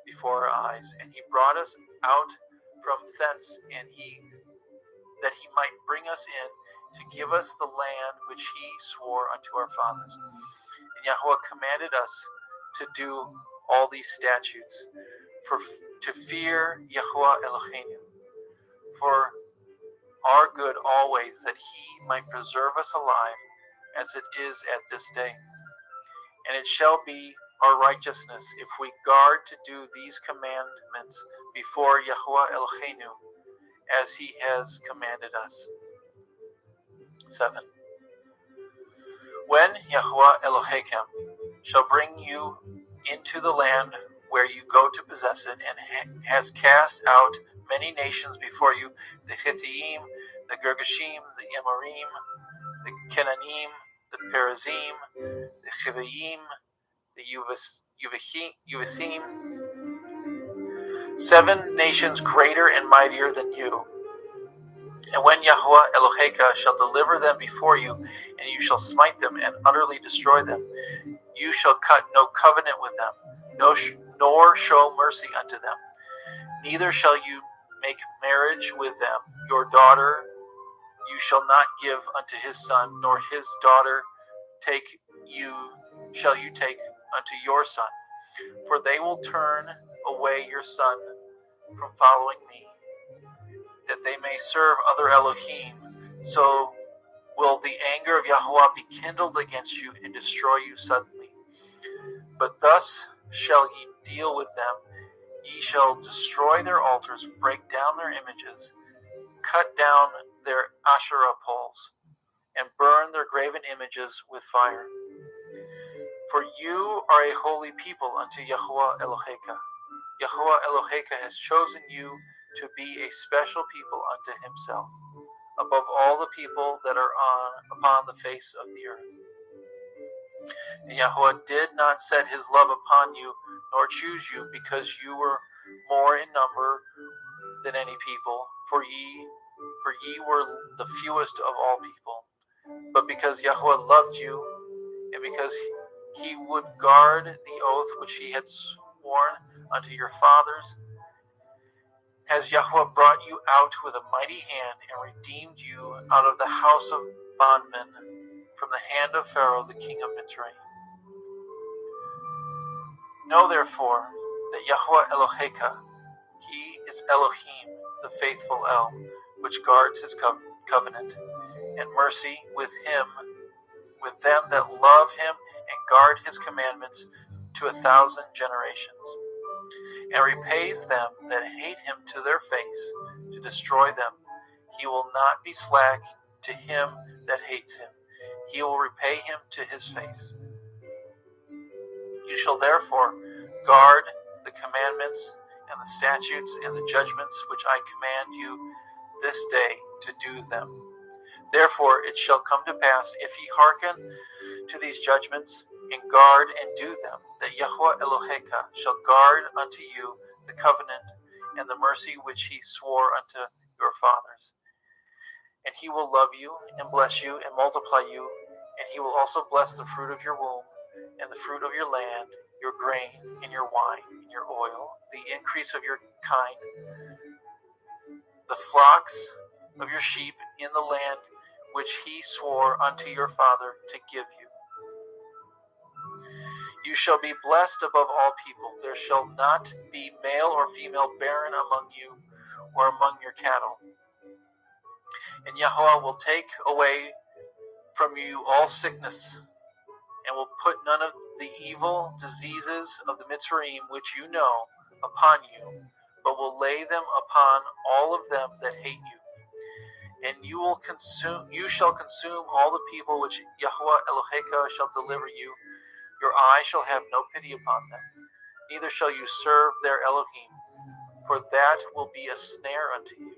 S7: before our eyes. And he brought us out from thence, and that he might bring us in, to give us the land which he swore unto our fathers. And Yahuwah commanded us to do all these statutes, to fear Yahuwah Eloheinu, for our good always, that he might preserve us alive, as it is at this day. And it shall be our righteousness, if we guard to do these commandments before Yahuwah Eloheinu, as he has commanded us. 7. When Yahuwah Elohechem shall bring you into the land where you go to possess it, and has cast out many nations before you, the Hittite, the Girgashim, the Amorim, the Kenanim, the Perizim, the Chivaim, the Uvasim, 7 nations greater and mightier than you. And when Yahuwah Eloheka shall deliver them before you, and you shall smite them and utterly destroy them, you shall cut no covenant with them, nor show mercy unto them. Neither shall you make marriage with them. Your daughter you shall not give unto his son, nor his daughter shall you take unto your son. For they will turn away your son from following me, that they may serve other Elohim. So will the anger of Yahuwah be kindled against you, and destroy you suddenly. But thus shall ye deal with them. Ye shall destroy their altars, break down their images, cut down their Asherah poles, and burn their graven images with fire. For you are a holy people unto Yahuwah Eloheka. Yahuwah Eloheka has chosen you to be a special people unto himself, above all the people that are upon the face of the earth. And Yahuwah did not set his love upon you, nor choose you, because you were more in number than any people, for ye were the fewest of all people, but because Yahuwah loved you, and because he would guard the oath which he had sworn unto your fathers, Has Yahweh brought you out with a mighty hand and redeemed you out of the house of bondmen from the hand of Pharaoh, the king of Mitzrayim. Know therefore that Yahweh Eloheka, he is Elohim, the faithful El, which guards his covenant, and mercy with him, with them that love him and guard his commandments to 1,000 generations, and repays them that hate him to their face, to destroy them. He will not be slack to him that hates him. He will repay him to his face. You shall therefore guard the commandments and the statutes and the judgments which I command you this day to do them. Therefore it shall come to pass, if ye hearken to these judgments, and guard and do them, that Yahweh Eloheka shall guard unto you the covenant and the mercy which he swore unto your fathers. And he will love you and bless you and multiply you, and he will also bless the fruit of your womb and the fruit of your land, your grain and your wine and your oil, the increase of your kind, the flocks of your sheep in the land which he swore unto your father to give you. You shall be blessed above all people. There shall not be male or female barren among you or among your cattle. And Yahweh will take away from you all sickness, and will put none of the evil diseases of the Mitzrayim which you know upon you, but will lay them upon all of them that hate you. And you shall consume all the people which Yahweh Eloheka shall deliver you. Your eye shall have no pity upon them, neither shall you serve their Elohim, for that will be a snare unto you.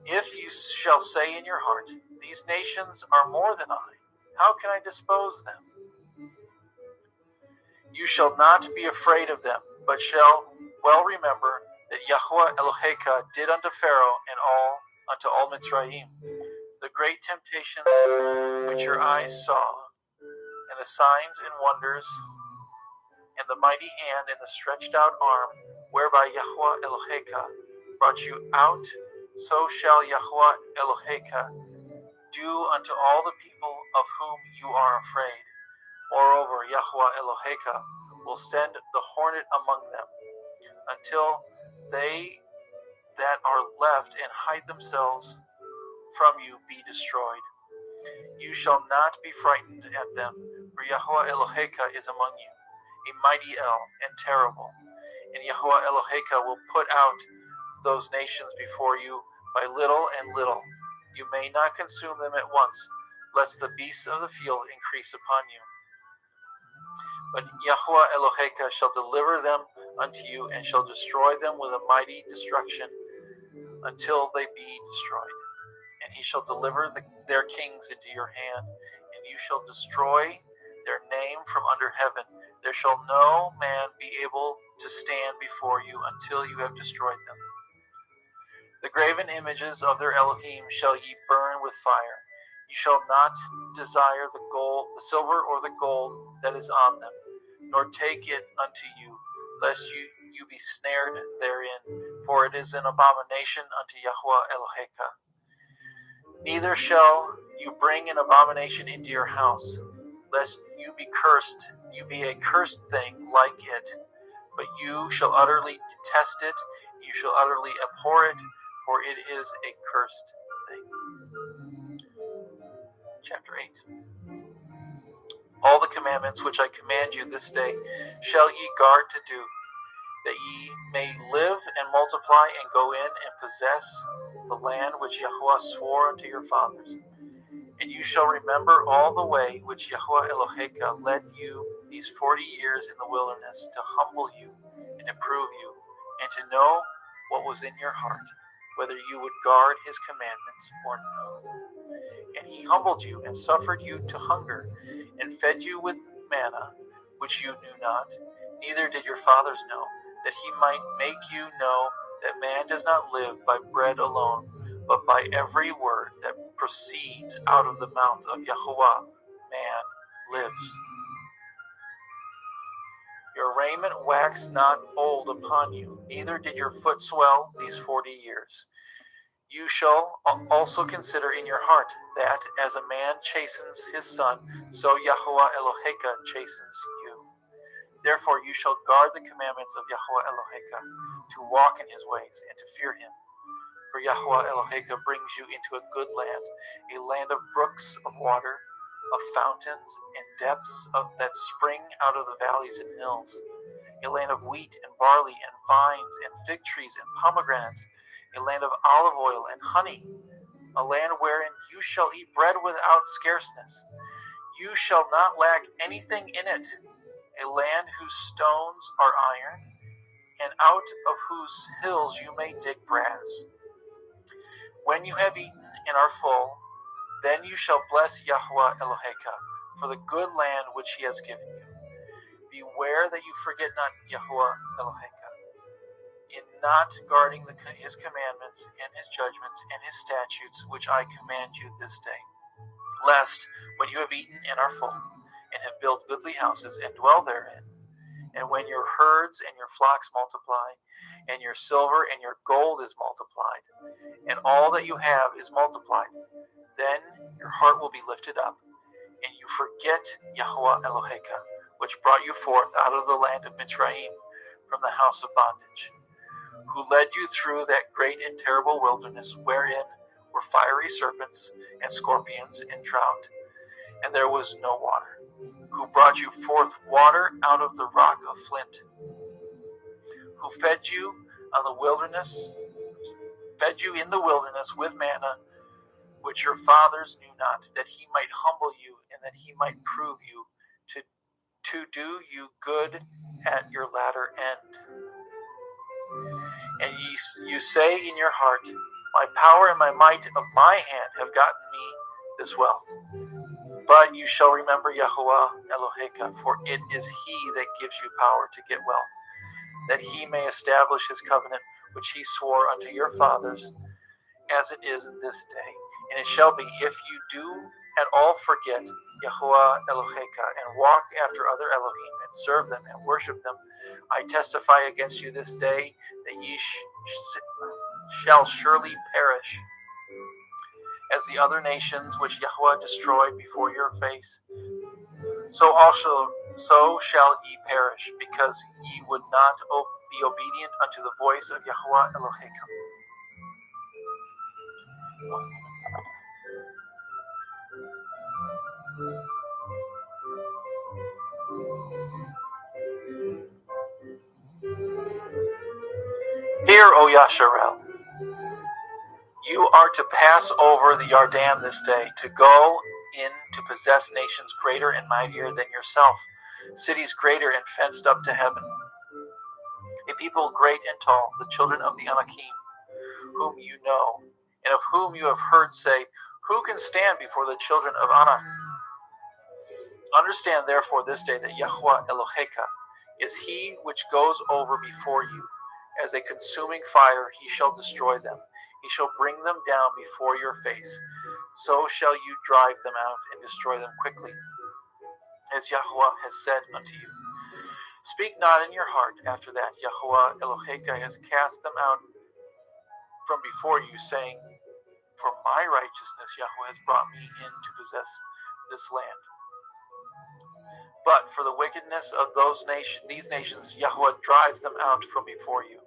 S7: If you shall say in your heart, these nations are more than I, how can I dispose them? You shall not be afraid of them, but shall well remember that Yahweh Eloheka did unto Pharaoh and unto all Mitzrayim the great temptations which your eyes saw, and the signs and wonders, and the mighty hand and the stretched out arm, whereby Yahweh Eloheka brought you out, so shall Yahweh Eloheka do unto all the people of whom you are afraid. Moreover, Yahweh Eloheka will send the hornet among them, until they that are left and hide themselves from you be destroyed. You shall not be frightened at them, for Yahweh Eloheka is among you, a mighty El and terrible. And Yahweh Eloheka will put out those nations before you by little and little. You may not consume them at once, lest the beasts of the field increase upon you. But Yahweh Eloheka shall deliver them unto you, and shall destroy them with a mighty destruction until they be destroyed. And he shall deliver their kings into your hand, and you shall destroy their name from under heaven. There shall no man be able to stand before you until you have destroyed them. The graven images of their Elohim shall ye burn with fire. You shall not desire the gold, the silver, or the gold that is on them, nor take it unto you, lest you be snared therein, for it is an abomination unto Yahweh Eloheka. Neither shall you bring an abomination into your house, lest you be cursed, you be a cursed thing like it, but you shall utterly detest it, you shall utterly abhor it, for it is a cursed thing. Chapter 8. All the commandments which I command you this day shall ye guard to do, that ye may live and multiply and go in and possess the land which Yahweh swore unto your fathers. And you shall remember all the way which Yahweh Eloheka led you these 40 years in the wilderness, to humble you and to prove you, and to know what was in your heart, whether you would guard his commandments or no. And he humbled you and suffered you to hunger, and fed you with manna, which you knew not, neither did your fathers know, that he might make you know that man does not live by bread alone, but by every word that proceeds out of the mouth of Yahweh, man lives. Your raiment waxed not old upon you, neither did your foot swell these 40 years. You shall also consider in your heart that as a man chastens his son, so Yahweh Eloheka chastens you. Therefore you shall guard the commandments of Yahweh Eloheka, to walk in his ways and to fear him. For Yahweh Eloheka brings you into a good land, a land of brooks of water, of fountains and depths that spring out of the valleys and hills, a land of wheat and barley and vines and fig trees and pomegranates, a land of olive oil and honey, a land wherein you shall eat bread without scarceness. You shall not lack anything in it, a land whose stones are iron, and out of whose hills you may dig brass. When you have eaten and are full, then you shall bless Yahweh Eloheka for the good land which he has given you. Beware that you forget not Yahweh Eloheka in not guarding his commandments and his judgments and his statutes which I command you this day. Lest, when you have eaten and are full, and have built goodly houses and dwell therein, and when your herds and your flocks multiply, and your silver and your gold is multiplied, and all that you have is multiplied, then your heart will be lifted up, and you forget Yahweh Eloheka, which brought you forth out of the land of Mitzrayim from the house of bondage, who led you through that great and terrible wilderness, wherein were fiery serpents and scorpions and drought, and there was no water, who brought you forth water out of the rock of flint, who fed you in the wilderness with manna, which your fathers knew not, that he might humble you, and that he might prove you, to do you good at your latter end. And you say in your heart, my power and my might of my hand have gotten me this wealth. But you shall remember Yahweh Eloheka, for it is he that gives you power to get wealth, that he may establish his covenant, which he swore unto your fathers, as it is this day. And it shall be, if you do at all forget Yahweh Eloheka, and walk after other Elohim, and serve them, and worship them, I testify against you this day, that ye shall surely perish, as the other nations which Yahweh destroyed before your face. So shall ye perish, because ye would not be obedient unto the voice of Yahweh Eloheka. Hear, O Yasharel, you are to pass over the Yarden this day, to go in to possess nations greater and mightier than yourself, cities greater and fenced up to heaven, a people great and tall, the children of the Anakim, whom you know, and of whom you have heard say, who can stand before the children of Anak? Understand therefore this day that Yahweh Eloheka is he which goes over before you. As a consuming fire he shall destroy them. He shall bring them down before your face. So shall you drive them out and destroy them quickly, as Yahweh has said unto you. Speak not in your heart after that Yahweh Eloheka has cast them out from before you, saying, for my righteousness Yahweh has brought me in to possess this land. But for the wickedness of these nations Yahweh drives them out from before you.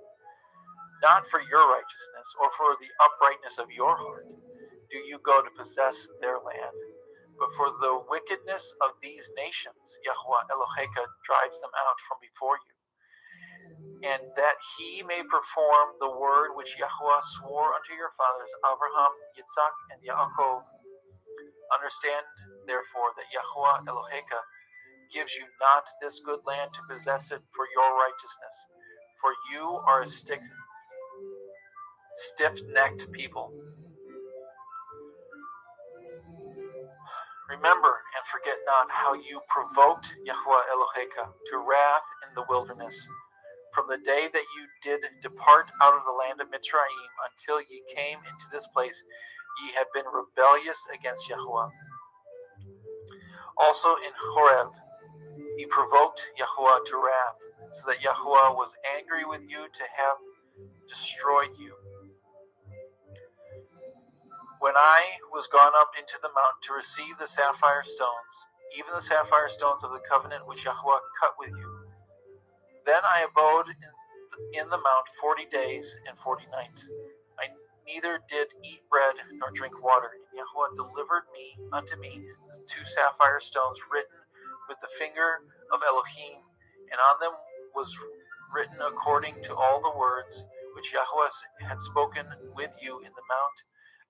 S7: Not for your righteousness or for the uprightness of your heart do you go to possess their land, but for the wickedness of these nations Yahweh Eloheka drives them out from before you, and that he may perform the word which Yahweh swore unto your fathers, Abraham, Yitzhak, and Yaakov. Understand therefore that Yahweh Eloheka gives you not this good land to possess it for your righteousness, for you are a stiff-necked people. Remember and forget not how you provoked Yahweh Eloheka to wrath in the wilderness, from the day that you did depart out of the land of Mitzrayim until ye came into this place. Ye have been rebellious against Yahweh. Also in Horeb He provoked Yahuwah to wrath, so that Yahuwah was angry with you to have destroyed you. When I was gone up into the mount to receive the sapphire stones, even the sapphire stones of the covenant which Yahuwah cut with you, then I abode in the mount 40 days and 40 nights. I neither did eat bread nor drink water. And Yahuwah delivered unto me the 2 sapphire stones written with the finger of Elohim, and on them was written according to all the words which Yahuwah had spoken with you in the mount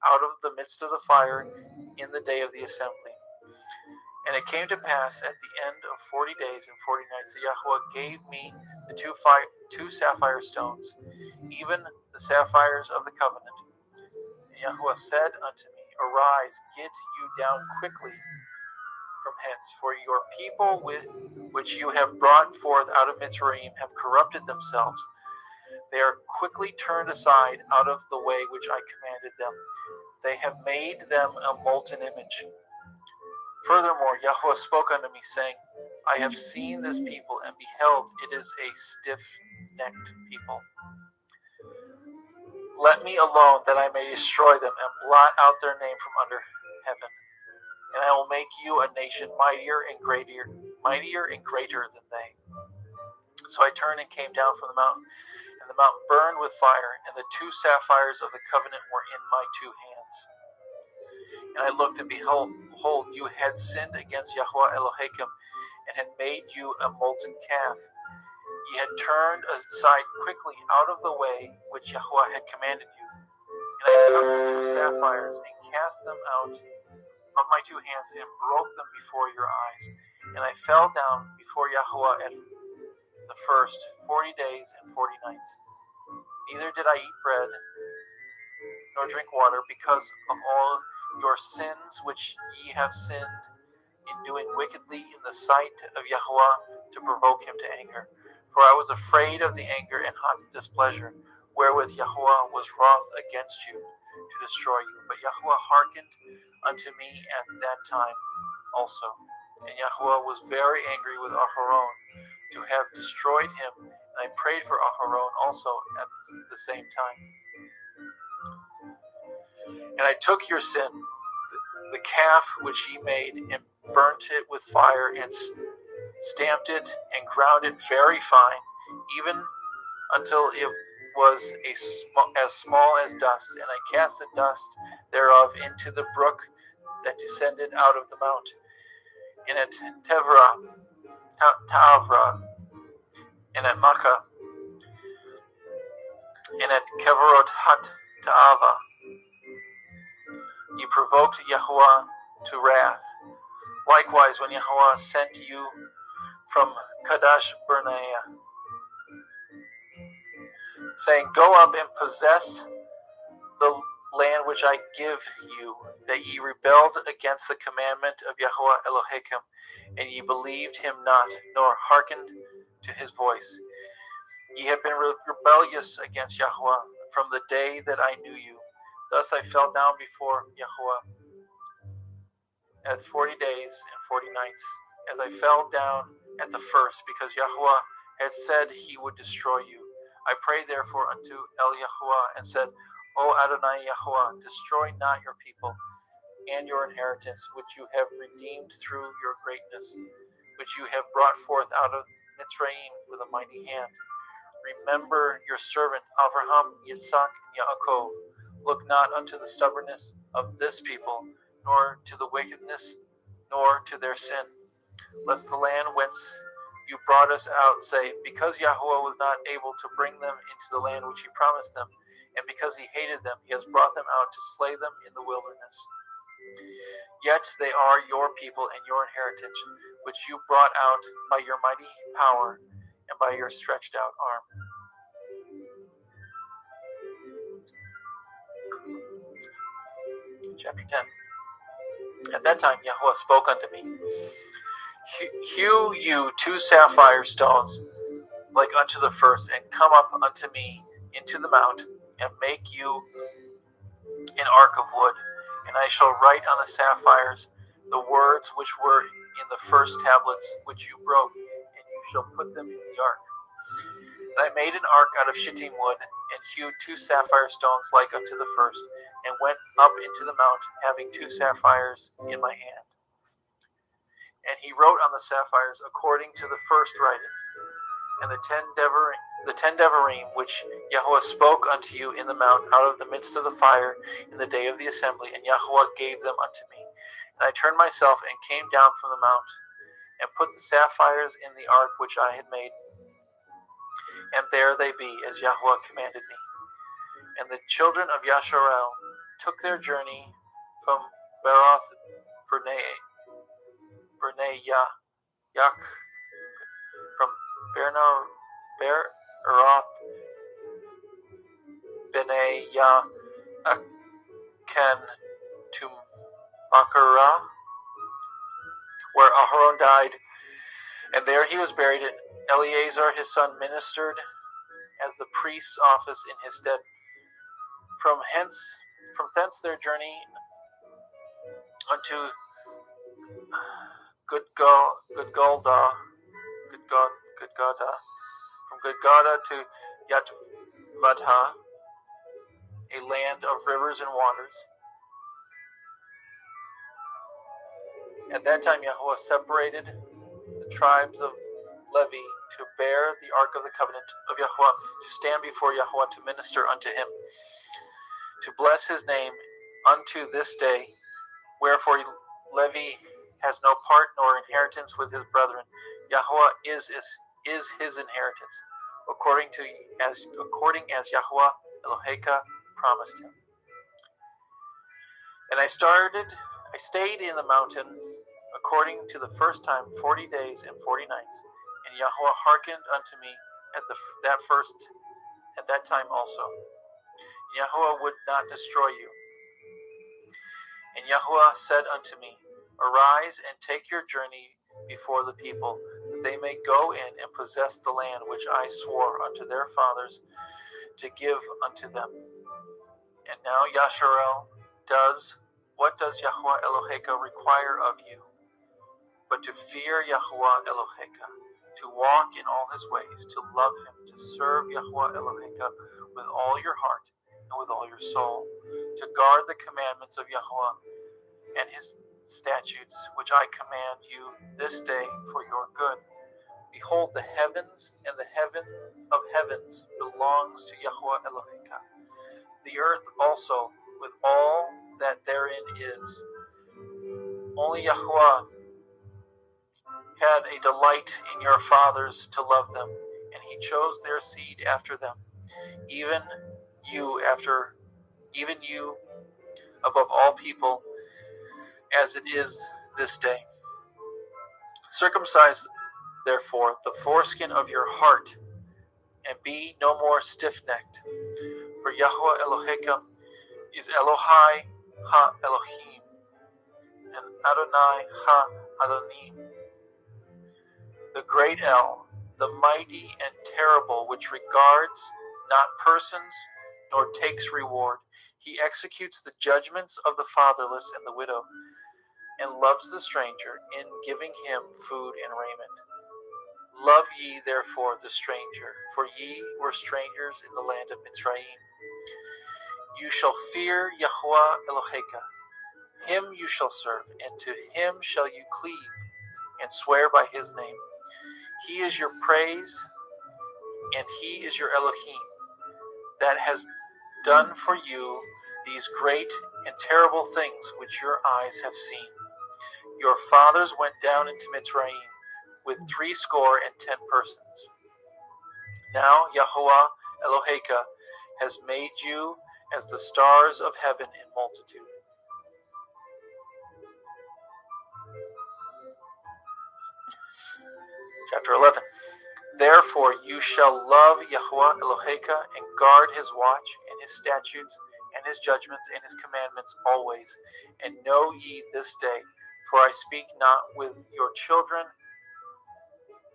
S7: out of the midst of the fire in the day of the assembly. And it came to pass at the end of 40 days and 40 nights that Yahuwah gave me the two sapphire stones, even the sapphires of the covenant. And Yahuwah said unto me, Arise, get you down quickly from hence, for your people which you have brought forth out of Mitzrayim have corrupted themselves. They are quickly turned aside out of the way which I commanded them. They have made them a molten image. Furthermore, Yahuwah spoke unto me, saying, I have seen this people, and beheld, it is a stiff-necked people. Let me alone, that I may destroy them, and blot out their name from under heaven. And I will make you a nation mightier and greater than they. So I turned and came down from the mountain, and the mountain burned with fire, and the 2 sapphires of the covenant were in my 2 hands. And I looked, and behold, you had sinned against Yahuwah Elohim, and had made you a molten calf. Ye had turned aside quickly out of the way which Yahuwah had commanded you. And I took the 2 sapphires, and cast them out of my 2 hands, and broke them before your eyes. And I fell down before Yahuwah at the first 40 days and 40 nights. Neither did I eat bread nor drink water, because of all your sins which ye have sinned in doing wickedly in the sight of Yahuwah, to provoke him to anger. For I was afraid of the anger and hot displeasure, wherewith Yahuwah was wroth against you, to destroy you. But Yahuwah hearkened unto me at that time also. And Yahuwah was very angry with Aharon, to have destroyed him. And I prayed for Aharon also at the same time. And I took your sin, the calf which ye made, and burnt it with fire, and stamped it, and ground it very fine, even until it was as small as dust. And I cast the dust thereof into the brook that descended out of the mount. And at Ta'avra, and at Makkah, and at Kevarot Ta'ava, ye provoked Yahuwah to wrath. Likewise, when Yahuwah sent you from Kadesh Barnea, saying, Go up and possess the land which I give you, that ye rebelled against the commandment of Yahuwah Elohim, and ye believed him not, nor hearkened to his voice. Ye have been rebellious against Yahuwah from the day that I knew you. Thus I fell down before Yahuwah at 40 days and 40 nights, as I fell down at the first, because Yahuwah had said he would destroy you. I prayed therefore unto El Yahuwah, and said, O Adonai Yahuwah, destroy not your people and your inheritance, which you have redeemed through your greatness, which you have brought forth out of Mitzrayim with a mighty hand. Remember your servant Abraham, Yitzhak, and Yaakov. Look not unto the stubbornness of this people, nor to the wickedness, nor to their sin. Lest the land whence you brought us out say, Because Yahuwah was not able to bring them into the land which he promised them, and because he hated them, he has brought them out to slay them in the wilderness. Yet they are your people and your inheritance, which you brought out by your mighty power and by your stretched out arm. Chapter 10. At that time Yahuwah spoke unto me, Hew you 2 sapphire stones like unto the first, and come up unto me into the mount, and make you an ark of wood. And I shall write on the sapphires the words which were in the first tablets which you broke, and you shall put them in the ark. And I made an ark out of shittim wood, and hewed 2 sapphire stones like unto the first, and went up into the mount, having 2 sapphires in my hand. And he wrote on the sapphires according to the first writing. And the ten devarim which Yahweh spoke unto you in the mount out of the midst of the fire in the day of the assembly, and Yahweh gave them unto me. And I turned myself and came down from the mount, and put the sapphires in the ark which I had made. And there they be, as Yahweh commanded me. And the children of Yasharel took their journey from Beroth Bernay Yak, from Beroth Bnei Yaakan to Makara, where Aharon died, and there he was buried. And Eleazar his son ministered as the priest's office in his stead. From thence their journey unto Gudgoda, from Gudgoda to Yatvatha, a land of rivers and waters. At that time Yahweh separated the tribes of Levi to bear the ark of the covenant of Yahweh, to stand before Yahweh to minister unto him, to bless his name unto this day. Wherefore Levi has no part nor inheritance with his brethren. Yahweh is his inheritance, according as Yahweh Eloheka promised him. And I stayed in the mountain according to the first time 40 days and 40 nights, and Yahweh hearkened unto me at that time also. Yahweh would not destroy you. And Yahweh said unto me, Arise and take your journey before the people, that they may go in and possess the land which I swore unto their fathers to give unto them. And now Yasharel what does Yahweh Eloheka require of you? But to fear Yahweh Eloheka, to walk in all his ways, to love him, to serve Yahweh Eloheka with all your heart and with all your soul, to guard the commandments of Yahweh and his statutes, which I command you this day for your good. Behold, the heavens and the heaven of heavens belongs to Yahweh Eloheka. The earth also, with all that therein is. Only Yahweh had a delight in your fathers to love them, and he chose their seed after them, even you above all people, as it is this day. Circumcise therefore the foreskin of your heart, and be no more stiff-necked. For Yahweh Eloheka is Elohai ha-Elohim, and Adonai ha-Adonim, the great El, the mighty and terrible, which regards not persons, nor takes reward. He executes the judgments of the fatherless and the widow, and loves the stranger in giving him food and raiment. Love ye therefore the stranger, for ye were strangers in the land of Mitzrayim. You shall fear Yahweh Eloheka. Him you shall serve, and to him shall you cleave, and swear by his name. He is your praise, and he is your Elohim, that has done for you these great and terrible things which your eyes have seen. Your fathers went down into Mitzrayim with 70 persons. Now Yahweh Eloheka has made you as the stars of heaven in multitude. Chapter 11. Therefore you shall love Yahweh Eloheka and guard his watch and his statutes and his judgments and his commandments always. And know ye this day, for I speak not with your children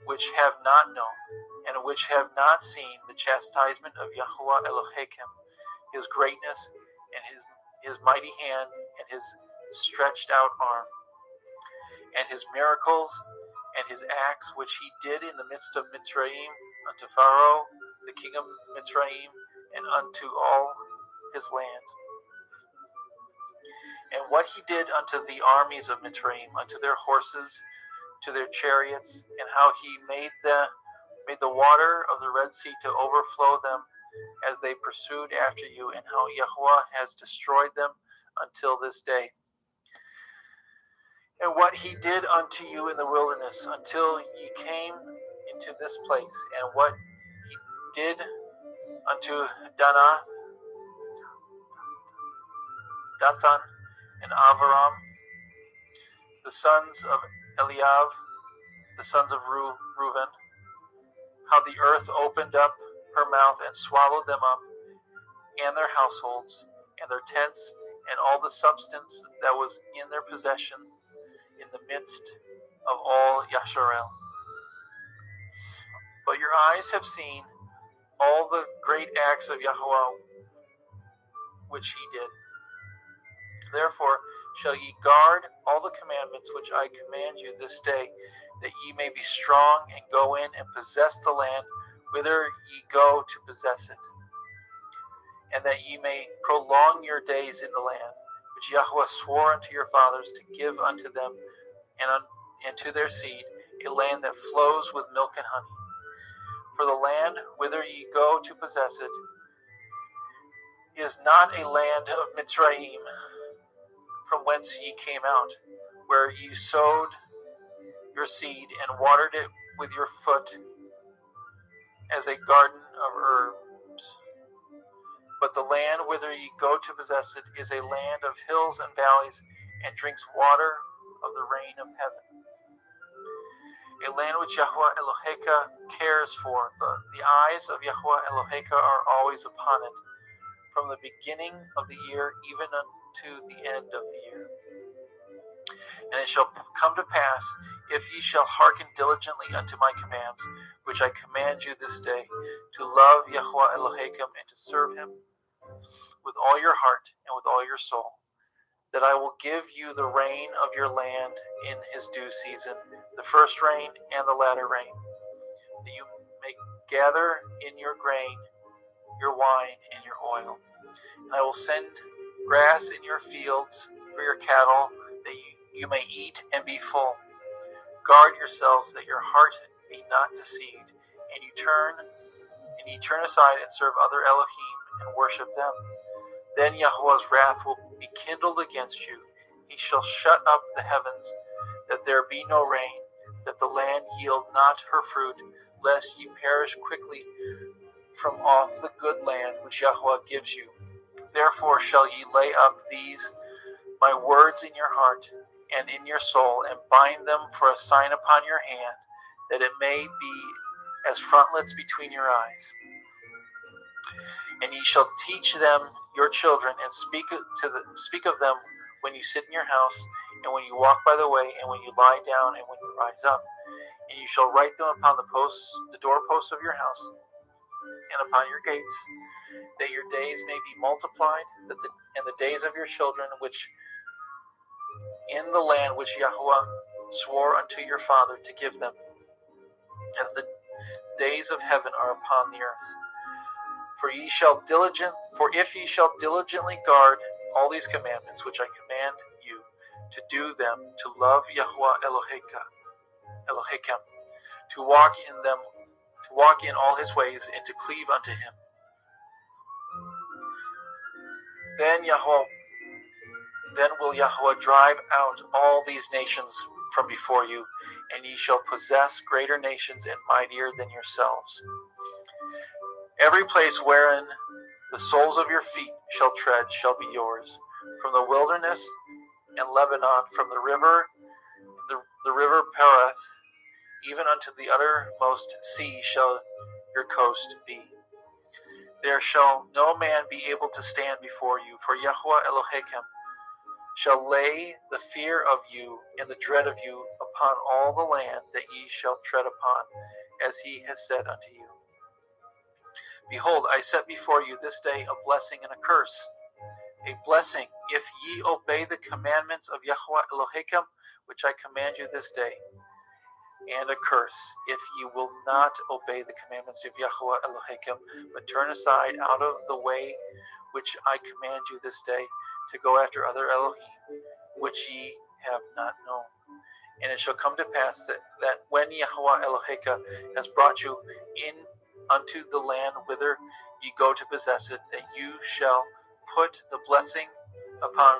S7: which have not known, and which have not seen the chastisement of Yahweh Elohim, his greatness, and his mighty hand, and his stretched out arm. and his miracles, and his acts which he did in the midst of Mitzrayim, unto Pharaoh, the king of Mitzrayim, and unto all his land. And what he did unto the armies of Mitzrayim, unto their horses, to their chariots, and how he made the water of the Red Sea to overflow them as they pursued after you, and how Yahweh has destroyed them until this day. And what he did unto you in the wilderness until ye came into this place, and what he did unto Dathan, and Aviram, the sons of Eliav, the sons of Reuben, how the earth opened up her mouth and swallowed them up, and their households, and their tents, and all the substance that was in their possession, in the midst of all Yasharel. But your eyes have seen all the great acts of Yahweh which he did. Therefore shall ye guard all the commandments which I command you this day, that ye may be strong, and go in and possess the land whither ye go to possess it, and that ye may prolong your days in the land which Yahweh swore unto your fathers to give unto them and to their seed, a land that flows with milk and honey. For the land whither ye go to possess it is not a land of Mitzrayim, from whence ye came out, where ye sowed your seed and watered it with your foot as a garden of herbs. But the land whither ye go to possess it is a land of hills and valleys, and drinks water of the rain of heaven. A land which Yahweh Eloheka cares for. The eyes of Yahweh Eloheka are always upon it, from the beginning of the year even unto the end of the year. And it shall come to pass, if ye shall hearken diligently unto my commands, which I command you this day, to love Yahweh Eloheka and to serve him with all your heart and with all your soul, that I will give you the rain of your land in his due season, the first rain and the latter rain, that you may gather in your grain, your wine, and your oil. And I will send grass in your fields for your cattle, that you may eat and be full. Guard yourselves that your heart be not deceived, and ye turn aside and serve other Elohim and worship them. Then Yahweh's wrath will be kindled against you. He shall shut up the heavens, that there be no rain, that the land yield not her fruit, lest ye perish quickly from off the good land which Yahweh gives you. Therefore shall ye lay up these my words in your heart and in your soul, and bind them for a sign upon your hand, that it may be as frontlets between your eyes. And ye shall teach them your children, and speak of them when you sit in your house, and when you walk by the way, and when you lie down, and when you rise up. And you shall write them upon the doorposts of your house, and upon your gates, that your days may be multiplied, and the days of your children, which in the land which Yahweh swore unto your father to give them, as the days of heaven are upon the earth. For if ye shall diligently guard all these commandments which I command you, to do them, to love Yahweh Elohechem, to walk in all his ways, and to cleave unto him. Then will Yahweh drive out all these nations from before you, and ye shall possess greater nations and mightier than yourselves. Every place wherein the soles of your feet shall tread shall be yours, from the wilderness and Lebanon, from the river Pereth, even unto the uttermost sea shall your coast be. There shall no man be able to stand before you, for Yahweh Elohechem shall lay the fear of you and the dread of you upon all the land that ye shall tread upon, as he has said unto you. Behold, I set before you this day a blessing and a curse. A blessing, if ye obey the commandments of Yahweh Elohechem, which I command you this day, and a curse if you will not obey the commandments of Yahweh Elohim, but turn aside out of the way which I command you this day, to go after other Elohim, which ye have not known. And it shall come to pass that when Yahweh Elohim has brought you in unto the land whither ye go to possess it, that you shall put the blessing upon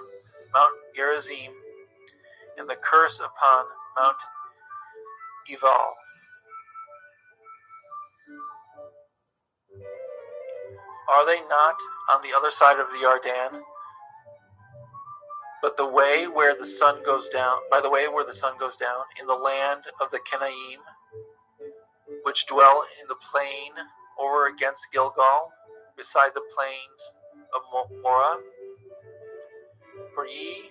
S7: Mount Gerizim, and the curse upon Mount Ebal. Are they not on the other side of the Yarden? But the way where the sun goes down, by the way where the sun goes down, in the land of the Kenaim, which dwell in the plain over against Gilgal, beside the plains of Morah. For ye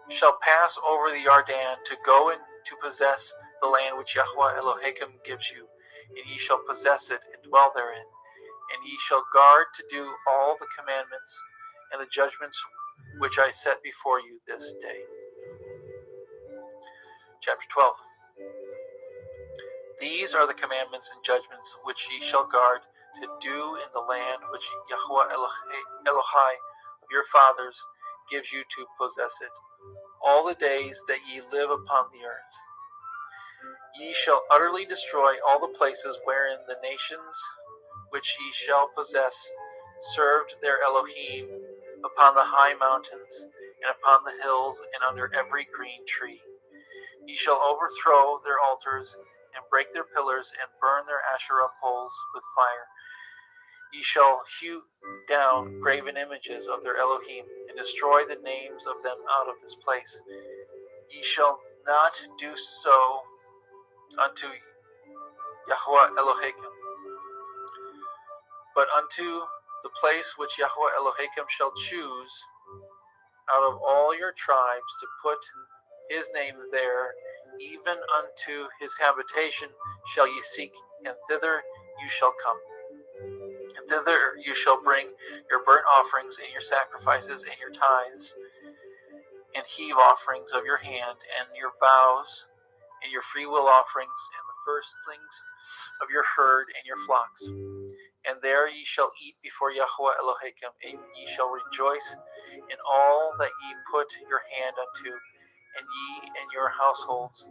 S7: shall pass over the Yarden to go and to possess the land which Yahweh Elohim gives you, and ye shall possess it and dwell therein. And ye shall guard to do all the commandments and the judgments which I set before you this day. Chapter 12. These are the commandments and judgments which ye shall guard to do in the land which Yahweh Elohai of your fathers gives you to possess it, all the days that ye live upon the earth. Ye shall utterly destroy all the places wherein the nations which ye shall possess served their Elohim, upon the high mountains, and upon the hills, and under every green tree. Ye shall overthrow their altars, and break their pillars, and burn their Asherah poles with fire. Ye shall hew down graven images of their Elohim, and destroy the names of them out of this place. Ye shall not do so unto Yahweh Elohim, but unto the place which Yahweh Elohim shall choose out of all your tribes to put his name there, even unto his habitation shall ye seek, and thither you shall come. And thither you shall bring your burnt offerings and your sacrifices and your tithes, and heave offerings of your hand, and your vows, and your freewill offerings, and the firstlings of your herd and your flocks. And there ye shall eat before Yahweh Elohim, and ye shall rejoice in all that ye put your hand unto, and ye and your households,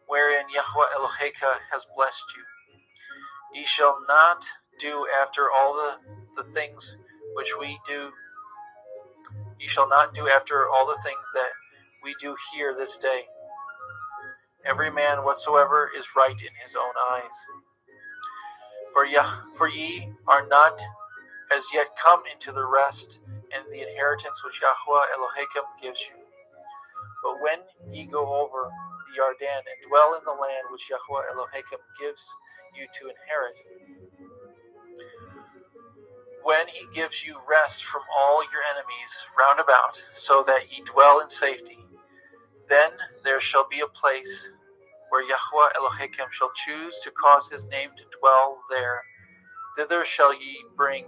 S7: wherein Yahweh Elohim has blessed you. Ye shall not do after all the things which we do. Ye shall not do after all the things that we do here this day. Every man whatsoever is right in his own eyes. For ye are not as yet come into the rest and the inheritance which Yahweh Elohim gives you. But when ye go over the Yarden and dwell in the land which Yahweh Elohim gives you to inherit, when he gives you rest from all your enemies round about, so that ye dwell in safety, then there shall be a place where Yahweh Elohim shall choose to cause his name to dwell there. Thither shall ye bring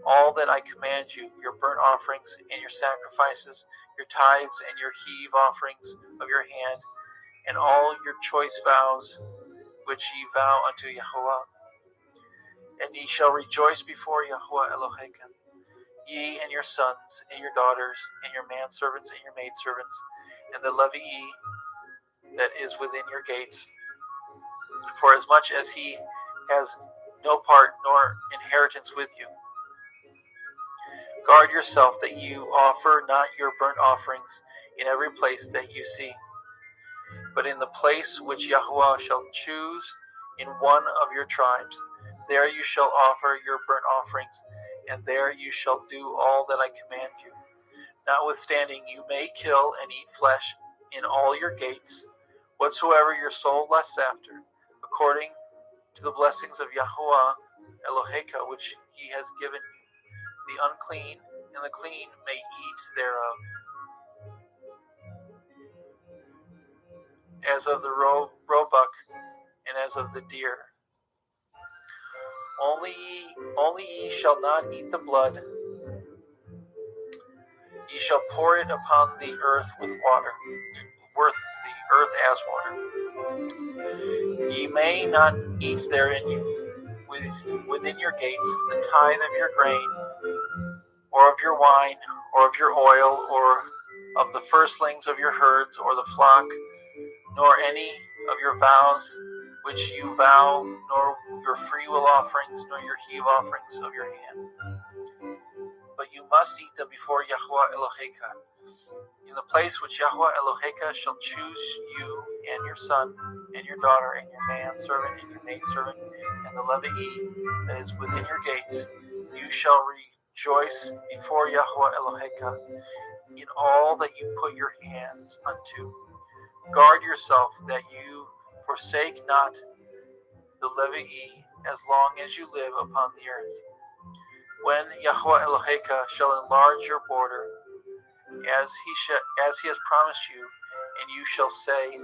S7: all that I command you, your burnt offerings and your sacrifices, your tithes and your heave offerings of your hand, and all your choice vows which ye vow unto Yahweh. And ye shall rejoice before Yahweh Elohim, ye and your sons and your daughters, and your manservants and your maidservants, and the Levii that is within your gates. For as much as he has no part nor inheritance with you, guard yourself that you offer not your burnt offerings in every place that you see, but in the place which Yahweh shall choose in one of your tribes. There you shall offer your burnt offerings, and there you shall do all that I command you. Notwithstanding, you may kill and eat flesh in all your gates, whatsoever your soul lusts after, according to the blessings of Yahweh Elohim, which he has given you. The unclean and the clean may eat thereof. As of the roebuck and as of the deer. Only ye shall not eat the blood. Ye shall pour it upon the earth with water, worth the earth as water. Ye may not eat therein within your gates the tithe of your grain, or of your wine, or of your oil, or of the firstlings of your herds, or the flock, nor any of your vows which you vow, nor your freewill offerings, nor your heave offerings of your hand. But you must eat them before Yahweh Eloheka, in the place which Yahweh Eloheka shall choose you and your son, and your daughter, and your manservant, and your maidservant, and the Levite that is within your gates. You shall rejoice before Yahweh Eloheka in all that you put your hands unto. Guard yourself that you forsake not the Levite as long as you live upon the earth. When Yahweh Eloheka shall enlarge your border, as he has promised you, and you shall say,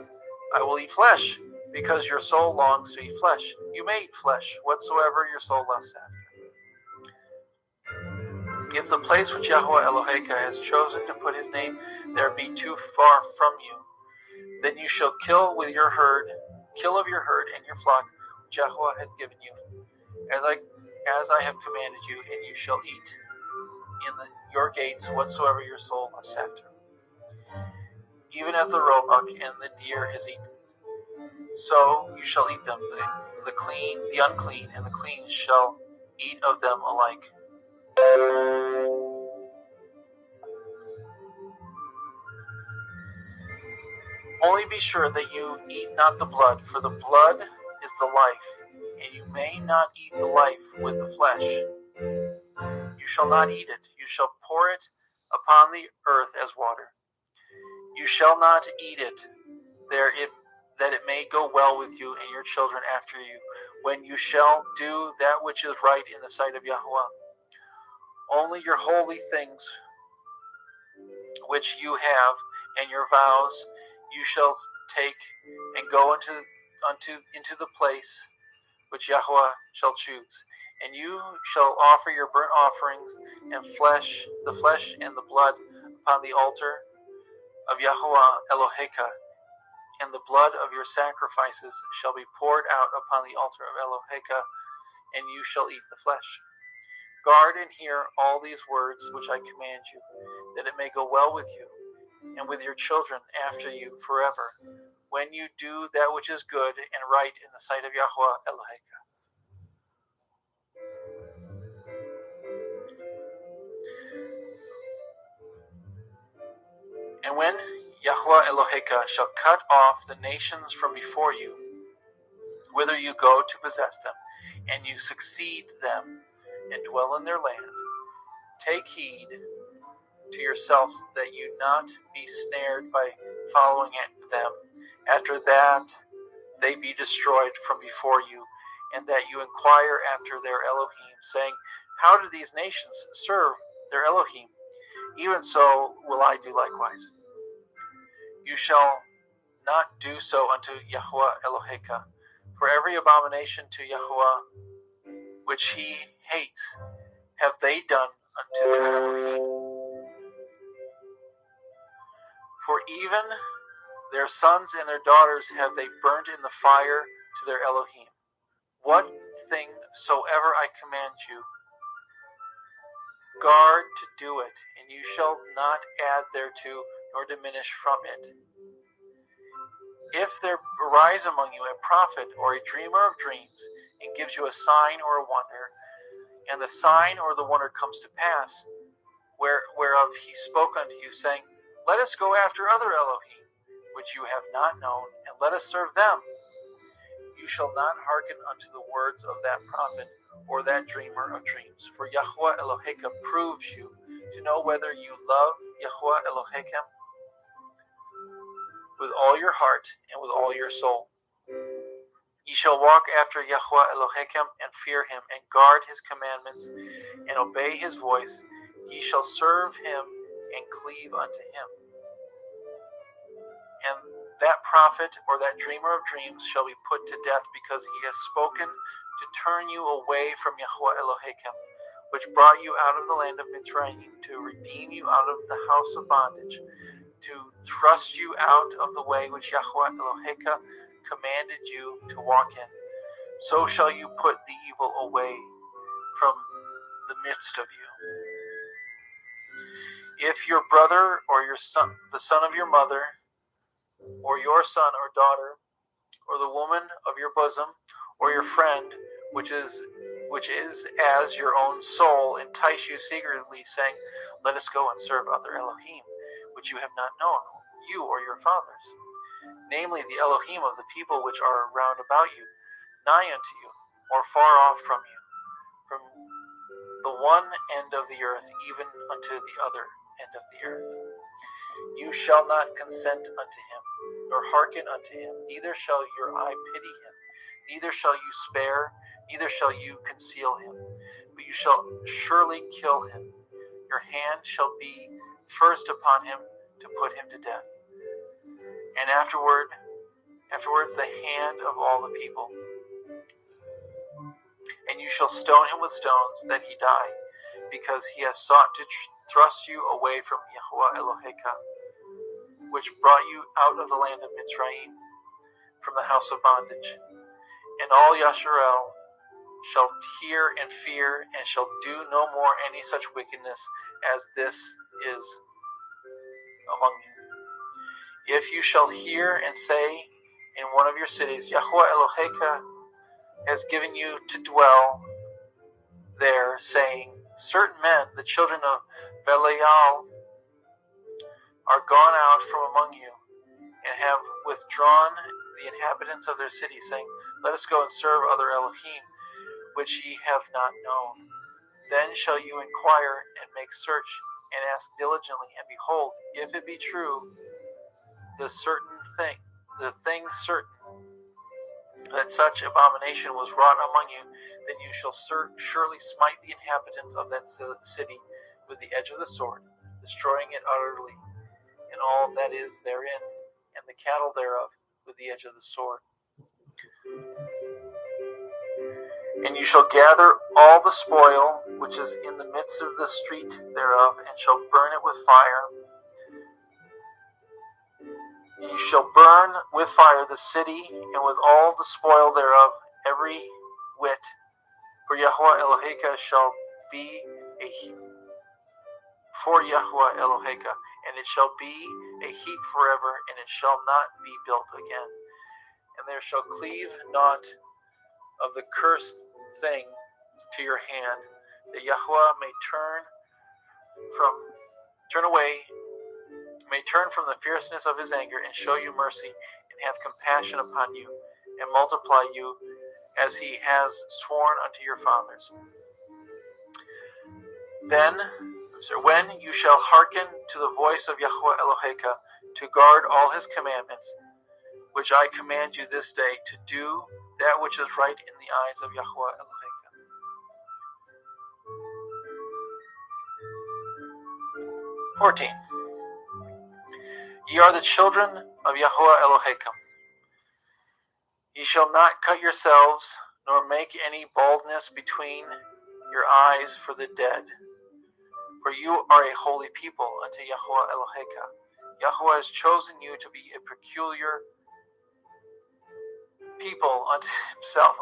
S7: I will eat flesh, because your soul longs to eat flesh. You may eat flesh, whatsoever your soul lusts after. If the place which Yahweh Eloheka has chosen to put his name there be too far from you, then you shall kill of your herd and your flock, which Yahweh has given you, as I have commanded you, and you shall eat in your gates whatsoever your soul lusts after. Even as the roebuck and the deer is eaten, so you shall eat them. The clean, the unclean, and the clean shall eat of them alike. Only be sure that you eat not the blood, for the blood is the life, and you may not eat the life with the flesh. You shall not eat it. You shall pour it upon the earth as water. You shall not eat it that it may go well with you and your children after you, when you shall do that which is right in the sight of Yahweh. Only your holy things which you have, and your vows, you shall take and go into the place which Yahweh shall choose. And you shall offer your burnt offerings and the flesh and the blood upon the altar of Yahweh Eloheka, and the blood of your sacrifices shall be poured out upon the altar of Eloheka, and you shall eat the flesh. Guard and hear all these words which I command you, that it may go well with you, and with your children after you forever, when you do that which is good and right in the sight of Yahweh Eloheka. And when Yahweh Eloheka shall cut off the nations from before you, whither you go to possess them, and you succeed them, and dwell in their land, take heed to yourselves that you not be snared by following them, after that they be destroyed from before you, and that you inquire after their Elohim, saying, how do these nations serve their Elohim? Even so will I do likewise. You shall not do so unto Yahweh Eloheka, for every abomination to Yahweh which he hates have they done unto their Elohim. For even their sons and their daughters have they burnt in the fire to their Elohim. What thing soever I command you, guard to do it, and you shall not add thereto, nor diminish from it. If there arise among you a prophet or a dreamer of dreams, and gives you a sign or a wonder, and the sign or the wonder comes to pass, whereof he spoke unto you, saying, let us go after other Elohim, which you have not known, and let us serve them. You shall not hearken unto the words of that prophet or that dreamer of dreams, for Yahweh Eloheka proves you to know whether you love Yahweh Eloheka with all your heart and with all your soul. Ye shall walk after Yahweh Eloheka and fear him, and guard his commandments, and obey his voice. Ye shall serve him and cleave unto him. And that prophet or that dreamer of dreams shall be put to death, because he has spoken to turn you away from Yahweh Eloheka. which brought you out of the land of Mitzrayim, to redeem you out of the house of bondage, to thrust you out of the way which Yahweh Eloheka commanded you to walk in. So shall you put the evil away from the midst of you. If your brother or your son, the son of your mother, or your son or daughter, or the woman of your bosom, or your friend, which is as your own soul, entice you secretly, saying, "Let us go and serve other Elohim, which you have not known, you or your fathers, namely the Elohim of the people which are round about you, nigh unto you, or far off from you, from the one end of the earth even unto the other end of the earth. You shall not consent unto him, nor hearken unto him, neither shall your eye pity him, neither shall you spare, neither shall you conceal him, but you shall surely kill him. Your hand shall be first upon him to put him to death, and afterwards the hand of all the people. And you shall stone him with stones, that he die, because he has sought to thrust you away from Yahweh Eloheka, which brought you out of the land of Mitzrayim, from the house of bondage. And all Yasharel shall hear and fear, and shall do no more any such wickedness as this is among you. If you shall hear and say in one of your cities, Yahweh Eloheka has given you to dwell there, saying, certain men, the children of Belial, are gone out from among you, and have withdrawn the inhabitants of their city, saying, let us go and serve other Elohim, which ye have not known. Then shall you inquire and make search, and ask diligently, and behold, if it be true, the thing certain, that such abomination was wrought among you, then you shall surely smite the inhabitants of that city with the edge of the sword, destroying it utterly, and all that is therein, and the cattle thereof with the edge of the sword. And you shall gather all the spoil which is in the midst of the street thereof, and shall burn it with fire. You shall burn with fire the city, and with all the spoil thereof, every whit. For Yahweh Eloheka shall be a heap. For Yahweh Eloheka, and it shall be a heap forever, and it shall not be built again. And there shall cleave not of the cursed thing to your hand, that Yahweh may turn from the fierceness of his anger, and show you mercy, and have compassion upon you, and multiply you as he has sworn unto your fathers. When you shall hearken to the voice of Yahweh Eloheka, to guard all his commandments, which I command you this day, to do that which is right in the eyes of Yahweh Eloheka. 14. Ye are the children of Yahweh Eloheka. Ye shall not cut yourselves, nor make any baldness between your eyes for the dead. For you are a holy people unto Yahweh Eloheka. Yahweh has chosen you to be a peculiar people unto himself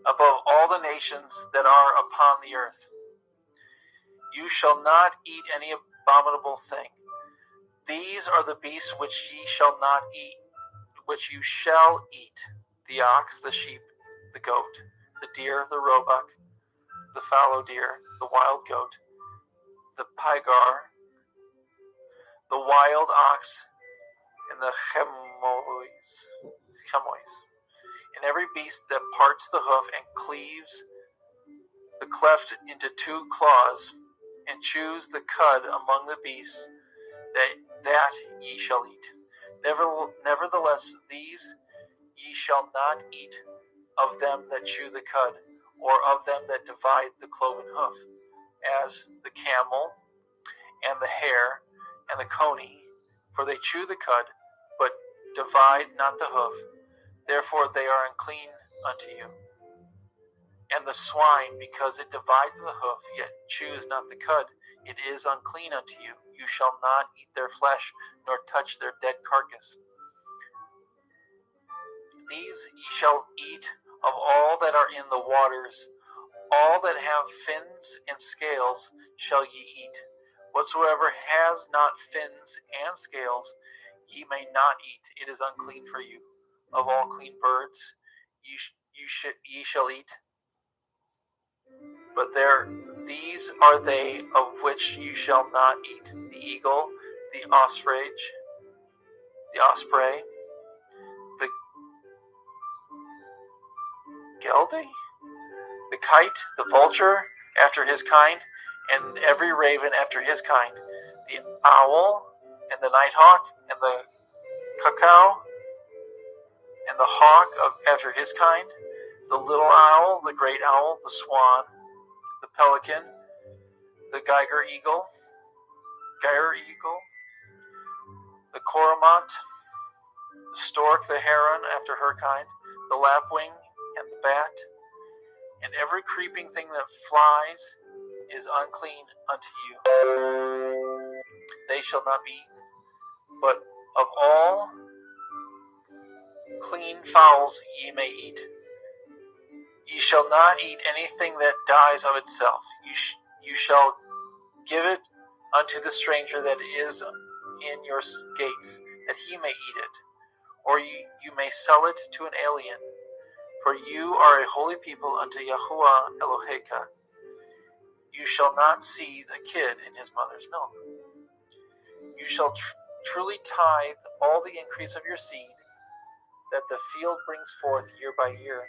S7: above all the nations that are upon the earth. You shall not eat any abominable thing. These are the beasts which ye shall not eat, which you shall eat: the ox, the sheep, the goat, the deer, the roebuck, the fallow deer, the wild goat, the pygar, the wild ox, and the chemois, and every beast that parts the hoof and cleaves the cleft into two claws, and chews the cud among the beasts, that ye shall eat. Nevertheless, these ye shall not eat of them that chew the cud, or of them that divide the cloven hoof, as the camel, and the hare, and the coney, for they chew the cud, but divide not the hoof. Therefore they are unclean unto you. And the swine, because it divides the hoof, yet chews not the cud, it is unclean unto you. You shall not eat their flesh, nor touch their dead carcass. These ye shall eat of all that are in the waters. All that have fins and scales shall ye eat. Whatsoever has not fins and scales, ye may not eat. It is unclean for you. Of all clean birds ye shall eat. But these are they of which you shall not eat: the eagle, the osprey, the geldy, the kite, the vulture after his kind, and every raven after his kind, the owl, and the nighthawk, and the cuckoo, and the hawk after his kind, the little owl, the great owl, the swan, the pelican, the gyre eagle, the cormorant, the stork, the heron after her kind, the lapwing, and the bat, and every creeping thing that flies is unclean unto you. They shall not be eaten. But of all clean fowls ye may eat. Ye shall not eat anything that dies of itself. You shall give it unto the stranger that is in your gates, that he may eat it. Or you may sell it to an alien. For you are a holy people unto Yahuwah Eloheka. You shall not seethe a kid in his mother's milk. You shall truly tithe all the increase of your seed, that the field brings forth year by year.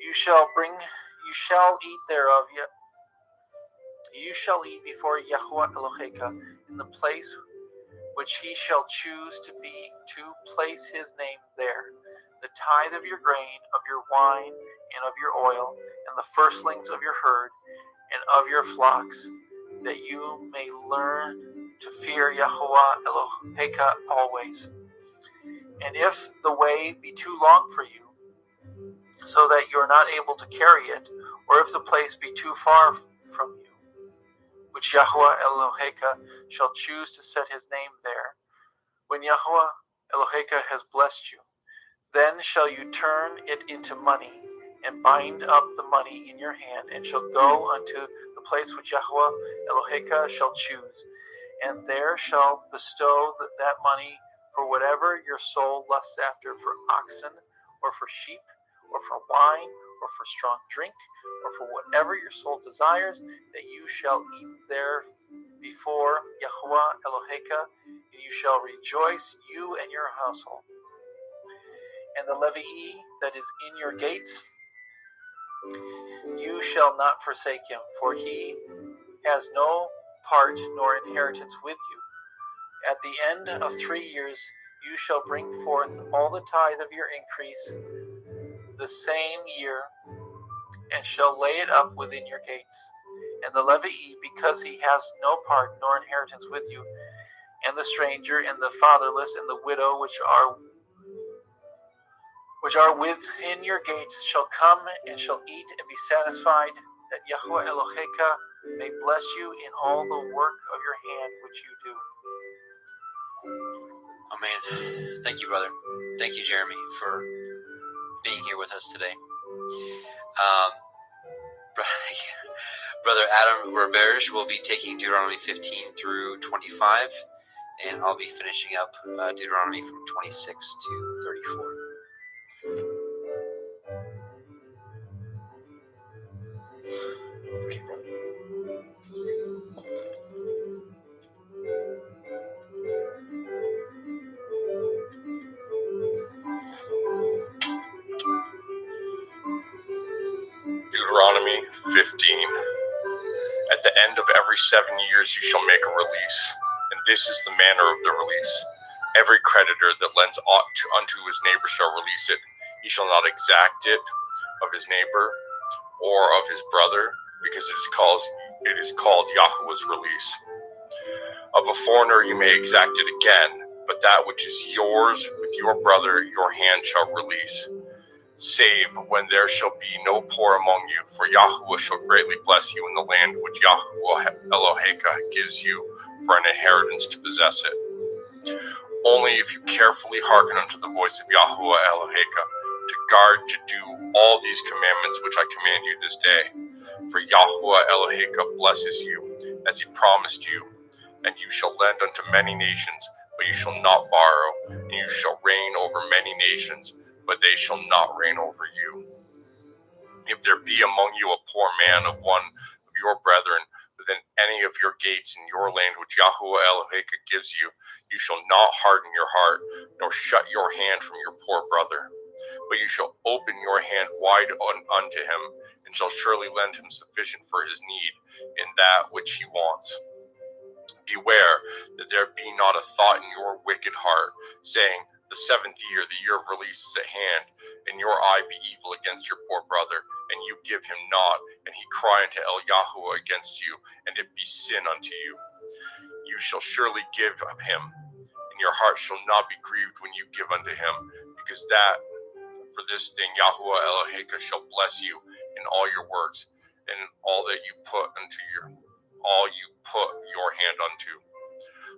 S7: You shall eat thereof. You shall eat before Yahuwah Eloheka in the place which he shall choose to place his name there. The tithe of your grain, of your wine, and of your oil, and the firstlings of your herd, and of your flocks, that you may learn to fear Yahuwah Eloheka always. And if the way be too long for you, so that you are not able to carry it, or if the place be too far from you, which Yahuwah Eloheka shall choose to set his name there, when Yahuwah Eloheka has blessed you, then shall you turn it into money, and bind up the money in your hand, and shall go unto the place which Yahuwah Eloheka shall choose, and there shall bestow that money for whatever your soul lusts after, for oxen, or for sheep, or for wine, or for strong drink, or for whatever your soul desires, that you shall eat there before Yahuwah Eloheka, and you shall rejoice, you and your household. And the Levii that is in your gates, you shall not forsake him, for he has no part nor inheritance with you. At the end of 3 years you shall bring forth all the tithe of your increase the same year, and shall lay it up within your gates. And the Levii, because he has no part nor inheritance with you, and the stranger, and the fatherless, and the widow, which are within your gates, shall come and shall eat and be satisfied, that Yahuwah Eloheka may bless you in all the work of your hand which you do.
S4: Oh man, thank you, brother. Thank you, Jeremy, for being here with us today. Brother Adam Roberge will be taking Deuteronomy 15 through 25, and I'll be finishing up Deuteronomy from 26 to 34. Okay, brother.
S6: Deuteronomy 15. At the end of every 7 years you shall make a release, and this is the manner of the release. Every creditor that lends aught unto his neighbor shall release it. He shall not exact it of his neighbor or of his brother, because it is called Yahuwah's release. Of a foreigner you may exact it again, but that which is yours with your brother your hand shall release. save when there shall be no poor among you, for Yahuwah shall greatly bless you in the land which Yahuwah Eloheka gives you for an inheritance to possess it. Only if you carefully hearken unto the voice of Yahuwah Eloheka, to guard to do all these commandments which I command you this day. For Yahuwah Eloheka blesses you, as he promised you, and you shall lend unto many nations, but you shall not borrow, and you shall reign over many nations, but they shall not reign over you. If there be among you a poor man of one of your brethren within any of your gates in your land which Yahuwah Eloheka gives you, you shall not harden your heart, nor shut your hand from your poor brother, but you shall open your hand wide unto him, and shall surely lend him sufficient for his need in that which he wants. Beware that there be not a thought in your wicked heart, saying, the 7th year, the year of release, is at hand, and your eye be evil against your poor brother, and you give him not, and he cry unto El Yahuwah against you, and it be sin unto you. You shall surely give of him, and your heart shall not be grieved when you give unto him, because that for this thing Yahuwah Eloheka shall bless you in all your works, and in all that you put your hand unto.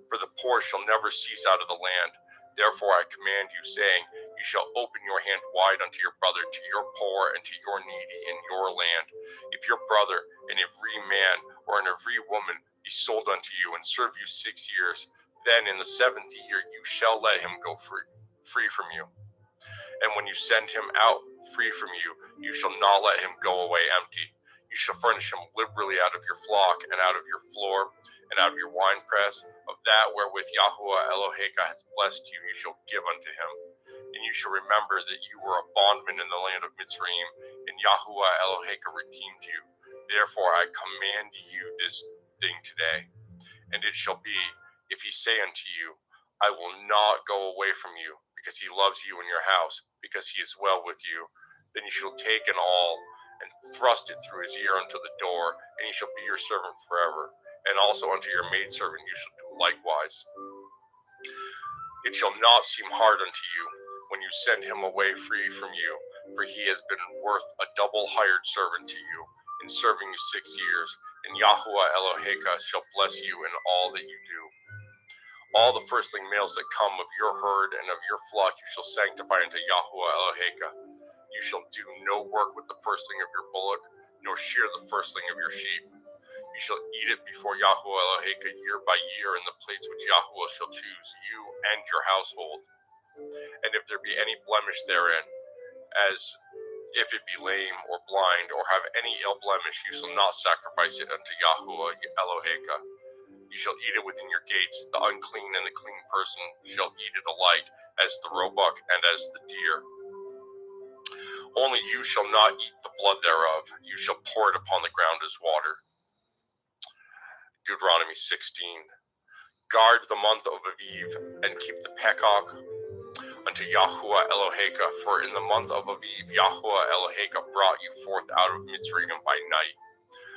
S6: For the poor shall never cease out of the land. Therefore I command you, saying, you shall open your hand wide unto your brother, to your poor and to your needy in your land. If your brother, an every man or an every woman, be sold unto you and serve you 6 years, then in the 7th year you shall let him go free from you. And when you send him out free from you, you shall not let him go away empty. You shall furnish him liberally out of your flock and out of your floor and out of your winepress. Of that wherewith Yahuwah Eloheka has blessed you, you shall give unto him. And you shall remember that you were a bondman in the land of Mitzrayim, and Yahuwah Eloheka redeemed you. Therefore I command you this thing today. And it shall be, if he say unto you, I will not go away from you, because he loves you in your house, because he is well with you, then you shall take an awl and thrust it through his ear unto the door, and he shall be your servant forever. And also unto your maidservant you shall do likewise. It shall not seem hard unto you when you send him away free from you, for he has been worth a double hired servant to you, in serving you 6 years, and Yahuwah Eloheka shall bless you in all that you do. All the firstling males that come of your herd and of your flock you shall sanctify unto Yahuwah Eloheka. You shall do no work with the firstling of your bullock, nor shear the firstling of your sheep. You shall eat it before Yahuwah Eloheka year by year in the place which Yahuwah shall choose, you and your household. And if there be any blemish therein, as if it be lame or blind, or have any ill blemish, you shall not sacrifice it unto Yahuwah Eloheka. You shall eat it within your gates. The unclean and the clean person shall eat it alike, as the roebuck and as the deer. Only you shall not eat the blood thereof. You shall pour it upon the ground as water. Deuteronomy 16. Guard the month of Aviv, and keep the Pekach unto Yahuwah Eloheka, for in the month of Aviv Yahuwah Eloheka brought you forth out of Mitzrayim by night.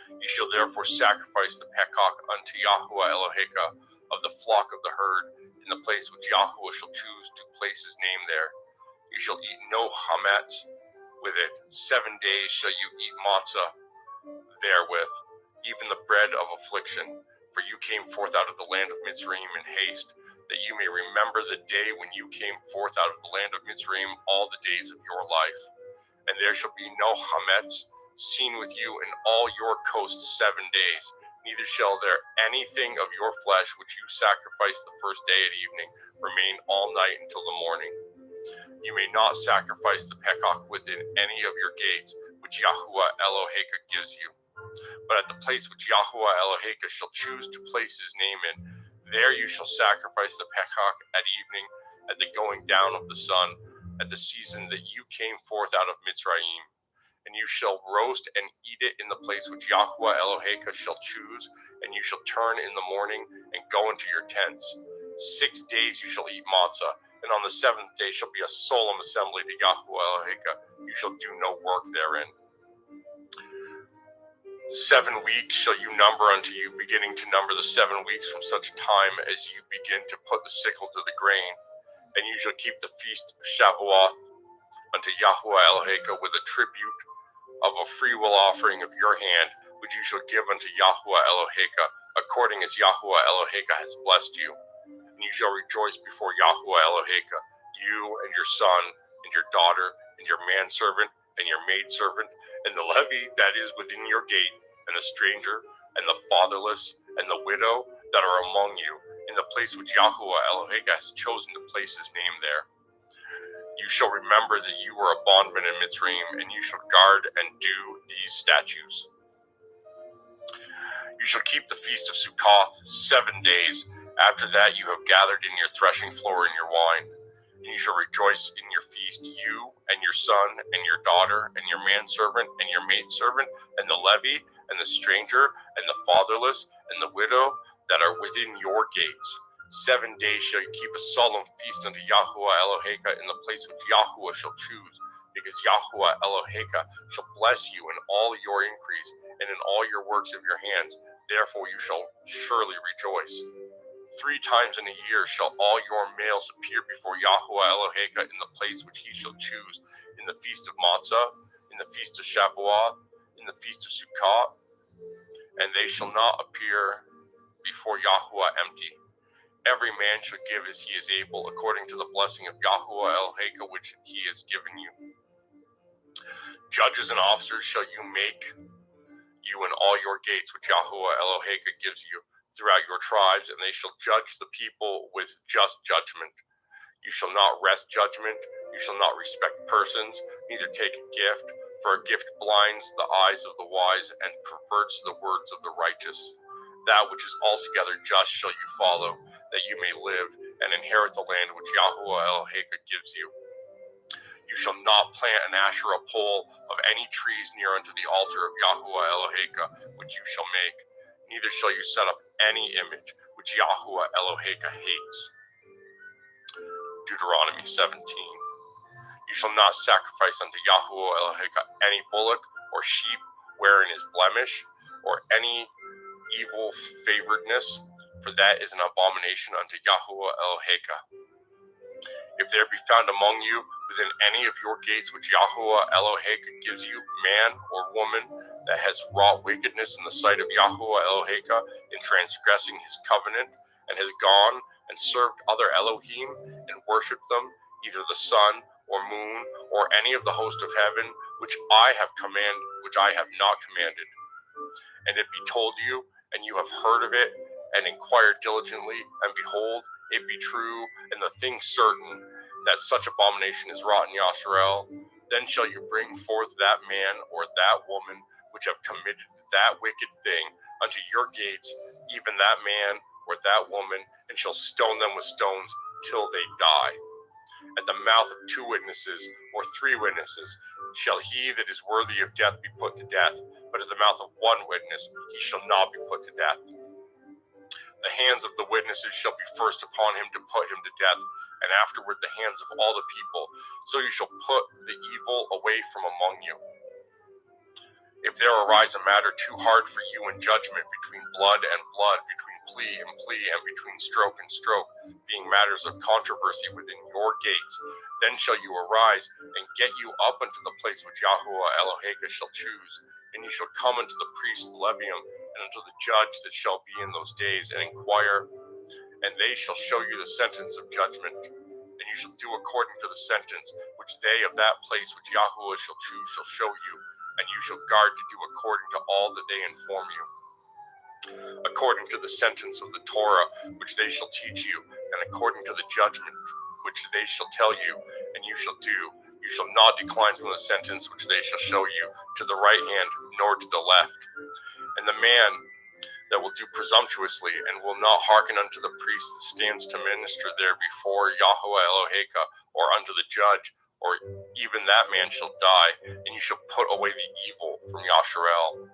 S6: You shall therefore sacrifice the Pekach unto Yahuwah Eloheka of the flock of the herd, in the place which Yahuwah shall choose to place his name there. You shall eat no chametz with it. 7 days shall you eat matzah therewith, even the bread of affliction, for you came forth out of the land of Mitzrayim in haste, that you may remember the day when you came forth out of the land of Mitzrayim all the days of your life. And there shall be no chametz seen with you in all your coasts 7 days, neither shall there anything of your flesh which you sacrifice the first day at evening remain all night until the morning. You may not sacrifice the Pekach within any of your gates, which Yahuwah Eloheka gives you. But at the place which Yahuwah Eloheka shall choose to place his name in, there you shall sacrifice the Pekach at evening, at the going down of the sun, at the season that you came forth out of Mitzrayim. And you shall roast and eat it in the place which Yahuwah Eloheka shall choose, and you shall turn in the morning and go into your tents. 6 days you shall eat matzah, and on the 7th day shall be a solemn assembly to Yahuwah Eloheka. You shall do no work therein. 7 weeks shall you number unto you, beginning to number the 7 weeks from such time as you begin to put the sickle to the grain. And you shall keep the feast of Shavuot, unto Yahweh Eloheka with a tribute of a freewill offering of your hand, which you shall give unto Yahweh Eloheka, according as Yahweh Eloheka has blessed you. And you shall rejoice before Yahweh Eloheka, you and your son, and your daughter, and your manservant, and your maidservant, and the levy that is within your gate, and the stranger, and the fatherless, and the widow that are among you, in the place which Yahweh Eloheka has chosen to place his name there. You shall remember that you were a bondman in Mitzrayim, and you shall guard and do these statutes. You shall keep the feast of Sukkoth 7 days. After that you have gathered in your threshing floor and your wine. And you shall rejoice in your feast, you and your son and your daughter and your manservant and your maidservant and the levy and the stranger and the fatherless and the widow that are within your gates. 7 days shall you keep a solemn feast unto Yahweh Eloheka in the place which Yahweh shall choose, because Yahweh Eloheka shall bless you in all your increase and in all your works of your hands. Therefore you shall surely rejoice. 3 times in a year shall all your males appear before Yahweh Eloheka in the place which he shall choose, in the feast of Matzah, in the feast of Shavuot, in the feast of Sukkot, and they shall not appear before Yahweh empty. Every man shall give as he is able, according to the blessing of Yahweh Eloheka which he has given you. Judges and officers shall you make you in all your gates which Yahweh Eloheka gives you throughout your tribes, and they shall judge the people with just judgment. You shall not wrest judgment, you shall not respect persons, neither take a gift, for a gift blinds the eyes of the wise and perverts the words of the righteous. That which is altogether just shall you follow, that you may live and inherit the land which Yahweh Eloheka gives you. You shall not plant an Asherah pole of any trees near unto the altar of Yahweh Eloheka, which you shall make. Neither shall you set up any image which Yahweh Eloheka hates. Deuteronomy 17. You shall not sacrifice unto Yahweh Eloheka any bullock or sheep wherein is blemish, or any evil favoredness, for that is an abomination unto Yahweh Eloheka. If there be found among you within any of your gates which Yahweh Eloheka gives you, man or woman, that has wrought wickedness in the sight of Yahweh Eloheka in transgressing his covenant, and has gone and served other Elohim and worshipped them, either the sun or moon or any of the host of heaven, which I have not commanded. And it be told you, and you have heard of it, and inquired diligently, and behold, it be true, and the thing certain, that such abomination is wrought in Yasharel, then shall you bring forth that man or that woman which have committed that wicked thing unto your gates, even that man or that woman, and shall stone them with stones till they die. At the mouth of 2 witnesses or 3 witnesses shall he that is worthy of death be put to death, but at the mouth of 1 witness he shall not be put to death. The hands of the witnesses shall be first upon him to put him to death, and afterward the hands of all the people. So you shall put the evil away from among you. If there arise a matter too hard for you in judgment between blood and blood, between plea and plea, and between stroke and stroke, being matters of controversy within your gates, then shall you arise and get you up unto the place which Yahweh Eloheka shall choose, and you shall come unto the priest Levium, and unto the judge that shall be in those days, and inquire, and they shall show you the sentence of judgment. And you shall do according to the sentence which they of that place which Yahweh shall choose shall show you, and you shall guard to do according to all that they inform you, according to the sentence of the Torah which they shall teach you, and according to the judgment which they shall tell you, and you shall do. You shall not decline from the sentence which they shall show you, to the right hand nor to the left. And the man that will do presumptuously, and will not hearken unto the priest that stands to minister there before Yahweh Eloheka, or unto the judge, or even that man shall die, and you shall put away the evil from Yasharel.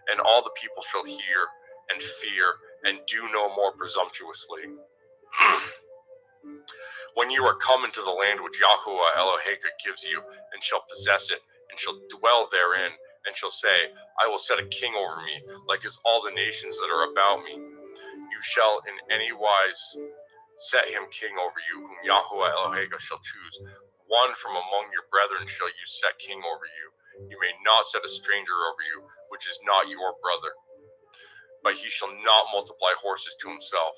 S6: And all the people shall hear and fear, and do no more presumptuously. When you are come into the land which Yahweh Eloheka gives you, and shall possess it, and shall dwell therein, and shall say, I will set a king over me, like as all the nations that are about me. You shall in any wise set him king over you, whom Yahweh Eloheka shall choose. one from among your brethren shall you set king over you. You may not set a stranger over you, which is not your brother. But he shall not multiply horses to himself,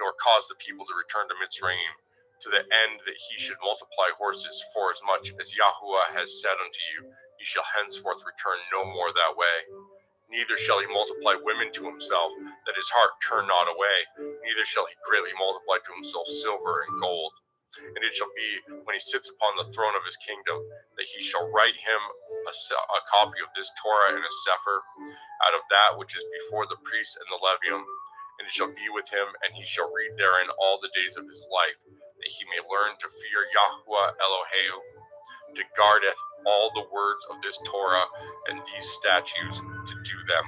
S6: nor cause the people to return to Mitzrayim, to the end that he should multiply horses, for as much as Yahuwah has said unto you, you shall henceforth return no more that way. Neither shall he multiply women to himself, that his heart turn not away, neither shall he greatly multiply to himself silver and gold. And it shall be, when he sits upon the throne of his kingdom, that he shall write him a copy of this Torah in a sefer, out of that which is before the priests and the Levium, and it shall be with him, and he shall read therein all the days of his life, that he may learn to fear Yahuwah Eloheu, to guardeth all the words of this Torah and these statutes, to do them,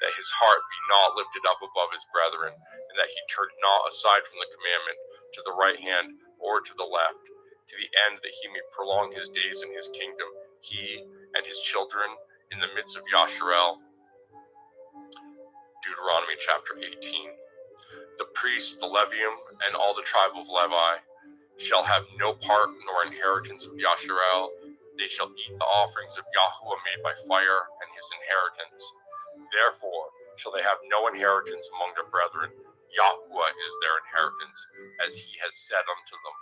S6: that his heart be not lifted up above his brethren, and that he turn not aside from the commandment to the right hand or to the left, to the end that he may prolong his days in his kingdom, he and his children in the midst of Yasharel. Deuteronomy chapter 18. The priests, the Levium, and all the tribe of Levi shall have no part nor inheritance of Yasharel. They shall eat the offerings of Yahuwah made by fire and his inheritance. Therefore shall they have no inheritance among their brethren. Yahuwah is their inheritance, as he has said unto them.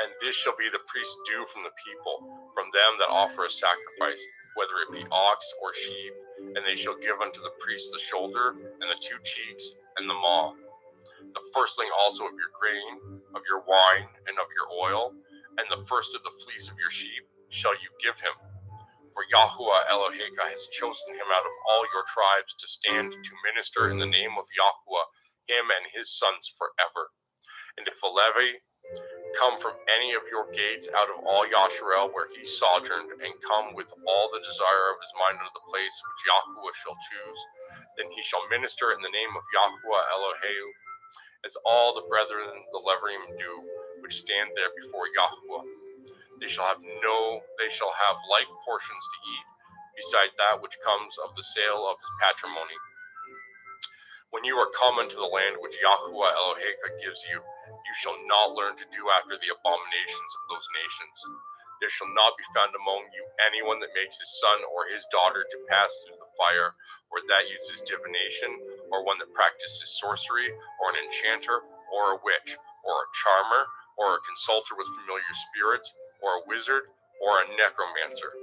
S6: And this shall be the priest's due from the people, from them that offer a sacrifice, whether it be ox or sheep, and they shall give unto the priest the shoulder, and the 2 cheeks, and the maw. The firstling also of your grain, of your wine, and of your oil, and the first of the fleece of your sheep shall you give him. For Yahuwah Eloheka has chosen him out of all your tribes to stand to minister in the name of Yahuwah, him and his sons forever. And if a Levi come from any of your gates out of all Yasharel where he sojourned, and come with all the desire of his mind unto the place which Yahuwah shall choose, then he shall minister in the name of Yahuwah Eloheu, as all the brethren the Levium do, which stand there before Yahuwah. They shall have like portions to eat, beside that which comes of the sale of his patrimony. When you are come into the land which Yahuwah Eloheka gives you, you shall not learn to do after the abominations of those nations. There shall not be found among you anyone that makes his son or his daughter to pass through the fire, or that uses divination, or one that practices sorcery, or an enchanter, or a witch, or a charmer, or a consulter with familiar spirits, or a wizard, or a necromancer.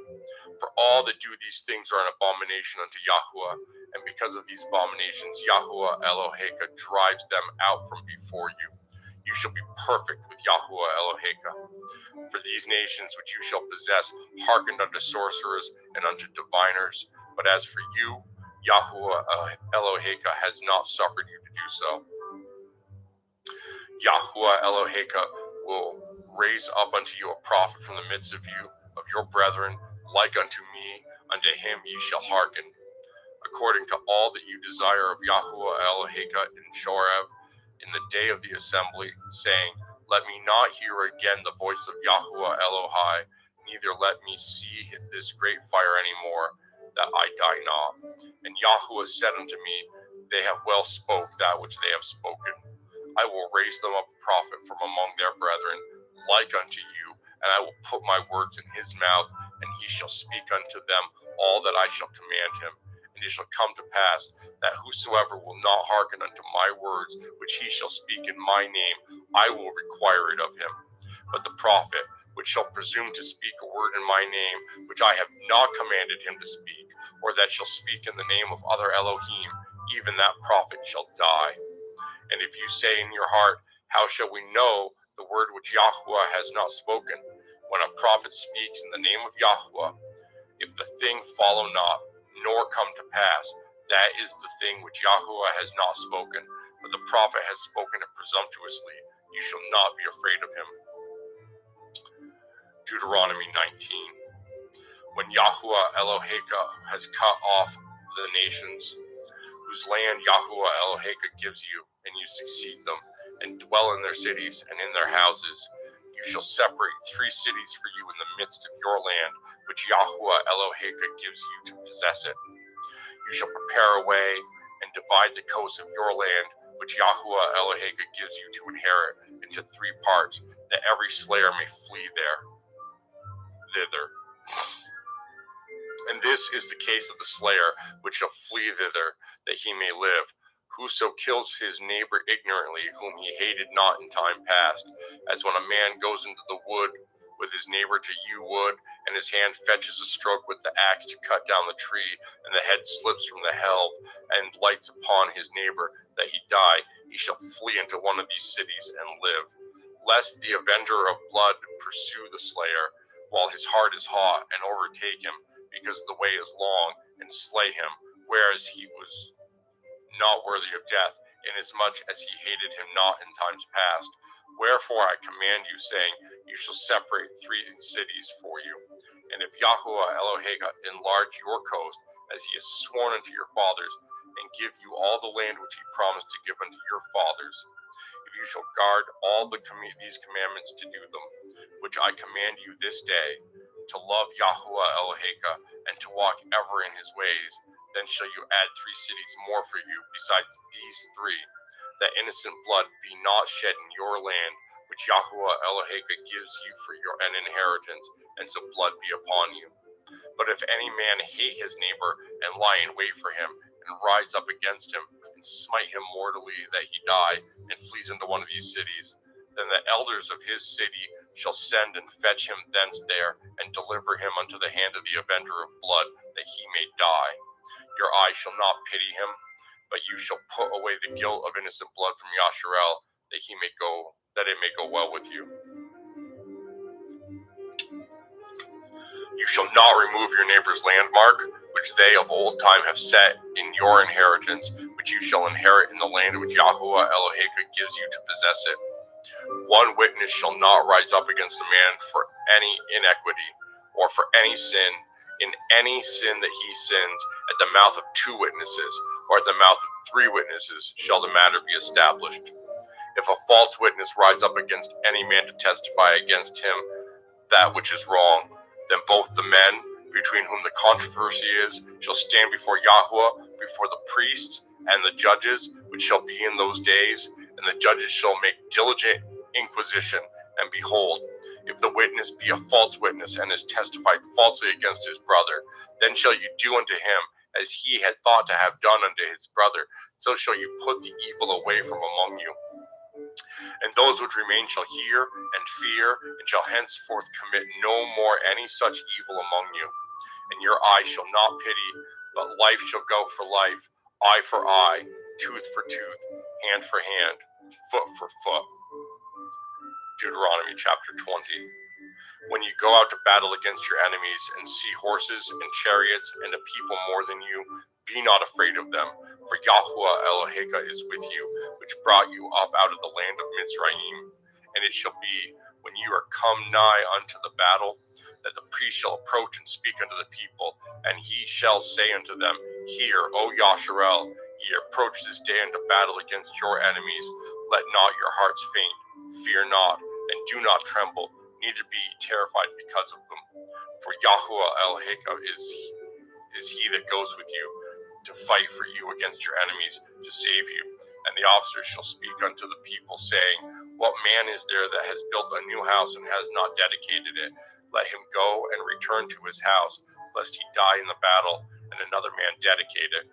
S6: For all that do these things are an abomination unto Yahuwah, and because of these abominations Yahuwah Eloheka drives them out from before you. You shall be perfect with Yahuwah Eloheka. For these nations which you shall possess hearkened unto sorcerers and unto diviners, but as for you, Yahuwah Eloheka has not suffered you to do so. Yahuwah Eloheka will raise up unto you a prophet from the midst of you, of your brethren, like unto me. Unto him ye shall hearken, according to all that you desire of Yahuwah Eloheka in Shorev, in the day of the assembly, saying, Let me not hear again the voice of Yahuwah Elohai, neither let me see this great fire any more, that I die not. And Yahuwah said unto me, They have well spoke that which they have spoken. I will raise them up a prophet from among their brethren, like unto you, and I will put my words in his mouth, and he shall speak unto them all that I shall command him. And it shall come to pass that whosoever will not hearken unto my words, which he shall speak in my name, I will require it of him. But the prophet, which shall presume to speak a word in my name, which I have not commanded him to speak, or that shall speak in the name of other Elohim, even that prophet shall die. And if you say in your heart, How shall we know the word which Yahuwah has not spoken? When a prophet speaks in the name of Yahuwah, if the thing follow not, nor come to pass, that is the thing which Yahuwah has not spoken, but the prophet has spoken it presumptuously. You shall not be afraid of him. Deuteronomy 19. When Yahuwah Eloheka has cut off the nations, whose land Yahuwah Eloheka gives you, and you succeed them, and dwell in their cities and in their houses, you shall separate 3 cities for you in the midst of your land, which Yahuwah Eloheka gives you to possess it. You shall prepare a way and divide the coast of your land, which Yahuwah Eloheka gives you to inherit, into 3 parts, that every slayer may flee thither. And this is the case of the slayer, which shall flee thither, that he may live. Whoso kills his neighbor ignorantly, whom he hated not in time past, as when a man goes into the wood with his neighbor to hew wood, and his hand fetches a stroke with the axe to cut down the tree, and the head slips from the helve, and lights upon his neighbor, that he die, he shall flee into one of these cities and live. Lest the avenger of blood pursue the slayer, while his heart is hot, and overtake him, because the way is long, and slay him, whereas he was not worthy of death, inasmuch as he hated him not in times past. Wherefore I command you, saying, you shall separate 3 cities for you. And if Yahuwah Eloheka enlarge your coast, as he has sworn unto your fathers, and give you all the land which he promised to give unto your fathers, if you shall guard all these commandments to do them, which I command you this day, to love Yahuwah Eloheka, and to walk ever in his ways, then shall you add 3 cities more for you besides these 3, that innocent blood be not shed in your land, which Yahuwah Eloheka gives you for an inheritance, and so blood be upon you. But if any man hate his neighbor, and lie in wait for him, and rise up against him, and smite him mortally, that he die, and flees into one of these cities, then the elders of his city shall send and fetch him thence there, and deliver him unto the hand of the avenger of blood, that he may die. Your eye shall not pity him, but you shall put away the guilt of innocent blood from Yasharel, that it may go well with you. You shall not remove your neighbor's landmark, which they of old time have set in your inheritance, which you shall inherit in the land which Yahuwah Eloheka gives you to possess it. 1 witness shall not rise up against a man for any iniquity, or for any sin, in any sin that he sins, at the mouth of 2 witnesses, or at the mouth of 3 witnesses, shall the matter be established. If a false witness rise up against any man to testify against him that which is wrong, then both the men, between whom the controversy is, shall stand before Yahuwah, before the priests and the judges, which shall be in those days, and the judges shall make diligent inquisition. And behold, if the witness be a false witness, and has testified falsely against his brother, then shall you do unto him as he had thought to have done unto his brother, so shall you put the evil away from among you. And those which remain shall hear and fear, and shall henceforth commit no more any such evil among you. And your eye shall not pity, but life shall go for life, eye for eye, tooth for tooth, hand for hand, foot for foot. Deuteronomy chapter 20. When you go out to battle against your enemies, and see horses and chariots and a people more than you, be not afraid of them, for Yahuwah Eloheka is with you, which brought you up out of the land of Mitzrayim. And it shall be, when you are come nigh unto the battle, that the priest shall approach and speak unto the people, and he shall say unto them, Hear, O Yasharel, ye approach this day unto battle against your enemies. Let not your hearts faint, fear not, and do not tremble, neither be terrified because of them. For Yahuwah Eloheka is he that goes with you, to fight for you against your enemies, to save you. And the officers shall speak unto the people, saying, What man is there that has built a new house and has not dedicated it? Let him go and return to his house, lest he die in the battle, and another man dedicate it.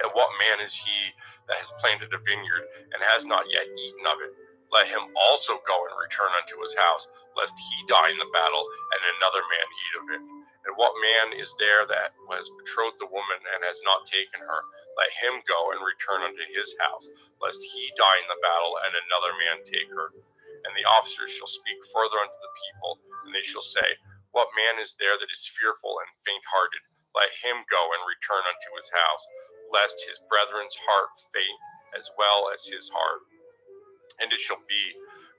S6: And what man is he that has planted a vineyard, and has not yet eaten of it? Let him also go and return unto his house, lest he die in the battle, and another man eat of it. And what man is there that has betrothed the woman and has not taken her? Let him go and return unto his house, lest he die in the battle, and another man take her. And the officers shall speak further unto the people, and they shall say, What man is there that is fearful and faint-hearted? Let him go and return unto his house, lest his brethren's heart faint, as well as his heart. And it shall be,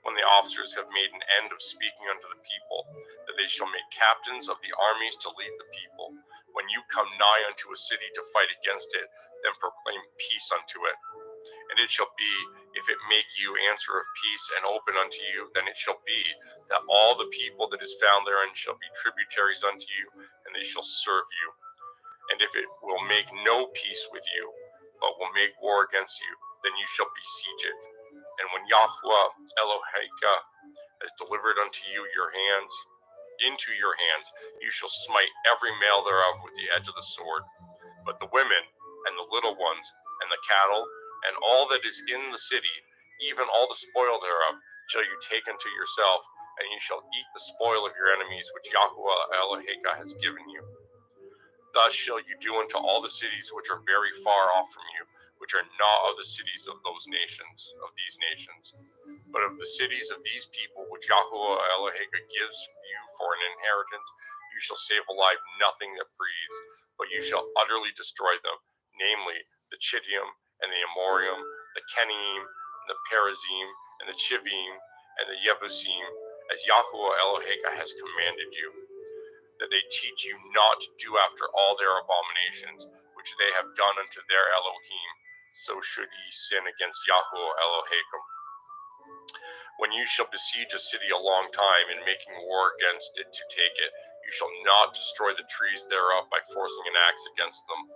S6: when the officers have made an end of speaking unto the people, that they shall make captains of the armies to lead the people. When you come nigh unto a city to fight against it, then proclaim peace unto it. And it shall be, if it make you answer of peace and open unto you, then it shall be, that all the people that is found therein shall be tributaries unto you, and they shall serve you. And if it will make no peace with you, but will make war against you, then you shall besiege it. And when Yahuwah Eloheka has delivered unto you into your hands, you shall smite every male thereof with the edge of the sword. But the women, and the little ones, and the cattle, and all that is in the city, even all the spoil thereof, shall you take unto yourself, and you shall eat the spoil of your enemies, which Yahuwah Eloheka has given you. Thus shall you do unto all the cities which are very far off from you, which are not of the cities of these nations, but of the cities of these people, which Yahuwah Eloheka gives you for an inheritance. You shall save alive nothing that breathes, but you shall utterly destroy them, namely the Chittim, and the Amorim, the Kenim, and the Perizim, and the Chivim, and the Yebusim, as Yahuwah Eloheka has commanded you, that they teach you not to do after all their abominations, which they have done unto their Elohim, so should ye sin against Yahuwah Eloheka. When you shall besiege a city a long time, in making war against it to take it, you shall not destroy the trees thereof by forcing an axe against them,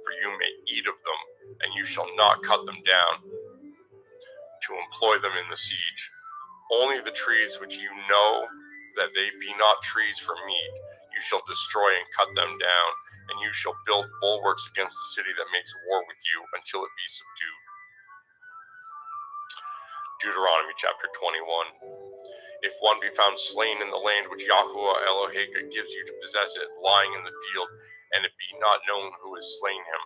S6: for you may eat of them, and you shall not cut them down to employ them in the siege. Only the trees which you know that they be not trees for meat, you shall destroy and cut them down, and you shall build bulwarks against the city that makes war with you until it be subdued. Deuteronomy chapter 21. If one be found slain in the land which Yahuwah Eloheka gives you to possess it, lying in the field, and it be not known who has slain him,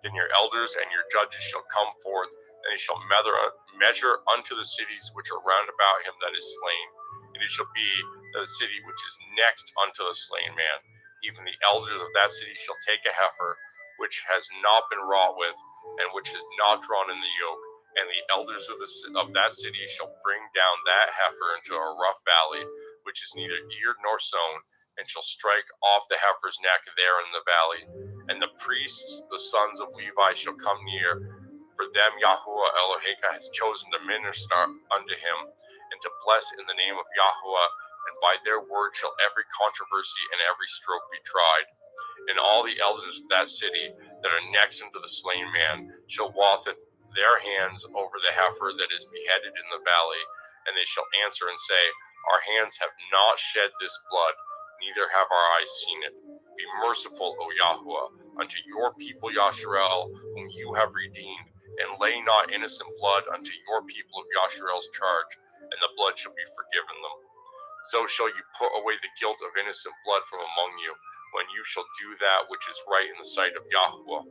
S6: then your elders and your judges shall come forth, and they shall measure unto the cities which are round about him that is slain. And it shall be that the city which is next unto the slain man, even the elders of that city shall take a heifer, which has not been wrought with, and which is not drawn in the yoke, and the elders of that city shall bring down that heifer into a rough valley, which is neither eared nor sown, and shall strike off the heifer's neck there in the valley. And the priests, the sons of Levi, shall come near, for them Yahuwah Eloheka has chosen to minister unto him, and to bless in the name of Yahuwah, and by their word shall every controversy and every stroke be tried. And all the elders of that city that are next unto the slain man shall watheth their hands over the heifer that is beheaded in the valley, and they shall answer and say, Our hands have not shed this blood, neither have our eyes seen it. Be merciful, O Yahuwah, unto your people Yasharel, whom you have redeemed, and lay not innocent blood unto your people of Yasharel's charge, and the blood shall be forgiven them. So shall you put away the guilt of innocent blood from among you, when you shall do that which is right in the sight of Yahuwah.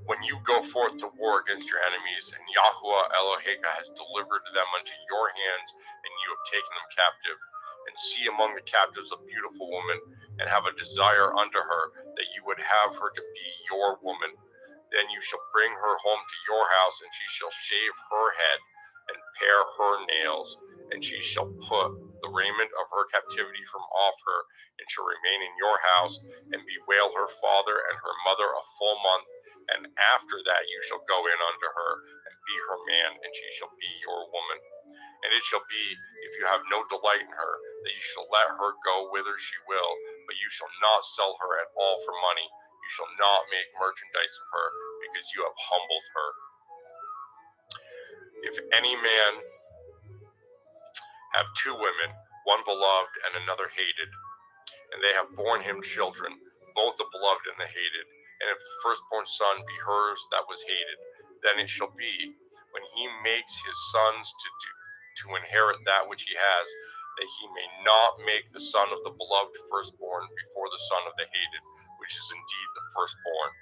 S6: When you go forth to war against your enemies, and Yahuwah Eloheka has delivered them unto your hands, and you have taken them captive, and see among the captives a beautiful woman, and have a desire unto her, that you would have her to be your woman, then you shall bring her home to your house, and she shall shave her head, and pare her nails, and she shall put the raiment of her captivity from off her, and shall remain in your house, and bewail her father and her mother a full month. And after that you shall go in unto her, and be her man, and she shall be your woman. And it shall be, if you have no delight in her, that you shall let her go whither she will, but you shall not sell her at all for money. You shall not make merchandise of her, because you have humbled her. If any man have two women, one beloved and another hated, and they have borne him children, both the beloved and the hated, and if the firstborn son be hers that was hated, then it shall be, when he makes his sons to inherit that which he has, that he may not make the son of the beloved firstborn before the son of the hated, which is indeed the firstborn.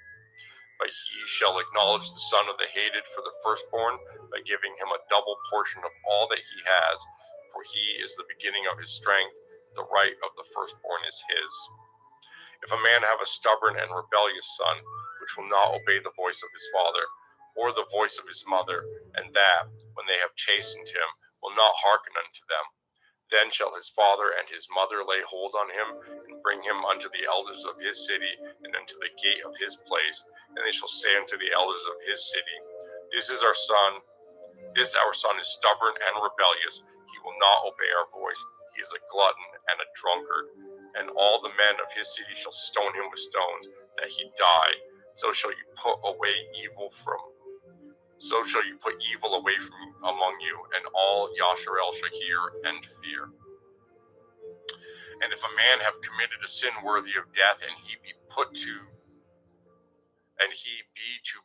S6: But he shall acknowledge the son of the hated for the firstborn, by giving him a double portion of all that he has, for he is the beginning of his strength, the right of the firstborn is his. If a man have a stubborn and rebellious son, which will not obey the voice of his father, or the voice of his mother, and that, when they have chastened him, will not hearken unto them, then shall his father and his mother lay hold on him, and bring him unto the elders of his city, and unto the gate of his place, and they shall say unto the elders of his city, This our son is stubborn and rebellious, he will not obey our voice, he is a glutton and a drunkard. And all the men of his city shall stone him with stones, that he die. So shall you put evil away from among you, and all Yasharel shall hear and fear. And if a man have committed a sin worthy of death, and he be to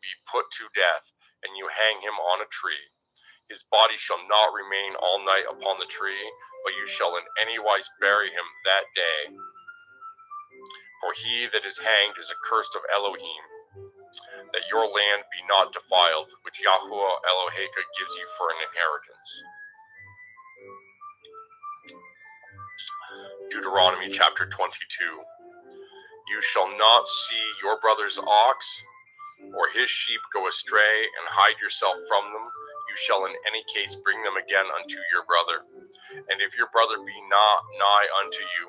S6: be put to death, and you hang him on a tree, his body shall not remain all night upon the tree, but you shall in any wise bury him that day. For he that is hanged is accursed of Elohim, that your land be not defiled, which Yahuwah Eloheka gives you for an inheritance. Deuteronomy chapter 22. You shall not see your brother's ox or his sheep go astray, and hide yourself from them. You shall in any case bring them again unto your brother. And if your brother be not nigh unto you,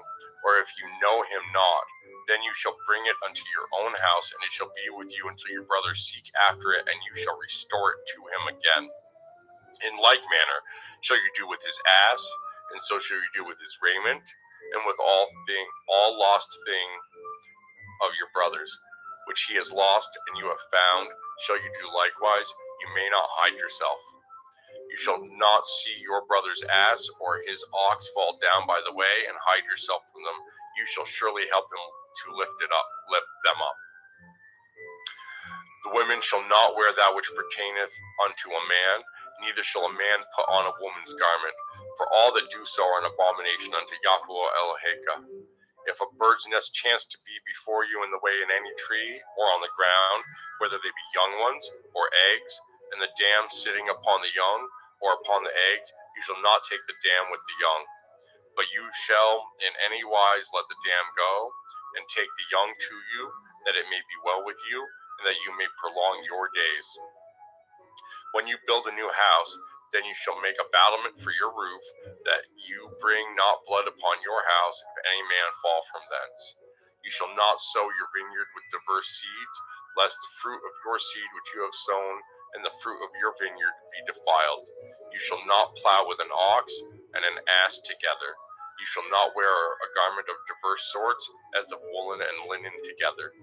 S6: or if you know him not, then you shall bring it unto your own house, and it shall be with you until your brother seek after it, and you shall restore it to him again. In like manner shall you do with his ass, and so shall you do with his raiment, and with all lost thing of your brother's, which he has lost and you have found, shall you do likewise. You may not hide yourself. You shall not see your brother's ass or his ox fall down by the way, and hide yourself from them. You shall surely help him to lift them up. The women shall not wear that which pertaineth unto a man, neither shall a man put on a woman's garment, for all that do so are an abomination unto Yahuwah Eloheka. If a bird's nest chance to be before you in the way in any tree, or on the ground, whether they be young ones, or eggs, and the dam sitting upon the young, or upon the eggs, you shall not take the dam with the young. But you shall in any wise let the dam go, and take the young to you, that it may be well with you, and that you may prolong your days. When you build a new house, then you shall make a battlement for your roof, that you bring not blood upon your house, if any man fall from thence. You shall not sow your vineyard with diverse seeds, lest the fruit of your seed which you have sown, and the fruit of your vineyard be defiled. You shall not plow with an ox and an ass together. You shall not wear a garment of diverse sorts, as of woolen and linen together.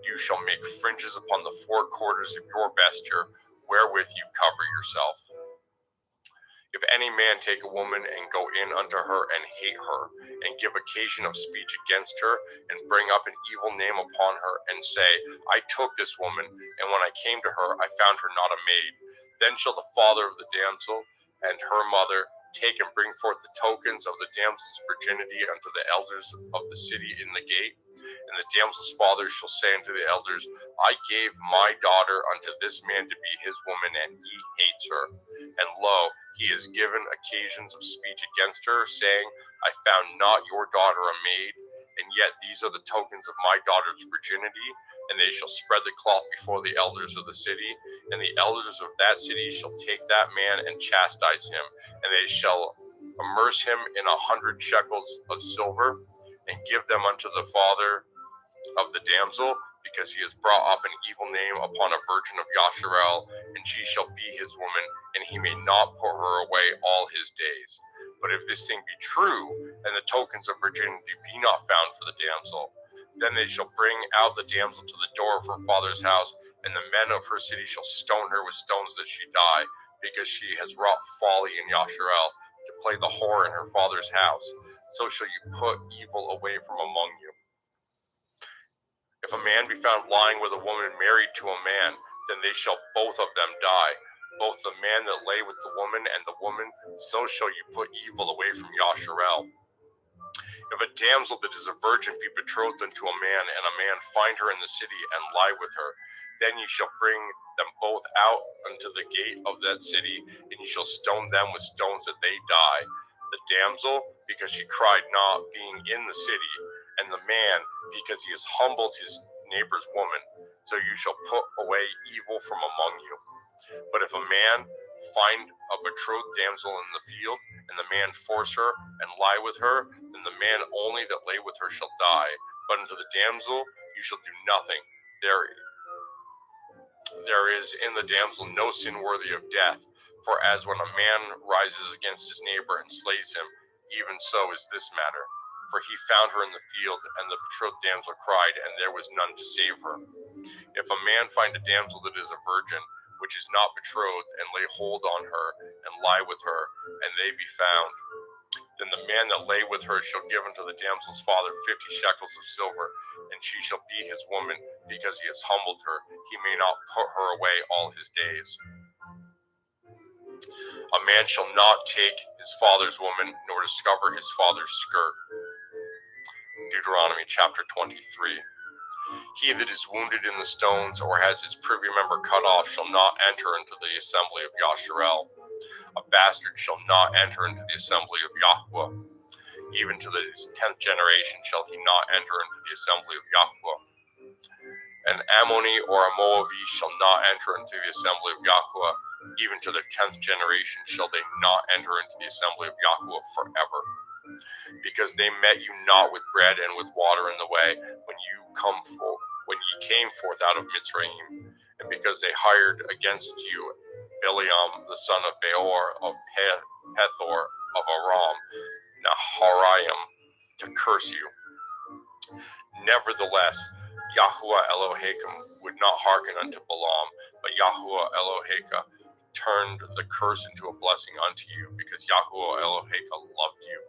S6: You shall make fringes upon the four quarters of your vesture, wherewith you cover yourself. If any man take a woman and go in unto her and hate her, and give occasion of speech against her, and bring up an evil name upon her, and say, I took this woman, and when I came to her, I found her not a maid, then shall the father of the damsel and her mother take and bring forth the tokens of the damsel's virginity unto the elders of the city in the gate. And the damsel's father shall say unto the elders, I gave my daughter unto this man to be his woman, and he hates her. And lo, he has given occasions of speech against her, saying, I found not your daughter a maid, and yet these are the tokens of my daughter's virginity. And they shall spread the cloth before the elders of the city, and the elders of that city shall take that man and chastise him, and they shall immerse him in 100 shekels of silver, and give them unto the father of the damsel, because he has brought up an evil name upon a virgin of Yasharel, and she shall be his woman, and he may not put her away all his days. But if this thing be true, and the tokens of virginity be not found for the damsel, then they shall bring out the damsel to the door of her father's house, and the men of her city shall stone her with stones that she die, because she has wrought folly in Yasharel, to play the whore in her father's house. So shall you put evil away from among you. If a man be found lying with a woman married to a man, then they shall both of them die, both the man that lay with the woman and the woman. So shall you put evil away from Yasharel. If a damsel that is a virgin be betrothed unto a man, and a man find her in the city and lie with her, then ye shall bring them both out unto the gate of that city, and ye shall stone them with stones that they die. The damsel, because she cried not, being in the city, and the man, because he has humbled his neighbor's woman. So you shall put away evil from among you. But if a man find a betrothed damsel in the field, and the man force her and lie with her, then the man only that lay with her shall die. But unto the damsel you shall do nothing. There is in the damsel no sin worthy of death. For as when a man rises against his neighbor and slays him, even so is this matter. For he found her in the field, and the betrothed damsel cried, and there was none to save her. If a man find a damsel that is a virgin, which is not betrothed, and lay hold on her, and lie with her, and they be found. Then the man that lay with her shall give unto the damsel's father 50 shekels of silver, and she shall be his woman, because he has humbled her. He may not put her away all his days. A man shall not take his father's woman, nor discover his father's skirt. Deuteronomy chapter 23. He that is wounded in the stones, or has his privy member cut off, shall not enter into the assembly of Yasharel. A bastard shall not enter into the assembly of Yahweh. Even to the 10th generation shall he not enter into the assembly of Yahweh. An Ammoni or a Moabite shall not enter into the assembly of Yahweh. Even to the 10th generation shall they not enter into the assembly of Yahweh forever. Because they met you not with bread and with water in the way, when ye came forth out of Mitzrayim, and because they hired against you Bileam the son of Beor of Pethor of Aram Naharaim to curse you. Nevertheless, Yahuwah Elohim would not hearken unto Balaam, but Yahuwah Elohim turned the curse into a blessing unto you, because Yahuwah Elohim loved you.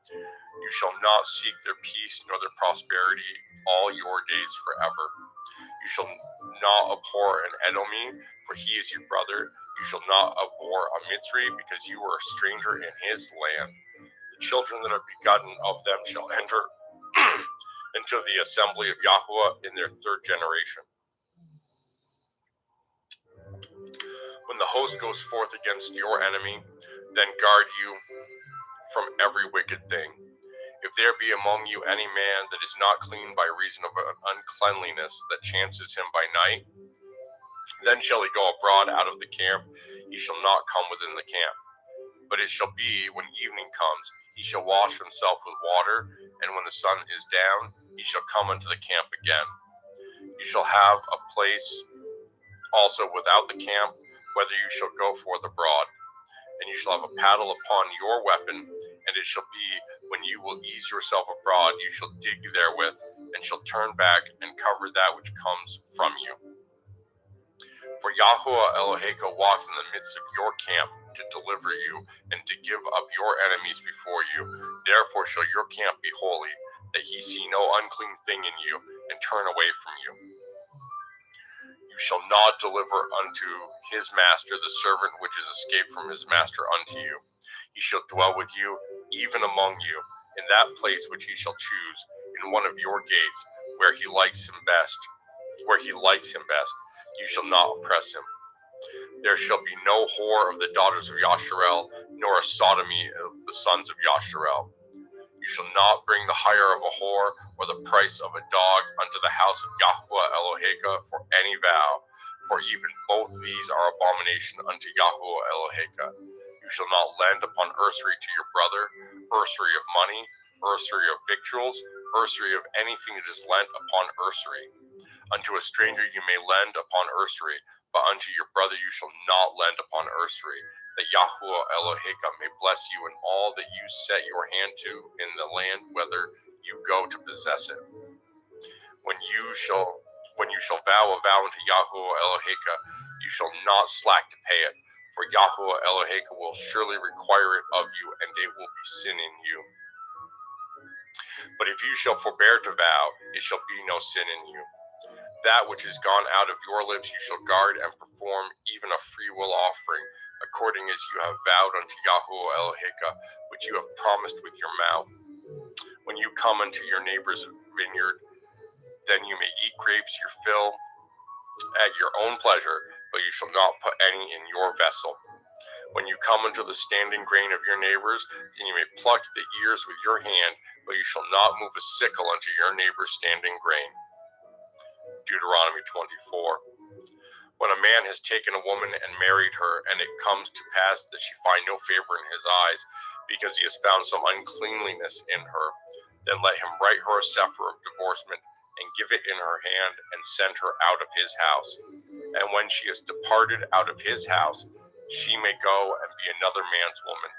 S6: You shall not seek their peace nor their prosperity all your days forever. You shall not abhor an Edomite, for he is your brother. You shall not abhor a Mitzri, because you are a stranger in his land. The children that are begotten of them shall enter into the assembly of Yahweh in their 3rd generation. When the host goes forth against your enemy, then guard you from every wicked thing. If there be among you any man that is not clean by reason of an uncleanliness that chances him by night, then shall he go abroad out of the camp. He shall not come within the camp. But it shall be, when evening comes, he shall wash himself with water, and when the sun is down, he shall come unto the camp again. You shall have a place also without the camp, whether you shall go forth abroad. And you shall have a paddle upon your weapon, and it shall be, when you will ease yourself abroad, you shall dig therewith, and shall turn back and cover that which comes from you. For Yahuwah Elohim walks in the midst of your camp to deliver you, and to give up your enemies before you. Therefore shall your camp be holy, that he see no unclean thing in you, and turn away from you. You shall not deliver unto his master the servant which is escaped from his master unto you. He shall dwell with you, even among you, in that place which he shall choose, in one of your gates, where he likes him best. You shall not oppress him. There shall be no whore of the daughters of Yasharel, nor a sodomy of the sons of Yasharel. You shall not bring the hire of a whore, or the price of a dog unto the house of Yahuwah Elohim for any vow, for even both these are abomination unto Yahuwah Elohim. You shall not lend upon usury to your brother, usury of money, usury of victuals, usury of anything that is lent upon usury. Unto a stranger you may lend upon usury, but unto your brother you shall not lend upon usury, that Yahuwah Elohim may bless you in all that you set your hand to in the land, whether you go to possess it. When you shall vow a vow unto Yahuwah Elohim, you shall not slack to pay it, for Yahuwah Elohim will surely require it of you, and it will be sin in you. But if you shall forbear to vow, it shall be no sin in you. That which is gone out of your lips you shall guard and perform, even a freewill offering, according as you have vowed unto Yahuwah Elohim, which you have promised with your mouth. When you come unto your neighbor's vineyard, then you may eat grapes your fill at your own pleasure, but you shall not put any in your vessel. When you come unto the standing grain of your neighbors, then you may pluck the ears with your hand, but you shall not move a sickle unto your neighbor's standing grain. Deuteronomy 24. When a man has taken a woman and married her, and it comes to pass that she find no favor in his eyes, because he has found some uncleanliness in her, then let him write her a sefer of divorcement, and give it in her hand, and send her out of his house. And when she is departed out of his house, she may go and be another man's woman.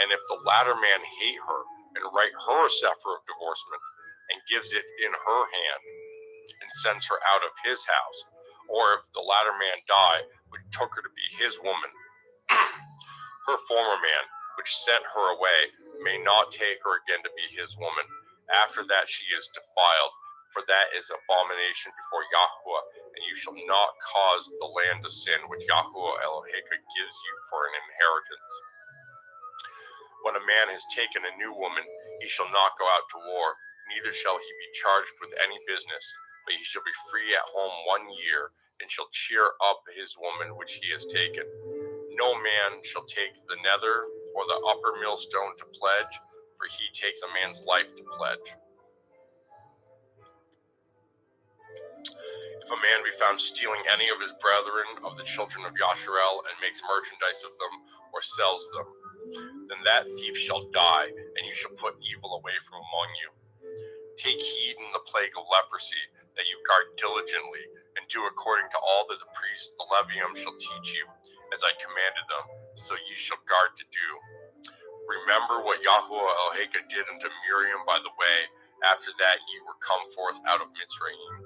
S6: And if the latter man hate her, and write her a sefer of divorcement, and gives it in her hand, and sends her out of his house, or if the latter man die, which took her to be his woman, her former man, which sent her away, may not take her again to be his woman. After that she is defiled, for that is abomination before Yahweh, and you shall not cause the land to sin, which Yahweh Eloheka gives you for an inheritance. When a man has taken a new woman, he shall not go out to war, neither shall he be charged with any business, but he shall be free at home 1 year, and shall cheer up his woman which he has taken. No man shall take the nether or the upper millstone to pledge, for he takes a man's life to pledge. If a man be found stealing any of his brethren of the children of Yasharel, and makes merchandise of them, or sells them, then that thief shall die, and you shall put evil away from among you. Take heed in the plague of leprosy, that you guard diligently, and do according to all that the priests, the Levium, shall teach you, as I commanded them, so you shall guard to do. Remember what Yahweh Eloheka did unto Miriam by the way, after that ye were come forth out of Mitzrayim.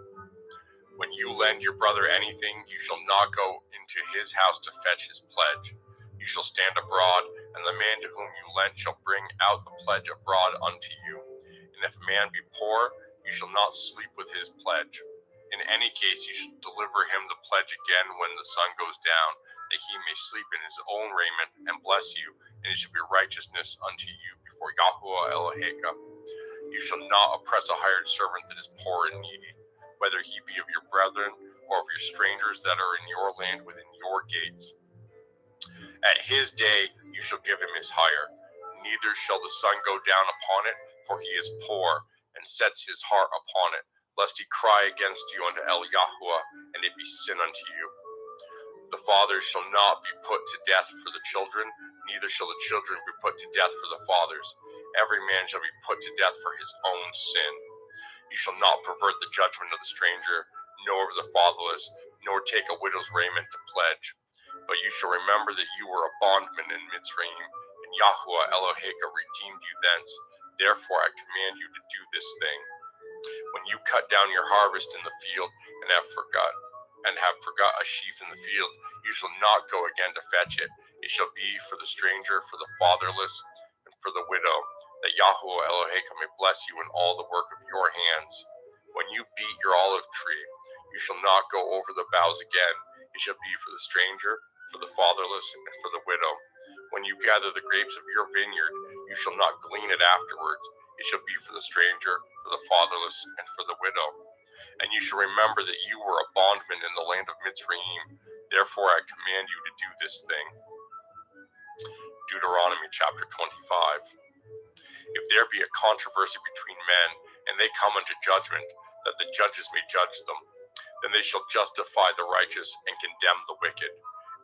S6: When you lend your brother anything, you shall not go into his house to fetch his pledge. You shall stand abroad, and the man to whom you lent shall bring out the pledge abroad unto you. And if a man be poor, you shall not sleep with his pledge. In any case, you shall deliver him the pledge again when the sun goes down, that he may sleep in his own raiment, and bless you, and it shall be righteousness unto you before Yahweh Eloheka. You shall not oppress a hired servant that is poor and needy, whether he be of your brethren, or of your strangers that are in your land within your gates. At his day you shall give him his hire, neither shall the sun go down upon it, for he is poor, and sets his heart upon it, lest he cry against you unto El Yahweh, and it be sin unto you. The fathers shall not be put to death for the children, neither shall the children be put to death for the fathers. Every man shall be put to death for his own sin. You shall not pervert the judgment of the stranger, nor of the fatherless, nor take a widow's raiment to pledge. But you shall remember that you were a bondman in Mitzrayim, and Yahweh Eloheka redeemed you thence. Therefore I command you to do this thing. When you cut down your harvest in the field, and have forgot a sheaf in the field, you shall not go again to fetch it. It shall be for the stranger, for the fatherless, and for the widow, that Yahweh Eloheka may bless you in all the work of your hands. When you beat your olive tree, you shall not go over the boughs again. It shall be for the stranger, for the fatherless, and for the widow. When you gather the grapes of your vineyard, you shall not glean it afterwards. It shall be for the stranger, for the fatherless, and for the widow. And you shall remember that you were a bondman in the land of Mitzrayim. Therefore I command you to do this thing. Deuteronomy chapter 25. If there be a controversy between men, and they come unto judgment, that the judges may judge them, then they shall justify the righteous and condemn the wicked.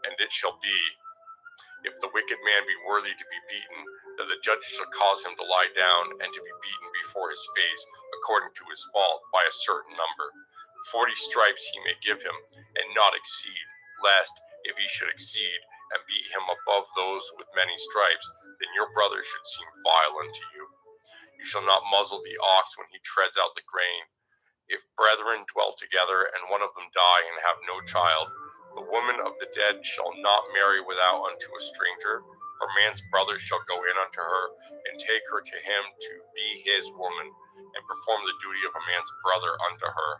S6: And it shall be, if the wicked man be worthy to be beaten, that the judge shall cause him to lie down and to be beaten before his face, according to his fault, by a certain number. 40 stripes he may give him, and not exceed, lest, if he should exceed, and beat him above those with many stripes, then your brother should seem vile unto you. You shall not muzzle the ox when he treads out the grain. If brethren dwell together, and one of them die and have no child, the woman of the dead shall not marry without unto a stranger. Her man's brother shall go in unto her, and take her to him to be his woman, and perform the duty of a man's brother unto her.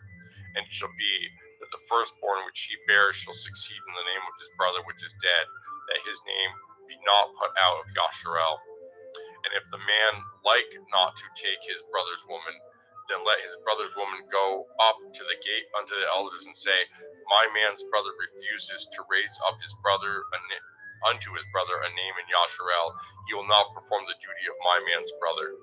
S6: And it shall be that the firstborn which he bears shall succeed in the name of his brother which is dead, that his name be not put out of Yasharel. And if the man like not to take his brother's woman, then let his brother's woman go up to the gate unto the elders and say, my man's brother refuses to raise up his brother unto his brother a name in Yasharel. He will not perform the duty of my man's brother.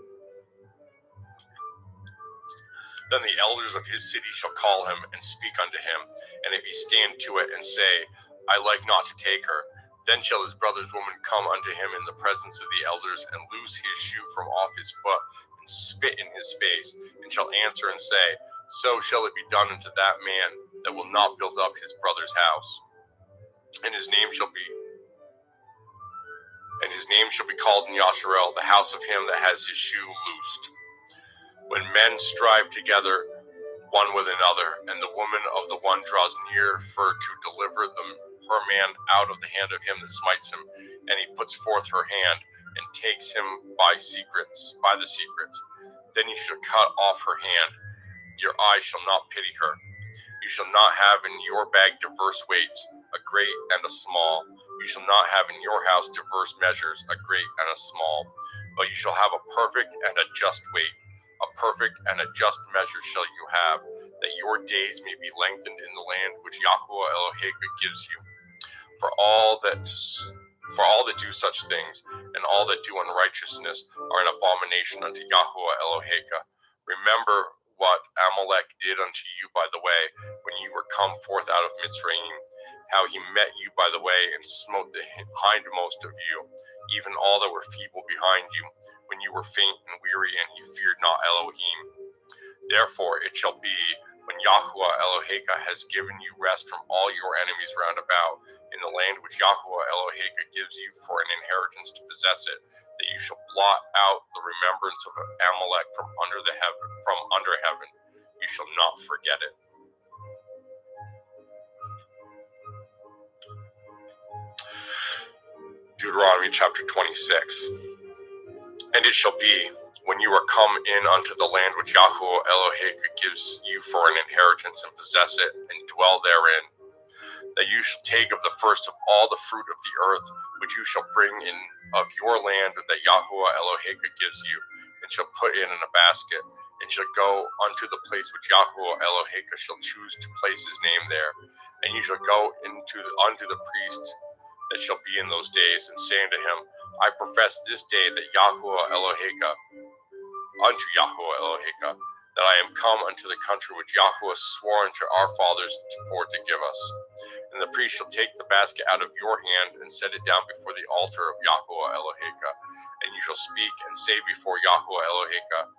S6: Then the elders of his city shall call him and speak unto him. And if he stand to it and say, I like not to take her, then shall his brother's woman come unto him in the presence of the elders, and loose his shoe from off his foot, and spit in his face, and shall answer and say, so shall it be done unto that man that will not build up his brother's house. And his name shall be called in Yasharel, the house of him that has his shoe loosed. When men strive together, one with another, and the woman of the one draws near for to deliver her man out of the hand of him that smites him, and he puts forth her hand and takes him by the secrets. Then you shall cut off her hand. Your eye shall not pity her. You shall not have in your bag diverse weights, a great and a small. You shall not have in your house diverse measures, a great and a small. But you shall have a perfect and a just weight. A perfect and a just measure shall you have, that your days may be lengthened in the land which Yahuwah Eloheka gives you. For all that do such things, and all that do unrighteousness, are an abomination unto Yahuwah Eloheka. Remember what Amalek did unto you by the way, when you were come forth out of Mitzrayim, how he met you by the way, and smote the hindmost of you, even all that were feeble behind you, when you were faint and weary, and he feared not Elohim. Therefore it shall be, when Yahuwah Eloheka has given you rest from all your enemies round about, in the land which Yahuwah Eloheka gives you for an inheritance to possess it, that you shall blot out the remembrance of Amalek from under heaven. You shall not forget it. Deuteronomy chapter 26. And it shall be, when you are come in unto the land which Yahuwah Eloheka gives you for an inheritance, and possess it, and dwell therein, that you shall take of the first of all the fruit of the earth, which you shall bring in of your land that Yahuwah Eloheka gives you, and shall put in a basket, and shall go unto the place which Yahuwah Eloheka shall choose to place his name there. And you shall go unto the priest that shall be in those days, and say unto him, I profess this day that unto Yahuwah Eloheka, that I am come unto the country which Yahuwah swore unto our fathers to give us. And the priest shall take the basket out of your hand, and set it down before the altar of Yahuwah Eloheka. And you shall speak and say before Yahuwah Eloheka,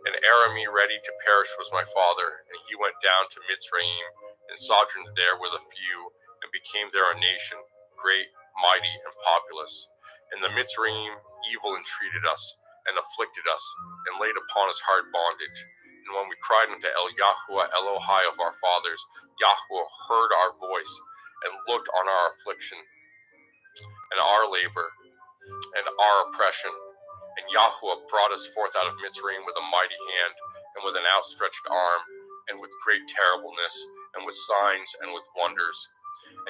S6: and Arami ready to perish was my father, and he went down to Mitzrayim, and sojourned there with a few, and became there a nation, great, mighty, and populous. And the Mitzrayim evil entreated us, and afflicted us, and laid upon us hard bondage. And when we cried unto Yahuwah Elohai of our fathers, Yahuwah heard our voice, and looked on our affliction, and our labor, and our oppression. And Yahuwah brought us forth out of Mitzrayim with a mighty hand, and with an outstretched arm, and with great terribleness, and with signs, and with wonders.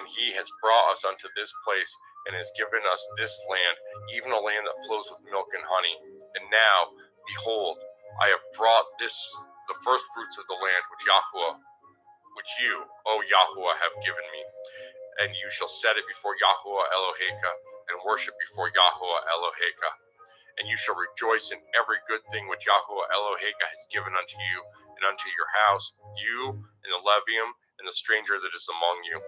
S6: And he has brought us unto this place, and has given us this land, even a land that flows with milk and honey. And now, behold, I have brought the first fruits of the land which you, O Yahuwah, have given me. And you shall set it before Yahuwah Eloheka, and worship before Yahuwah Eloheka. And you shall rejoice in every good thing which Yahuwah Eloheka has given unto you, and unto your house, you, and the Levium, and the stranger that is among you.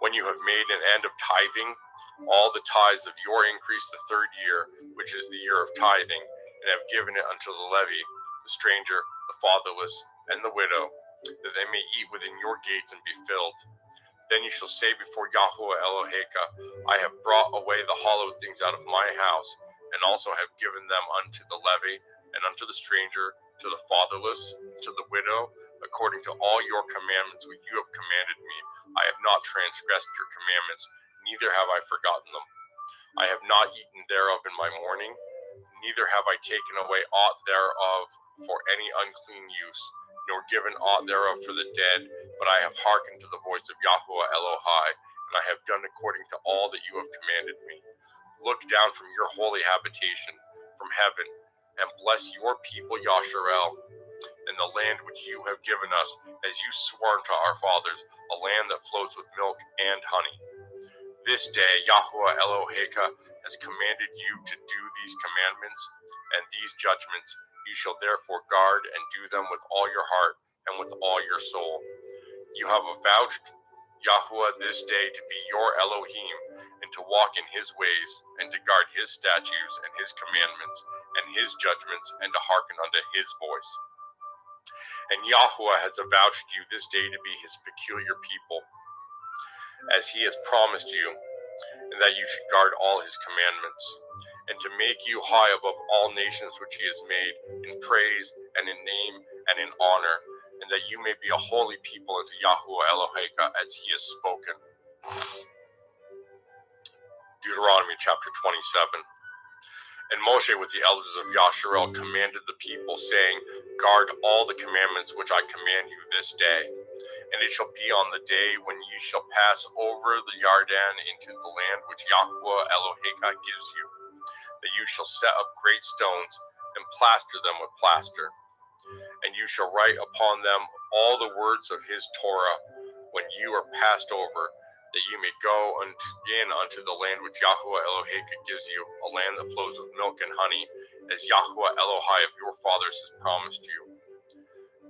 S6: When you have made an end of tithing, all the tithes of your increase the third year, which is the year of tithing, and have given it unto the Levi, the stranger, the fatherless, and the widow, that they may eat within your gates and be filled. Then you shall say before Yahuwah Eloheka, I have brought away the hallowed things out of my house, and also have given them unto the Levi, and unto the stranger, to the fatherless, to the widow, according to all your commandments which you have commanded me. I have not transgressed your commandments, neither have I forgotten them. I have not eaten thereof in my mourning, neither have I taken away aught thereof for any unclean use, nor given aught thereof for the dead, but I have hearkened to the voice of Yahuwah Elohai, and I have done according to all that you have commanded me. Look down from your holy habitation, from heaven, and bless your people Yasharel, in the land which you have given us, as you swore unto our fathers, a land that flows with milk and honey. This day Yahuwah Eloheka has commanded you to do these commandments and these judgments. You shall therefore guard and do them with all your heart and with all your soul. You have avouched Yahuwah this day to be your Elohim, and to walk in his ways, and to guard his statutes and his commandments and his judgments, and to hearken unto his voice. And Yahuwah has avouched you this day to be his peculiar people, as he has promised you, and that you should guard all his commandments, and to make you high above all nations which he has made, in praise and in name and in honor, and that you may be a holy people unto Yahuwah Eloheka as he has spoken. Deuteronomy chapter 27. And Moshe with the elders of Yasharel commanded the people, saying, Guard all the commandments which I command you this day. And it shall be on the day when you shall pass over the Yarden into the land which Yahuwah Eloheka gives you, that you shall set up great stones and plaster them with plaster. And you shall write upon them all the words of his Torah when you are passed over, that you may go in unto the land which Yahuwah Eloheka gives you, a land that flows with milk and honey, as Yahuwah Elohai of your fathers has promised you.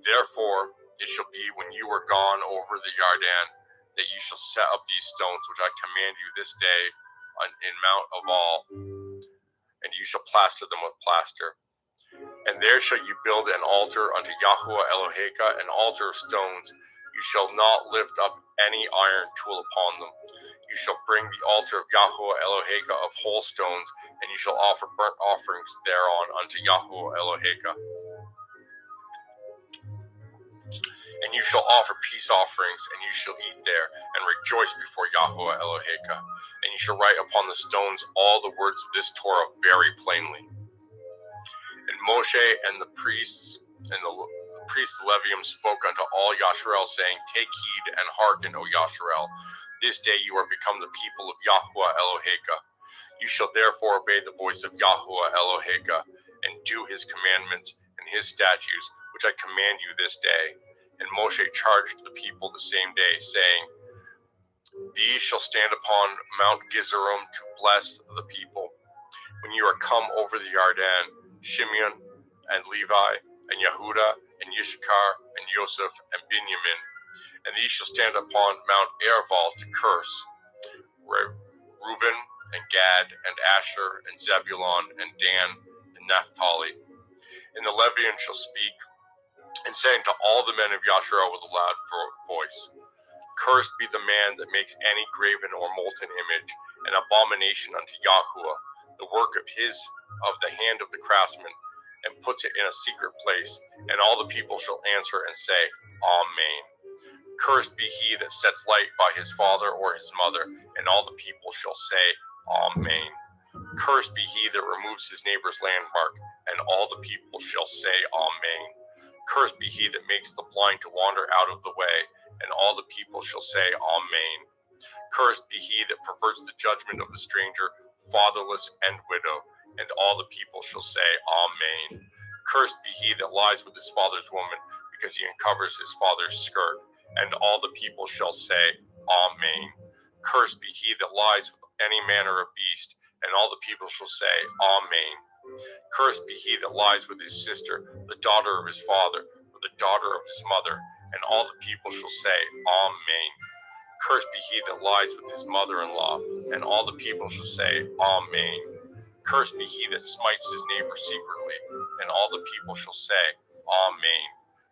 S6: Therefore it shall be when you are gone over the Yarden, that you shall set up these stones which I command you this day in Mount Ebal, and you shall plaster them with plaster. And there shall you build an altar unto Yahuwah Eloheka, an altar of stones. You shall not lift up any iron tool upon them. You shall bring the altar of Yahuwah Eloheka of whole stones, and you shall offer burnt offerings thereon unto Yahuwah Eloheka. And you shall offer peace offerings, and you shall eat there, and rejoice before Yahuwah Eloheka. And you shall write upon the stones all the words of this Torah very plainly. And Moshe and the priests and the Levium spoke unto all Yasharel, saying, Take heed and hearken, O Yasharel. This day you are become the people of Yahuwah Eloheka. You shall therefore obey the voice of Yahuwah Eloheka, and do his commandments and his statutes, which I command you this day. And Moshe charged the people the same day, saying, These shall stand upon Mount Gezerim to bless the people. When you are come over the Yarden, Shimeon and Levi and Yehuda and Yishakar and Joseph and Benjamin, and these shall stand upon Mount Erval to curse. Reuben and Gad and Asher and Zebulun and Dan and Naphtali. And the Levian shall speak, and say unto all the men of Yasharel with a loud voice, Cursed be the man that makes any graven or molten image, an abomination unto Yahuwah, the work of the hand of the craftsman, and puts it in a secret place. And all the people shall answer and say, Amen. Cursed be he that sets light by his father or his mother, and all the people shall say, Amen. Cursed be he that removes his neighbor's landmark, and all the people shall say, Amen. Cursed be he that makes the blind to wander out of the way, and all the people shall say, Amen. Cursed be he that perverts the judgment of the stranger, fatherless, and widow, and all the people shall say, Amen. Cursed be he that lies with his father's woman, because he uncovers his father's skirt, and all the people shall say, Amen. Cursed be he that lies with any manner of beast, and all the people shall say, Amen. Cursed be he that lies with his sister, the daughter of his father, or the daughter of his mother, and all the people shall say, Amen. Cursed be he that lies with his mother-in-law, and all the people shall say, Amen. Cursed be he that smites his neighbor secretly, and all the people shall say, Amen.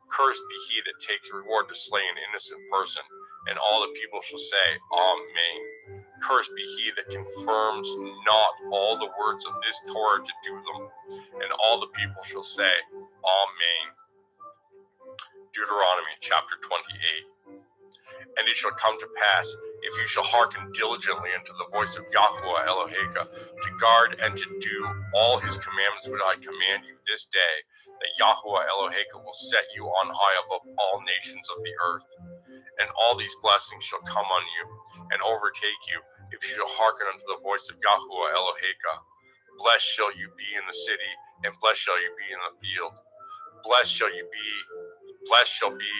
S6: Cursed be he that takes reward to slay an innocent person, and all the people shall say, Amen. Cursed be he that confirms not all the words of this Torah to do them, and all the people shall say, Amen. Deuteronomy chapter 28. And it shall come to pass, if you shall hearken diligently unto the voice of Yahuwah Eloheka, to guard and to do all his commandments which I command you this day, that Yahuwah Eloheka will set you on high above all nations of the earth. And all these blessings shall come on you, and overtake you, if you shall hearken unto the voice of Yahuwah Eloheka. Blessed shall you be in the city, and blessed shall you be in the field. Blessed shall be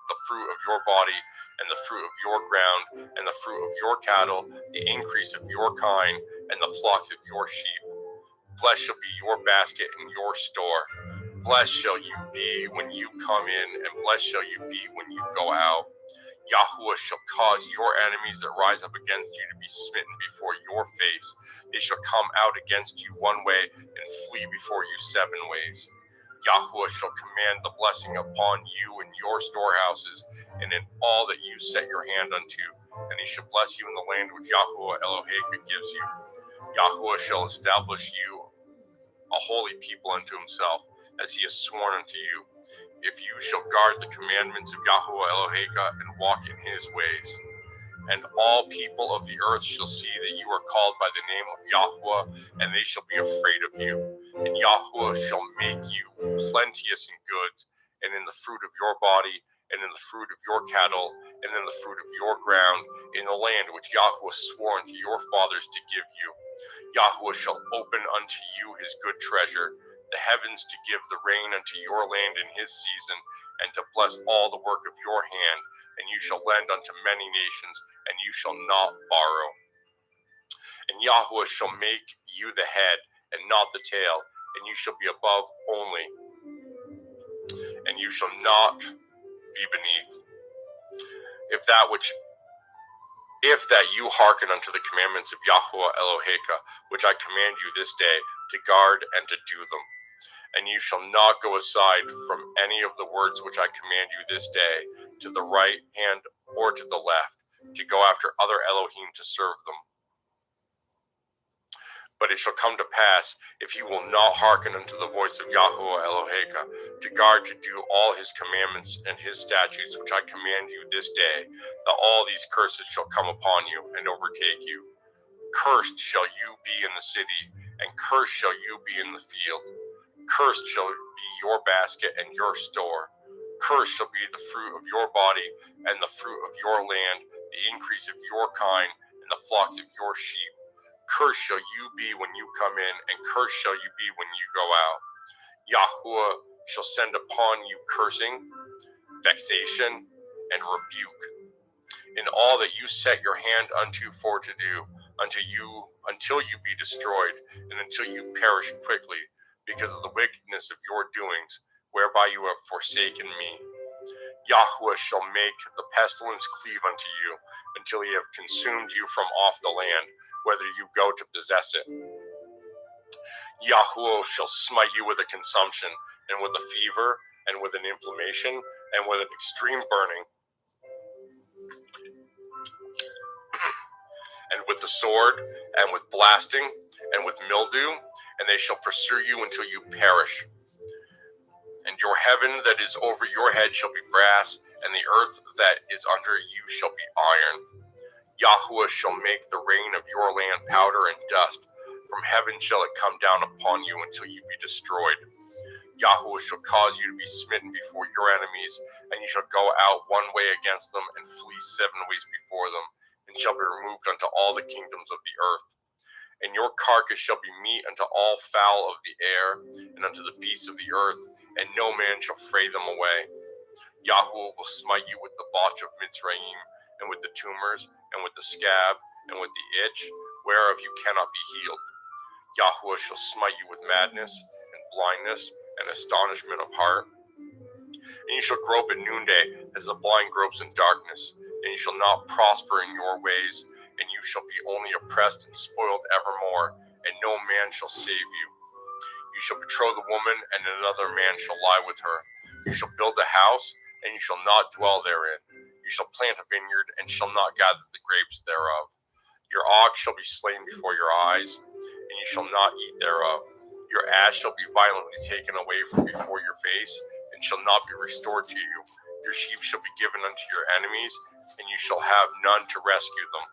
S6: the fruit of your body, and the fruit of your ground, and the fruit of your cattle, the increase of your kind, and the flocks of your sheep. Blessed shall be your basket and your store. Blessed shall you be when you come in, and blessed shall you be when you go out. Yahuwah shall cause your enemies that rise up against you to be smitten before your face. They shall come out against you one way, and flee before you 7 ways. Yahuwah shall command the blessing upon you in your storehouses, and in all that you set your hand unto, and he shall bless you in the land which Yahuwah Eloheka gives you. Yahuwah shall establish you a holy people unto himself, as he has sworn unto you. if you shall guard the commandments of Yahweh Eloheka and walk in his ways. And all people of the earth shall see that you are called by the name of Yahweh, and they shall be afraid of you. And Yahweh shall make you plenteous in goods, and in the fruit of your body, and in the fruit of your cattle, and in the fruit of your ground, in the land which Yahweh swore unto your fathers to give you. Yahweh shall open unto you his good treasure, the heavens to give the rain unto your land in his season, and to bless all the work of your hand. And you shall lend unto many nations, and you shall not borrow. And Yahweh shall make you the head, and not the tail, and you shall be above only, and you shall not be beneath. If that you hearken unto the commandments of Yahweh Eloheka, which I command you this day, to guard and to do them. And you shall not go aside from any of the words which I command you this day, to the right hand or to the left, to go after other Elohim to serve them. But it shall come to pass, if you will not hearken unto the voice of Yahweh Eloheka, to guard to do all his commandments and his statutes which I command you this day, that all these curses shall come upon you and overtake you. Cursed shall you be in the city, and cursed shall you be in the field. Cursed shall be your basket and your store. Cursed shall be the fruit of your body and the fruit of your land, the increase of your kind, and the flocks of your sheep. Cursed shall you be when you come in, and cursed shall you be when you go out. Yahweh shall send upon you cursing, vexation, and rebuke, in all that you set your hand unto for to do, until you be destroyed, and until you perish quickly, because of the wickedness of your doings, whereby you have forsaken me. Yahweh shall make the pestilence cleave unto you, until he have consumed you from off the land, whether you go to possess it. Yahweh shall smite you with a consumption, and with a fever, and with an inflammation, and with an extreme burning, and with the sword, and with blasting, and with mildew, and they shall pursue you until you perish. And your heaven that is over your head shall be brass, and the earth that is under you shall be iron. Yahweh shall make the rain of your land powder and dust. From heaven shall it come down upon you until you be destroyed. Yahweh shall cause you to be smitten before your enemies, and you shall go out one way against them, and flee 7 ways before them, and shall be removed unto all the kingdoms of the earth. And your carcass shall be meat unto all fowl of the air, and unto the beasts of the earth, and no man shall fray them away. Yahweh will smite you with the botch of Mitzrayim, and with the tumors, and with the scab, and with the itch, whereof you cannot be healed. Yahweh shall smite you with madness, and blindness, and astonishment of heart. And you shall grope at noonday, as the blind gropes in darkness, and you shall not prosper in your ways, and you shall be only oppressed and spoiled evermore, and no man shall save you. You shall betroth a woman, and another man shall lie with her. You shall build a house, and you shall not dwell therein. You shall plant a vineyard, and shall not gather the grapes thereof. Your ox shall be slain before your eyes, and you shall not eat thereof. Your ass shall be violently taken away from before your face, and shall not be restored to you. Your sheep shall be given unto your enemies, and you shall have none to rescue them.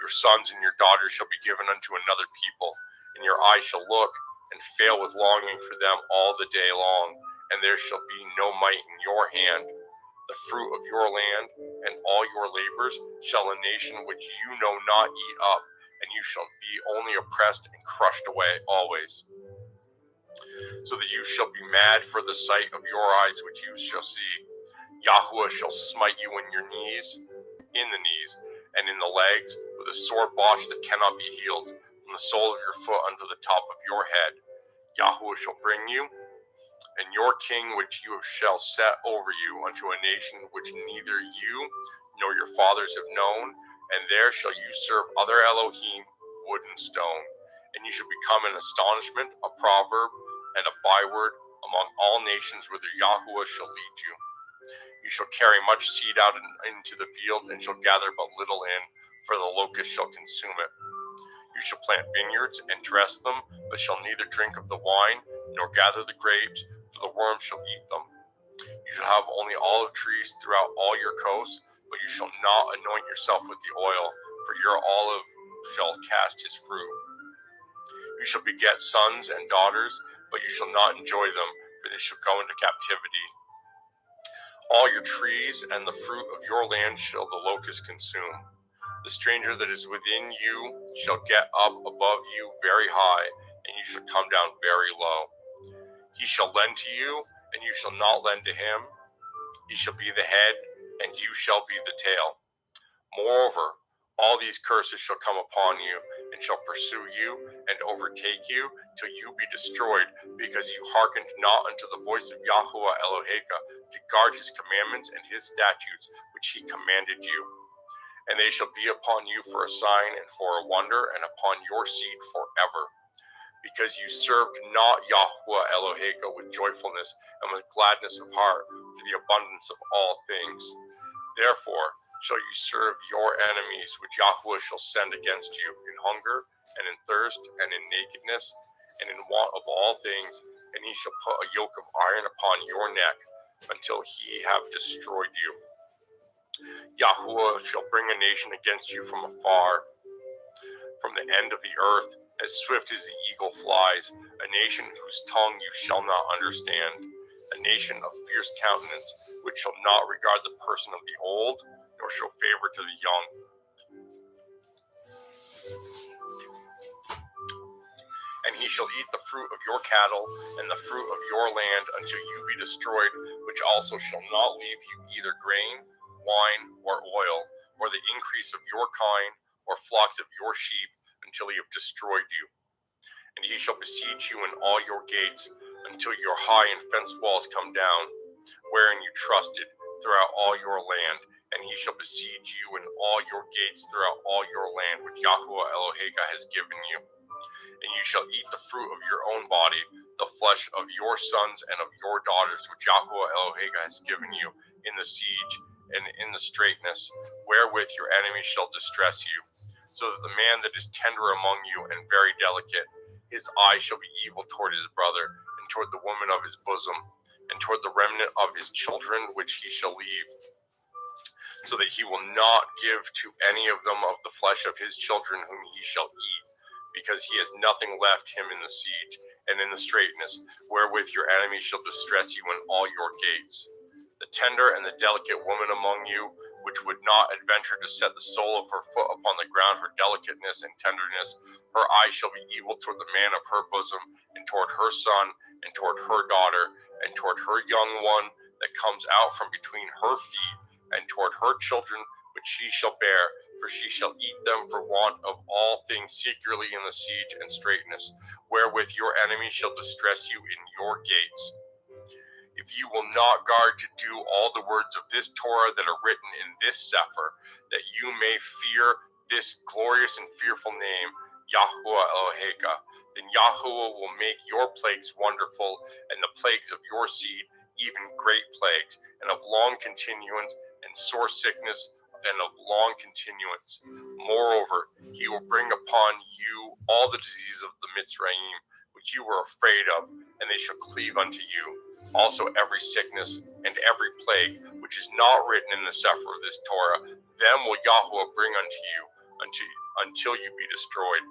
S6: Your sons and your daughters shall be given unto another people, and your eyes shall look and fail with longing for them all the day long, and there shall be no might in your hand. The fruit of your land and all your labors shall a nation which you know not eat up, and you shall be only oppressed and crushed away always. So that you shall be mad for the sight of your eyes which you shall see. Yahweh shall smite you in your knees, in the knees, and in the legs, with a sore botch that cannot be healed, from the sole of your foot unto the top of your head. Yahweh shall bring you, and your king which you shall set over you, unto a nation which neither you nor your fathers have known, and there shall you serve other Elohim, wood and stone. And you shall become an astonishment, a proverb, and a byword among all nations whither Yahweh shall lead you. You shall carry much seed out into the field, and shall gather but little in, for the locust shall consume it. You shall plant vineyards and dress them, but shall neither drink of the wine, nor gather the grapes, for the worm shall eat them. You shall have only olive trees throughout all your coasts, but you shall not anoint yourself with the oil, for your olive shall cast his fruit. You shall beget sons and daughters, but you shall not enjoy them, for they shall go into captivity. All your trees and the fruit of your land shall the locust consume. The stranger that is within you shall get up above you very high, and you shall come down very low. He shall lend to you, and you shall not lend to him. He shall be the head, and you shall be the tail. Moreover, all these curses shall come upon you, and shall pursue you, and overtake you, till you be destroyed, because you hearkened not unto the voice of Yahuwah Eloheka, to guard his commandments and his statutes, which he commanded you. And they shall be upon you for a sign and for a wonder, and upon your seed forever. Because you served not Yahuwah Eloheka with joyfulness and with gladness of heart, for the abundance of all things. Therefore shall you serve your enemies, which Yahuwah shall send against you, in hunger, and in thirst, and in nakedness, and in want of all things, and he shall put a yoke of iron upon your neck, until he have destroyed you. Yahuwah shall bring a nation against you from afar, from the end of the earth, as swift as the eagle flies, a nation whose tongue you shall not understand, a nation of fierce countenance, which shall not regard the person of the old, nor show favor to the young. And he shall eat the fruit of your cattle and the fruit of your land until you be destroyed, which also shall not leave you either grain, wine, or oil, or the increase of your kind, or flocks of your sheep, until he have destroyed you. And he shall besiege you in all your gates, until your high and fenced walls come down, wherein you trusted, throughout all your land. And he shall besiege you in all your gates throughout all your land, which Yahuwah Eloheka has given you. And you shall eat the fruit of your own body, the flesh of your sons and of your daughters, which Yahuwah Eloheka has given you, in the siege and in the straitness, wherewith your enemies shall distress you. So that the man that is tender among you and very delicate, his eye shall be evil toward his brother, and toward the woman of his bosom, and toward the remnant of his children which he shall leave, so that he will not give to any of them of the flesh of his children whom he shall eat, because he has nothing left him in the siege and in the straitness, wherewith your enemies shall distress you in all your gates. The tender and the delicate woman among you, which would not adventure to set the sole of her foot upon the ground for delicateness and tenderness, her eye shall be evil toward the man of her bosom, and toward her son, and toward her daughter, and toward her young one that comes out from between her feet, and toward her children which she shall bear, for she shall eat them for want of all things securely in the siege and straitness, wherewith your enemies shall distress you in your gates. If you will not guard to do all the words of this Torah that are written in this Sefer, that you may fear this glorious and fearful name, Yahuwah Eloheka, then Yahuwah will make your plagues wonderful, and the plagues of your seed even great plagues, and of long continuance, and sore sickness, and of long continuance. Moreover, he will bring upon you all the diseases of the Mitzrayim, which you were afraid of, and they shall cleave unto you. Also every sickness and every plague, which is not written in the Sefer of this Torah, them will Yahuwah bring unto you, until you be destroyed.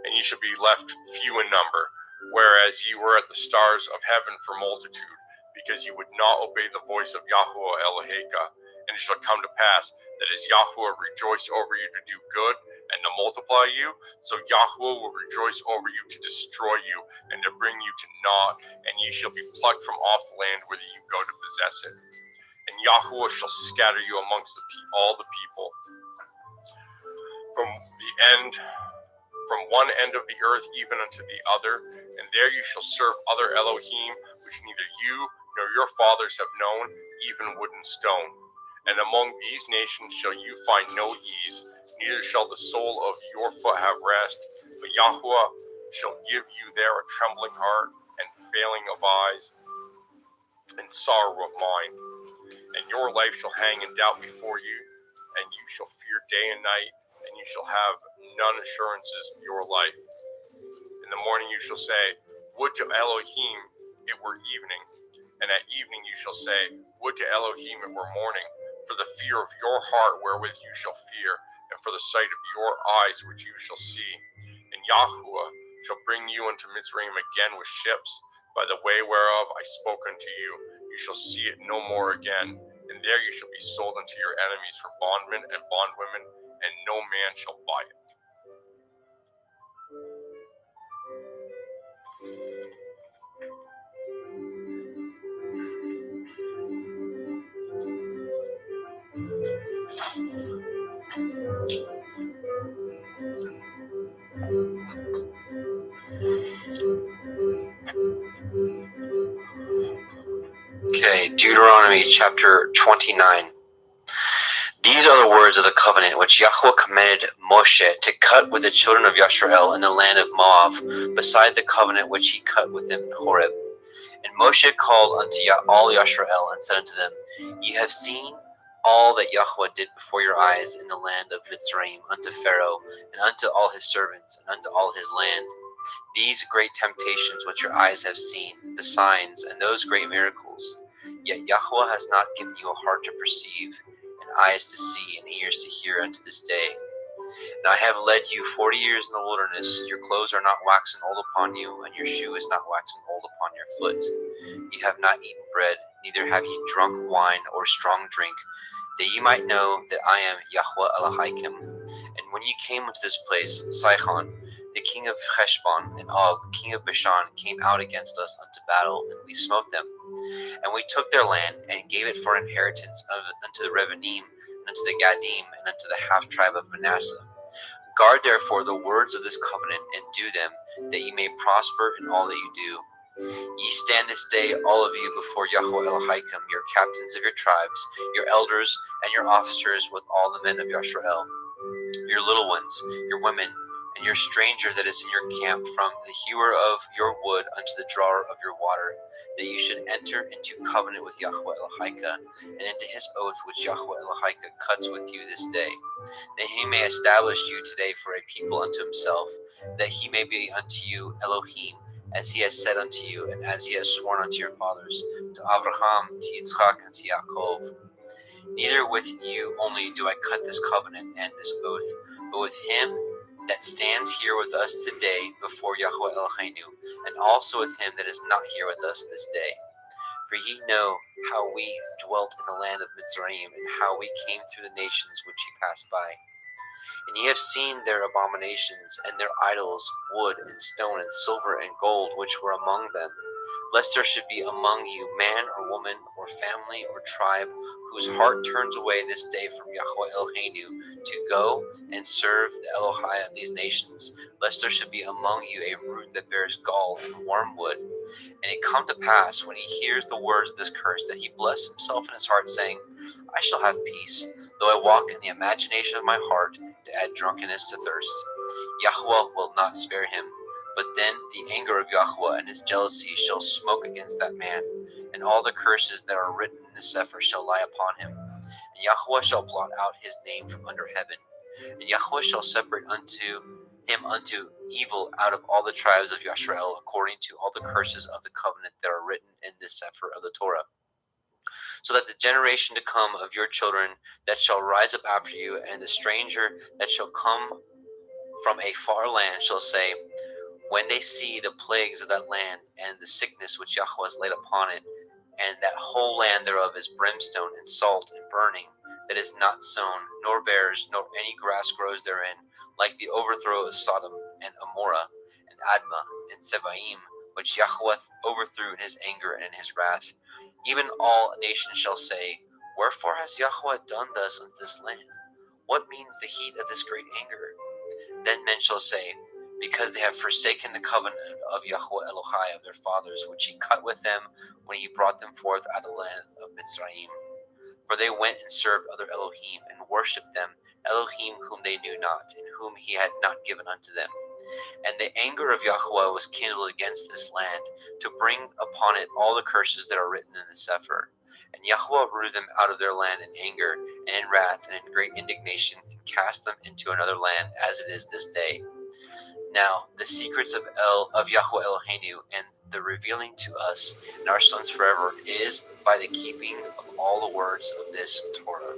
S6: And ye shall be left few in number, whereas ye were at the stars of heaven for multitude, because ye would not obey the voice of Yahuwah Eloheka. And it shall come to pass that as Yahuwah rejoice over you to do good and to multiply you, so Yahuwah will rejoice over you to destroy you and to bring you to naught, and ye shall be plucked from off the land whither you go to possess it. And Yahuwah shall scatter you amongst all the people, from one end of the earth even unto the other, and there you shall serve other Elohim, which neither you nor your fathers have known, even wood and stone. And among these nations shall you find no ease, neither shall the sole of your foot have rest, but Yahuwah shall give you there a trembling heart, and failing of eyes, and sorrow of mind. And your life shall hang in doubt before you, and you shall fear day and night, and you shall have none assurances of your life. In the morning you shall say, would to Elohim it were evening, And at evening you shall say, Would to Elohim it were morning, for the fear of your heart wherewith you shall fear, and for the sight of your eyes which you shall see. And Yahuwah shall bring you unto Mizraim again with ships, by the way whereof I spoke unto you. You shall see it no more again. And there you shall be sold unto your enemies for bondmen and bondwomen, and no man shall buy it.
S4: Okay, Deuteronomy chapter 29. These are the words of the covenant which Yahweh commanded Moshe to cut with the children of Yashrael in the land of Moab, beside the covenant which he cut with them in Horeb. And Moshe called unto all Yashrael and said unto them, Ye have seen all that Yahweh did before your eyes in the land of Mitzrayim unto Pharaoh, and unto all his servants, and unto all his land. These great temptations which your eyes have seen, the signs, and those great miracles. Yet Yahweh has not given you a heart to perceive, and eyes to see, and ears to hear unto this day. And I have led you 40 years in the wilderness. Your clothes are not waxen old upon you, and your shoe is not waxen old upon your foot. You have not eaten bread, neither have ye drunk wine or strong drink, that ye might know that I am Yahweh Elohim. And when ye came into this place, Sihon, the king of Heshbon, and Og, king of Bashan, came out against us unto battle, and we smote them. And we took their land, and gave it for inheritance unto the Revanim, and unto the Gadim, and unto the half-tribe of Manasseh. Guard therefore the words of this covenant, and do them, that ye may prosper in all that you do. Ye stand this day, all of you, before Yahweh Elohim, your captains of your tribes, your elders, and your officers, with all the men of Yashrael, your little ones, your women, and your stranger that is in your camp, from the hewer of your wood unto the drawer of your water, that you should enter into covenant with Yahweh Elohim, and into his oath which Yahweh Elohim cuts with you this day, that he may establish you today for a people unto himself, that he may be unto you Elohim, as he has said unto you, and as he has sworn unto your fathers, to Abraham, to Yitzchak, and to Yaakov. Neither with you only do I cut this covenant and this oath, but with him that stands here with us today before Yahweh Eloheinu, and also with him that is not here with us this day. For ye know how we dwelt in the land of Mitzrayim, and how we came through the nations which ye passed by. And ye have seen their abominations, and their idols, wood, and stone, and silver, and gold, which were among them, lest there should be among you man or woman, or family, or tribe, whose heart turns away this day from Yahweh Eloheinu, to go and serve the Elohai of these nations, lest there should be among you a root that bears gall and wormwood. And it come to pass, when he hears the words of this curse, that he bless himself in his heart, saying, I shall have peace, though I walk in the imagination of my heart, to add drunkenness to thirst. Yahweh will not spare him, but then the anger of Yahweh and his jealousy shall smoke against that man, and all the curses that are written in the Sefer shall lie upon him. And Yahweh shall blot out his name from under heaven, and Yahweh shall separate unto him unto evil out of all the tribes of Yashrael, according to all the curses of the covenant that are written in this Sefer of the Torah. So that the generation to come of your children that shall rise up after you, and the stranger that shall come from a far land shall say, when they see the plagues of that land, and the sickness which Yahweh has laid upon it, and that whole land thereof is brimstone and salt and burning, that is not sown, nor bears, nor any grass grows therein, like the overthrow of Sodom and Amorah and Admah and Sebaim, which Yahweh overthrew in his anger and in his wrath. Even all nations shall say, wherefore has Yahweh done thus unto this land? What means the heat of this great anger? Then men shall say, because they have forsaken the covenant of Yahweh Elohai of their fathers, which he cut with them when he brought them forth out of the land of Mitzrayim. For they went and served other Elohim, and worshipped them, Elohim whom they knew not, and whom he had not given unto them. And the anger of Yahweh was kindled against this land, to bring upon it all the curses that are written in the Sefer. And Yahweh rooted them out of their land in anger, and in wrath, and in great indignation, and cast them into another land, as it is this day. Now the secrets of Yahweh Eloheinu, and the revealing to us and our sons forever is by the keeping of all the words of this Torah.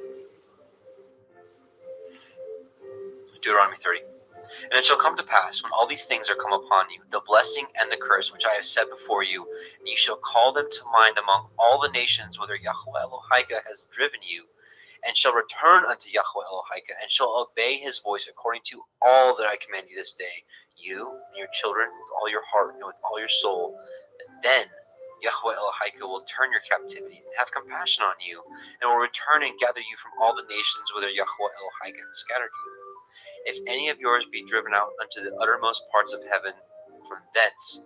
S4: Deuteronomy 30. And it shall come to pass, when all these things are come upon you, the blessing and the curse which I have set before you, and you shall call them to mind among all the nations whither Yahweh Elohika has driven you, and shall return unto Yahweh Elohika, and shall obey his voice according to all that I command you this day, you and your children with all your heart and with all your soul. Then Yahweh Elohika will turn your captivity and have compassion on you, and will return and gather you from all the nations whither Yahweh Elohika has scattered you. If any of yours be driven out unto the uttermost parts of heaven, from thence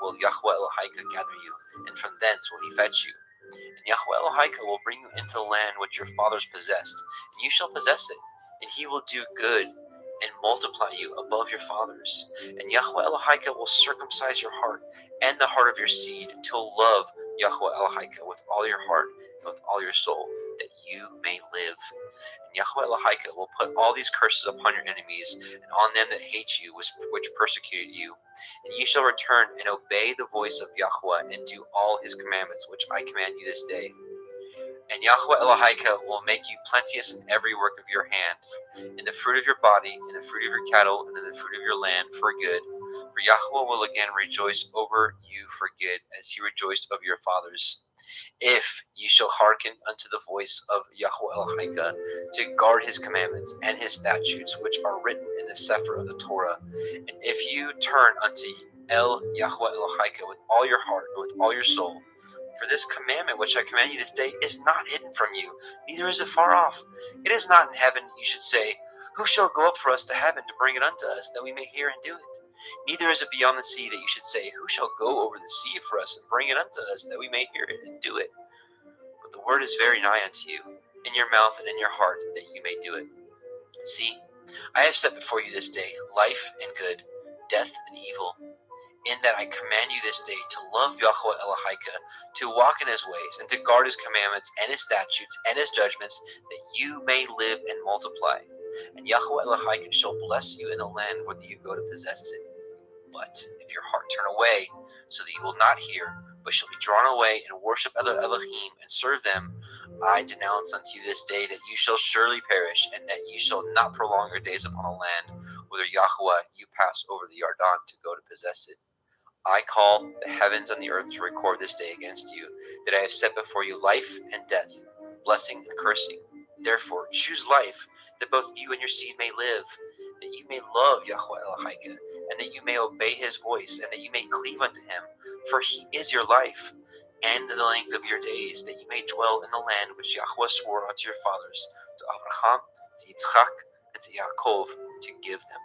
S4: will Yahweh Elohika gather you, and from thence will he fetch you. And Yahweh Elohika will bring you into the land which your fathers possessed, and you shall possess it, and he will do good and multiply you above your fathers. And Yahweh Elohika will circumcise your heart and the heart of your seed to love Yahweh Elohika with all your heart and with all your soul, that you may live. And Yahweh Elohika will put all these curses upon your enemies and on them that hate you, which persecuted you. And ye shall return and obey the voice of Yahweh and do all his commandments, which I command you this day. And Yahweh Elohika will make you plenteous in every work of your hand, in the fruit of your body, in the fruit of your cattle, and in the fruit of your land for good. For Yahweh will again rejoice over you for good, as he rejoiced over your fathers. If you shall hearken unto the voice of Yahweh Elohika, to guard his commandments and his statutes, which are written in the Sefer of the Torah, and if you turn unto Yahweh Elohika with all your heart and with all your soul, for this commandment which I command you this day is not hidden from you, neither is it far off. It is not in heaven that you should say, who shall go up for us to heaven to bring it unto us, that we may hear and do it? Neither is it beyond the sea that you should say, who shall go over the sea for us and bring it unto us, that we may hear it and do it? But the word is very nigh unto you, in your mouth and in your heart, that you may do it. See, I have set before you this day life and good, death and evil, in that I command you this day to love Yahweh Elohika, to walk in his ways, and to guard his commandments and his statutes and his judgments, that you may live and multiply. And Yahweh Elohika shall bless you in the land whither you go to possess it. But if your heart turn away, so that you will not hear, but shall be drawn away and worship other Elohim and serve them, I denounce unto you this day that you shall surely perish, and that you shall not prolong your days upon a land whither Yahweh you pass over the Yarden to go to possess it. I call the heavens and the earth to record this day against you, that I have set before you life and death, blessing and cursing. Therefore choose life, that both you and your seed may live, that you may love Yahweh Elohika, and that you may obey his voice, and that you may cleave unto him, for he is your life, and the length of your days, that you may dwell in the land which Yahweh swore unto your fathers, to Abraham, to Yitzchak, and to Yaakov, to give them.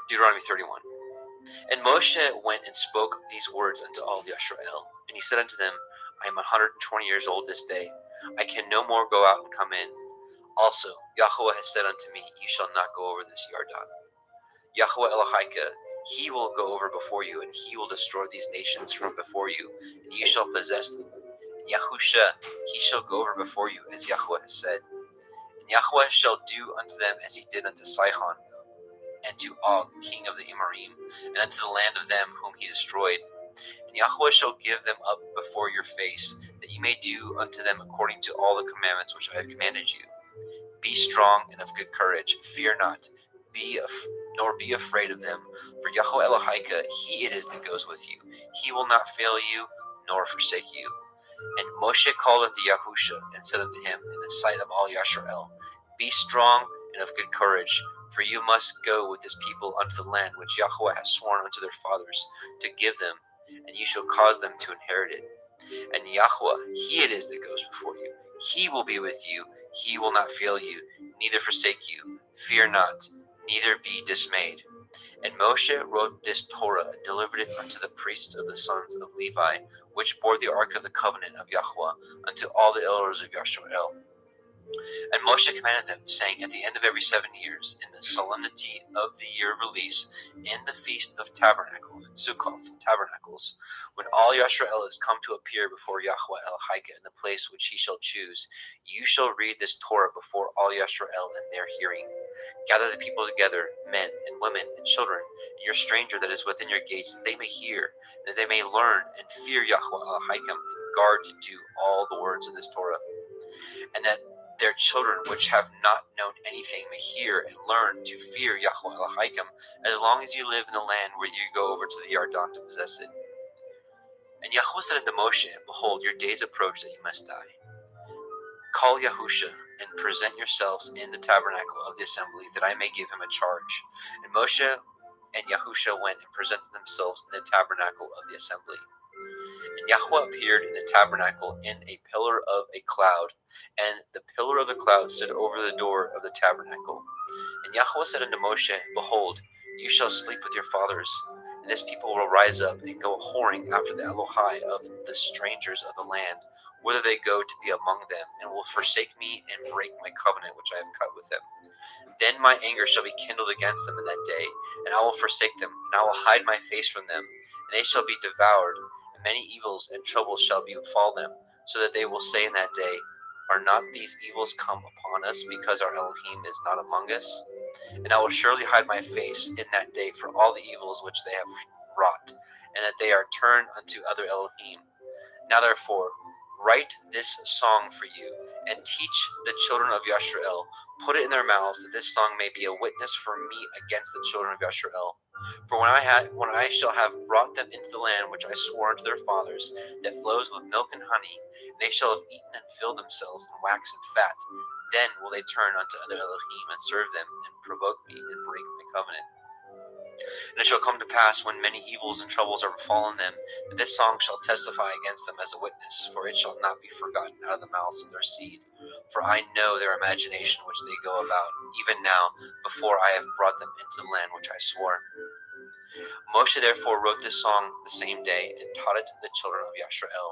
S4: Deuteronomy 31. And Moshe went and spoke these words unto all the Yisrael, and he said unto them, I am 120 years old this day. I can no more go out and come in. Also, Yahweh has said unto me, you shall not go over this Yarden. Yahweh Elohika, he will go over before you, and he will destroy these nations from before you, and you shall possess them. And Yahusha, he shall go over before you, as Yahweh has said. And Yahweh shall do unto them as he did unto Sihon, and to Og, king of the Amorim, and unto the land of them whom he destroyed. And Yahweh shall give them up before your face, that ye may do unto them according to all the commandments which I have commanded you. Be strong and of good courage, fear not, nor be afraid of them, for Yahweh Elohika, he it is that goes with you. He will not fail you, nor forsake you. And Moshe called unto Yahusha, and said unto him in the sight of all Yisrael, Be strong and of good courage, for you must go with this people unto the land which Yahweh has sworn unto their fathers to give them, and you shall cause them to inherit it. And Yahweh, he it is that goes before you. He will be with you. He will not fail you, neither forsake you. Fear not, neither be dismayed. And Moshe wrote this Torah and delivered it unto the priests of the sons of Levi, which bore the ark of the covenant of Yahweh, unto all the elders of Yisrael. And Moshe commanded them, saying, At the end of every 7 years, in the solemnity of the year of release, in the feast of tabernacles, Sukkoth, tabernacles, when all Yisrael is come to appear before Yahweh Elohika in the place which he shall choose, you shall read this Torah before all Yisrael in their hearing. Gather the people together, men and women and children, and your stranger that is within your gates, that they may hear, that they may learn and fear Yahweh Elohim, and guard to do all the words of this Torah, and that their children which have not known anything may hear and learn to fear Yahweh Elohim, as long as you live in the land where you go over to the Yarden to possess it. And Yahweh said unto Moshe, Behold, your days approach that you must die. Call Yahusha, and present yourselves in the tabernacle of the assembly, that I may give him a charge. And Moshe and Yahusha went and presented themselves in the tabernacle of the assembly. And Yahweh appeared in the tabernacle in a pillar of a cloud, and the pillar of the cloud stood over the door of the tabernacle. And Yahweh said unto Moshe, Behold, you shall sleep with your fathers, and this people will rise up and go whoring after the Elohai of the strangers of the land, whither they go to be among them, and will forsake me and break my covenant which I have cut with them. Then my anger shall be kindled against them in that day, and I will forsake them, and I will hide my face from them, and they shall be devoured, and many evils and troubles shall befall them, so that they will say in that day, Are not these evils come upon us, because our Elohim is not among us? And I will surely hide my face in that day for all the evils which they have wrought, and that they are turned unto other Elohim. Now therefore, write this song for you, and teach the children of Yashrael. Put it in their mouths, that this song may be a witness for me against the children of Yashrael. For when I shall have brought them into the land which I swore unto their fathers, that flows with milk and honey, they shall have eaten and filled themselves and waxen fat. Then will they turn unto other Elohim and serve them, and provoke me and break my covenant. And it shall come to pass, when many evils and troubles are befallen them, that this song shall testify against them as a witness, for it shall not be forgotten out of the mouths of their seed. For I know their imagination which they go about, even now, before I have brought them into the land which I swore. Moshe therefore wrote this song the same day, and taught it to the children of Yashrael.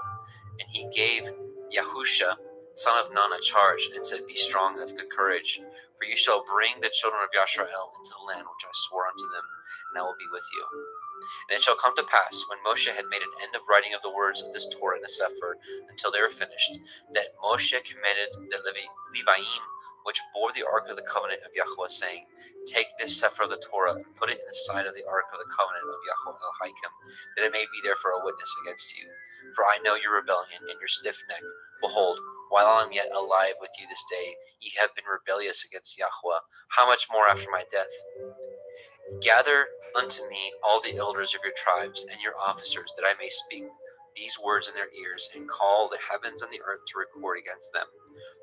S4: And he gave Yahusha, son of Nun, a charge, and said, Be strong and of good courage, for you shall bring the children of Yashrael into the land which I swore unto them, and I will be with you. And it shall come to pass, when Moshe had made an end of writing of the words of this Torah in a sefer, until they were finished, that Moshe commanded the Leviim, which bore the ark of the covenant of Yahweh, saying, Take this sefer of the Torah, and put it in the side of the ark of the covenant of Yahweh Elohim, that it may be there for a witness against you. For I know your rebellion and your stiff neck. Behold, while I am yet alive with you this day, ye have been rebellious against Yahweh. How much more after my death? Gather unto me all the elders of your tribes and your officers, that I may speak these words in their ears, and call the heavens and the earth to record against them.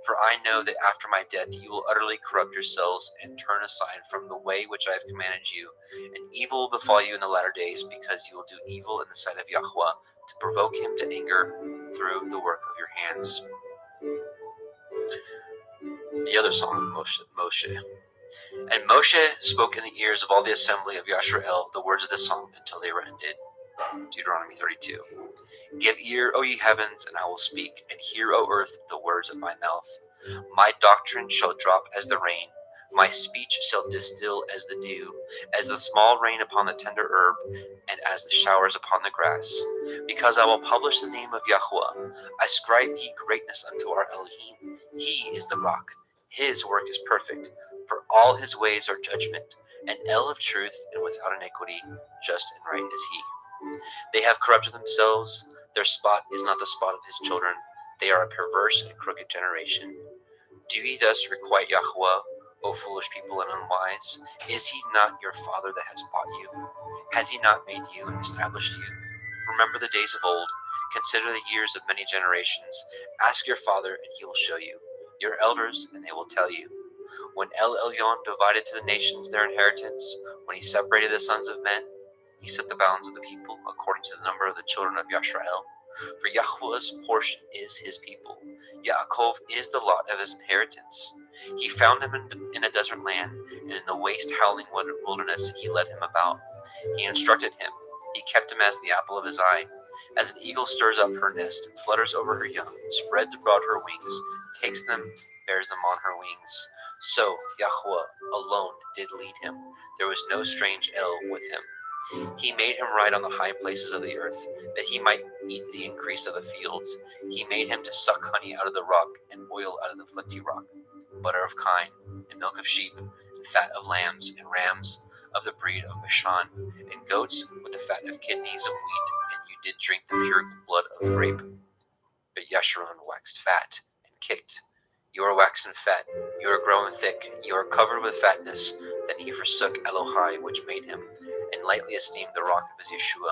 S4: For I know that after my death you will utterly corrupt yourselves, and turn aside from the way which I have commanded you, and evil will befall you in the latter days, because you will do evil in the sight of Yahweh, to provoke him to anger through the work of your hands. The other song of Moshe. And Moshe spoke in the ears of all the assembly of Yashrael the words of the song until they were ended. Deuteronomy 32. Give ear, O ye heavens, and I will speak, and hear, O earth, the words of my mouth. My doctrine shall drop as the rain, my speech shall distill as the dew, as the small rain upon the tender herb, and as the showers upon the grass. Because I will publish the name of Yahweh, ascribe ye greatness unto our Elohim. He is the rock, his work is perfect, for all his ways are judgment, an El of truth, and without iniquity, just and right is he. They have corrupted themselves, their spot is not the spot of his children, they are a perverse and crooked generation. Do ye thus requite Yahweh, O foolish people and unwise? Is he not your father that has bought you? Has he not made you and established you? Remember the days of old, consider the years of many generations. Ask your father, and he will show you, your elders, and they will tell you. When El Elyon divided to the nations their inheritance, when he separated the sons of men, he set the bounds of the people according to the number of the children of Yashrael. For Yahweh's portion is his people. Yaakov is the lot of his inheritance. He found him in a desert land, and in the waste howling wilderness he led him about. He instructed him. He kept him as the apple of his eye. As an eagle stirs up her nest, flutters over her young, spreads abroad her wings, takes them, bears them on her wings. So Yahweh alone did lead him. There was no strange El with him. He made him ride on the high places of the earth, that he might eat the increase of the fields. He made him to suck honey out of the rock, and oil out of the flinty rock, butter of kine, and milk of sheep, and fat of lambs and rams of the breed of Bashan, and goats with the fat of kidneys of wheat, and you did drink the pure blood of the grape. But Yeshurun waxed fat and kicked. You are waxen fat, you are grown thick, you are covered with fatness. Then he forsook Elohai, which made him, and lightly esteemed the rock of his Yeshua.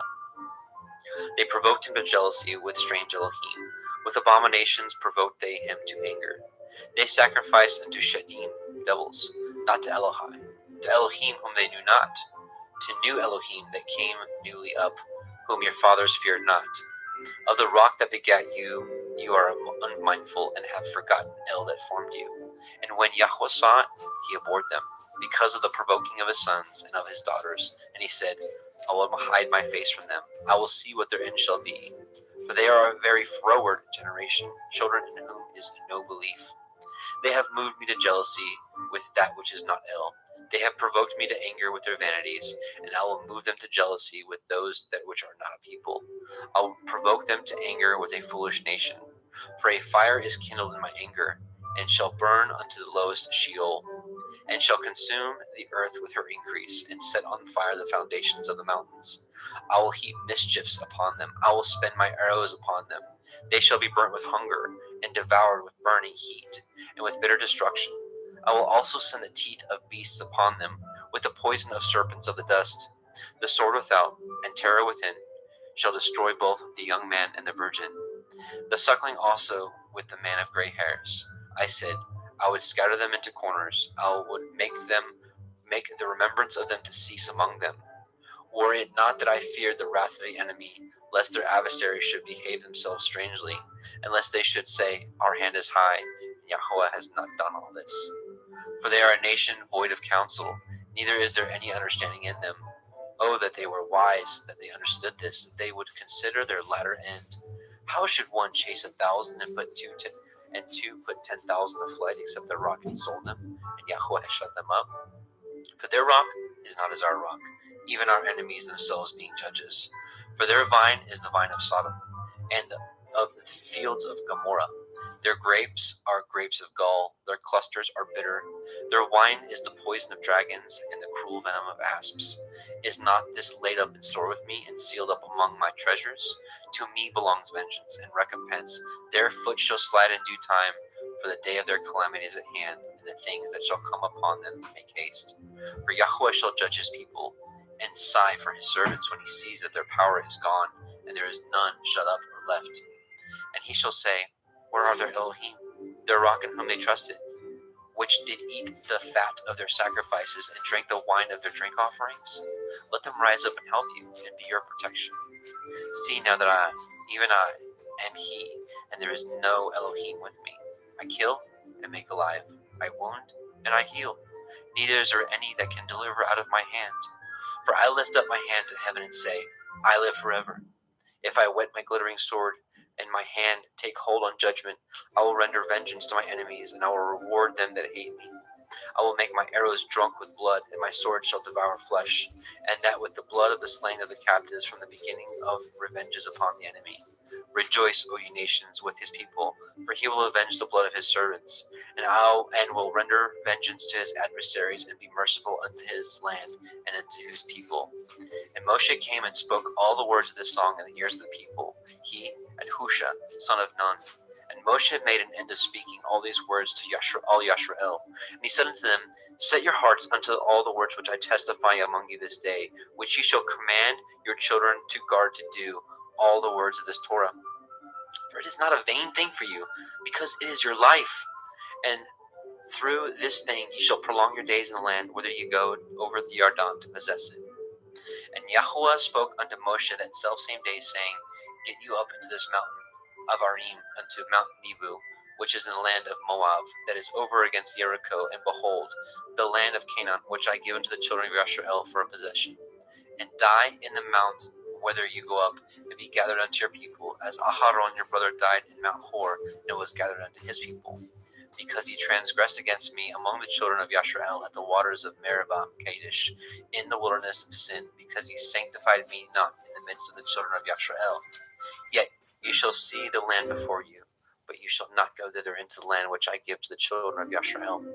S4: They provoked him to jealousy with strange Elohim. With abominations provoked they him to anger. They sacrificed unto Shedim, devils, not to Elohai, to Elohim whom they knew not, to new Elohim that came newly up, whom your fathers feared not. Of the rock that begat you, you are unmindful and have forgotten El that formed you. And when Yahweh saw it, he abhorred them, because of the provoking of his sons and of his daughters. And he said, I will hide my face from them. I will see what their end shall be. For they are a very froward generation, children in whom is no belief. They have moved me to jealousy with that which is not ill. They have provoked me to anger with their vanities, and I will move them to jealousy with those that which are not a people. I will provoke them to anger with a foolish nation. For a fire is kindled in my anger, and shall burn unto the lowest Sheol, and shall consume the earth with her increase, and set on fire the foundations of the mountains. I will heap mischiefs upon them. I will spend my arrows upon them. They shall be burnt with hunger, and devoured with burning heat, and with bitter destruction. I will also send the teeth of beasts upon them, with the poison of serpents of the dust. The sword without, and terror within, shall destroy both the young man and the virgin. The suckling also with the man of gray hairs. I said, I would scatter them into corners. I would make the remembrance of them to cease among them. Were it not that I feared the wrath of the enemy, lest their adversaries should behave themselves strangely, and lest they should say, Our hand is high, and Yahweh has not done all this. For they are a nation void of counsel, neither is there any understanding in them. Oh, that they were wise, that they understood this, that they would consider their latter end. How should one chase 1,000 and put two put 10,000 to flight, except the rock had sold them, and Yahweh has shut them up? For their rock is not as our rock, even our enemies themselves being judges. For their vine is the vine of Sodom, and of the fields of Gomorrah. Their grapes are grapes of gall, their clusters are bitter. Their wine is the poison of dragons, and the cruel venom of asps. Is not this laid up in store with me, and sealed up among my treasures? To me belongs vengeance and recompense. Their foot shall slide in due time, for the day of their calamity is at hand, and the things that shall come upon them make haste. For Yahweh shall judge his people, and sigh for his servants when he sees that their power is gone, and there is none shut up or left. And he shall say, Where are their Elohim, their rock in whom they trusted, which did eat the fat of their sacrifices and drank the wine of their drink offerings? Let them rise up and help you, and be your protection. See now that I, even I, am he, and there is no Elohim with me. I kill and make alive. I wound and I heal. Neither is there any that can deliver out of my hand. For I lift up my hand to heaven and say, I live forever. If I whet my glittering sword, and my hand take hold on judgment, I will render vengeance to my enemies, and I will reward them that hate me. I will make my arrows drunk with blood, and my sword shall devour flesh, and that with the blood of the slain of the captives from the beginning of revenges upon the enemy. Rejoice, O ye nations, with his people, for he will avenge the blood of his servants, and will render vengeance to his adversaries, and be merciful unto his land and unto his people. And Moshe came and spoke all the words of this song in the ears of the people, he and Husha, son of Nun. And Moshe made an end of speaking all these words to all Yashrael. And he said unto them, Set your hearts unto all the words which I testify among you this day, which ye shall command your children to guard to do, all the words of this Torah. For it is not a vain thing for you, because it is your life. And through this thing ye shall prolong your days in the land, whither ye go over the Yarden to possess it. And Yahweh spoke unto Moshe that selfsame day, saying, Get you up into this mountain of Arim, unto Mount Nebo, which is in the land of Moab, that is over against Jericho, and behold, the land of Canaan, which I give unto the children of Yashrael for a possession. And die in the mount whither you go up, and be gathered unto your people, as Aharon your brother died in Mount Hor, and was gathered unto his people. Because he transgressed against me among the children of Yashrael at the waters of Meribah Kadesh, in the wilderness of sin, because he sanctified me not in the midst of the children of Yashrael. Yet you shall see the land before you, but you shall not go thither into the land which I give to the children of Yashrael.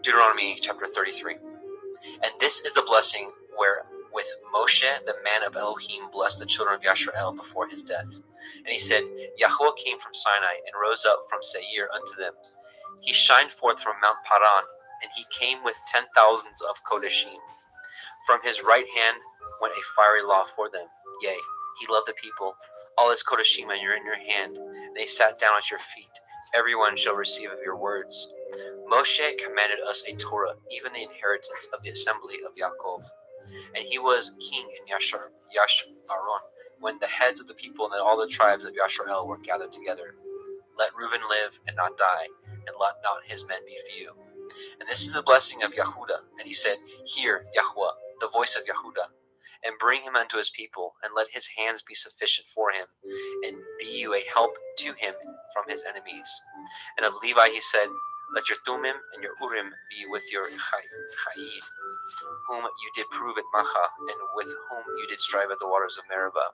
S4: Deuteronomy chapter 33. And this is the blessing wherewith Moshe, the man of Elohim, blessed the children of Yashrael before his death. And he said, Yahweh came from Sinai and rose up from Seir unto them. He shined forth from Mount Paran, and he came with 10,000s of Kodeshim. From his right hand went a fiery law for them. Yea, he loved the people. All his Kodeshim are in your hand. They sat down at your feet. Everyone shall receive of your words. Moshe commanded us a Torah, even the inheritance of the assembly of Yaakov. And he was king in Yasharon, when the heads of the people and all the tribes of Yashrael were gathered together. Let Reuben live and not die, and let not his men be few. And this is the blessing of Yehuda. And he said, Hear, Yahweh, the voice of Yehuda, and bring him unto his people, and let his hands be sufficient for him, and be you a help to him from his enemies. And of Levi he said, Let your Thummim and your Urim be with your Chayid, whom you did prove at Macha, and with whom you did strive at the waters of Meribah.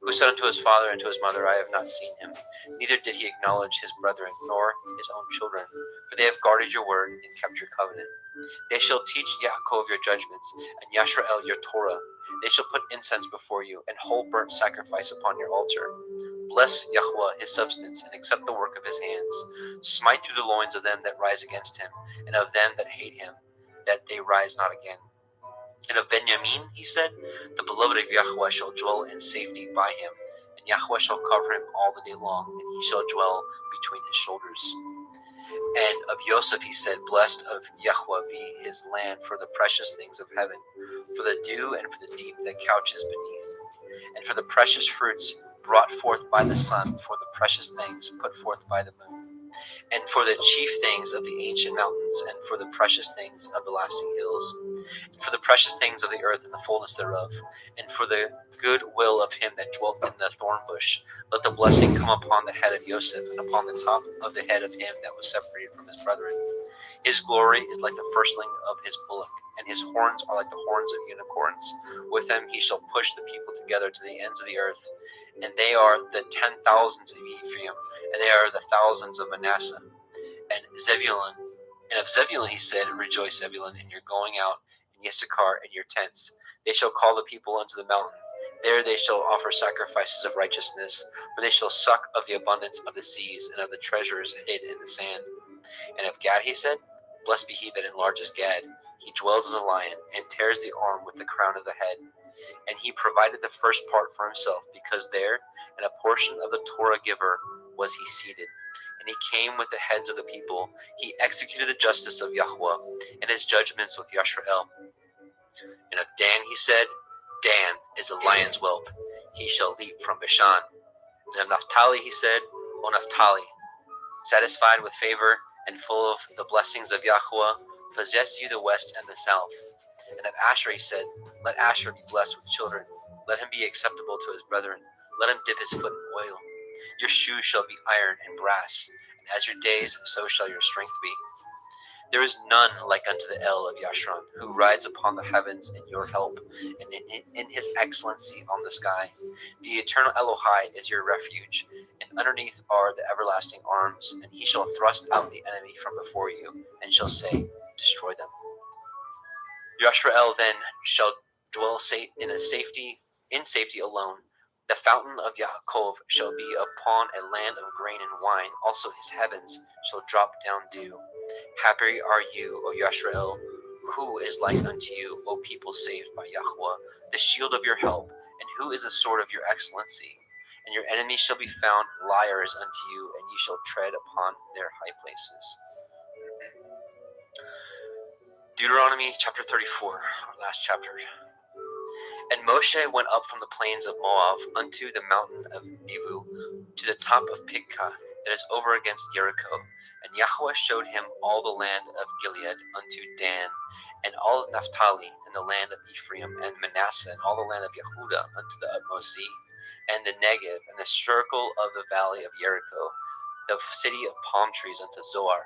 S4: Who said unto his father and to his mother, I have not seen him, neither did he acknowledge his brethren, nor his own children, for they have guarded your word and kept your covenant. They shall teach Yaakov your judgments, and Yashrael your Torah. They shall put incense before you, and whole burnt sacrifice upon your altar. Bless Yahweh his substance, and accept the work of his hands. Smite through the loins of them that rise against him, and of them that hate him, that they rise not again. And of Benjamin, he said, the beloved of Yahweh shall dwell in safety by him, and Yahweh shall cover him all the day long, and he shall dwell between his shoulders. And of Joseph he said, Blessed of Yahweh be his land for the precious things of heaven, for the dew and for the deep that couches beneath, and for the precious fruits brought forth by the sun, for the precious things put forth by the moon, and for the chief things of the ancient mountains, and for the precious things of the lasting hills, and for the precious things of the earth and the fullness thereof, and for the good will of him that dwelt in the thorn bush. Let the blessing come upon the head of Joseph, and upon the top of the head of him that was separated from his brethren. His glory is like the firstling of his bullock, and his horns are like the horns of unicorns. With them he shall push the people together to the ends of the earth, and they are the 10,000s of Ephraim, and they are the thousands of Manasseh. And Zebulun, and of Zebulun he said, Rejoice, Zebulun, in your going out, and Issachar in your tents. They shall call the people unto the mountain. There they shall offer sacrifices of righteousness, for they shall suck of the abundance of the seas, and of the treasures hid in the sand. And of Gad he said, Blessed be he that enlarges Gad. He dwells as a lion, and tears the arm with the crown of the head. And he provided the first part for himself, because there, in a portion of the Torah giver, was he seated. And he came with the heads of the people. He executed the justice of Yahweh, and his judgments with Yashrael. And of Dan he said, Dan is a lion's whelp. He shall leap from Bashan. And of Naphtali he said, O Naphtali, satisfied with favor and full of the blessings of Yahweh, possess you the west and the south. And of Asher he said, Let Asher be blessed with children. Let him be acceptable to his brethren. Let him dip his foot in oil. Your shoes shall be iron and brass, and as your days, so shall your strength be. There is none like unto the El of Yashron, who rides upon the heavens in your help, and in his excellency on the sky. The eternal Elohai is your refuge, and underneath are the everlasting arms, and he shall thrust out the enemy from before you, and shall say, Destroy them. Yashrael then shall dwell in safety alone. The fountain of Yaakov shall be upon a land of grain and wine. Also his heavens shall drop down dew. Happy are you, O Yashrael, who is like unto you, O people saved by Yahweh, the shield of your help, and who is the sword of your excellency. And your enemies shall be found liars unto you, and ye shall tread upon their high places. Deuteronomy chapter 34, our last chapter. And Moshe went up from the plains of Moab unto the mountain of Nebo, to the top of Pidgah, that is over against Jericho. And Yahweh showed him all the land of Gilead unto Dan, and all of Naphtali, and the land of Ephraim, and Manasseh, and all the land of Yehuda unto the utmost sea, and the Negev, and the circle of the valley of Jericho, the city of palm trees unto Zoar.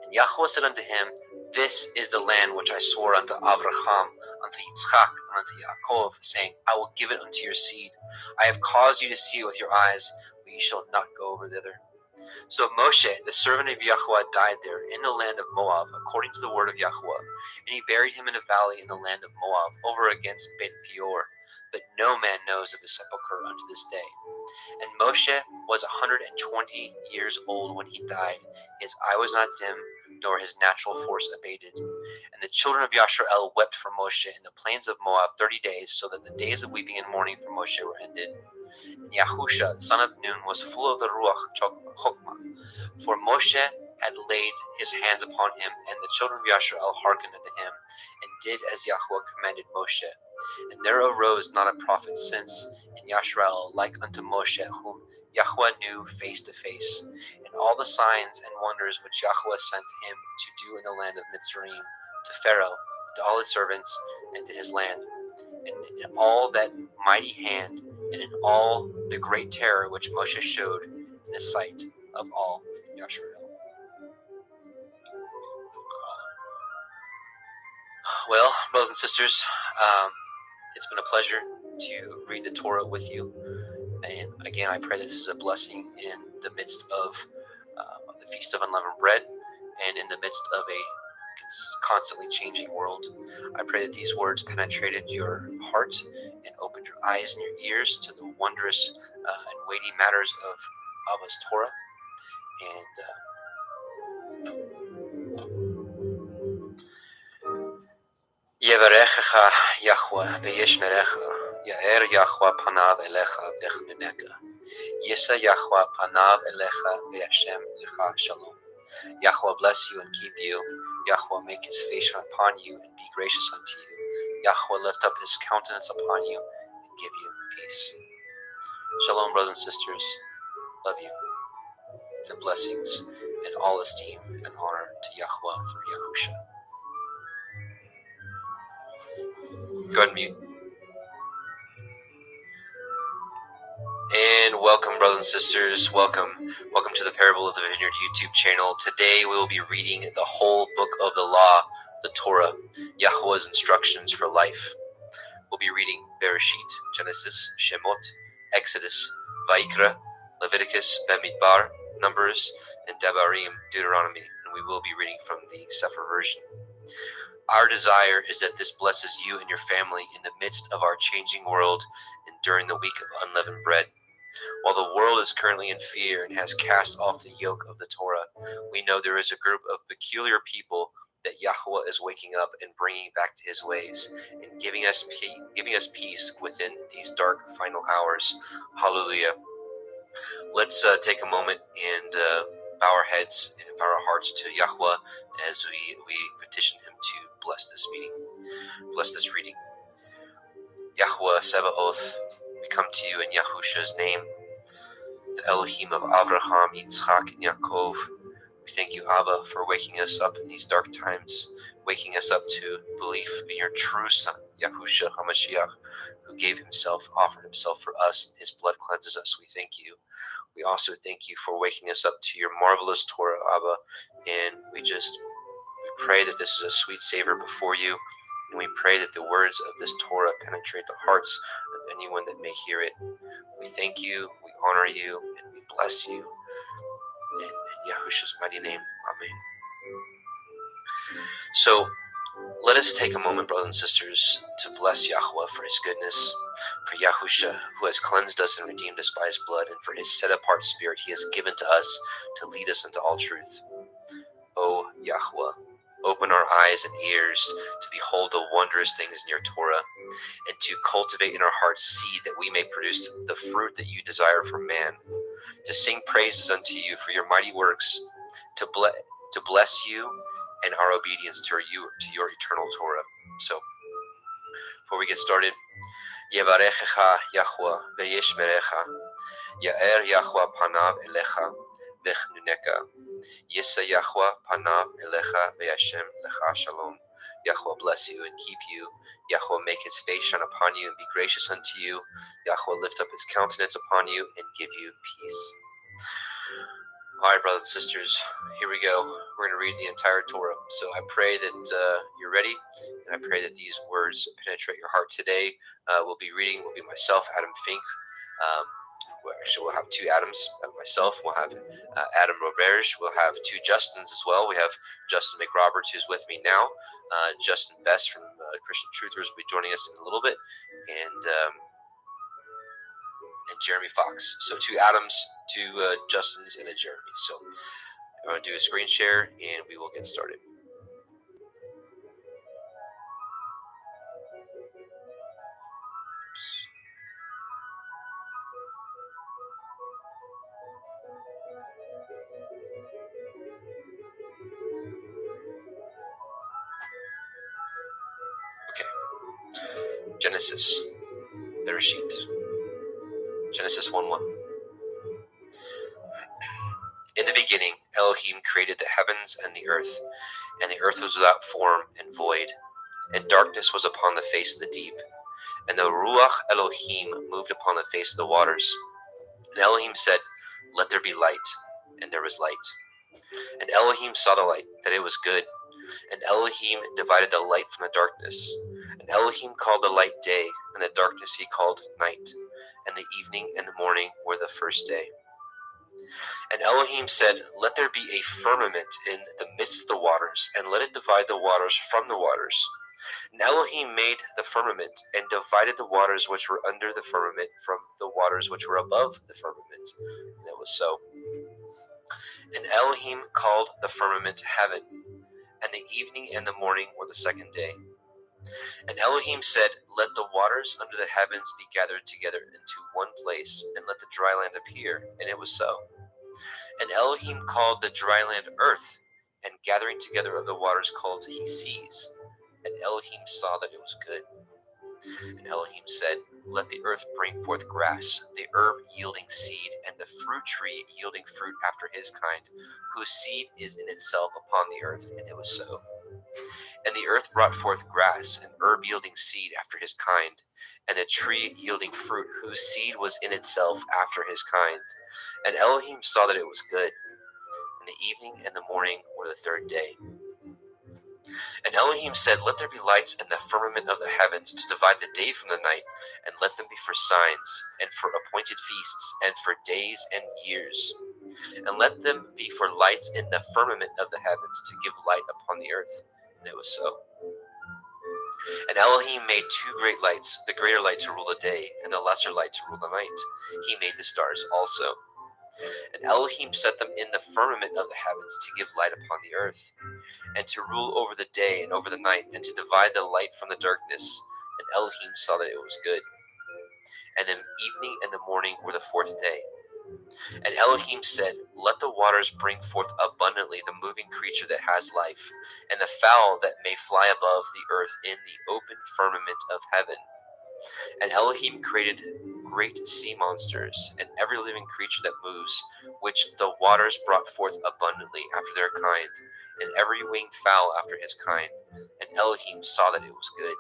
S4: And Yahweh said unto him, This is the land which I swore unto Abraham, unto Yitzchak, and unto Yaakov, saying, I will give it unto your seed. I have caused you to see it with your eyes, but ye shall not go over thither. So Moshe, the servant of Yahweh, died there in the land of Moab, according to the word of Yahweh. And he buried him in a valley in the land of Moab, over against Bet Peor. But no man knows of his sepulchre unto this day. And Moshe was 120 years old when he died. His eye was not dim, nor his natural force abated. And the children of Yasharel wept for Moshe in the plains of Moab 30 days, so that the days of weeping and mourning for Moshe were ended. And Yahusha, the son of Nun, was full of the Ruach Chokmah, for Moshe had laid his hands upon him, and the children of Yasharel hearkened unto him, and did as Yahweh commanded Moshe. And there arose not a prophet since in Yasharel like unto Moshe, whom Yahweh knew face to face, and all the signs and wonders which Yahweh sent him to do in the land of Mitzrayim, to Pharaoh, to all his servants, and to his land, and in all that mighty hand, and in all the great terror which Moshe showed in the sight of all Yasharel. Well, brothers and sisters, it's been a pleasure to read the Torah with you. And again, I pray that this is a blessing in the midst of the Feast of Unleavened Bread and in the midst of a constantly changing world. I pray that these words penetrated your heart and opened your eyes and your ears to the wondrous and weighty matters of Abba's Torah. Yevarechecha Yahweh v'yishmerecha, Ya'er Yahweh panav elecha v'chnuneka, Yisa Yahweh panav elecha v'yashem lecha shalom. Yahweh bless you and keep you. Yahweh make his face shine upon you and be gracious unto you. Yahweh lift up his countenance upon you and give you peace. Shalom, brothers and sisters. Love you. And blessings and all esteem and honor to Yahweh through Yahusha. Go ahead and mute. And welcome, brothers and sisters. Welcome to the Parable of the Vineyard YouTube channel. Today we will be reading the whole book of the law, the Torah, Yahweh's instructions for life. We'll be reading Bereshit, Genesis, Shemot, Exodus, Vayikra, Leviticus, Bamidbar, Numbers, and Devarim, Deuteronomy. And we will be reading from the Sefer version. Our desire is that this blesses you and your family in the midst of our changing world and during the week of unleavened bread. While the world is currently in fear and has cast off the yoke of the Torah, we know there is a group of peculiar people that Yahweh is waking up and bringing back to his ways and giving us peace within these dark final hours. Hallelujah. Let's take a moment and bow our heads and bow our hearts to Yahweh as we petition him to bless this meeting, bless this reading. Yahweh Sebaoth, we come to you in Yahusha's name, the Elohim of Abraham, Yitzchak, and Yaakov. We thank you, Abba, for waking us up in these dark times, waking us up to belief in your true Son, Yahusha HaMashiach, who gave himself, offered himself for us. His blood cleanses us. We thank you. We also thank you for waking us up to your marvelous Torah, Abba, and we pray that this is a sweet savor before you, and we pray that the words of this Torah penetrate the hearts of anyone that may hear it. We thank you, we honor you, and we bless you. In Yahusha's mighty name, amen. So, let us take a moment, brothers and sisters, to bless Yahweh for his goodness, for Yahusha, who has cleansed us and redeemed us by his blood, and for his set-apart spirit he has given to us to lead us into all truth. O Yahweh, open our eyes and ears to behold the wondrous things in your Torah, and to cultivate in our hearts seed that we may produce the fruit that you desire from man, to sing praises unto you for your mighty works, to bless you and our obedience to your eternal Torah. So, before we get started, Yevarechecha Yahweh v'yishmerecha, Ya'er Yahweh panav elecha v'chnuneka, Yisa Yahweh panav elecha v'yashem lecha shalom. Yahweh bless you and keep you. Yahweh make his face shine upon you and be gracious unto you. Yahweh lift up his countenance upon you and give you peace. All right, brothers and sisters, here we go. We're going to read the entire Torah. So I pray that you're ready, and I pray that these words penetrate your heart today. We'll be reading, will be myself, Adam Fink, we'll have two Adams. Myself, we'll have Adam Roberge. We'll have two Justins as well. We have Justin McRoberts, who's with me now. Justin Best from Christian Truthers will be joining us in a little bit, and Jeremy Fox. So two Adams, two Justins, and a Jeremy. So I'm going to do a screen share, and we will get started. Genesis, Bereshit, Genesis 1:1. In the beginning, Elohim created the heavens and the earth was without form and void, and darkness was upon the face of the deep, and the Ruach Elohim moved upon the face of the waters. And Elohim said, "Let there be light," and there was light. And Elohim saw the light, that it was good, and Elohim divided the light from the darkness. And Elohim called the light day, and the darkness he called night. And the evening and the morning were the first day. And Elohim said, "Let there be a firmament in the midst of the waters, and let it divide the waters from the waters." And Elohim made the firmament, and divided the waters which were under the firmament from the waters which were above the firmament. And it was so. And Elohim called the firmament heaven, and the evening and the morning were the second day. And Elohim said, "Let the waters under the heavens be gathered together into one place, and let the dry land appear." And it was so. And Elohim called the dry land earth, and gathering together of the waters called he seas. And Elohim saw that it was good. And Elohim said, "Let the earth bring forth grass, the herb yielding seed, and the fruit tree yielding fruit after his kind, whose seed is in itself upon the earth." And it was so. And the earth brought forth grass, and herb yielding seed after his kind, and the tree yielding fruit, whose seed was in itself after his kind. And Elohim saw that it was good. And the evening and the morning were the third day. And Elohim said, "Let there be lights in the firmament of the heavens to divide the day from the night, and let them be for signs, and for appointed feasts, and for days and years. And let them be for lights in the firmament of the heavens to give light upon the earth." And it was so. And Elohim made two great lights, the greater light to rule the day, and the lesser light to rule the night. He made the stars also. And Elohim set them in the firmament of the heavens to give light upon the earth, and to rule over the day and over the night, and to divide the light from the darkness. And Elohim saw that it was good. And the evening and the morning were the fourth day. And Elohim said, "Let the waters bring forth abundantly the moving creature that has life, and the fowl that may fly above the earth in the open firmament of heaven." And Elohim created great sea monsters, and every living creature that moves, which the waters brought forth abundantly after their kind, and every winged fowl after his kind. And Elohim saw that it was good.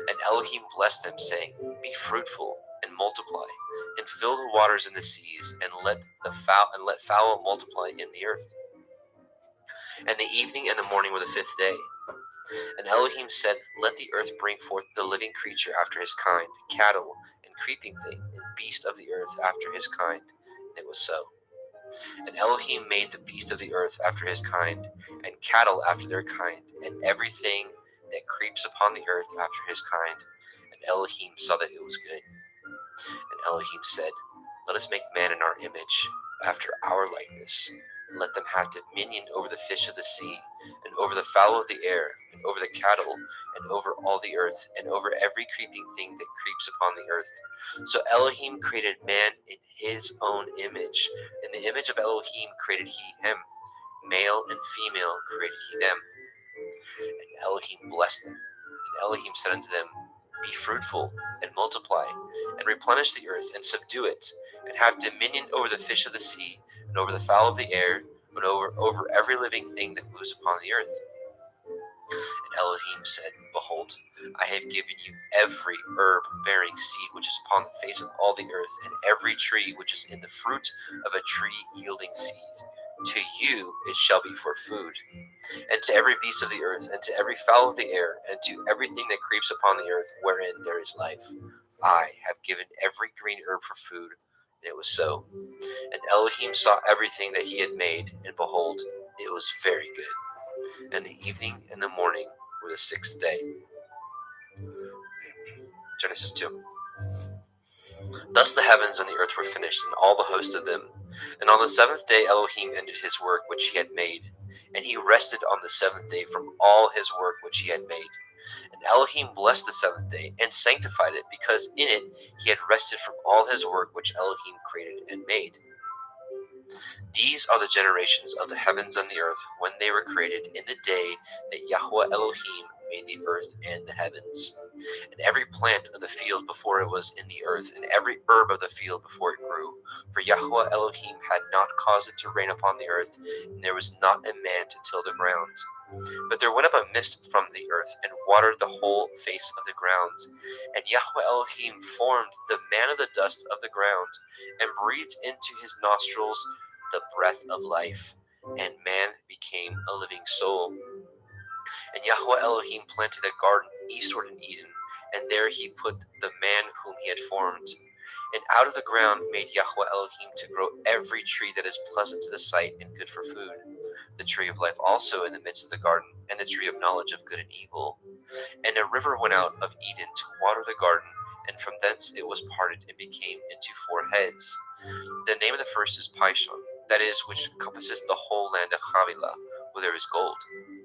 S4: And Elohim blessed them, saying, "Be fruitful and multiply, and fill the waters in the seas, and let fowl multiply in the earth." And the evening and the morning were the fifth day. And Elohim said, "Let the earth bring forth the living creature after his kind, cattle, and creeping thing, and beast of the earth after his kind." And it was so. And Elohim made the beast of the earth after his kind, and cattle after their kind, and everything that creeps upon the earth after his kind. And Elohim saw that it was good. And Elohim said, "Let us make man in our image, after our likeness, and let them have dominion over the fish of the sea, and over the fowl of the air, and over the cattle, and over all the earth, and over every creeping thing that creeps upon the earth." So Elohim created man in his own image. In the image of Elohim created he him. Male and female created he them. And Elohim blessed them. And Elohim said unto them, "Be fruitful, and multiply, and replenish the earth, and subdue it, and have dominion over the fish of the sea, and over the fowl of the air, and over every living thing that moves upon the earth." And Elohim said, "Behold, I have given you every herb bearing seed which is upon the face of all the earth, and every tree which is in the fruit of a tree yielding seed. To you it shall be for food. And to every beast of the earth, and to every fowl of the air, and to everything that creeps upon the earth wherein there is life, I have given every green herb for food. And it was so. And Elohim saw everything that he had made, and behold, it was very good. And the evening and the morning were the sixth day. Genesis 2. Thus the heavens and the earth were finished, and all the host of them. And on the seventh day Elohim ended his work which he had made, and he rested on the seventh day from all his work which he had made. And Elohim blessed the seventh day, and sanctified it, because in it he had rested from all his work which Elohim created and made. These are the generations of the heavens and the earth, when they were created, in the day that Yahweh Elohim made the earth and the heavens. And every plant of the field before it was in the earth, and every herb of the field before it grew. For Yahweh Elohim had not caused it to rain upon the earth, and there was not a man to till the ground. But there went up a mist from the earth, and watered the whole face of the ground. And Yahweh Elohim formed the man of the dust of the ground, and breathed into his nostrils the breath of life, and man became a living soul. And Yahweh Elohim planted a garden eastward in Eden, and there he put the man whom he had formed. And out of the ground made Yahweh Elohim to grow every tree that is pleasant to the sight and good for food, the tree of life also in the midst of the garden, and the tree of knowledge of good and evil. And a river went out of Eden to water the garden, and from thence it was parted and became into 4 heads. The name of the first is Pishon, that is, which encompasses the whole land of Havilah, where there is gold.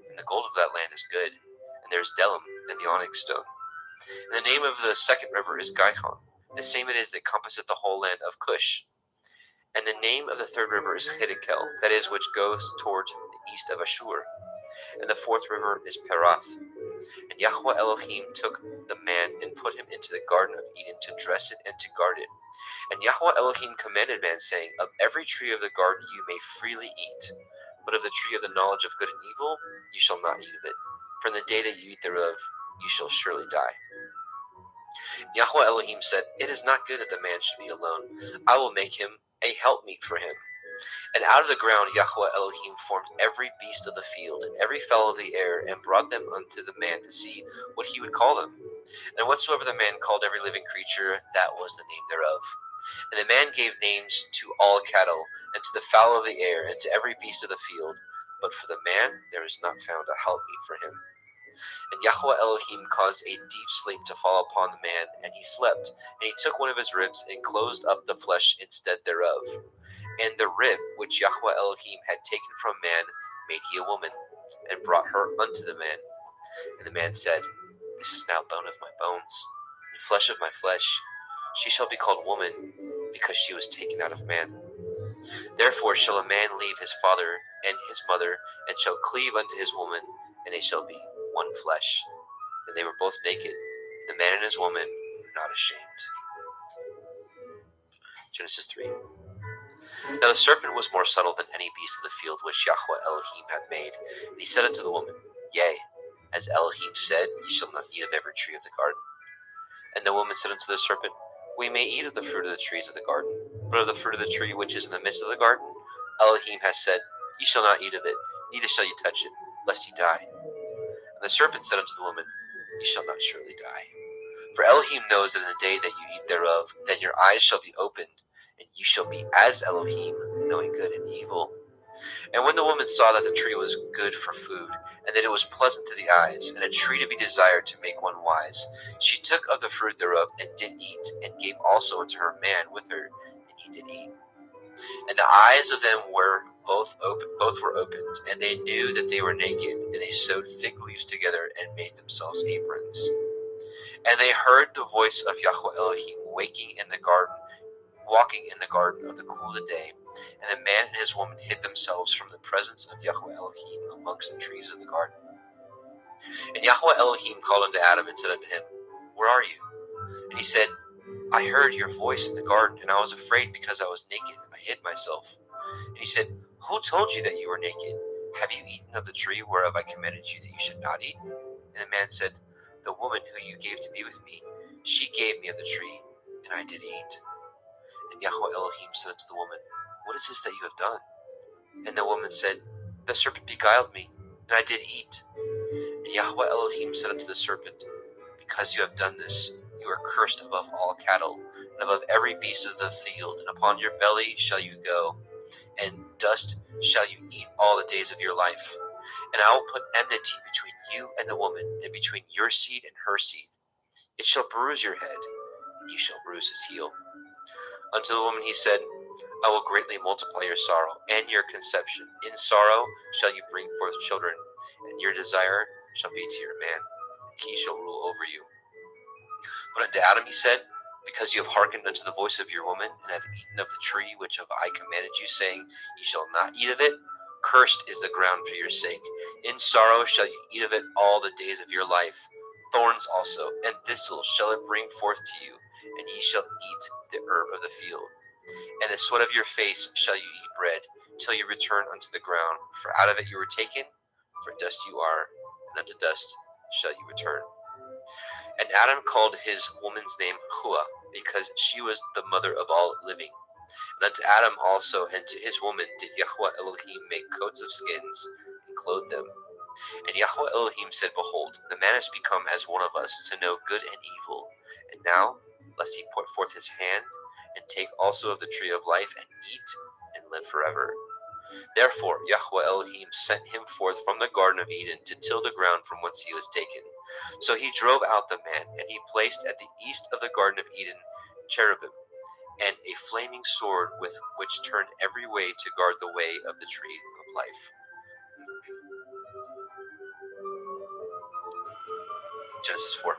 S4: And the gold of that land is good, and there is Delim and the onyx stone. And the name of the second river is Gihon, the same it is that compasseth the whole land of Cush. And the name of the third river is Hiddekel, that is, which goes toward the east of Ashur. And the fourth river is Perath. And Yahweh Elohim took the man and put him into the garden of Eden to dress it and to guard it. And Yahweh Elohim commanded man, saying, Of every tree of the garden you may freely eat, but of the tree of the knowledge of good and evil you shall not eat of it. For in the day that you eat thereof you shall surely die. Yahweh Elohim said, It is not good that the man should be alone. I will make him a helpmeet for him. And out of the ground Yahweh Elohim formed every beast of the field, and every fowl of the air, and brought them unto the man to see what he would call them. And whatsoever the man called every living creature, that was the name thereof. And the man gave names to all cattle, and to the fowl of the air, and to every beast of the field. But for the man there is not found a helpmeet for him. And Yahweh Elohim caused a deep sleep to fall upon the man, and he slept. And he took one of his ribs, and closed up the flesh instead thereof. And the rib which Yahweh Elohim had taken from man made he a woman, and brought her unto the man. And the man said, This is now bone of my bones, and flesh of my flesh. She shall be called woman, because she was taken out of man. Therefore shall a man leave his father and his mother, and shall cleave unto his woman, and they shall be one flesh. And they were both naked, the man and his woman were not ashamed. Genesis 3. Now the serpent was more subtle than any beast of the field which Yahweh Elohim had made. And he said unto the woman, Yea, as Elohim said, Ye shall not eat of every tree of the garden. And the woman said unto the serpent, We may eat of the fruit of the trees of the garden, but of the fruit of the tree which is in the midst of the garden, Elohim has said, Ye shall not eat of it, neither shall ye touch it, lest ye die. And the serpent said unto the woman, Ye shall not surely die. For Elohim knows that in the day that you eat thereof, then your eyes shall be opened, and you shall be as Elohim, knowing good and evil. And when the woman saw that the tree was good for food, and that it was pleasant to the eyes, and a tree to be desired to make one wise, she took of the fruit thereof, and did eat, and gave also unto her man with her, and he did eat. And the eyes of them were both were opened, and they knew that they were naked, and they sewed fig leaves together, and made themselves aprons. And they heard the voice of Yahweh Elohim walking in the garden of the cool of the day. And the man and his woman hid themselves from the presence of Yahweh Elohim amongst the trees of the garden. And Yahweh Elohim called unto Adam and said unto him, Where are you? And he said, I heard your voice in the garden, and I was afraid because I was naked, and I hid myself. And he said, Who told you that you were naked? Have you eaten of the tree whereof I commanded you that you should not eat? And the man said, The woman who you gave to be with me, she gave me of the tree, and I did eat. And Yahweh Elohim said unto the woman, What is this that you have done? And the woman said, The serpent beguiled me, and I did eat. And Yahweh Elohim said unto the serpent, Because you have done this, you are cursed above all cattle, and above every beast of the field, and upon your belly shall you go, and dust shall you eat all the days of your life. And I will put enmity between you and the woman, and between your seed and her seed. It shall bruise your head, and you shall bruise his heel. Unto the woman he said, I will greatly multiply your sorrow and your conception. In sorrow shall you bring forth children, and your desire shall be to your man. He shall rule over you. But unto Adam he said, because you have hearkened unto the voice of your woman, and have eaten of the tree which have I commanded you, saying, You shall not eat of it, cursed is the ground for your sake. In sorrow shall you eat of it all the days of your life. Thorns also and thistles shall it bring forth to you, and ye shall eat the herb of the field. And the sweat of your face shall you eat bread, till you return unto the ground. For out of it you were taken, for dust you are, and unto dust shall you return. And Adam called his woman's name Hua, because she was the mother of all living. And unto Adam also and to his woman did Yahweh Elohim make coats of skins, and clothe them. And Yahweh Elohim said, Behold, the man is become as one of us, to know good and evil. And now, lest he put forth his hand, and take also of the tree of life, and eat, and live forever. Therefore Yahweh Elohim sent him forth from the Garden of Eden to till the ground from whence he was taken. So he drove out the man, and he placed at the east of the Garden of Eden cherubim, and a flaming sword with which turned every way to guard the way of the tree of life. Genesis 4.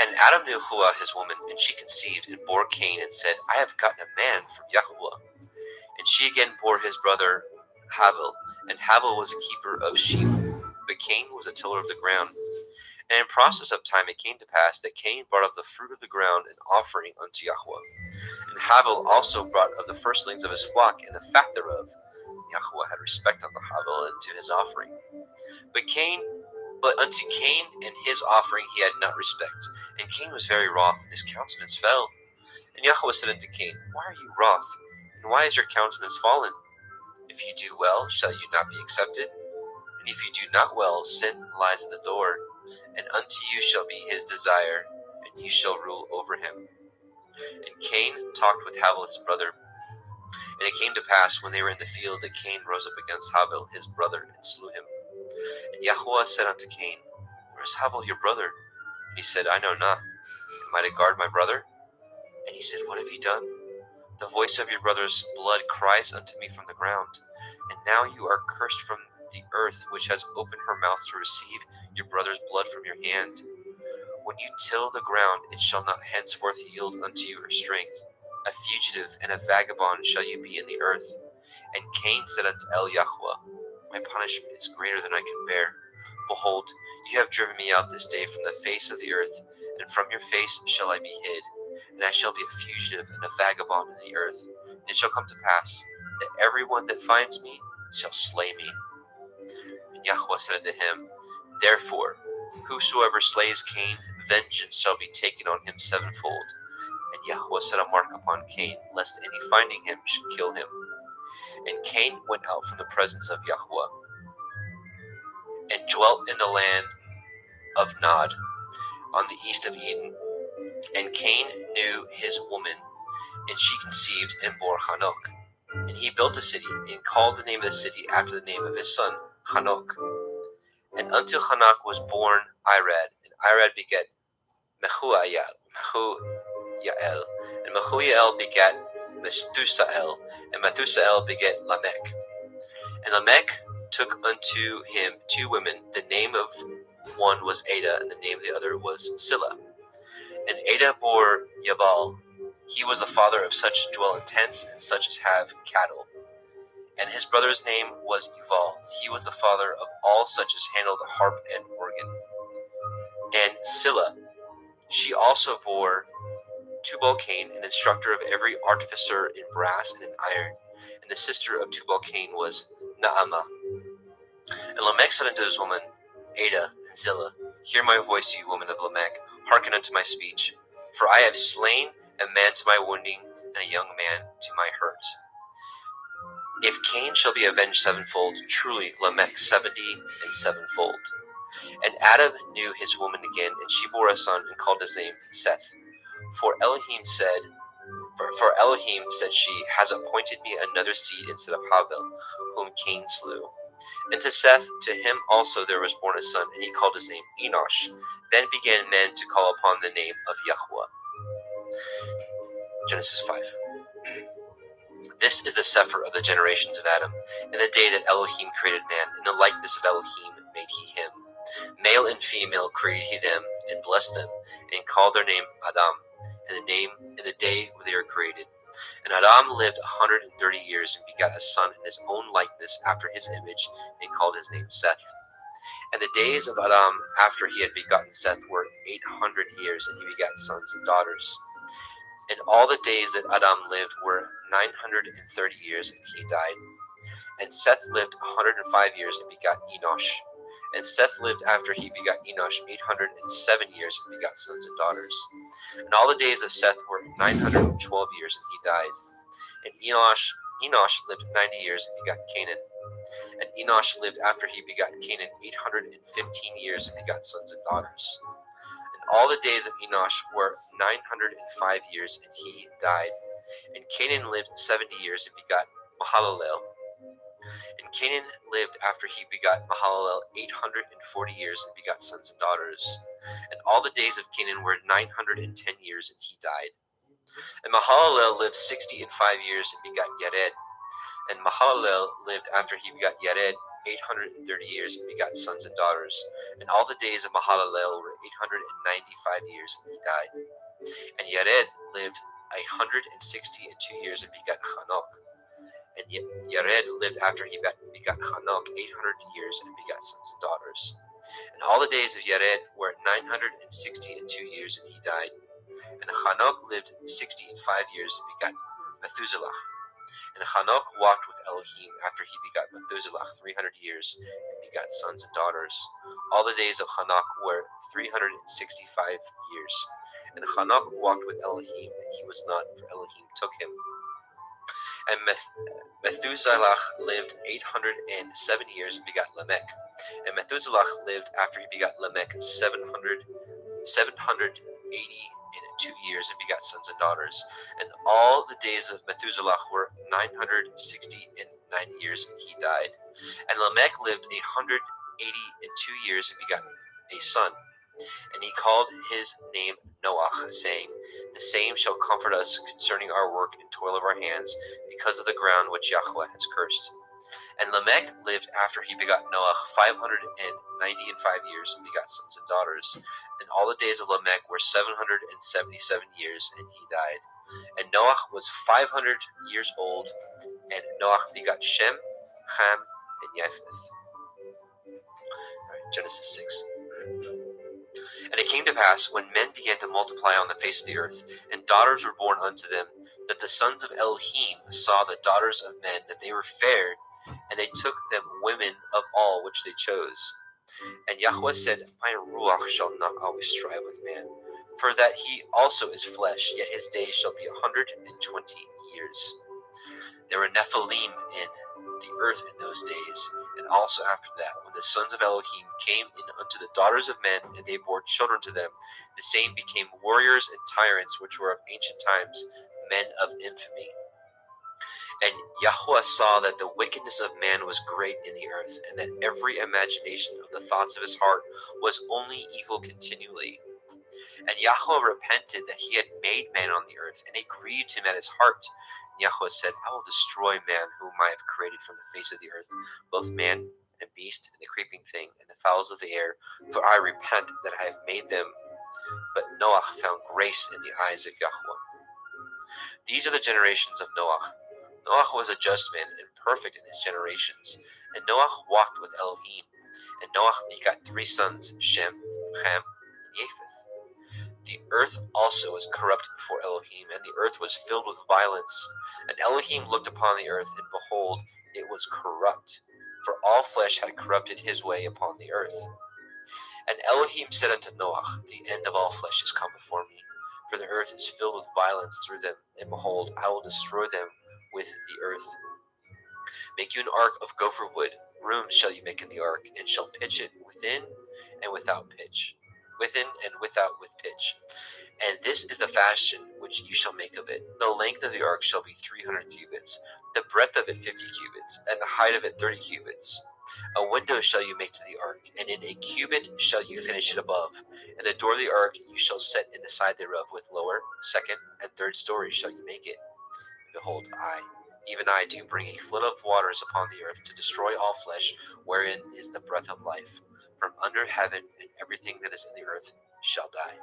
S4: And Adam knew Hua his woman, and she conceived and bore Cain, and said, I have gotten a man from Yahweh. And she again bore his brother Havel, and Havel was a keeper of sheep, but Cain was a tiller of the ground. And in process of time it came to pass that Cain brought of the fruit of the ground an offering unto Yahweh. And Havel also brought of the firstlings of his flock and the fat thereof. Yahweh had respect unto Havel and to his offering. But unto Cain and his offering he had not respect. And Cain was very wroth, and his countenance fell. And Yahweh said unto Cain, Why are you wroth? And why is your countenance fallen? If you do well, shall you not be accepted? And if you do not well, sin lies at the door. And unto you shall be his desire, and you shall rule over him. And Cain talked with Havel his brother. And it came to pass, when they were in the field, that Cain rose up against Havel his brother, and slew him. And Yahweh said unto Cain, Where is Havel your brother? And he said, I know not. Am I to guard my brother? And he said, What have ye done? The voice of your brother's blood cries unto me from the ground. And now you are cursed from the earth, which has opened her mouth to receive your brother's blood from your hand. When you till the ground, it shall not henceforth yield unto you her strength. A fugitive and a vagabond shall you be in the earth. And Cain said unto Yahweh, My punishment is greater than I can bear. Behold, you have driven me out this day from the face of the earth, and from your face shall I be hid. And I shall be a fugitive and a vagabond in the earth. And it shall come to pass that every one that finds me shall slay me. And Yahweh said unto him, Therefore, whosoever slays Cain, vengeance shall be taken on him sevenfold. And Yahweh set a mark upon Cain, lest any finding him should kill him. And Cain went out from the presence of Yahweh, and dwelt in the land of Nod, on the east of Eden. And Cain knew his woman, and she conceived and bore Hanok. And he built a city, and called the name of the city after the name of his son, Hanok. And unto Hanok was born Irad, and Irad begat Mehujael, and Mehujael begat Methusael, and Methusael begat Lamech. And Lamech took unto him two women. The name of one was Ada, and the name of the other was Silla. And Ada bore Yabal. He was the father of such as dwell in tents, and such as have cattle. And his brother's name was Yuval. He was the father of all such as handle the harp and organ. And Silla, she also bore Tubal-Cain, an instructor of every artificer in brass and in iron. And the sister of Tubal-Cain was Naamah. And Lamech said unto his woman, Ada and Zillah, Hear my voice, you woman of Lamech, hearken unto my speech. For I have slain a man to my wounding, and a young man to my hurt. If Cain shall be avenged sevenfold, truly Lamech 70 and sevenfold. And Adam knew his woman again, and she bore a son, and called his name Seth. For Elohim said she has appointed me another seed instead of Havel, whom Cain slew. And to Seth, to him also there was born a son, and he called his name Enosh. Then began men to call upon the name of Yahweh. Genesis 5. This is the Sefer of the generations of Adam. In the day that Elohim created man, in the likeness of Elohim made he him. Male and female created he them, and blessed them, and called their name Adam, in the day when they were created. And Adam lived 130 years, and begat a son in his own likeness after his image, and called his name Seth. And the days of Adam after he had begotten Seth were 800 years, and he begat sons and daughters. And all the days that Adam lived were 930 years, and he died. And Seth lived 105 years, and begat Enosh. And Seth lived after he begat Enosh 807 years, and begat sons and daughters. And all the days of Seth were 912 years, and he died. And Enosh lived 90 years, and begat Canaan. And Enosh lived after he begat Canaan 815 years, and begat sons and daughters. And all the days of Enosh were 905 years, and he died. And Canaan lived 70 years, and begat Mahalalel. And Canaan lived after he begot Mahalalel 840 years, and begot sons and daughters. And all the days of Canaan were 910 years, and he died. And Mahalalel lived 65 years, and begat Yared. And Mahalalel lived after he begot Yared 830 years, and begot sons and daughters. And all the days of Mahalalel were 895 years, and he died. And Yared lived 162 years, and begat Hanok. And Yared lived after he begot Hanok 800 years, and begat sons and daughters. And all the days of Yared were 962 years, and he died. And Hanok lived 65 years, and begat Methuselah. And Hanok walked with Elohim after he begot Methuselah 300 years, and begat sons and daughters. All the days of Hanok were 365 years. And Hanok walked with Elohim, and he was not, for Elohim took him. And Methuselah lived 807 years, and begat Lamech. And Methuselah lived after he begot Lamech 782 years, and begat sons and daughters. And all the days of Methuselah were 969 years, and he died. And Lamech lived 182 years, and begat a son. And he called his name Noach, saying, The same shall comfort us concerning our work and toil of our hands, because of the ground which Yahweh has cursed. And Lamech lived after he begot Noach 595 years, and begat sons and daughters. And all the days of Lamech were 777 years, and he died. And Noach was 500 years old, and Noach begot Shem, Ham, and Japheth. Genesis 6. And it came to pass, when men began to multiply on the face of the earth, and daughters were born unto them, that the sons of Elohim saw the daughters of men, that they were fair, and they took them women of all which they chose. And Yahweh said, My ruach shall not always strive with man, for that he also is flesh, yet his days shall be 120 years. There were Nephilim in the earth in those days, and also after that, when the sons of Elohim came in unto the daughters of men, and they bore children to them, the same became warriors and tyrants, which were of ancient times, men of infamy. And Yahweh saw that the wickedness of man was great in the earth, and that every imagination of the thoughts of his heart was only evil continually. And Yahweh repented that he had made man on the earth, and it grieved him at his heart. And Yahweh said, I will destroy man whom I have created from the face of the earth, both man and beast, and the creeping thing, and the fowls of the air, for I repent that I have made them. But Noah found grace in the eyes of Yahweh. These are the generations of Noah. Noah was a just man and perfect in his generations, and Noah walked with Elohim. And Noah begot 3 sons, Shem, Ham, and Japheth. The earth also was corrupt before Elohim, and the earth was filled with violence. And Elohim looked upon the earth, and behold, it was corrupt, for all flesh had corrupted his way upon the earth. And Elohim said unto Noah, The end of all flesh is come before me, for the earth is filled with violence through them, and behold, I will destroy them with the earth. Make you an ark of gopher wood. Rooms shall you make in the ark, and shall pitch it within and without pitch. Within and without with pitch. And this is the fashion which you shall make of it. The length of the ark shall be 300 cubits, the breadth of it 50 cubits, and the height of it 30 cubits. A window shall you make to the ark, and in a cubit shall you finish it above. And the door of the ark you shall set in the side thereof, with lower, second, and third stories shall you make it. Behold, I, even I, do bring a flood of waters upon the earth to destroy all flesh, wherein is the breath of life. From under heaven, and everything that is in the earth shall die.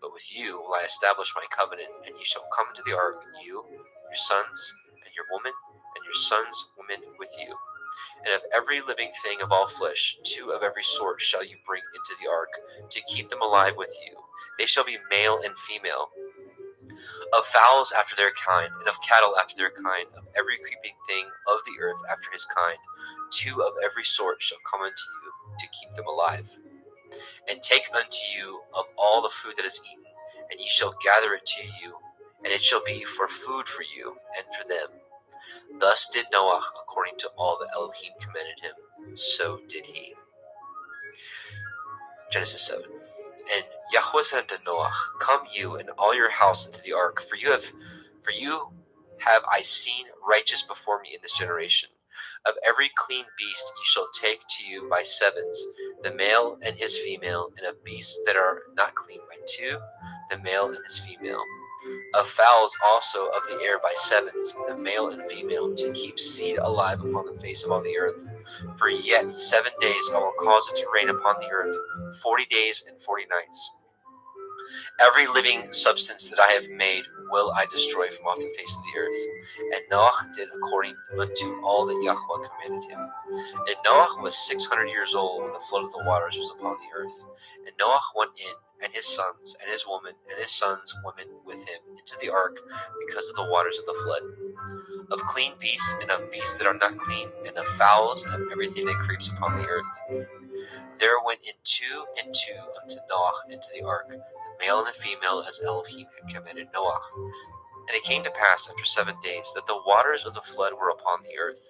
S4: But with you will I establish my covenant, and you shall come into the ark, you, your sons, and your woman, and your sons' women with you. And of every living thing of all flesh, 2 of every sort shall you bring into the ark, to keep them alive with you. They shall be male and female. Of fowls after their kind, and of cattle after their kind, of every creeping thing of the earth after his kind, 2 of every sort shall come unto you, to keep them alive. And take unto you of all the food that is eaten, and ye shall gather it to you, and it shall be for food for you and for them. Thus did Noah according to all that Elohim commanded him, so did he. Genesis 7. And Yahweh said unto Noah, Come you and all your house into the ark, for you have I seen righteous before me in this generation. Of every clean beast you shall take to you by sevens, the male and his female, and of beasts that are not clean by 2, the male and his female. Of fowls also of the air by sevens, the male and female, to keep seed alive upon the face of all the earth. For yet 7 days I will cause it to rain upon the earth, 40 days and 40 nights. Every living substance that I have made will I destroy from off the face of the earth. And Noah did according unto all that Yahweh commanded him. And Noah was 600 years old when the flood of the waters was upon the earth. And Noah went in, and his sons, and his woman, and his sons' women with him into the ark, because of the waters of the flood. Of clean beasts, and of beasts that are not clean, and of fowls, and of everything that creeps upon the earth. There went in 2 and 2 unto Noah into the ark, the male and the female, as Elohim had commanded Noah. And it came to pass after 7 days that the waters of the flood were upon the earth.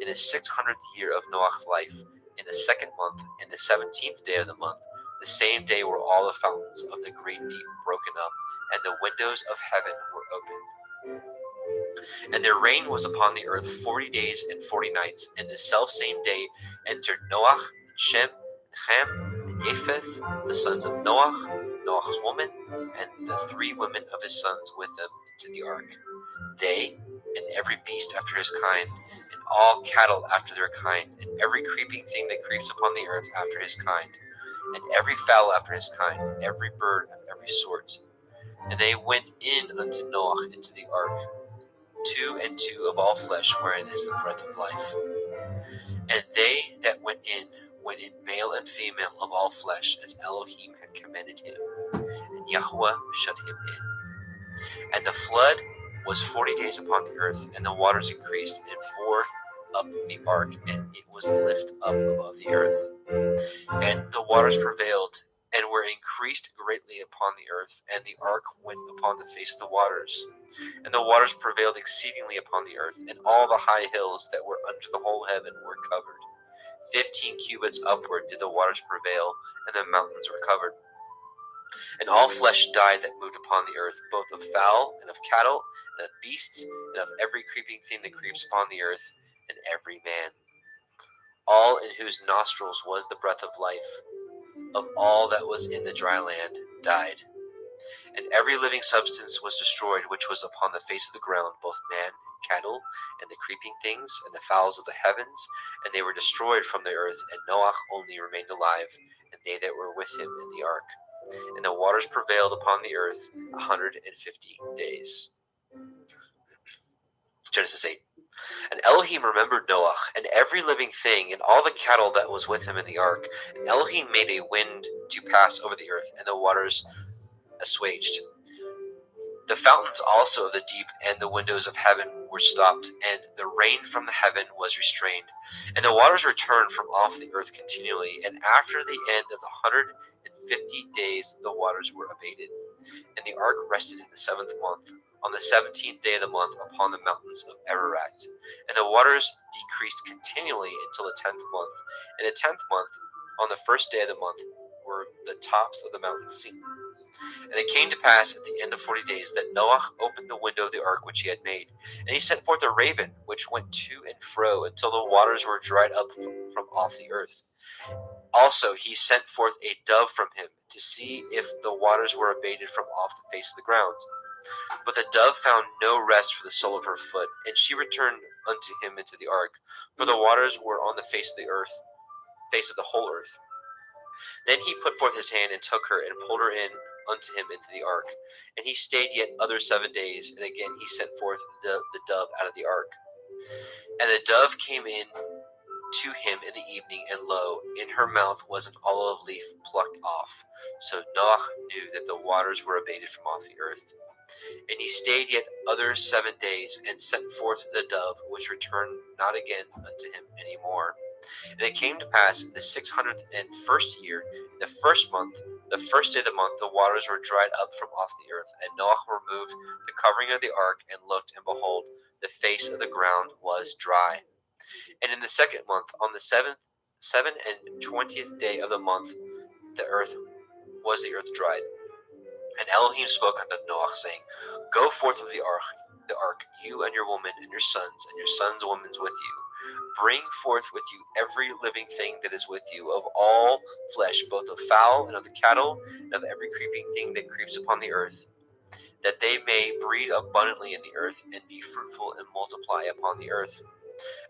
S4: In the 600th year of Noah's life, in the 2nd month, in the 17th day of the month, the same day were all the fountains of the great deep broken up, and the windows of heaven were opened. And there rain was upon the earth 40 days and 40 nights, and the selfsame day entered Noah, Shem, and Ham, and Japheth, the sons of Noah, Noah's woman, and the 3 women of his sons with them into the ark. They, and every beast after his kind, and all cattle after their kind, and every creeping thing that creeps upon the earth after his kind, and every fowl after his kind, and every bird of every sort. And they went in unto Noah into the ark, 2 and 2 of all flesh, wherein is the breath of life. And they that went in male and female of all flesh, as Elohim had commanded him. And Yahweh shut him in. And the flood was 40 days upon the earth, and the waters increased, and bore up the ark, and it was lifted up above the earth. And the waters prevailed, and were increased greatly upon the earth, and the ark went upon the face of the waters. And the waters prevailed exceedingly upon the earth, and all the high hills that were under the whole heaven were covered. 15 cubits upward did the waters prevail, and the mountains were covered. And all flesh died that moved upon the earth, both of fowl, and of cattle, and of beasts, and of every creeping thing that creeps upon the earth, and every man. All in whose nostrils was the breath of life, of all that was in the dry land, died. And every living substance was destroyed which was upon the face of the ground, both man and cattle, and the creeping things, and the fowls of the heavens, and they were destroyed from the earth, and Noah only remained alive, and they that were with him in the ark. And the waters prevailed upon the earth 150 days. Genesis 8. And Elohim remembered Noah, and every living thing, and all the cattle that was with him in the ark. And Elohim made a wind to pass over the earth, and the waters assuaged. The fountains also of the deep and the windows of heaven were stopped, and the rain from the heaven was restrained. And the waters returned from off the earth continually, and after the end of 150 days the waters were abated. And the ark rested in the 7th month, on the 17th day of the month, upon the mountains of Ararat. And the waters decreased continually until the 10th month. In the 10th month, on the 1st day of the month, were the tops of the mountains seen. And it came to pass at the end of 40 days that Noah opened the window of the ark which he had made, and he sent forth a raven, which went to and fro until the waters were dried up from off the earth. Also he sent forth a dove from him to see if the waters were abated from off the face of the ground. But the dove found no rest for the sole of her foot, and she returned unto him into the ark, for the waters were on the face of the earth, face of the whole earth. Then he put forth his hand and took her and pulled her in unto him into the ark. And he stayed yet other 7 days, and again he sent forth the dove out of the ark. And the dove came in to him in the evening, and lo, in her mouth was an olive leaf plucked off. So Noah knew that the waters were abated from off the earth. And he stayed yet other 7 days, and sent forth the dove, which returned not again unto him any more. And it came to pass in the 601st year, the first month, the first day of the month, the waters were dried up from off the earth. And Noah removed the covering of the ark, and looked, and behold, the face of the ground was dry. And in the second month, on the 27th day of the month, the earth dried. And Elohim spoke unto Noah, saying, Go forth of the ark, you and your woman, and your sons' women with you. Bring forth with you every living thing that is with you, of all flesh, both of fowl and of the cattle, and of every creeping thing that creeps upon the earth, that they may breed abundantly in the earth, and be fruitful and multiply upon the earth.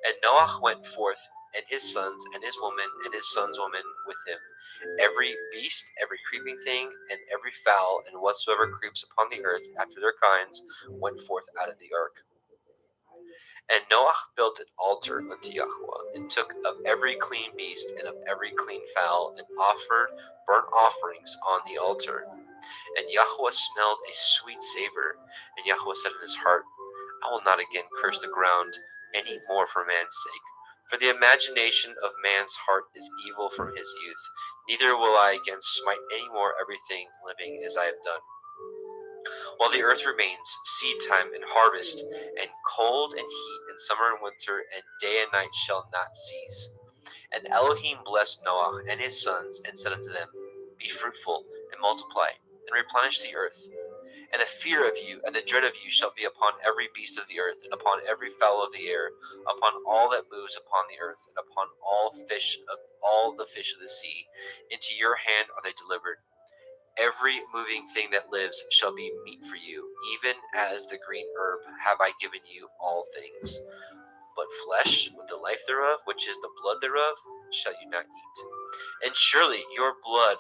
S4: And Noah went forth, and his sons, and his woman, and his sons' women with him. Every beast, every creeping thing, and every fowl, and whatsoever creeps upon the earth after their kinds, went forth out of the ark. And Noah built an altar unto Yahweh, and took of every clean beast and of every clean fowl, and offered burnt offerings on the altar. And Yahweh smelled a sweet savor. And Yahweh said in his heart, I will not again curse the ground any more for man's sake. For the imagination of man's heart is evil from his youth. Neither will I again smite any more everything living as I have done. While the earth remains, seed time and harvest, and cold and heat, and summer and winter, and day and night shall not cease. And Elohim blessed Noah and his sons, and said unto them, Be fruitful, and multiply, and replenish the earth. And the fear of you and the dread of you shall be upon every beast of the earth, and upon every fowl of the air, upon all that moves upon the earth, and upon all the fish of the sea. Into your hand are they delivered. Every moving thing that lives shall be meat for you, even as the green herb have I given you all things. But flesh with the life thereof, which is the blood thereof, shall you not eat. And surely your blood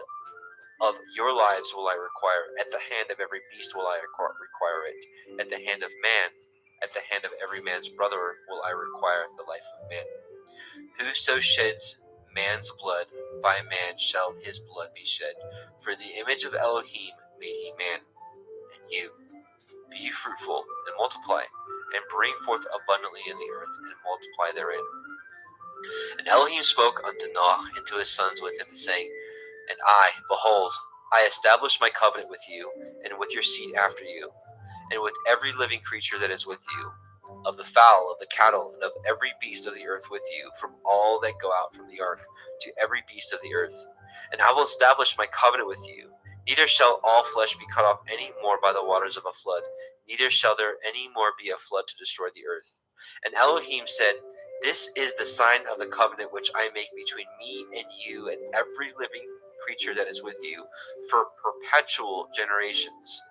S4: of your lives will I require. At the hand of every beast will I require it. At the hand of man, at the hand of every man's brother will I require the life of man. Whoso sheds man's blood, by man shall his blood be shed. For in the image of Elohim made he man. And you, be ye fruitful, and multiply, and bring forth abundantly in the earth, and multiply therein. And Elohim spoke unto Noah and to his sons with him, saying, And I, behold, I establish my covenant with you, and with your seed after you, and with every living creature that is with you, of the fowl, of the cattle, and of every beast of the earth with you, from all that go out from the ark, to every beast of the earth. And I will establish my covenant with you. Neither shall all flesh be cut off any more by the waters of a flood, neither shall there any more be a flood to destroy the earth. And Elohim said, This is the sign of the covenant which I make between me and you and every living creature that is with you, for perpetual generations.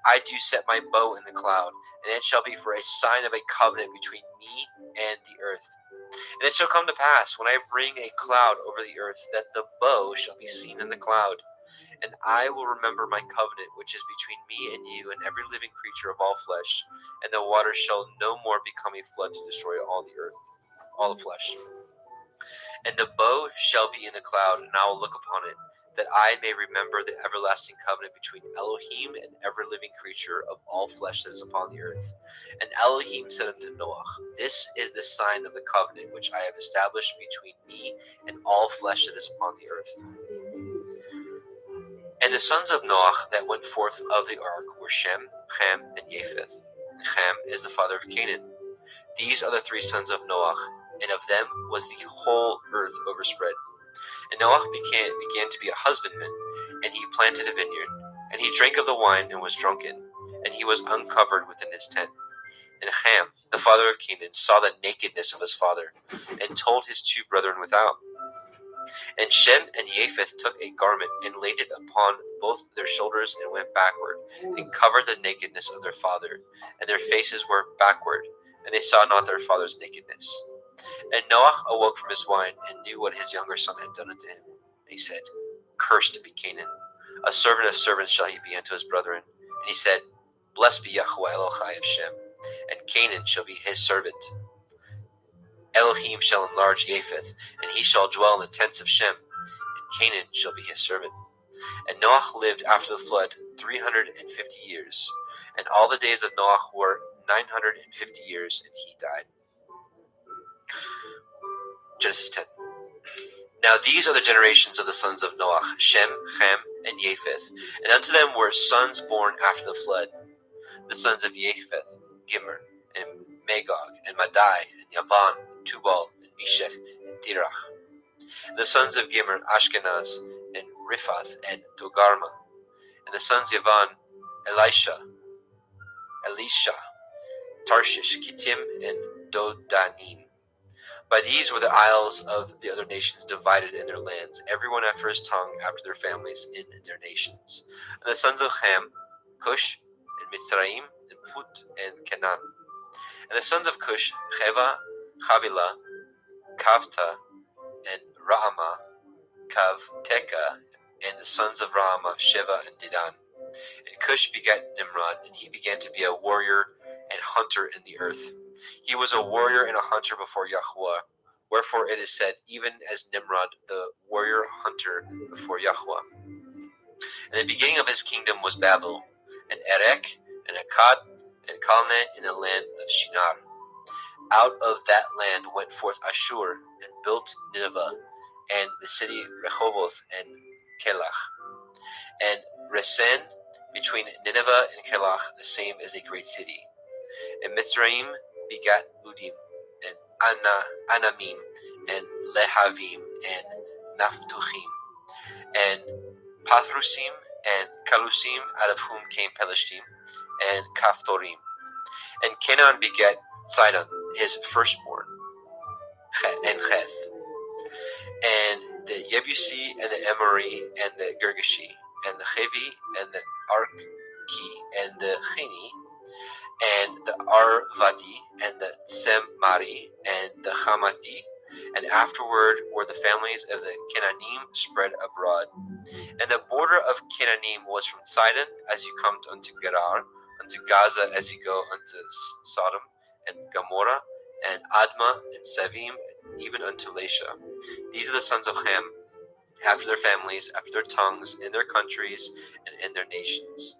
S4: I do set my bow in the cloud, and it shall be for a sign of a covenant between me and the earth. And it shall come to pass, when I bring a cloud over the earth, that the bow shall be seen in the cloud. And I will remember my covenant, which is between me and you and every living creature of all flesh, and the waters shall no more become a flood to destroy all the earth, all the flesh. And the bow shall be in the cloud, and I will look upon it, that I may remember the everlasting covenant between Elohim and every living creature of all flesh that is upon the earth. And Elohim said unto Noah, This is the sign of the covenant which I have established between me and all flesh that is upon the earth. And the sons of Noah that went forth of the ark were Shem, Ham, and Japheth. Ham is the father of Canaan. These are the three sons of Noah, and of them was the whole earth overspread. And Noah began to be a husbandman, and he planted a vineyard. And he drank of the wine and was drunken, and he was uncovered within his tent. And Ham, the father of Canaan, saw the nakedness of his father, and told his two brethren without. And Shem and Japheth took a garment and laid it upon both their shoulders and went backward, and covered the nakedness of their father, and their faces were backward, and they saw not their father's nakedness. And Noah awoke from his wine, and knew what his younger son had done unto him. And he said, Cursed be Canaan, a servant of servants shall he be unto his brethren. And he said, Blessed be Yahweh Elohai of Shem, and Canaan shall be his servant. Elohim shall enlarge Japheth, and he shall dwell in the tents of Shem, and Canaan shall be his servant. And Noah lived after the flood 350 years, and all the days of Noah were 950 years, and he died. Genesis 10. Now these are the generations of the sons of Noah, Shem, Ham, and Japheth, and unto them were sons born after the flood. The sons of Japheth, Gimmer, and Magog, and Madai, and Yavan, and Tubal, and Meshech, and Tirach. And the sons of Gimmer, Ashkenaz, and Riphath, and Togarma. And the sons of Yavan, Elisha, Tarshish, Kittim, and Dodanim. By these were the isles of the other nations divided in their lands, everyone after his tongue, after their families, in their nations. And the sons of Ham, Cush, and Mitzrayim, and Put, and Canaan. And the sons of Cush, Cheva, Chavila, Kavta, and Raama, Kav, Teka, and the sons of Raama, Sheva, and Dedan. And Cush begat Nimrod, and he began to be a warrior and hunter in the earth. He was a warrior and a hunter before Yahweh. Wherefore it is said, even as Nimrod, the warrior hunter before Yahweh. And the beginning of his kingdom was Babel, and Erech, and Akkad, and Calneh in the land of Shinar. Out of that land went forth Ashur, and built Nineveh, and the city Rehoboth, and Kelach. And Resen, between Nineveh and Kelach, the same is a great city. And Mitzrayim begat Udim, and Anamim, and Lehavim, and Naphtuchim, and Pathrusim, and Kalusim, out of whom came Pelishtim, and Kaphtorim. And Canaan begat Sidon, his firstborn, and Heth, and the Yebusi, and the Emori, and the Girgashi, and the Chevi, and the Arki, and the Chini, and the Arvadi, and the Semari, and the Hamati, and afterward were the families of the Canaanim spread abroad. And the border of Canaanim was from Sidon as you come unto Gerar, unto Gaza as you go unto Sodom and Gomorrah, and Admah, and Sevim, even unto Lasha. These are the sons of Ham, after their families, after their tongues, in their countries, and in their nations.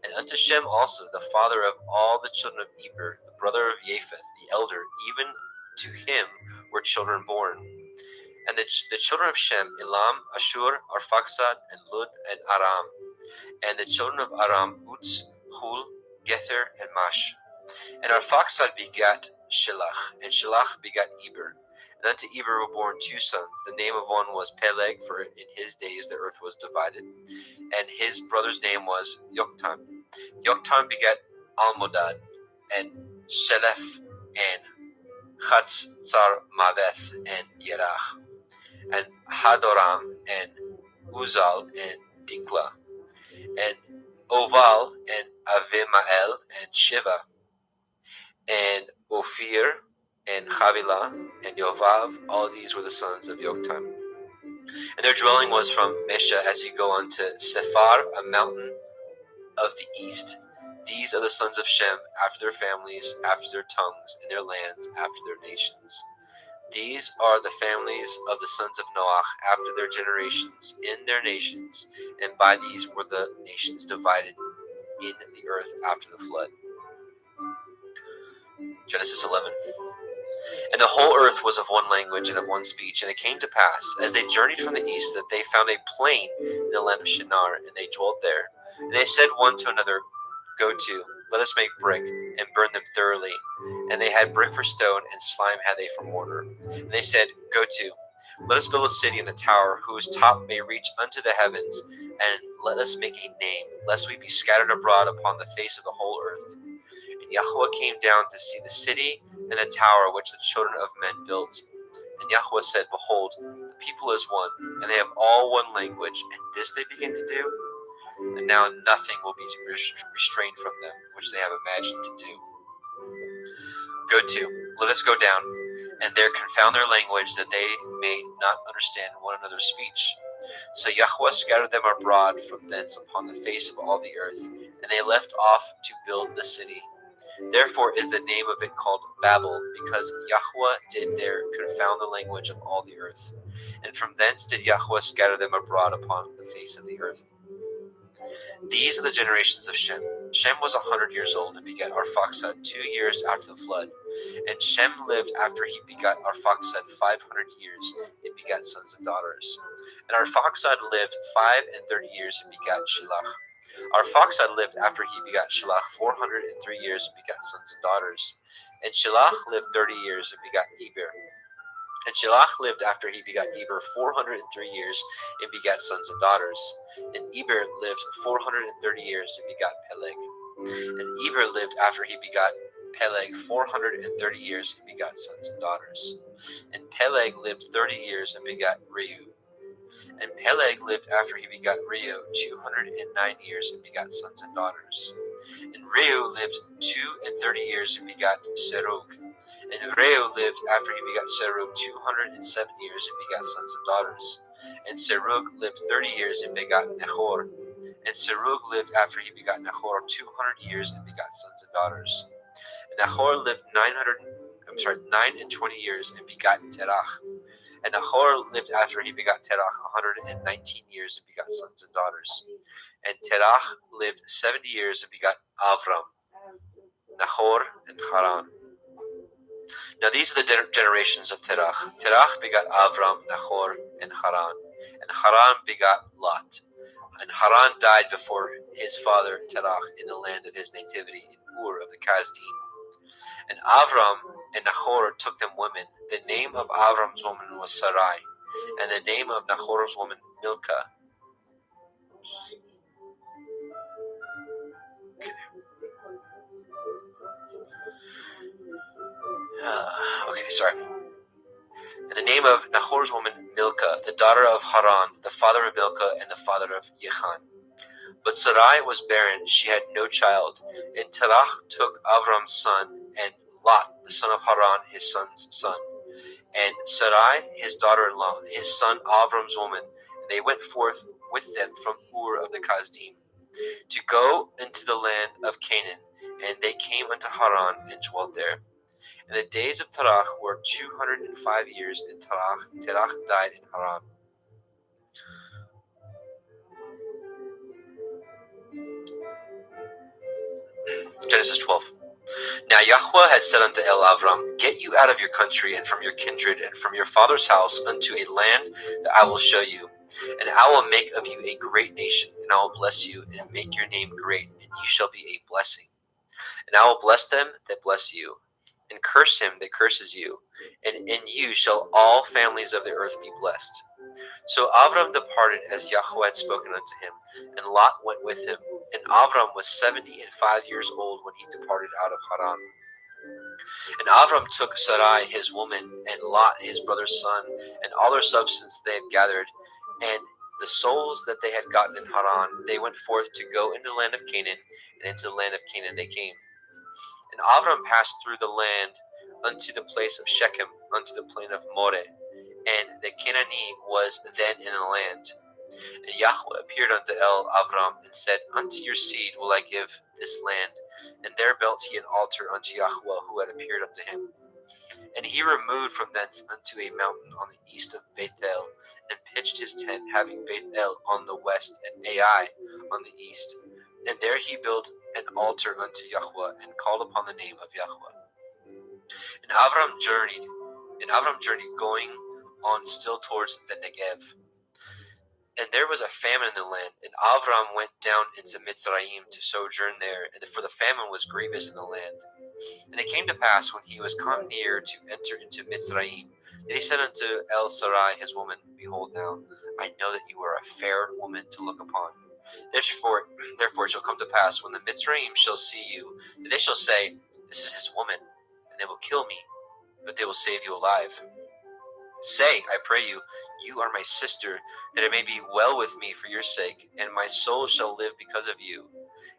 S4: And unto Shem also, the father of all the children of Eber, the brother of Japheth, the elder, even to him were children born. And the children of Shem, Elam, Ashur, Arphaxad, and Lud, and Aram. And the children of Aram, Uz, Hul, Gether, and Mash. And Arphaxad begat Shelach, and Shelach begat Eber. And unto Eber were born two sons. The name of one was Peleg, for in his days the earth was divided. And his brother's name was Yoktan. Yoktan begat Almodad, and Shelef, and Chatzar-Maveth, and Yerach, and Hadoram, and Uzal, and Dikla, and Oval, and Avimael, and Shiva, and Ophir, and Havilah, and Yovav. All these were the sons of Yoktan. And their dwelling was from Mesha as you go unto Sephar, a mountain of the east. These are the sons of Shem, after their families, after their tongues, in their lands, after their nations. These are the families of the sons of Noah, after their generations, in their nations, and by these were the nations divided in the earth after the flood. Genesis 11. And the whole earth was of one language and of one speech. And it came to pass, as they journeyed from the east, that they found a plain in the land of Shinar, and they dwelt there. And they said one to another, Go to, let us make brick, and burn them thoroughly. And they had brick for stone, and slime had they for mortar. And they said, Go to, Let us build a city and a tower whose top may reach unto the heavens, and let us make a name, lest we be scattered abroad upon the face of the whole earth. And Yahweh came down to see the city and the tower which the children of men built. And Yahweh said, Behold, the people is one, and they have all one language, and this they begin to do. And now nothing will be restrained from them, which they have imagined to do. Go to, let us go down, and there confound their language, that they may not understand one another's speech. So Yahweh scattered them abroad from thence upon the face of all the earth, and they left off to build the city. Therefore is the name of it called Babel, because Yahweh did there confound the language of all the earth. And from thence did Yahweh scatter them abroad upon the face of the earth. These are the generations of Shem. Shem was 100 years old and begat Arphaxad 2 years after the flood. And Shem lived after he begat Arphaxad 500 years and begat sons and daughters. And Arphaxad lived 35 years and begat Shelach. Arphaxad lived after he begat Shelach 403 years and begat sons and daughters. And Shelach lived 30 years and begat Eber. And Shelach lived after he begat Eber 403 years and begat sons and daughters. And Eber lived 430 years and begat Peleg. And Eber lived after he begat Peleg 430 years and begat sons and daughters. And Peleg lived 30 years and begat Reu. And Peleg lived after he begat Reu 209 years and begat sons and daughters. And Reu lived 230 years and begat Serug. And Reu lived after he begat Serug 207 years and begat sons and daughters. And Serug lived 30 years and begat Nahor. And Serug lived after he begat Nahor 200 years and begat sons and daughters. And Nahor lived 9 and 20 years and begat Terach. And Nahor lived after he begat Terach 119 years and begat sons and daughters. And Terach lived 70 years and begat Avram, Nahor, and Haran. Now these are the generations of Terach. Terach begat Avram, Nahor, and Haran. And Haran begat Lot. And Haran died before his father Terach in the land of his nativity in Ur of the Kasdim. And Avram and Nahor took them women. The name of Avram's woman was Sarai, and the name of Nahor's woman Milcah. And the name of Nahor's woman Milcah, the daughter of Haran, the father of Milcah, and the father of Yechan. But Sarai was barren; she had no child. And Terach took Avram's son, and Lot, the son of Haran, his son's son, and Sarai, his daughter-in-law, his son Avram's woman. And they went forth with them from Ur of the Kasdim to go into the land of Canaan. And they came unto Haran and dwelt there. And the days of Terach were 205 years, and Terach died in Haran. Genesis 12. Now Yahweh had said unto Avram, Get you out of your country, and from your kindred, and from your father's house, unto a land that I will show you. And I will make of you a great nation, and I will bless you, and make your name great, and you shall be a blessing. And I will bless them that bless you, and curse him that curses you, and in you shall all families of the earth be blessed. So Avram departed as Yahweh had spoken unto him, and Lot went with him. And Avram was 75 years old when he departed out of Haran. And Avram took Sarai his woman, and Lot his brother's son, and all their substance they had gathered, and the souls that they had gotten in Haran. They went forth to go into the land of Canaan, and into the land of Canaan they came. And Avram passed through the land unto the place of Shechem, unto the plain of Moreh, and the Canaanite was then in the land. And Yahweh appeared unto Avram, and said, Unto your seed will I give this land. And there built he an altar unto Yahweh, who had appeared unto him. And he removed from thence unto a mountain on the east of Bethel, and pitched his tent, having Bethel on the west, and Ai on the east. And there he built an altar unto Yahweh, and called upon the name of Yahweh. And Avram journeyed, going on still towards the Negev. And there was a famine in the land, and Avram went down into Mitzrayim to sojourn there, and for the famine was grievous in the land. And it came to pass, when he was come near to enter into Mitzrayim, Then he said unto El Sarai his woman, Behold now, I know that you are a fair woman to look upon. Therefore it shall come to pass, when the Mitzrayim shall see you, that they shall say, This is his woman, and they will kill me, but they will save you alive. Say, I pray you, you are my sister, that it may be well with me for your sake, and my soul shall live because of you.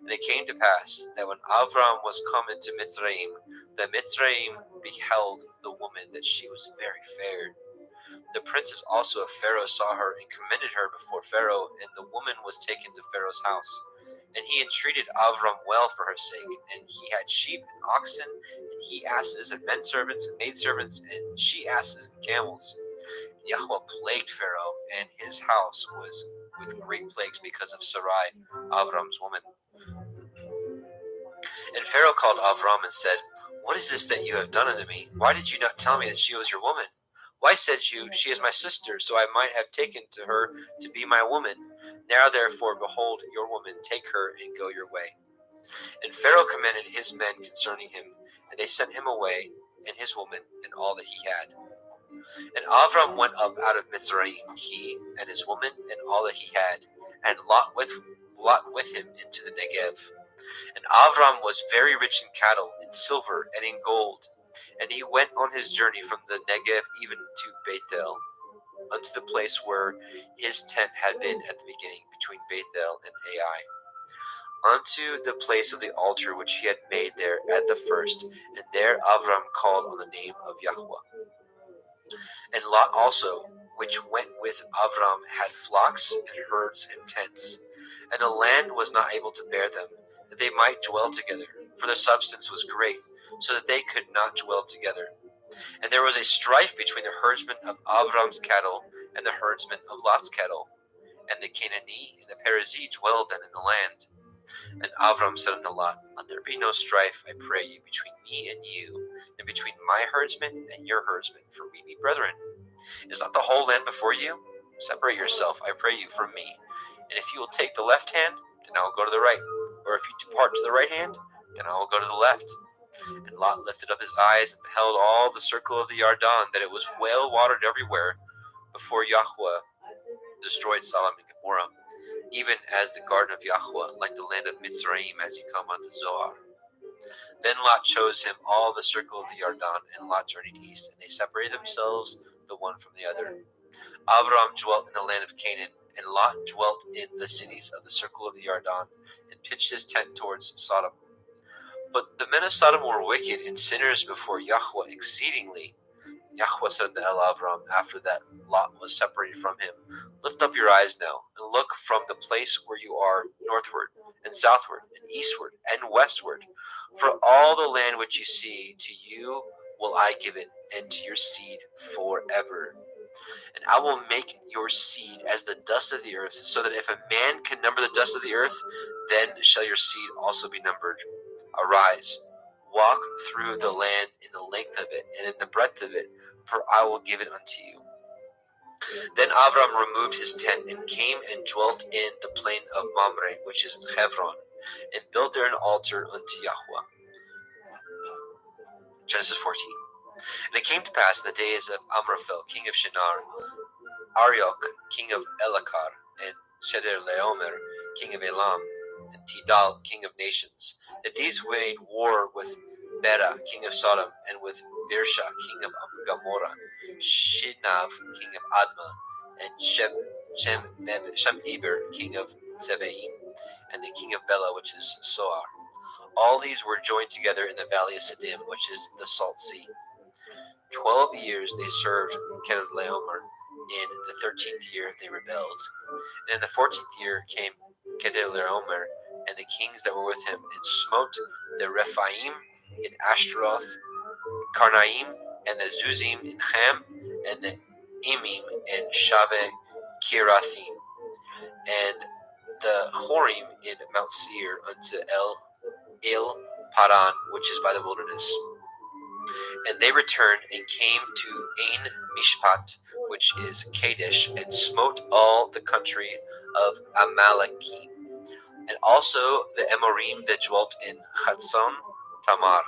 S4: And it came to pass that when Avram was come into Mitzrayim, the Mitzrayim beheld the woman that she was very fair. The princes also of Pharaoh saw her and commended her before Pharaoh, and the woman was taken to Pharaoh's house. And he entreated Avram well for her sake, and he had sheep and oxen, and he asses and men servants and maidservants, and she asses and camels. And Yahweh plagued Pharaoh, and his house was with great plagues because of Sarai, Avram's woman. And Pharaoh called Avram and said, What is this that you have done unto me? Why did you not tell me that she was your woman? Why said you, She is my sister, so I might have taken to her to be my woman? Now therefore, behold, your woman, take her and go your way. And Pharaoh commanded his men concerning him, and they sent him away, and his woman, and all that he had. And Avram went up out of Mizraim, he and his woman, and all that he had, and Lot with him into the Negev. And Avram was very rich in cattle, in silver, and in gold. And he went on his journey from the Negev even to Bethel, unto the place where his tent had been at the beginning, between Bethel and Ai, unto the place of the altar which he had made there at the first. And there Avram called on the name of Yahweh. And Lot also, which went with Avram, had flocks and herds and tents, and the land was not able to bear them, that they might dwell together, for the substance was great, so that they could not dwell together. And there was a strife between the herdsmen of Avram's cattle and the herdsmen of Lot's cattle. And the Canaanite and the Perizzite dwelled then in the land. And Avram said unto Lot, Let there be no strife, I pray you, between me and you, and between my herdsmen and your herdsmen, for we be brethren. Is not the whole land before you? Separate yourself, I pray you, from me. And if you will take the left hand, then I will go to the right. Or if you depart to the right hand, then I will go to the left. And Lot lifted up his eyes and beheld all the circle of the Yarden, that it was well watered everywhere, before Yahweh destroyed Sodom and Gomorrah, even as the garden of Yahweh, like the land of Mitzrayim, as you come unto Zoar. Then Lot chose him all the circle of the Yarden, and Lot journeyed east, and they separated themselves the one from the other. Avram dwelt in the land of Canaan, and Lot dwelt in the cities of the circle of the Yarden, and pitched his tent towards Sodom. But the men of Sodom were wicked and sinners before Yahweh exceedingly. Yahweh said to Avram, after that Lot was separated from him, Lift up your eyes now, and look from the place where you are northward, and southward, and eastward, and westward. For all the land which you see, to you will I give it, and to your seed forever. And I will make your seed as the dust of the earth, so that if a man can number the dust of the earth, then shall your seed also be numbered. Arise, walk through the land in the length of it, and in the breadth of it, for I will give it unto you. Then Avram removed his tent, and came and dwelt in the plain of Mamre, which is Hebron, and built there an altar unto Yahweh. Genesis 14. And it came to pass in the days of Amraphel, king of Shinar, Arioch, king of Elakar, and Chedorlaomer, king of Elam, and Tidal, king of nations, that these made war with Bera, king of Sodom, and with Birsha, king of Gomorrah, Shinav, king of Admah, and Shem-Eber, king of Zebaim, and the king of Bela, which is Soar. All these were joined together in the valley of Siddim, which is the Salt Sea. 12 years they served Chedorlaomer. In the 13th year they rebelled. And in the 14th year came Chedorlaomer and the kings that were with him, and smote the Rephaim in Ashtaroth, Karnaim, and the Zuzim in Ham, and the Emim in Shave Kirathim, and the Horim in Mount Seir unto El Paran, which is by the wilderness. And they returned and came to Ain Mishpat, which is Kadesh, and smote all the country of Amalekim, and also the Amorim that dwelt in Chatzon Tamar.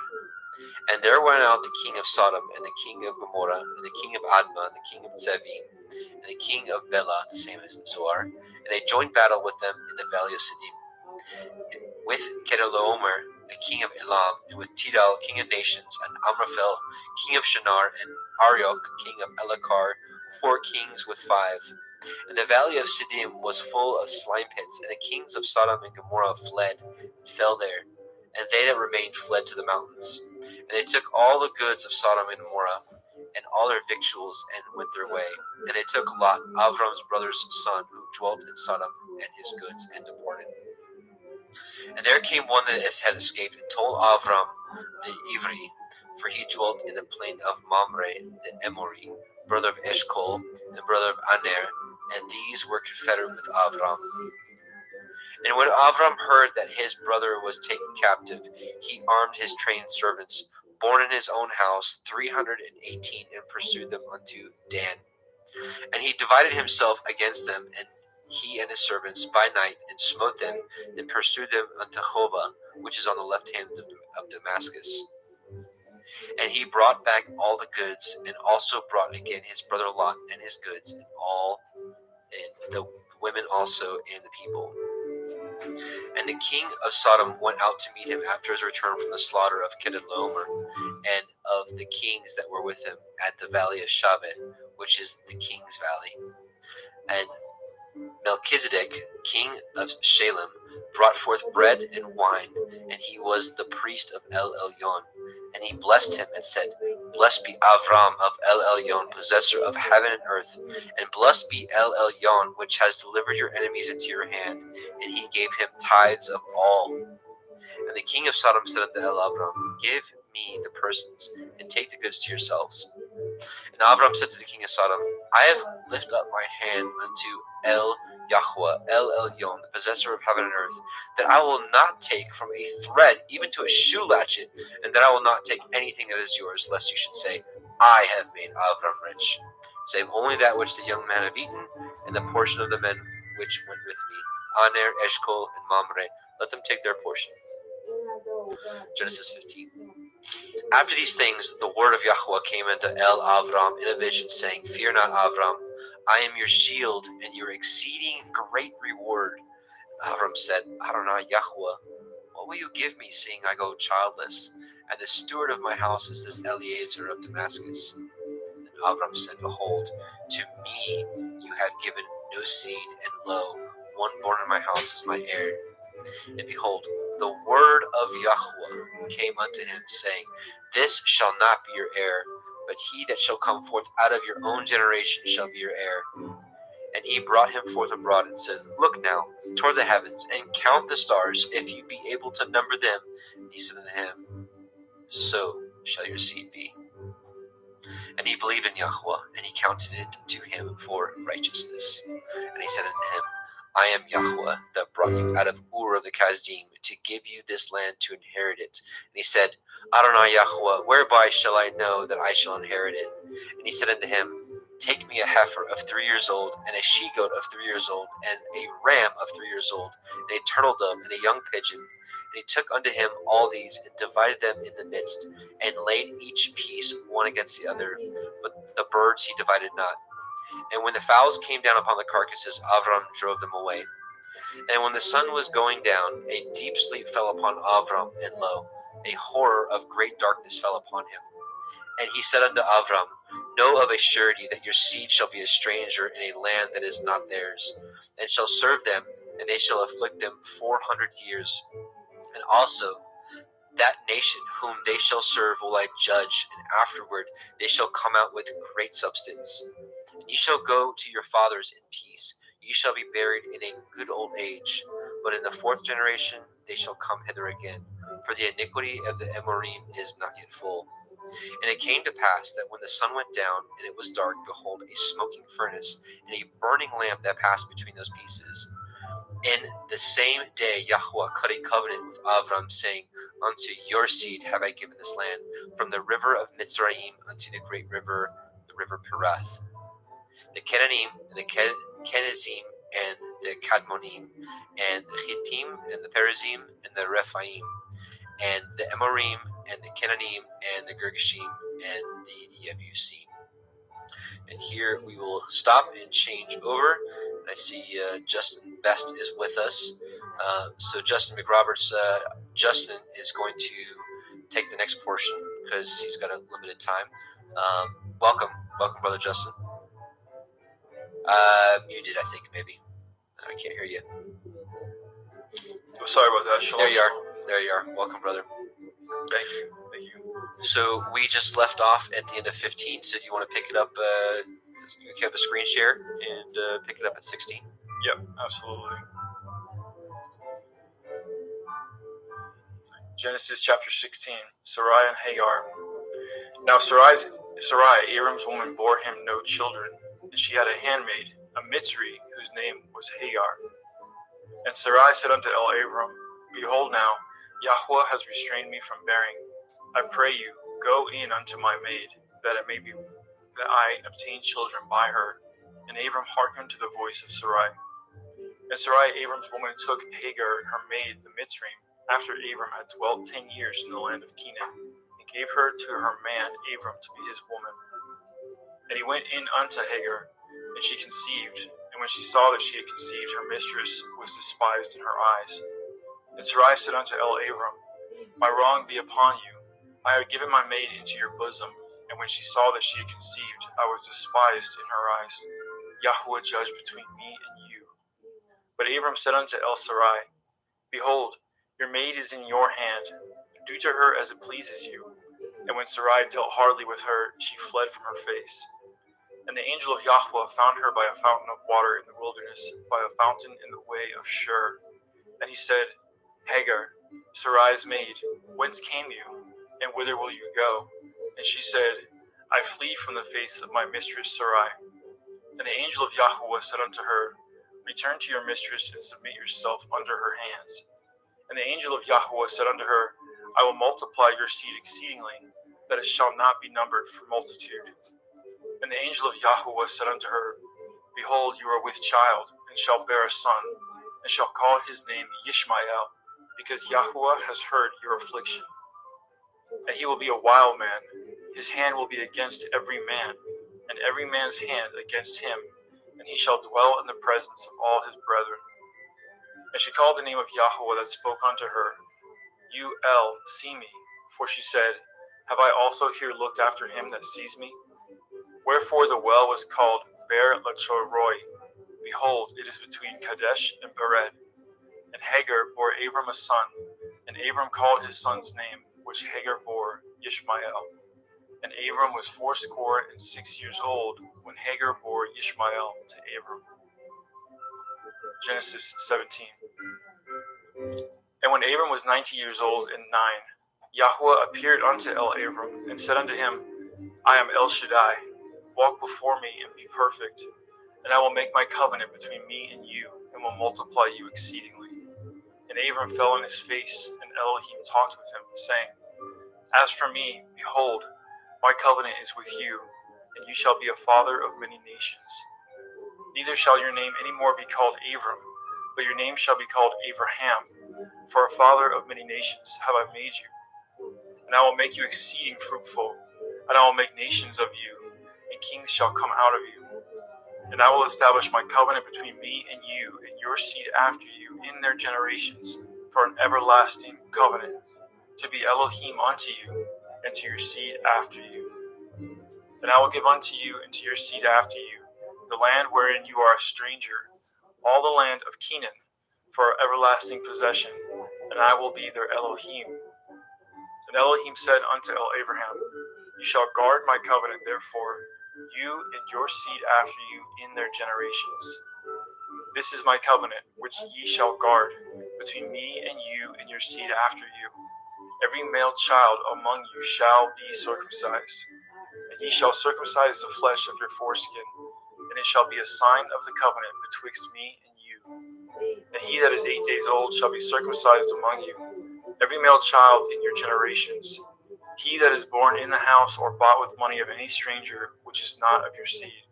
S4: And there went out the king of Sodom, and the king of Gomorrah, and the king of Admah, and the king of Zevim, and the king of Bela, the same as Zoar, and they joined battle with them in the valley of Siddim, with Kedorlaomer, the king of Elam, and with Tidal, king of nations, and Amraphel, king of Shinar, and Arioch, king of Elakar, 4 kings with 5. And the valley of Siddim was full of slime pits, and the kings of Sodom and Gomorrah fled, and fell there, and they that remained fled to the mountains. And they took all the goods of Sodom and Gomorrah, and all their victuals, and went their way. And they took Lot, Avram's brother's son, who dwelt in Sodom, and his goods, and departed. And there came one that had escaped, and told Avram the Ivri, for he dwelt in the plain of Mamre, the Emori, brother of Eshcol, and brother of Aner, and these were confederate with Avram. And when Avram heard that his brother was taken captive, he armed his trained servants, born in his own house, 318, and pursued them unto Dan. And he divided himself against them, and he and his servants by night, and smote them, and pursued them unto Hobah, which is on the left hand of Damascus. And he brought back all the goods, and also brought again his brother Lot and his goods, and the women also, and the people. And the king of Sodom went out to meet him after his return from the slaughter of Kedorlaomer, and of the kings that were with him at the valley of Shaveh, which is the king's valley. And Melchizedek, king of Shalem, brought forth bread and wine, and he was the priest of El Elyon. And he blessed him and said, Blessed be Avram of El Elyon, possessor of heaven and earth, and blessed be El Elyon, which has delivered your enemies into your hand. And he gave him tithes of all. And the king of Sodom said unto El Avram, Give me the persons, and take the goods to yourselves. And Avram said to the king of Sodom, I have lifted up my hand unto El Yahweh, El Elyon, the possessor of heaven and earth, that I will not take from a thread even to a shoe latchet, and that I will not take anything that is yours, lest you should say, I have made Avram rich, save only that which the young men have eaten, and the portion of the men which went with me, Aner, Eshcol, and Mamre, let them take their portion. Genesis 15. After these things, the word of Yahweh came unto El Avram in a vision, saying, Fear not, Avram, I am your shield and your exceeding great reward. Avram said, Adonai Yahweh, what will you give me, seeing I go childless? And the steward of my house is this Eliezer of Damascus. And Avram said, Behold, to me you have given no seed, and lo, one born in my house is my heir. And behold, the word of Yahweh came unto him, saying, This shall not be your heir, but he that shall come forth out of your own generation shall be your heir. And he brought him forth abroad, and said, Look now toward the heavens, and count the stars, if you be able to number them. And he said unto him, So shall your seed be. And he believed in Yahweh, and he counted it to him for righteousness. And he said unto him, I am Yahweh, that brought you out of Ur of the Kasdim, to give you this land to inherit it. And he said, Adonai Yahweh, whereby shall I know that I shall inherit it? And he said unto him, Take me a heifer of 3 years old, and a she-goat of 3 years old, and a ram of 3 years old, and a turtle dove, and a young pigeon. And he took unto him all these, and divided them in the midst, and laid each piece one against the other. But the birds he divided not. And when the fowls came down upon the carcasses, Avram drove them away. And when the sun was going down, a deep sleep fell upon Avram, and lo, a horror of great darkness fell upon him. And he said unto Avram, Know of a surety that your seed shall be a stranger in a land that is not theirs, and shall serve them, and they shall afflict them 400 years. And also that nation whom they shall serve will I judge, and afterward they shall come out with great substance. And ye shall go to your fathers in peace. Ye shall be buried in a good old age. But in the 4th generation they shall come hither again, for the iniquity of the Amorim is not yet full. And it came to pass that when the sun went down, and it was dark, behold, a smoking furnace, and a burning lamp that passed between those pieces. In the same day Yahweh cut a covenant with Avram, saying, Unto your seed have I given this land, from the river of Mitzrayim unto the great river, the river Perath. The Kenanim, and the Kenizim, and the Kadmonim, and the Chittim, and the Perizim, and the Rephaim, and the Amorim, and the Kenanim, and the Girgashim, and the Yebusim. And here we will stop and change over. I see Justin Best is with us. So Justin McRoberts, Justin is going to take the next portion because he's got a limited time. Welcome, brother Justin. Muted, I think maybe. I can't hear you.
S8: Oh, sorry about that. Shalom,
S4: There you are.
S8: shalom.
S4: There you are. Welcome, brother.
S8: Thank you. Thank you.
S4: So we just left off at the end of 15. So do you want to pick it up? You can have a screen share and pick it up at 16.
S8: Yep, absolutely. Genesis chapter 16, Sarai and Hagar. Now Sarai, Abram's woman, bore him no children, and she had a handmaid, a Mitzri, whose name was Hagar. And Sarai said unto Abram, Behold now, Yahweh has restrained me from bearing. I pray you, go in unto my maid, that it may be that I obtain children by her. And Abram hearkened to the voice of Sarai. And Sarai, Abram's woman, took Hagar, her maid, the Mitzrayim, after Abram had dwelt 10 years in the land of Canaan, and gave her to her man Abram to be his woman. And he went in unto Hagar, and she conceived. And when she saw that she had conceived, her mistress was despised in her eyes. And Sarai said unto Abram, My wrong be upon you. I have given my maid into your bosom. And when she saw that she had conceived, I was despised in her eyes. Yahweh judge between me and you. But Abram said unto Sarai, Behold, your maid is in your hand. Do to her as it pleases you. And when Sarai dealt hardly with her, she fled from her face. And the angel of Yahweh found her by a fountain of water in the wilderness, by a fountain in the way of Shur. And he said, Hagar, Sarai's maid, whence came you, and whither will you go? And she said, I flee from the face of my mistress Sarai. And the angel of Yahweh said unto her, Return to your mistress and submit yourself under her hands. And the angel of Yahweh said unto her, I will multiply your seed exceedingly, that it shall not be numbered for multitude. And the angel of Yahweh said unto her, Behold, you are with child, and shall bear a son, and shall call his name Yishmael, because Yahweh has heard your affliction. And he will be a wild man, his hand will be against every man, and every man's hand against him, and he shall dwell in the presence of all his brethren. And she called the name of Yahweh that spoke unto her, You see me, for she said, Have I also here looked after him that sees me? Wherefore the well was called Ber Lachoroi. Behold, it is between Kadesh and Bered. And Hagar bore Abram a son, and Abram called his son's name, which Hagar bore, Yishmael. And Abram was 86 years old when Hagar bore Yishmael to Abram. Genesis 17. And when Abram was 90 years old and 9, Yahweh appeared unto Abram and said unto him, I am El Shaddai. Walk before me and be perfect, and I will make my covenant between me and you, and will multiply you exceedingly. And Abram fell on his face, and Elohim talked with him, saying, As for me, behold, my covenant is with you, and you shall be a father of many nations. Neither shall your name any more be called Abram, but your name shall be called Abraham, for a father of many nations have I made you. And I will make you exceeding fruitful, and I will make nations of you, and kings shall come out of you. And I will establish my covenant between me and you and your seed after you in their generations for an everlasting covenant, to be Elohim unto you and to your seed after you. And I will give unto you and to your seed after you the land wherein you are a stranger, all the land of Canaan, for an everlasting possession, and I will be their Elohim. And Elohim said unto Abraham, You shall guard my covenant, therefore, you and your seed after you in their generations. This is my covenant, which ye shall guard, between me and you and your seed after you. Every male child among you shall be circumcised, and ye shall circumcise the flesh of your foreskin, and it shall be a sign of the covenant betwixt me and you. And he that is 8 days old shall be circumcised among you, every male child in your generations. He that is born in the house or bought with money of any stranger, which is not of your seed.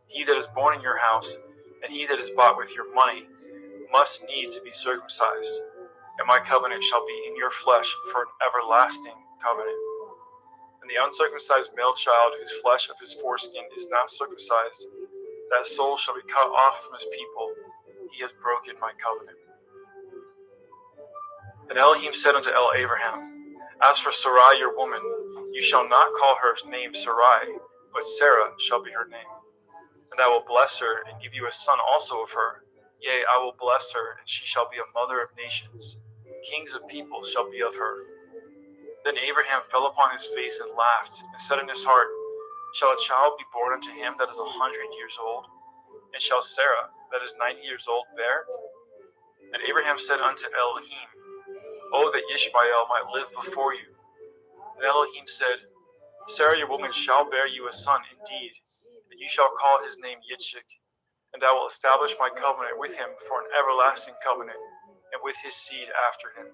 S8: He that is born in your house, and he that is bought with your money, must need to be circumcised. and my covenant shall be in your flesh for an everlasting covenant. And the uncircumcised male child whose flesh of his foreskin is not circumcised, that soul shall be cut off from his people. He has broken my covenant. And Elohim said unto Abraham, As for Sarai your woman, you shall not call her name Sarai, but Sarah shall be her name. And I will bless her, and give you a son also of her. Yea, I will bless her, and she shall be a mother of nations. Kings of peoples shall be of her. Then Abraham fell upon his face and laughed, and said in his heart, Shall a child be born unto him that is 100 years old? And shall Sarah, that is 90 years old, bear? And Abraham said unto Elohim, Oh, that Ishmael might live before you. And Elohim said, Sarah your woman shall bear you a son indeed, and you shall call his name Yitzchak. And I will establish my covenant with him for an everlasting covenant, and with his seed after him.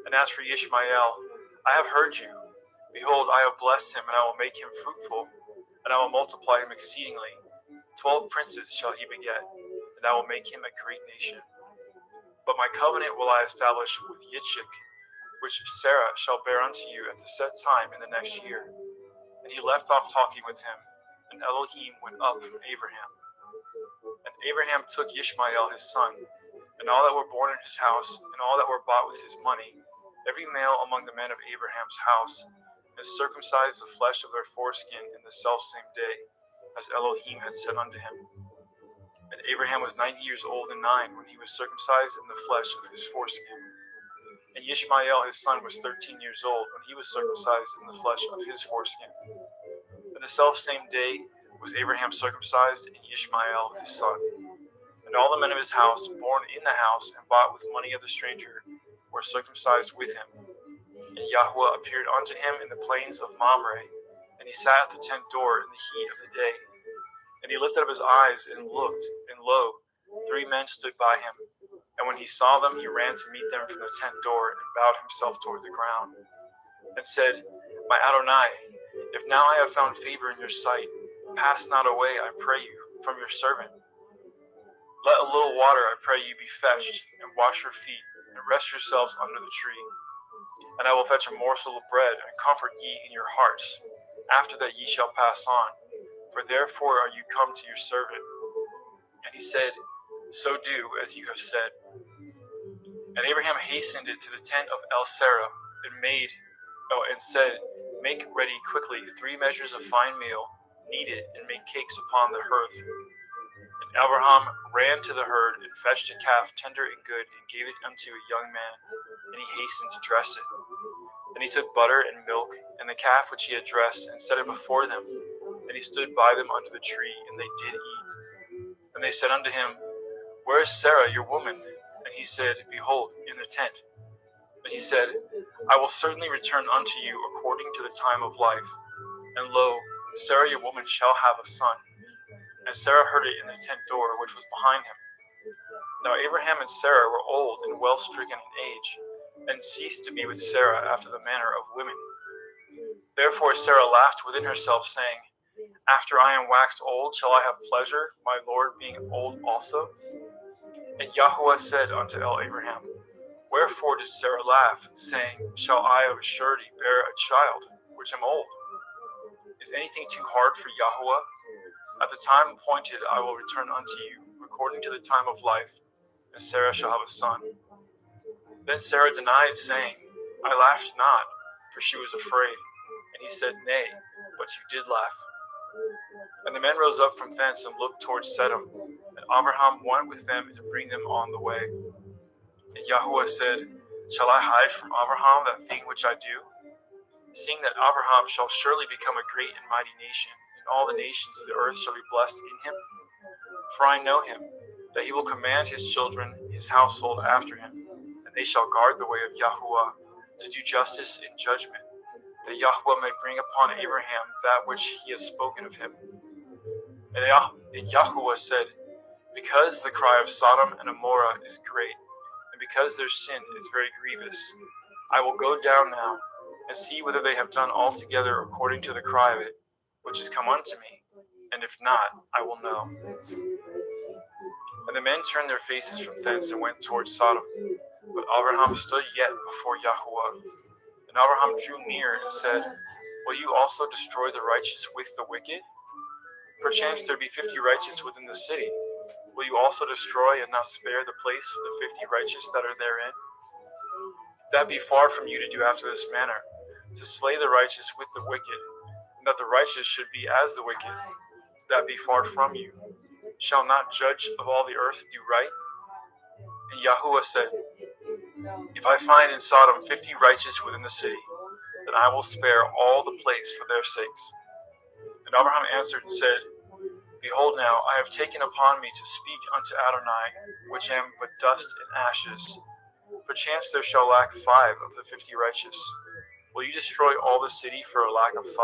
S8: And as for Ishmael, I have heard you. Behold, I have blessed him, and I will make him fruitful, and I will multiply him exceedingly. 12 princes shall he beget, and I will make him a great nation. But my covenant will I establish with Yitzchak, which Sarah shall bear unto you at the set time in the next year. And he left off talking with him, and Elohim went up from Abraham. And Abraham took Ishmael his son, and all that were born in his house, and all that were bought with his money, every male among the men of Abraham's house, and circumcised the flesh of their foreskin in the selfsame day, as Elohim had said unto him. And Abraham was 90 years old and 9 when he was circumcised in the flesh of his foreskin. And Ishmael his son was 13 years old when he was circumcised in the flesh of his foreskin. And the selfsame day was Abraham circumcised, and Ishmael his son. And all the men of his house, born in the house and bought with money of the stranger, were circumcised with him. And Yahweh appeared unto him in the plains of Mamre, and he sat at the tent door in the heat of the day. And he lifted up his eyes and looked, and lo, 3 men stood by him. And when he saw them, he ran to meet them from the tent door, and bowed himself toward the ground, and said, My Adonai, if now I have found favor in your sight, pass not away, I pray you, from your servant. Let a little water, I pray you, be fetched, and wash your feet, and rest yourselves under the tree. And I will fetch a morsel of bread, and comfort ye in your hearts. After that ye shall pass on, for therefore are you come to your servant. And he said, So do as you have said. And Abraham hastened it to the tent of El-Sarah, and said, Make ready quickly 3 measures of fine meal, knead it, and make cakes upon the hearth. And Abraham ran to the herd, and fetched a calf tender and good, and gave it unto a young man, and he hastened to dress it. Then he took butter and milk, and the calf which he had dressed, and set it before them. Then he stood by them under the tree, and they did eat. And they said unto him, Where is Sarah your woman? And he said, Behold, in the tent. But he said, I will certainly return unto you according to the time of life. And lo, Sarah your woman shall have a son. And Sarah heard it in the tent door which was behind him. Now Abraham and Sarah were old and well stricken in age, and ceased to be with Sarah after the manner of women. Therefore Sarah laughed within herself, saying, After I am waxed old, shall I have pleasure, my Lord being old also? And Yahweh said unto Abraham, Wherefore did Sarah laugh, saying, Shall I of a surety bear a child, which am old? Is anything too hard for Yahweh? At the time appointed I will return unto you, according to the time of life, and Sarah shall have a son. Then Sarah denied, saying, I laughed not, for she was afraid. And he said, Nay, but you did laugh. And the men rose up from thence and looked towards Sedom, and Abraham went with them to bring them on the way. And Yahweh said, Shall I hide from Abraham that thing which I do? Seeing that Abraham shall surely become a great and mighty nation, and all the nations of the earth shall be blessed in him. For I know him, that he will command his children, his household after him, and they shall guard the way of Yahweh, to do justice and judgment, that Yahweh may bring upon Abraham that which he has spoken of him. And Yahweh said, Because the cry of Sodom and Amorah is great, and because their sin is very grievous, I will go down now, and see whether they have done altogether according to the cry of it, which is come unto me, and if not, I will know. And the men turned their faces from thence and went towards Sodom. But Abraham stood yet before Yahuwah. And Abraham drew near and said, Will you also destroy the righteous with the wicked? Perchance there be 50 righteous within the city. Will you also destroy and not spare the place for the 50 righteous that are therein? That be far from you to do after this manner, to slay the righteous with the wicked, and that the righteous should be as the wicked. That be far from you. Shall not judge of all the earth do right? And Yahuwah said, If I find in Sodom 50 righteous within the city, then I will spare all the place for their sakes. And Abraham answered and said, Behold now, I have taken upon me to speak unto Adonai, which am but dust and ashes. Perchance there shall lack 5 of the 50 righteous. Will you destroy all the city for a lack of 5?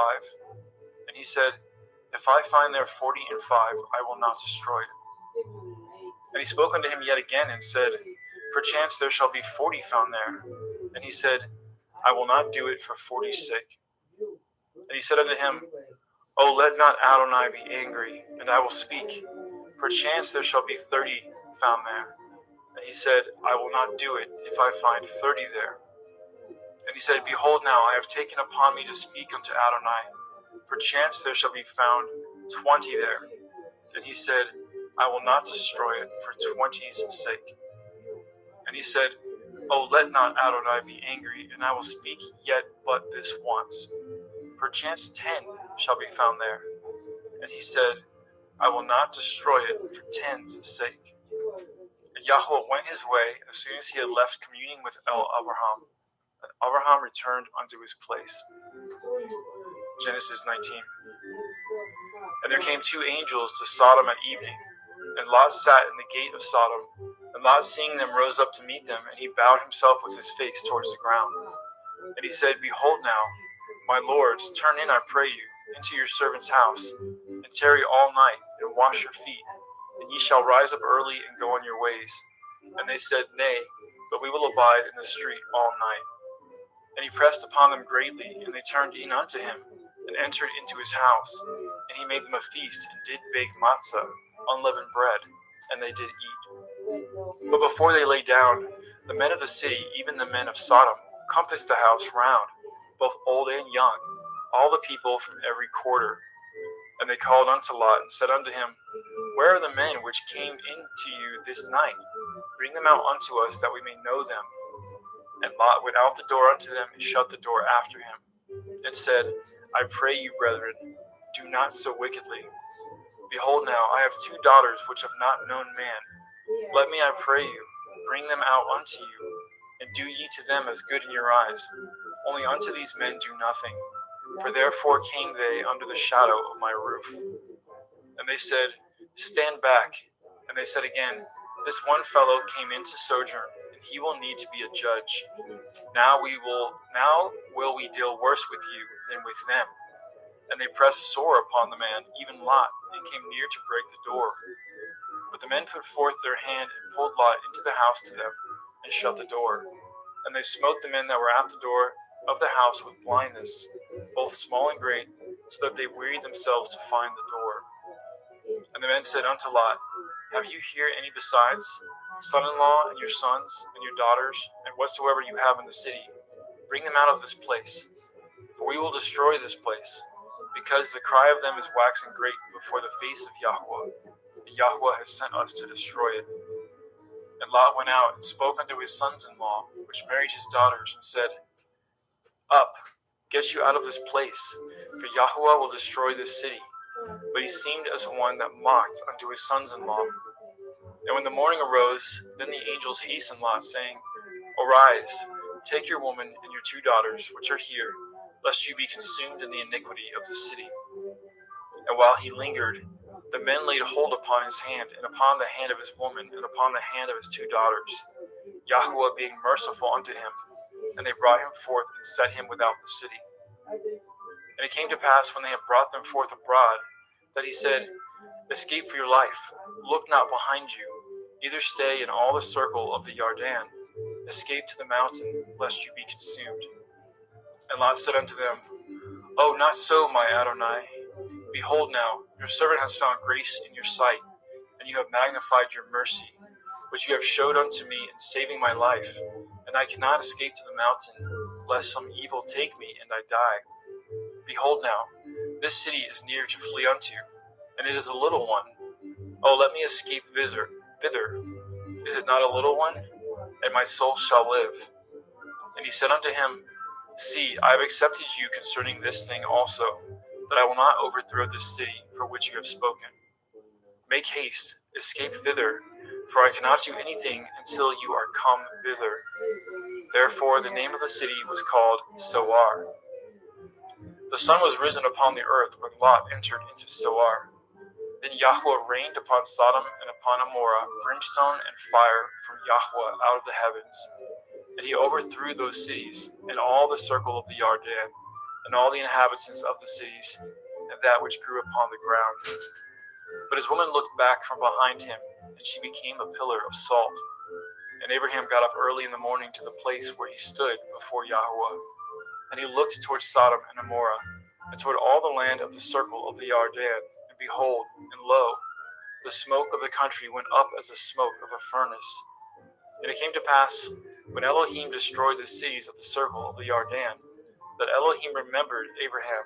S8: And he said, If I find there 40 and 5, I will not destroy it. And he spoke unto him yet again and said, Perchance there shall be 40 found there. And he said, I will not do it for 40's sake. And he said unto him, O let not Adonai be angry, and I will speak. Perchance there shall be 30 found there. And he said, I will not do it if I find 30 there. And he said, Behold now, I have taken upon me to speak unto Adonai. Perchance there shall be found 20 there. And he said, I will not destroy it for 20's sake. And he said, O let not Adonai be angry, and I will speak yet but this once. Perchance 10 shall be found there. And he said, I will not destroy it for 10's sake. And Yahweh went his way as soon as he had left communing with Abraham. And Abraham returned unto his place. Genesis 19. And there came 2 angels to Sodom at evening, and Lot sat in the gate of Sodom. And Lot, seeing them, rose up to meet them, and he bowed himself with his face towards the ground. And he said, Behold now, my lords, turn in, I pray you, into your servant's house, and tarry all night, and wash your feet, and ye shall rise up early and go on your ways. And they said, Nay, but we will abide in the street all night. And he pressed upon them greatly, and they turned in unto him, and entered into his house. And he made them a feast, and did bake matzah, unleavened bread, and they did eat. But before they lay down, the men of the city, even the men of Sodom, compassed the house round, both old and young, all the people from every quarter. And they called unto Lot, and said unto him, Where are the men which came in to you this night? Bring them out unto us, that we may know them. And Lot went out the door unto them, and shut the door after him, and said, I pray you, brethren, do not so wickedly. Behold now, I have 2 daughters which have not known man. Let me, I pray you, bring them out unto you, and do ye to them as good in your eyes. Only unto these men do nothing, for therefore came they under the shadow of my roof. And they said, Stand back. And they said again, This one fellow came into sojourn, and he will need to be a judge. Now will we deal worse with you than with them. And they pressed sore upon the man, even Lot, and came near to break the door. But the men put forth their hand and pulled Lot into the house to them, and shut the door. And they smote the men that were at the door of the house with blindness, both small and great, so that they wearied themselves to find the door. And the men said unto Lot, Have you here any besides, son-in-law, and your sons, and your daughters, and whatsoever you have in the city? Bring them out of this place, for we will destroy this place, because the cry of them is waxing great before the face of Yahweh, and Yahweh has sent us to destroy it. And Lot went out and spoke unto his sons-in-law, which married his daughters, and said, Up, get you out of this place, for Yahweh will destroy this city. But he seemed as one that mocked unto his sons-in-law. And when the morning arose, then the angels hastened Lot, saying, Arise, take your woman and your 2 daughters, which are here, lest you be consumed in the iniquity of the city. And while he lingered, the men laid hold upon his hand, and upon the hand of his woman, and upon the hand of his 2 daughters, Yahweh being merciful unto him. And they brought him forth, and set him without the city. And it came to pass, when they had brought them forth abroad, that he said, Escape for your life, look not behind you, neither stay in all the circle of the Yarden. Escape to the mountain, lest you be consumed. And Lot said unto them, Oh, not so, my Adonai. Behold now, your servant has found grace in your sight, and you have magnified your mercy. which you have showed unto me in saving my life, and I cannot escape to the mountain, lest some evil take me and I die. Behold now, this city is near to flee unto, and it is a little one. Oh, let me escape thither. Is it not a little one? And my soul shall live. And he said unto him, See, I have accepted you concerning this thing also, that I will not overthrow this city for which you have spoken. Make haste, escape thither, for I cannot do anything until you are come thither. Therefore the name of the city was called Zoar. The sun was risen upon the earth when Lot entered into Zoar. Then Yahweh rained upon Sodom and upon Amorah brimstone and fire from Yahweh out of the heavens. And he overthrew those cities, and all the circle of the Yarden, and all the inhabitants of the cities, and that which grew upon the ground. But his woman looked back from behind him, and she became a pillar of salt. And Abraham got up early in the morning to the place where he stood before Yahweh. And he looked toward Sodom and Amorah, and toward all the land of the circle of the Yarden. And behold, and lo, the smoke of the country went up as the smoke of a furnace. And it came to pass, when Elohim destroyed the cities of the circle of the Yarden, that Elohim remembered Abraham,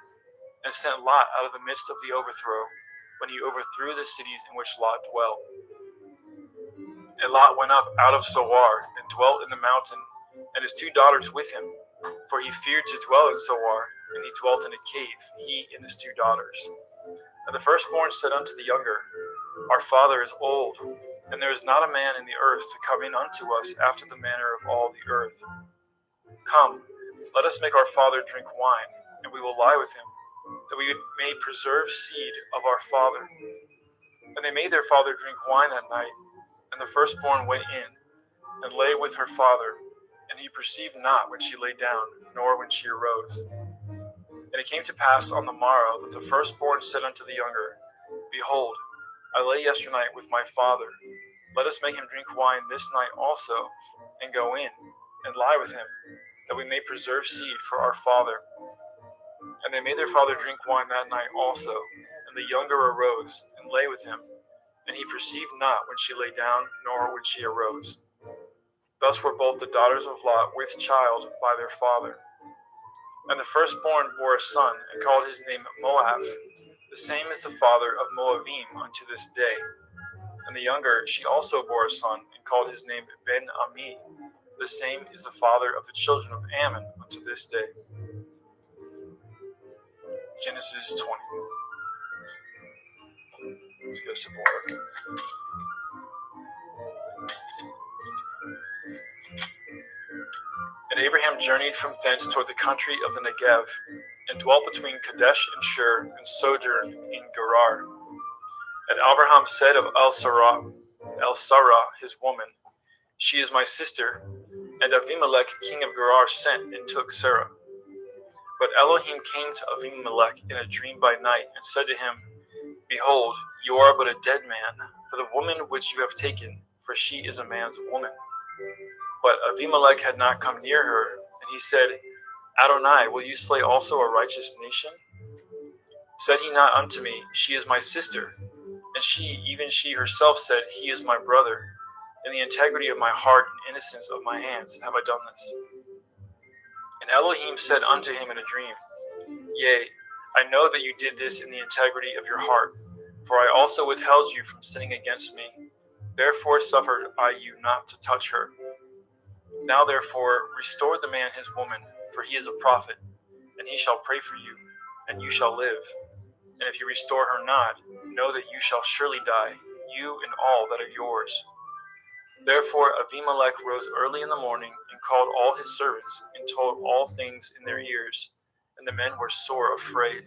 S8: and sent Lot out of the midst of the overthrow, when he overthrew the cities in which Lot dwelt. And Lot went up out of Zoar, and dwelt in the mountain, and his 2 daughters with him, for he feared to dwell in Zoar, and he dwelt in a cave, he and his 2 daughters. And the firstborn said unto the younger, Our father is old, and there is not a man in the earth to come in unto us after the manner of all the earth. Come, let us make our father drink wine, and we will lie with him, that we may preserve seed of our father. And they made their father drink wine that night, and the firstborn went in, and lay with her father, and he perceived not when she lay down, nor when she arose. And it came to pass on the morrow that the firstborn said unto the younger, Behold, I lay yesternight with my father. Let us make him drink wine this night also, and go in, and lie with him, that we may preserve seed for our father. And they made their father drink wine that night also, and the younger arose, and lay with him, and he perceived not when she lay down, nor when she arose. Thus were both the daughters of Lot with child by their father. And the firstborn bore a son, and called his name Moab. The same is the father of Moabim unto this day. And the younger, she also bore a son, and called his name Ben-Ami. The same is the father of the children of Ammon unto this day. Genesis 20. Let's get some water. And Abraham journeyed from thence toward the country of the Negev, and dwelt between Kadesh and Shur, and sojourned in Gerar. And Abraham said of El-Sarah, his woman, She is my sister. And Avimelech, king of Gerar, sent and took Sarah. But Elohim came to Avimelech in a dream by night, and said to him, Behold, you are but a dead man, for the woman which you have taken, for she is a man's woman. But Avimelech had not come near her, and he said, Adonai, will you slay also a righteous nation? Said he not unto me, She is my sister? And she, even she herself, said, He is my brother. In the integrity of my heart and innocence of my hands have I done this. And Elohim said unto him in a dream, Yea, I know that you did this in the integrity of your heart, for I also withheld you from sinning against me. Therefore suffered I you not to touch her. Now therefore restore the man his woman, for he is a prophet, and he shall pray for you, and you shall live. And if you restore her not, know that you shall surely die, you and all that are yours. Therefore Avimelech rose early in the morning, and called all his servants, and told all things in their ears, and the men were sore afraid.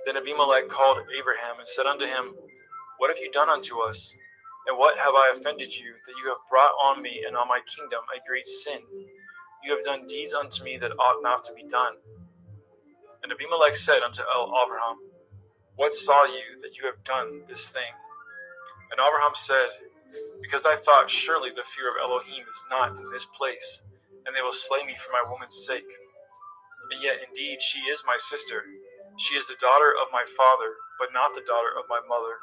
S8: Then Abimelech called Abraham, and said unto him, What have you done unto us? And what have I offended you, that you have brought on me and on my kingdom a great sin? You have done deeds unto me that ought not to be done. And Abimelech said unto Abraham, What saw you that you have done this thing? And Abraham said, Because I thought, surely the fear of Elohim is not in this place, and they will slay me for my woman's sake. And yet indeed she is my sister. She is the daughter of my father, but not the daughter of my mother,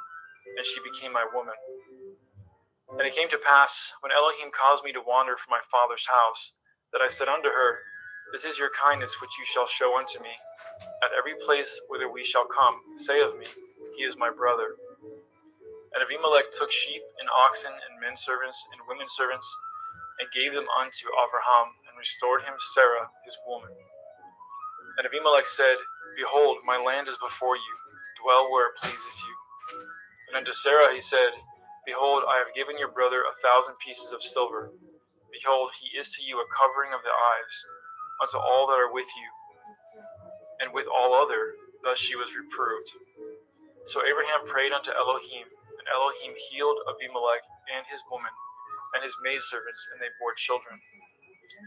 S8: and she became my woman. And it came to pass, when Elohim caused me to wander from my father's house, that I said unto her, This is your kindness which you shall show unto me. At every place whither we shall come, say of me, He is my brother. And Abimelech took sheep and oxen and men servants and women servants, and gave them unto Abraham, and restored him Sarah his woman. And Abimelech said, Behold, my land is before you, dwell where it pleases you. And unto Sarah he said, Behold, I have given your brother 1,000 pieces of silver. Behold, he is to you a covering of the eyes, unto all that are with you, and with all other. Thus she was reproved. So Abraham prayed unto Elohim, and Elohim healed Abimelech and his woman, and his maidservants, and they bore children.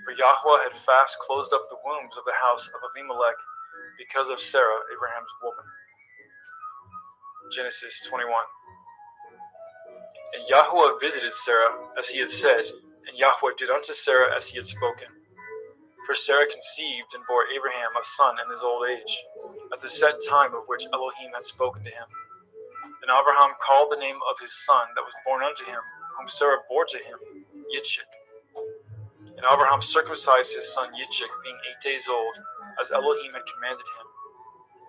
S8: For Yahweh had fast closed up the wombs of the house of Abimelech because of Sarah, Abraham's woman. Genesis 21. And Yahweh visited Sarah as he had said, and Yahweh did unto Sarah as he had spoken. For Sarah conceived and bore Abraham a son in his old age, at the set time of which Elohim had spoken to him. And Abraham called the name of his son that was born unto him, whom Sarah bore to him, Yitzchak. And Abraham circumcised his son Yitzchak, being 8 days old, as Elohim had commanded him.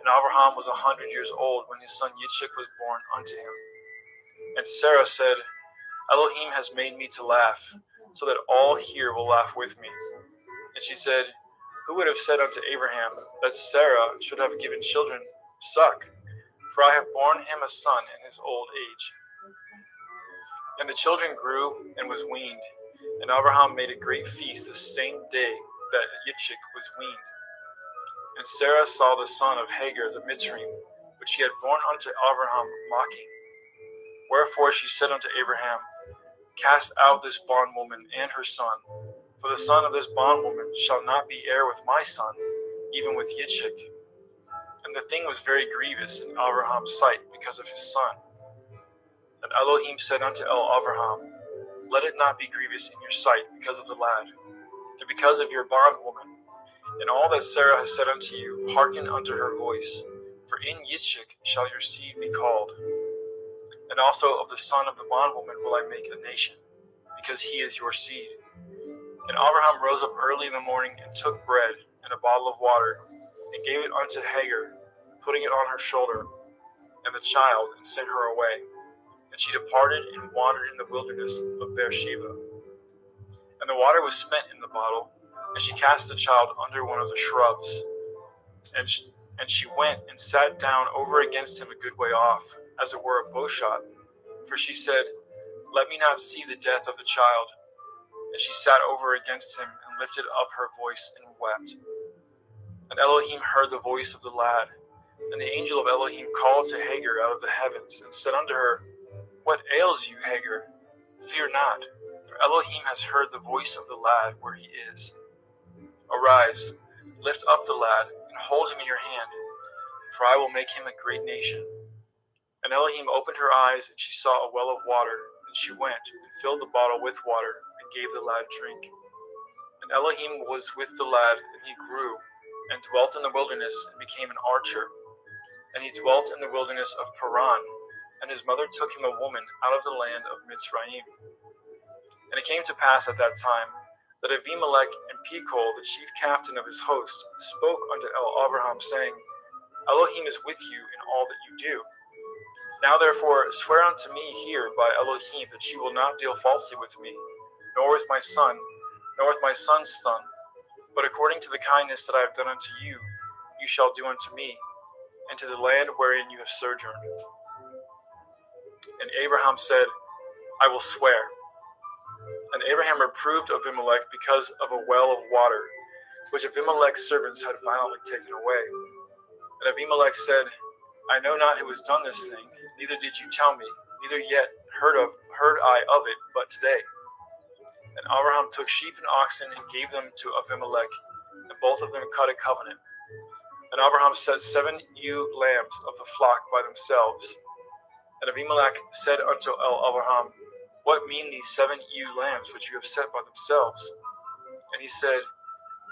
S8: And Abraham was 100 years old when his son Yitzchak was born unto him. And Sarah said, Elohim has made me to laugh, so that all here will laugh with me. And she said, Who would have said unto Abraham that Sarah should have given children suck? For I have borne him a son in his old age. And the children grew and was weaned. And Abraham made a great feast the same day that Yitzchak was weaned. And Sarah saw the son of Hagar the Mitzrayim, which she had borne unto Abraham, mocking. Wherefore she said unto Abraham, Cast out this bondwoman and her son, for the son of this bondwoman shall not be heir with my son, even with Yitzchak. And the thing was very grievous in Abraham's sight because of his son. And Elohim said unto Abraham, Let it not be grievous in your sight because of the lad, and because of your bondwoman. And all that Sarah has said unto you, hearken unto her voice, for in Yitzchak shall your seed be called. And also of the son of the bondwoman will I make a nation, because he is your seed. And Abraham rose up early in the morning, and took bread and a bottle of water, and gave it unto Hagar, putting it on her shoulder, and the child, and sent her away. And she departed and wandered in the wilderness of Beersheba. And the water was spent in the bottle, and she cast the child under one of the shrubs. And she went and sat down over against him a good way off, as it were a bowshot. For she said, Let me not see the death of the child. And she sat over against him, and lifted up her voice, and wept. And Elohim heard the voice of the lad. And the angel of Elohim called to Hagar out of the heavens, and said unto her, What ails you, Hagar? Fear not, for Elohim has heard the voice of the lad where he is. Arise, lift up the lad, and hold him in your hand, for I will make him a great nation. And Elohim opened her eyes, and she saw a well of water. And she went, and filled the bottle with water, and gave the lad drink. And Elohim was with the lad, and he grew, and dwelt in the wilderness, and became an archer. And he dwelt in the wilderness of Paran, and his mother took him a woman out of the land of Mitzrayim. And it came to pass at that time, that Abimelech and Pekol, the chief captain of his host, spoke unto Abraham, saying, Elohim is with you in all that you do. Now therefore swear unto me here by Elohim that you will not deal falsely with me, nor with my son, nor with my son's son, but according to the kindness that I have done unto you, you shall do unto me, and to the land wherein you have sojourned. And Abraham said, I will swear. And Abraham reproved Abimelech because of a well of water, which Abimelech's servants had violently taken away. And Abimelech said, I know not who has done this thing, neither did you tell me, neither yet heard I of it, but today. And Abraham took sheep and oxen and gave them to Abimelech, and both of them cut a covenant. And Abraham set 7 ewe lambs of the flock by themselves. And Abimelech said unto Abraham, What mean these 7 ewe lambs which you have set by themselves? And he said,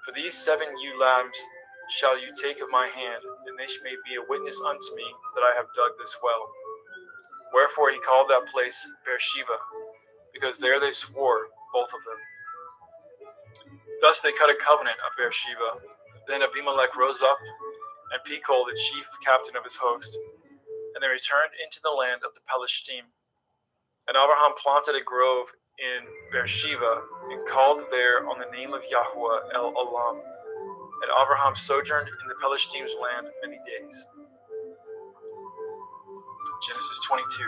S8: For these 7 ewe lambs shall you take of my hand, and they may be a witness unto me that I have dug this well. Wherefore he called that place Beersheba, because there they swore, both of them. Thus they cut a covenant at Beersheba. Then Abimelech rose up, and Phicol, the chief captain of his host, and they returned into the land of the Pelishtim. And Abraham planted a grove in Beersheba, and called there on the name of Yahweh El Olam. And Abraham sojourned in the Pelishtim's land many days. Genesis 22.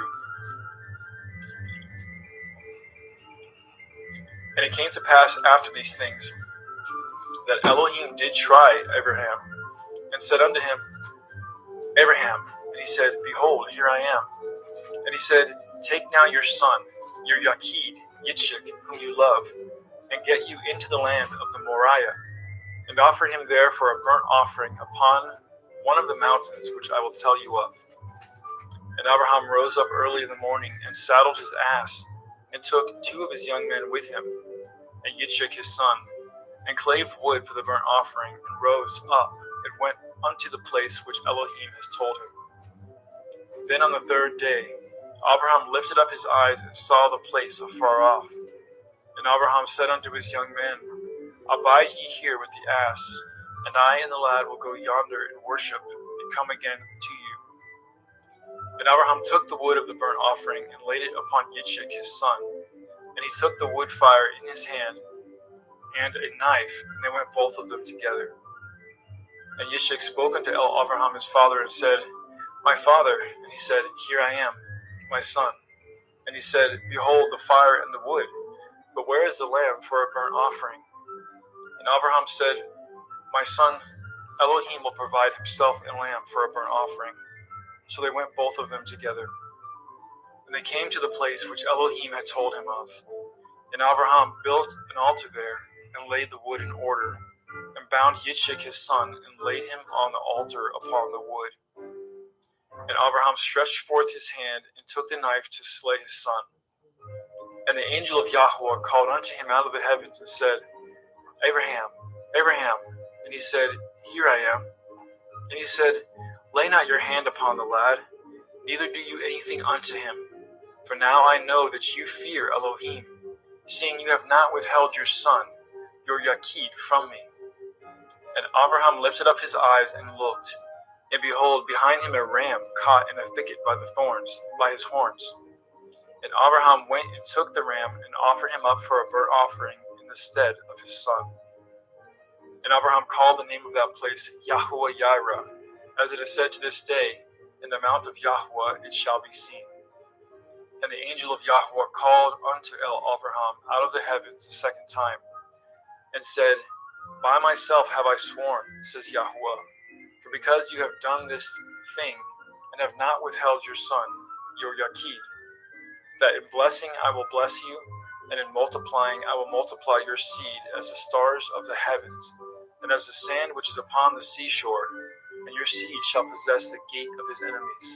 S8: And it came to pass after these things, that Elohim did try Abraham, and said unto him, Abraham. And he said, Behold, here I am. And he said, Take now your son, your Yachid, Yitzchak, whom you love, and get you into the land of the Moriah, and offer him there for a burnt offering upon one of the mountains which I will tell you of. And Abraham rose up early in the morning, and saddled his ass, and took 2 of his young men with him, and Yitzchak his son, and clave wood for the burnt offering, and rose up, and went unto the place which Elohim has told him. Then on the 3rd day, Abraham lifted up his eyes, and saw the place afar off. And Abraham said unto his young men, Abide ye here with the ass, and I and the lad will go yonder and worship, and come again to you. And Abraham took the wood of the burnt offering, and laid it upon Yitzchak his son. And he took the wood fire in his hand, and a knife, and they went both of them together. And Yitzchak spoke unto Abraham his father, and said, My father. And he said, Here I am, my son. And he said, Behold the fire and the wood, but where is the lamb for a burnt offering? And Abraham said, My son, Elohim will provide himself a lamb for a burnt offering. So they went both of them together. And they came to the place which Elohim had told him of. And Abraham built an altar there, and laid the wood in order, and bound Yitzchak his son, and laid him on the altar upon the wood. And Abraham stretched forth his hand, and took the knife to slay his son. And the angel of Yahweh called unto him out of the heavens, and said, Abraham, Abraham. And he said, Here I am. And he said, Lay not your hand upon the lad, neither do you anything unto him. For now I know that you fear Elohim, seeing you have not withheld your son, your Yachid, from me. And Abraham lifted up his eyes and looked, and behold, behind him a ram caught in a thicket by the thorns, by his horns. And Abraham went and took the ram, and offered him up for a burnt offering in the stead of his son. And Abraham called the name of that place Yahweh Yireh, as it is said to this day, In the mount of Yahweh it shall be seen. And the angel of Yahweh called unto Abraham out of the heavens the 2nd time, and said, By myself have I sworn, says Yahweh, for because you have done this thing, and have not withheld your son, your Yachid, that in blessing I will bless you, and in multiplying I will multiply your seed as the stars of the heavens, and as the sand which is upon the seashore, and your seed shall possess the gate of his enemies.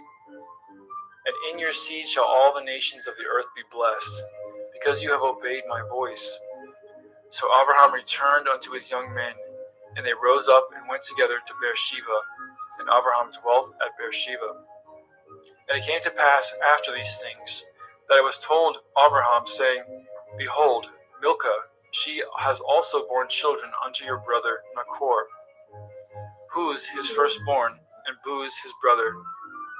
S8: And in your seed shall all the nations of the earth be blessed, because you have obeyed my voice. So Abraham returned unto his young men, and they rose up and went together to Beersheba, and Abraham dwelt at Beersheba. And it came to pass after these things, that it was told Abraham, saying, Behold, Milcah, she has also borne children unto your brother Nachor, Huz his firstborn, and Buz his brother,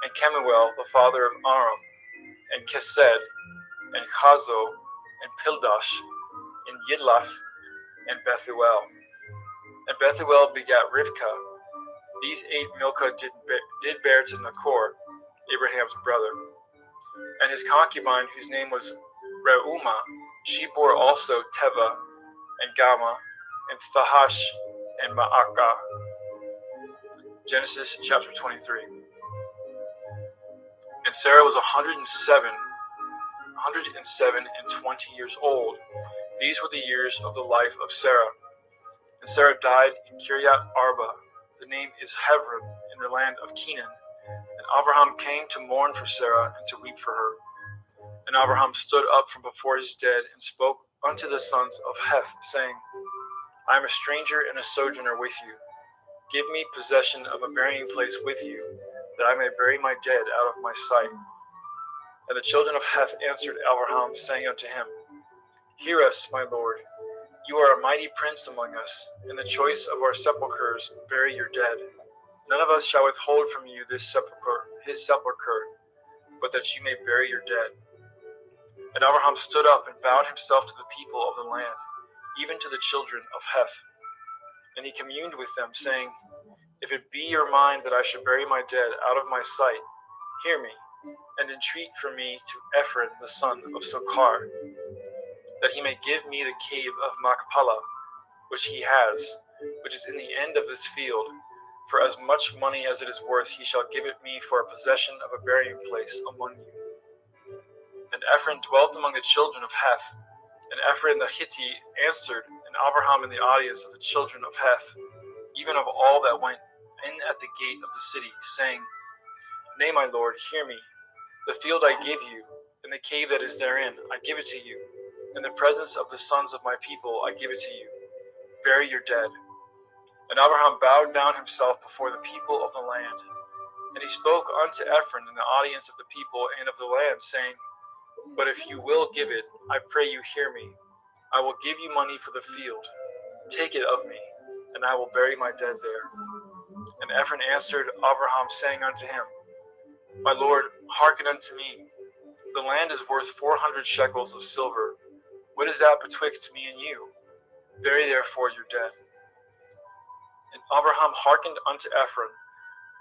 S8: and Kemuel the father of Aram, and Kesed, and Chazo, and Pildash, and Yidlaf, and Bethuel. And Bethuel begat Rivkah. These 8 Milcah did bear to Nachor, Abraham's brother. And his concubine, whose name was Reumah, she bore also Teva, and Gama, and Thahash, and Ma'akah. Genesis chapter 23. And Sarah was 107 and 20 years old. These were the years of the life of Sarah. And Sarah died in Kiryat Arba. The name is Hebron, in the land of Canaan. And Abraham came to mourn for Sarah, and to weep for her. And Abraham stood up from before his dead, and spoke unto the sons of Heth, saying, I am a stranger and a sojourner with you. Give me possession of a burying place with you, that I may bury my dead out of my sight. And the children of Heth answered Abraham, saying unto him, Hear us, my lord. You are a mighty prince among us. In the choice of our sepulchres, bury your dead. None of us shall withhold from you this sepulchre, his sepulchre, but that you may bury your dead. And Abraham stood up and bowed himself to the people of the land, even to the children of Heth. And he communed with them, saying, If it be your mind that I should bury my dead out of my sight, hear me, and entreat for me to Ephron the son of Sochar, that he may give me the cave of Machpelah, which he has, which is in the end of this field. For as much money as it is worth, he shall give it me for a possession of a burying place among you. And Ephron dwelt among the children of Heth. And Ephron the Hittite answered, and Abraham in the audience of the children of Heth, even of all that went in at the gate of the city, saying, Nay, my lord, hear me. The field I give you, and the cave that is therein, I give it to you. In the presence of the sons of my people, I give it to you. Bury your dead. And Abraham bowed down himself before the people of the land. And he spoke unto Ephron in the audience of the people and of the land, saying, But if you will give it, I pray you hear me. I will give you money for the field. Take it of me, and I will bury my dead there. And Ephron answered Abraham, saying unto him, My lord, hearken unto me. The land is worth 400 shekels of silver. What is that betwixt me and you? Bury therefore your dead. And Abraham hearkened unto Ephron.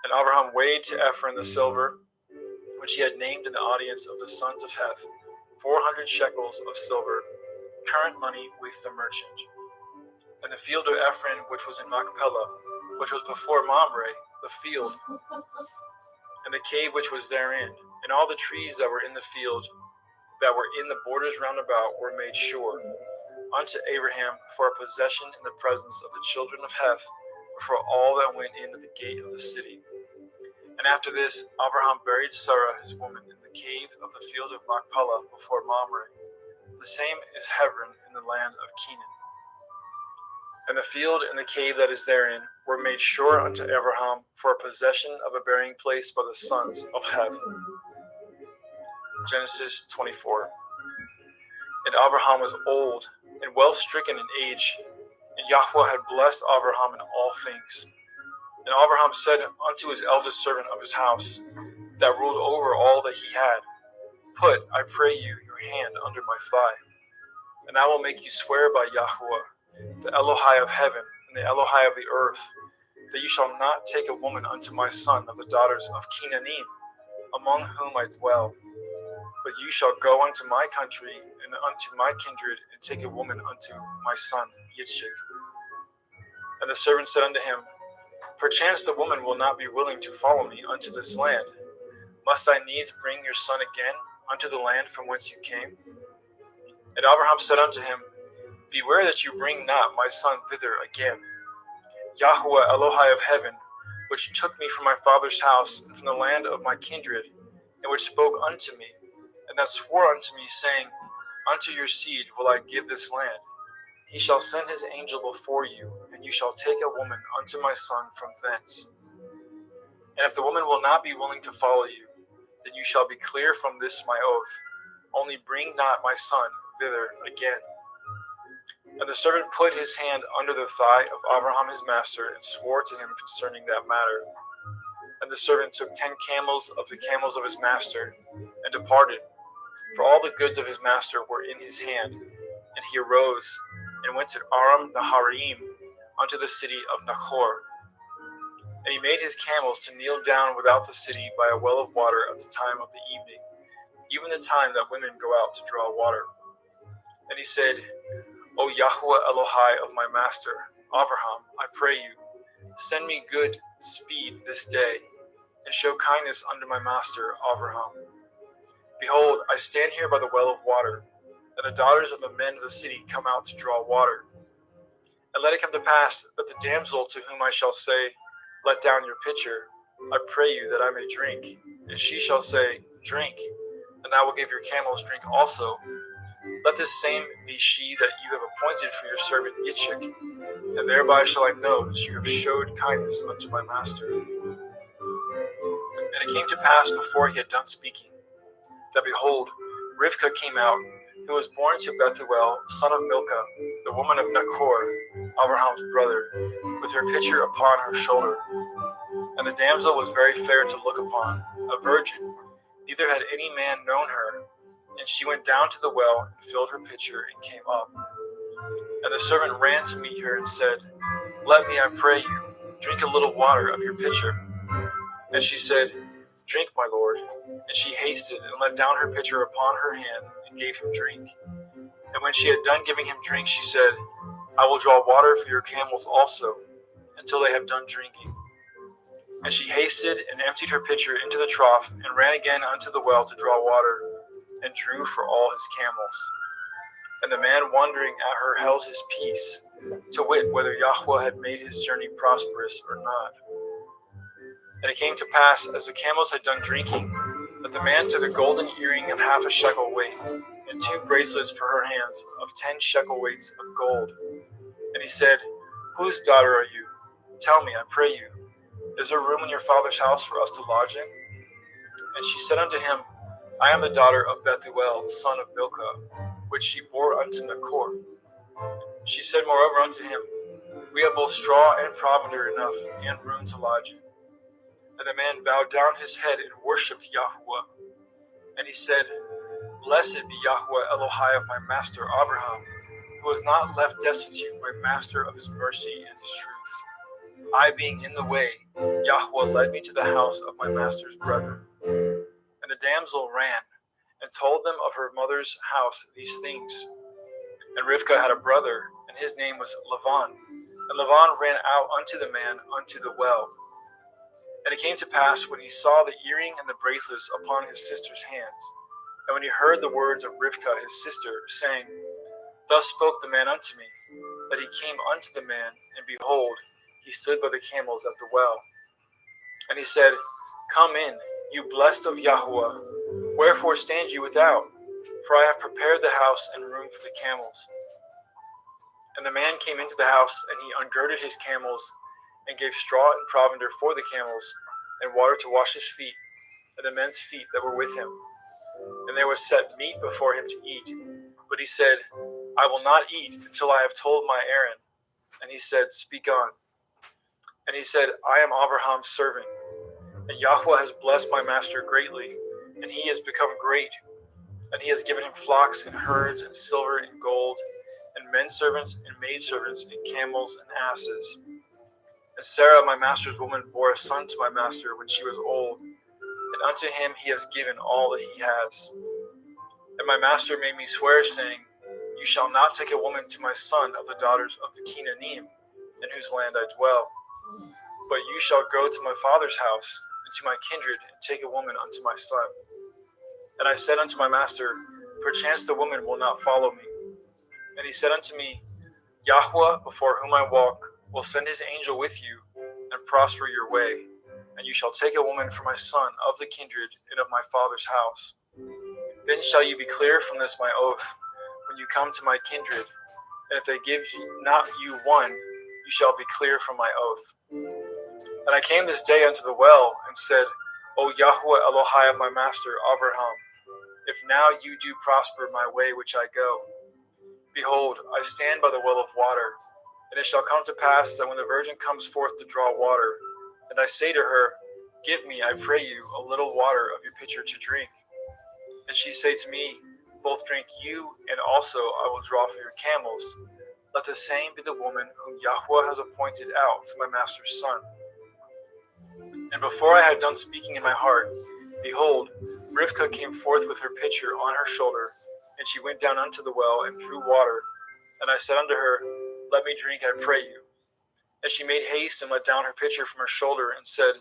S8: And Abraham weighed to Ephron the silver, which he had named in the audience of the sons of Heth, 400 shekels of silver, current money with the merchant. And the field of Ephron, which was in Machpelah, which was before Mamre, the field, and the cave which was therein, and all the trees that were in the field, that were in the borders round about, were made sure unto Abraham for a possession in the presence of the children of Heth, for all that went in at the gate of the city. And after this, Abraham buried Sarah his woman in the cave of the field of Machpelah before Mamre. The same is Hebron in the land of Canaan. And the field and the cave that is therein were made sure unto Abraham for a possession of a burying place by the sons of Heth. Genesis 24. And Abraham was old and well stricken in age, and Yahweh had blessed Abraham in all things. And Abraham said unto his eldest servant of his house, that ruled over all that he had, Put, I pray you, your hand under my thigh, and I will make you swear by Yahweh, the Elohai of heaven and the Elohai of the earth, that you shall not take a woman unto my son of the daughters of Canaanim, among whom I dwell. But you shall go unto my country and unto my kindred, and take a woman unto my son Yitzchak. And the servant said unto him, Perchance the woman will not be willing to follow me unto this land. Must I needs bring your son again unto the land from whence you came? And Abraham said unto him, Beware that you bring not my son thither again. Yahweh Elohai of heaven, which took me from my father's house and from the land of my kindred, and which spoke unto me, and that swore unto me, saying, Unto your seed will I give this land. He shall send his angel before you, and you shall take a woman unto my son from thence. And if the woman will not be willing to follow you, then you shall be clear from this my oath. Only bring not my son thither again. And the servant put his hand under the thigh of Abraham his master, and swore to him concerning that matter. And the servant took 10 camels of the camels of his master, and departed. For all the goods of his master were in his hand. And he arose, and went to Aram Naharaim, unto the city of Nachor. And he made his camels to kneel down without the city by a well of water at the time of the evening, even the time that women go out to draw water. And he said, O Yahweh Elohai of my master, Abraham, I pray you, send me good speed this day, and show kindness unto my master, Abraham. Behold, I stand here by the well of water, and the daughters of the men of the city come out to draw water. And let it come to pass that the damsel to whom I shall say, Let down your pitcher, I pray you that I may drink. And she shall say, Drink, and I will give your camels drink also. Let this same be she that you have appointed for your servant Yitzchak, and thereby shall I know that you have showed kindness unto my master. And it came to pass before he had done speaking, that behold, Rivkah came out, who who was born to Bethuel, son of Milcah, the woman of Nachor, Abraham's brother, with her pitcher upon her shoulder. And the damsel was very fair to look upon, a virgin, neither had any man known her. And she went down to the well and filled her pitcher and came up. And the servant ran to meet her and said, Let me, I pray you, drink a little water of your pitcher. And she said, Drink, my lord. And she hasted and let down her pitcher upon her hand and gave him drink. And when she had done giving him drink, she said, I will draw water for your camels also, until they have done drinking. And she hasted and emptied her pitcher into the trough and ran again unto the well to draw water, and drew for all his camels. And the man wondering at her held his peace, to wit whether Yahweh had made his journey prosperous or not. And it came to pass, as the camels had done drinking, that the man took a golden earring of half a shekel weight, and 2 bracelets for her hands of 10 shekel weights of gold. And he said, Whose daughter are you? Tell me, I pray you. Is there room in your father's house for us to lodge in? And she said unto him, I am the daughter of Bethuel, son of Milcah, which she bore unto Nachor. She said moreover unto him, We have both straw and provender enough, and room to lodge in. And the man bowed down his head and worshipped Yahweh. And he said, Blessed be Yahweh Elohai of my master Abraham, who has not left destitute my master of his mercy and his truth. I being in the way, Yahweh led me to the house of my master's brethren. And the damsel ran, and told them of her mother's house these things. And Rivkah had a brother, and his name was Lavan. And Lavan ran out unto the man unto the well. And it came to pass, when he saw the earring and the bracelets upon his sister's hands, and when he heard the words of Rivkah his sister, saying, Thus spoke the man unto me, that he came unto the man, and behold, he stood by the camels at the well. And he said, Come in, you blessed of Yahweh. Wherefore stand you without? For I have prepared the house and room for the camels. And the man came into the house, and he ungirded his camels, and gave straw and provender for the camels, and water to wash his feet, and the men's feet that were with him. And there was set meat before him to eat. But he said, I will not eat until I have told my errand. And he said, Speak on. And he said, I am Abraham's servant, and Yahweh has blessed my master greatly, and he has become great. And he has given him flocks and herds and silver and gold, and men servants and maidservants and camels and asses. And Sarah, my master's woman, bore a son to my master when she was old, and unto him he has given all that he has. And my master made me swear, saying, You shall not take a woman to my son of the daughters of the Canaanim, in whose land I dwell. But you shall go to my father's house, and to my kindred, and take a woman unto my son. And I said unto my master, Perchance the woman will not follow me. And he said unto me, Yahweh, before whom I walk, will send his angel with you, and prosper your way. And you shall take a woman for my son of the kindred and of my father's house. Then shall you be clear from this my oath, when you come to my kindred. And if they give not you one, you shall be clear from my oath. And I came this day unto the well, and said, O Yahweh Elohai of my master Abraham, if now you do prosper my way which I go. Behold, I stand by the well of water, and it shall come to pass that when the virgin comes forth to draw water, and I say to her, Give me, I pray you, a little water of your pitcher to drink. And she say to me, Both drink you, and also I will draw for your camels. Let the same be the woman whom Yahweh has appointed out for my master's son. And before I had done speaking in my heart, behold, Rivkah came forth with her pitcher on her shoulder, and she went down unto the well and drew water. And I said unto her, Let me drink, I pray you. And she made haste and let down her pitcher from her shoulder, and said,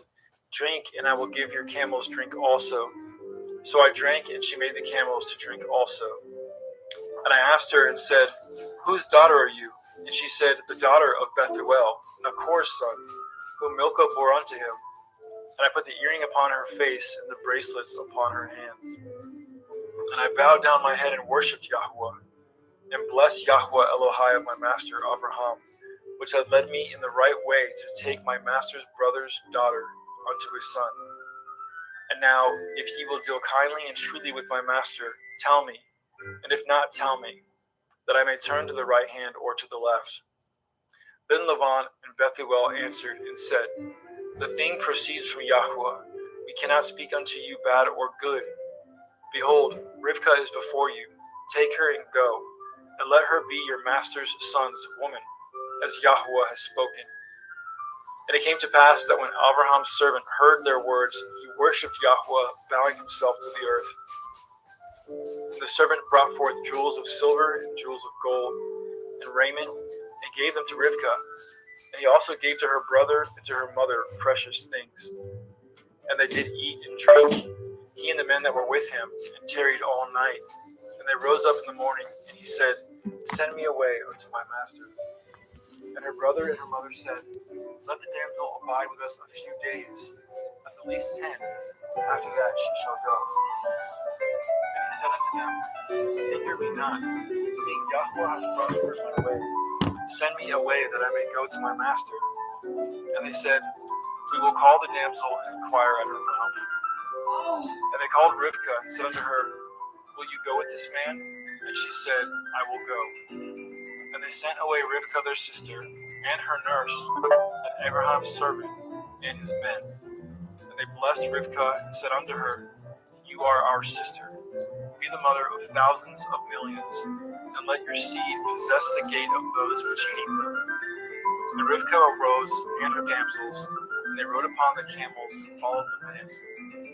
S8: Drink, and I will give your camels drink also. So I drank, and she made the camels to drink also. And I asked her and said, Whose daughter are you? And she said, The daughter of Bethuel, Nachor's son, whom Milcah bore unto him. And I put the earring upon her face and the bracelets upon her hands. And I bowed down my head and worshipped Yahweh, and blessed Yahweh Elohai of my master Abraham, which had led me in the right way to take my master's brother's daughter unto his son. And now, if ye will deal kindly and truly with my master, tell me, And if not, tell me, that I may turn to the right hand or to the left. Then Laban and Bethuel answered and said, The thing proceeds from Yahweh. We cannot speak unto you bad or good. Behold, Rivkah is before you. Take her and go, and let her be your master's son's woman, as Yahweh has spoken. And it came to pass that when Abraham's servant heard their words, he worshipped Yahweh, bowing himself to the earth. And the servant brought forth jewels of silver and jewels of gold and raiment, and gave them to Rivkah. And he also gave to her brother and to her mother precious things. And they did eat and drink, he and the men that were with him, and tarried all night. And they rose up in the morning, and he said, Send me away unto my master. And her brother and her mother said, Let the damsel abide with us a few days, at the least 10. After that she shall go. And he said unto them, Hinder me not, seeing Yahweh has prospered my way. Send me away that I may go to my master. And they said, We will call the damsel and inquire at her mouth. And they called Rivkah and said unto her, Will you go with this man? And she said, I will go. And they sent away Rivkah their sister, and her nurse, and Abraham's servant, and his men. And they blessed Rivkah and said unto her, You are our sister. Be the mother of thousands of millions, and let your seed possess the gate of those which hate them. And Rivkah arose, and her damsels, and they rode upon the camels and followed the men.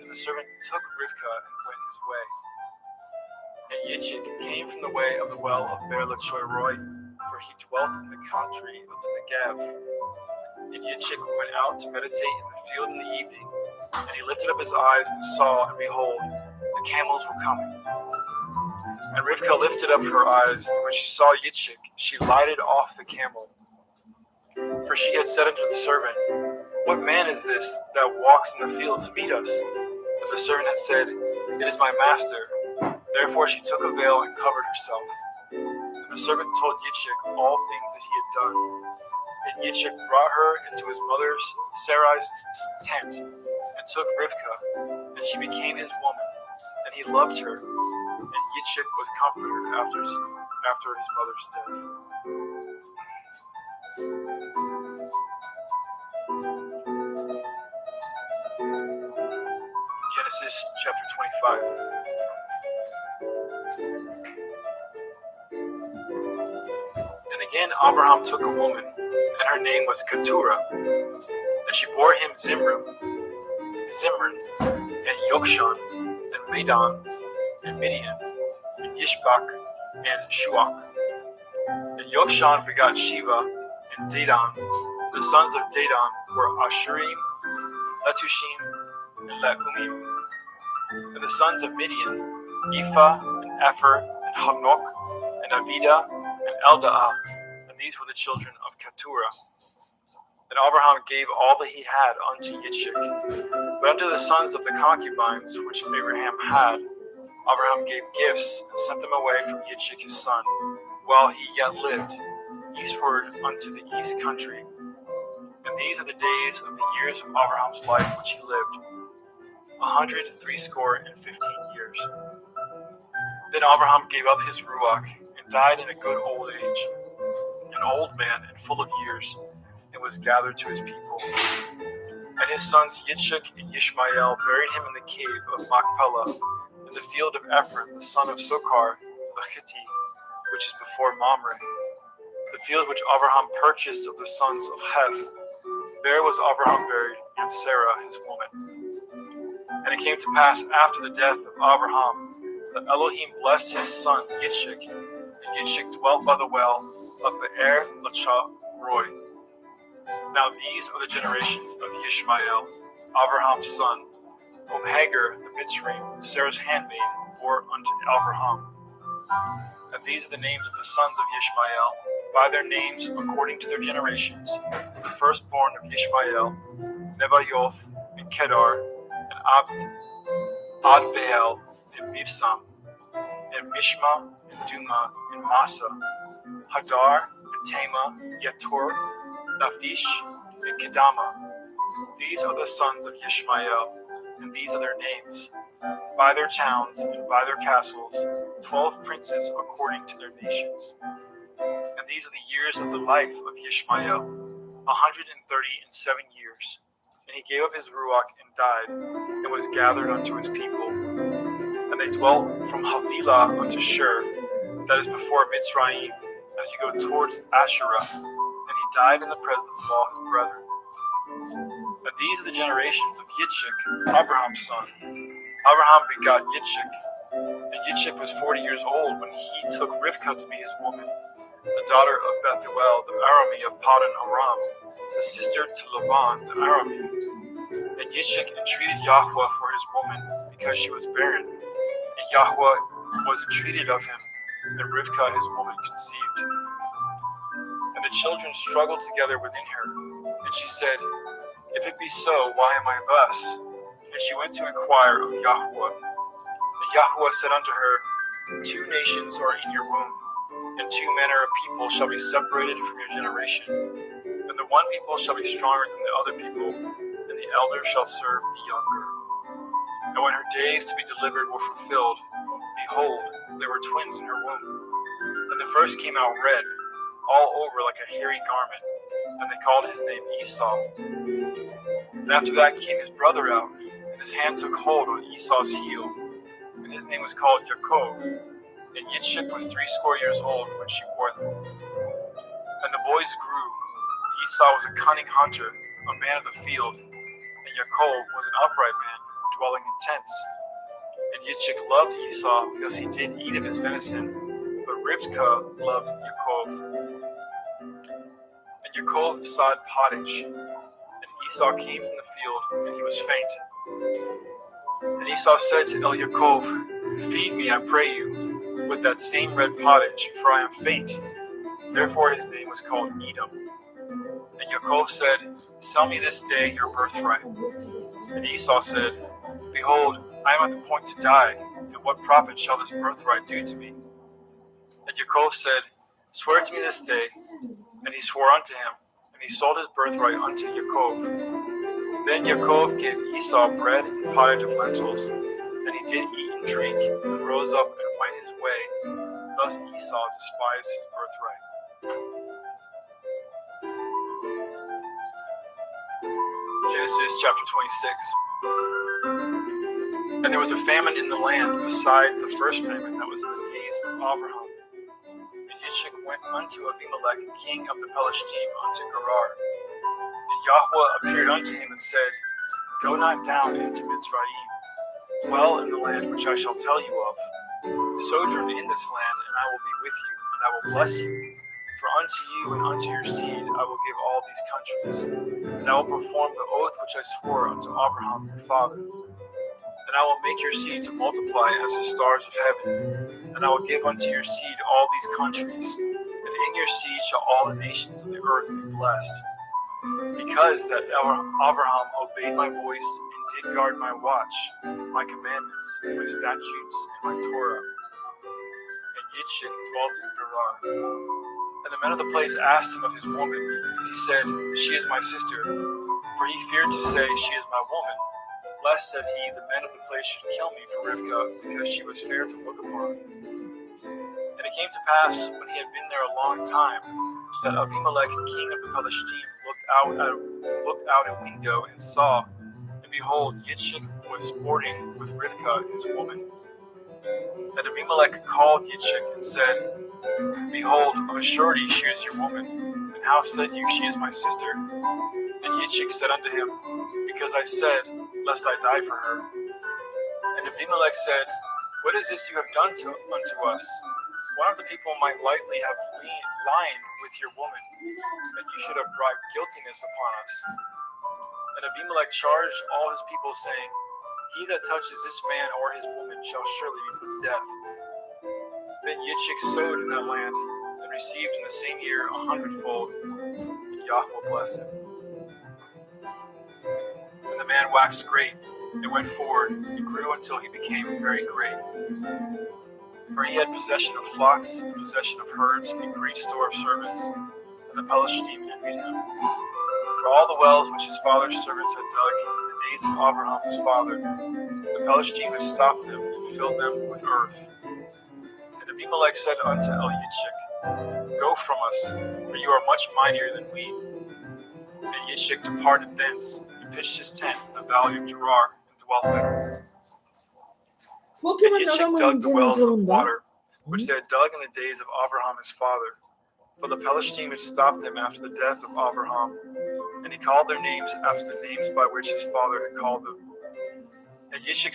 S8: And the servant took Rivkah and went his way. And Yitzchak came from the way of the well of Beer-Lachoi-Roi, for he dwelt in the country of the Negev. And Yitzchak went out to meditate in the field in the evening, and he lifted up his eyes and saw, and behold, the camels were coming. And Rivkah lifted up her eyes, and when she saw Yitzchak, she lighted off the camel. For she had said unto the servant, What man is this that walks in the field to meet us? And the servant had said, It is my master. Therefore she took a veil and covered herself. And the servant told Yitzchak all things that he had done. And Yitzchak brought her into his mother Sarai's tent, and took Rivkah, and she became his woman, and he loved her. And Yitzchak was comforted after his mother's death. Genesis chapter 25. And again Abraham took a woman, and her name was Keturah. And she bore him Zimran, and Yokshan, and Medan, and Midian, and Yishbak, and Shuach. And Yokshan begot Sheba, and Dedan. The sons of Dedan were Ashurim, Letushim, and Leumim. And the sons of Midian, Ephah, and Epher, and Hanok, and Avidah, and Eldaah. And these were the children of Keturah. And Abraham gave all that he had unto Yitzchak. But unto the sons of the concubines which Abraham had, Abraham gave gifts, and sent them away from Yitzchak his son, while he yet lived, eastward unto the east country. And these are the days of the years of Abraham's life which he lived, 180 years. Then Abraham gave up his Ruach, and died in a good old age, an old man and full of years, and was gathered to his people. And his sons Yitzchak and Ishmael buried him in the cave of Machpelah, in the field of Ephron, the son of Sochar, the Hittite, which is before Mamre. The field which Abraham purchased of the sons of Heth. There was Abraham buried, and Sarah his woman. And it came to pass after the death of Abraham, that Elohim blessed his son Yitzchak, and Yitzchak dwelt by the well of Beer-Lachoi-Roi. Now these are the generations of Ishmael, Abraham's son, whom Hagar the Mitzrayim, Sarah's handmaid, bore unto Abraham. And these are the names of the sons of Ishmael, by their names according to their generations. The firstborn of Ishmael, Nebaioth, and Kedar, and Adbeel, and Mibsam, and Mishma, and Duma, and Massa, Hadar, and Tema, Yator, Naphish, and Kedama. These are the sons of Ishmael, and these are their names. by their towns and by their castles, 12 princes according to their nations. And these are the years of the life of Yishmael, 137 years. And he gave up his ruach and died, and was gathered unto his people. And they dwelt from Havilah unto Shur, that is before Mitzrayim, as you go towards Asherah. And he died in the presence of all his brethren. And these are the generations of Yitzchak, Abraham's son. Abraham begot Yitzchak, and Yitzchak was 40 years old when he took Rivkah to be his woman, the daughter of Bethuel, the Arami of Paddan Aram, the sister to Laban, the Arami. And Yitzchak entreated Yahweh for his woman, because she was barren. And Yahweh was entreated of him, and Rivkah his woman conceived. And the children struggled together within her, and she said, If it be so, why am I thus? And she went to inquire of Yahweh. And Yahweh said unto her, 2 nations are in your womb, and 2 manner of people shall be separated from your generation. And the one people shall be stronger than the other people, and the elder shall serve the younger. And when her days to be delivered were fulfilled, behold, there were twins in her womb. And the first came out red, all over like a hairy garment, and they called his name Esau. And after that came his brother out, and his hand took hold on Esau's heel, and his name was called Yaakov. And Yitzchak was 80 years old when she bore them. And the boys grew. Esau was a cunning hunter, a man of the field, and Yaakov was an upright man, dwelling in tents. And Yitzchak loved Esau because he did eat of his venison, but Rivkah loved Yaakov. And Yaakov sowed pottage, and Esau came from the field, and he was faint. And Esau said to Yaakov, Feed me, I pray you, with that same red pottage, for I am faint. Therefore his name was called Edom. And Yaakov said, Sell me this day your birthright. And Esau said, Behold, I am at the point to die, and what profit shall this birthright do to me? And Yaakov said, Swear to me this day. And he swore unto him, and he sold his birthright unto Yaakov. Then Yaakov gave Esau bread and pottage of lentils, and he did eat and drink, and rose up and went his way. Thus Esau despised his birthright. Genesis chapter 26. And there was a famine in the land beside the first famine that was in the days of Abraham. And Yitzchak went unto Abimelech, king of the Pelishtim, unto Gerar. And Yahweh appeared unto him and said, Go not down into Mitzrayim. Dwell in the land which I shall tell you of. Sojourn in this land, and I will be with you, and I will bless you. For unto you and unto your seed I will give all these countries, and I will perform the oath which I swore unto Abraham your father. And I will make your seed to multiply as the stars of heaven, and I will give unto your seed all these countries, and in your seed shall all the nations of the earth be blessed. Because that Abraham obeyed my voice and did guard my watch, my commandments, my statutes, and my Torah. And Yitzchak dwelt in Gerar. And the men of the place asked him of his woman. And he said, She is my sister. For he feared to say, She is my woman. Lest, said he, the men of the place should kill me for Rivkah, because she was fair to look upon. And it came to pass, when he had been there a long time, that Abimelech, king of the Pelishtim, looked out a window and saw, and behold, Yitzchak was sporting with Rivkah his woman. And Abimelech called Yitzchak and said, Behold, of a surety she is your woman. And how said you, She is my sister? And Yitzchak said unto him, Because I said, Lest I die for her. And Abimelech said, What is this you have done unto us? One of the people might lightly have lied with your woman, and you should have brought guiltiness upon us. And Abimelech charged all his people, saying, He that touches this man or his woman shall surely be put to death. Then Yitzchak sowed in that land, and received in the same year 100-fold, and Yahweh blessed him. And the man waxed great, and went forward, and grew until he became very great. For he had possession of flocks, and possession of herds, and great store of servants, and the Pelishtim envied him. For all the wells which his father's servants had dug in the days of Abraham his father, the Pelishtim had stopped them and filled them with earth. And Abimelech said unto Yitzchak, Go from us, for you are much mightier than we. And Yitzchak departed thence, and pitched his tent in the valley of Gerar, and dwelt there. And Yitzchak dug the wells of water, which they had dug in the days of Abraham his father. For the Pelishtim had stopped them after the death of Abraham, and he called their names after the names by which his father had called them. And Yitzchak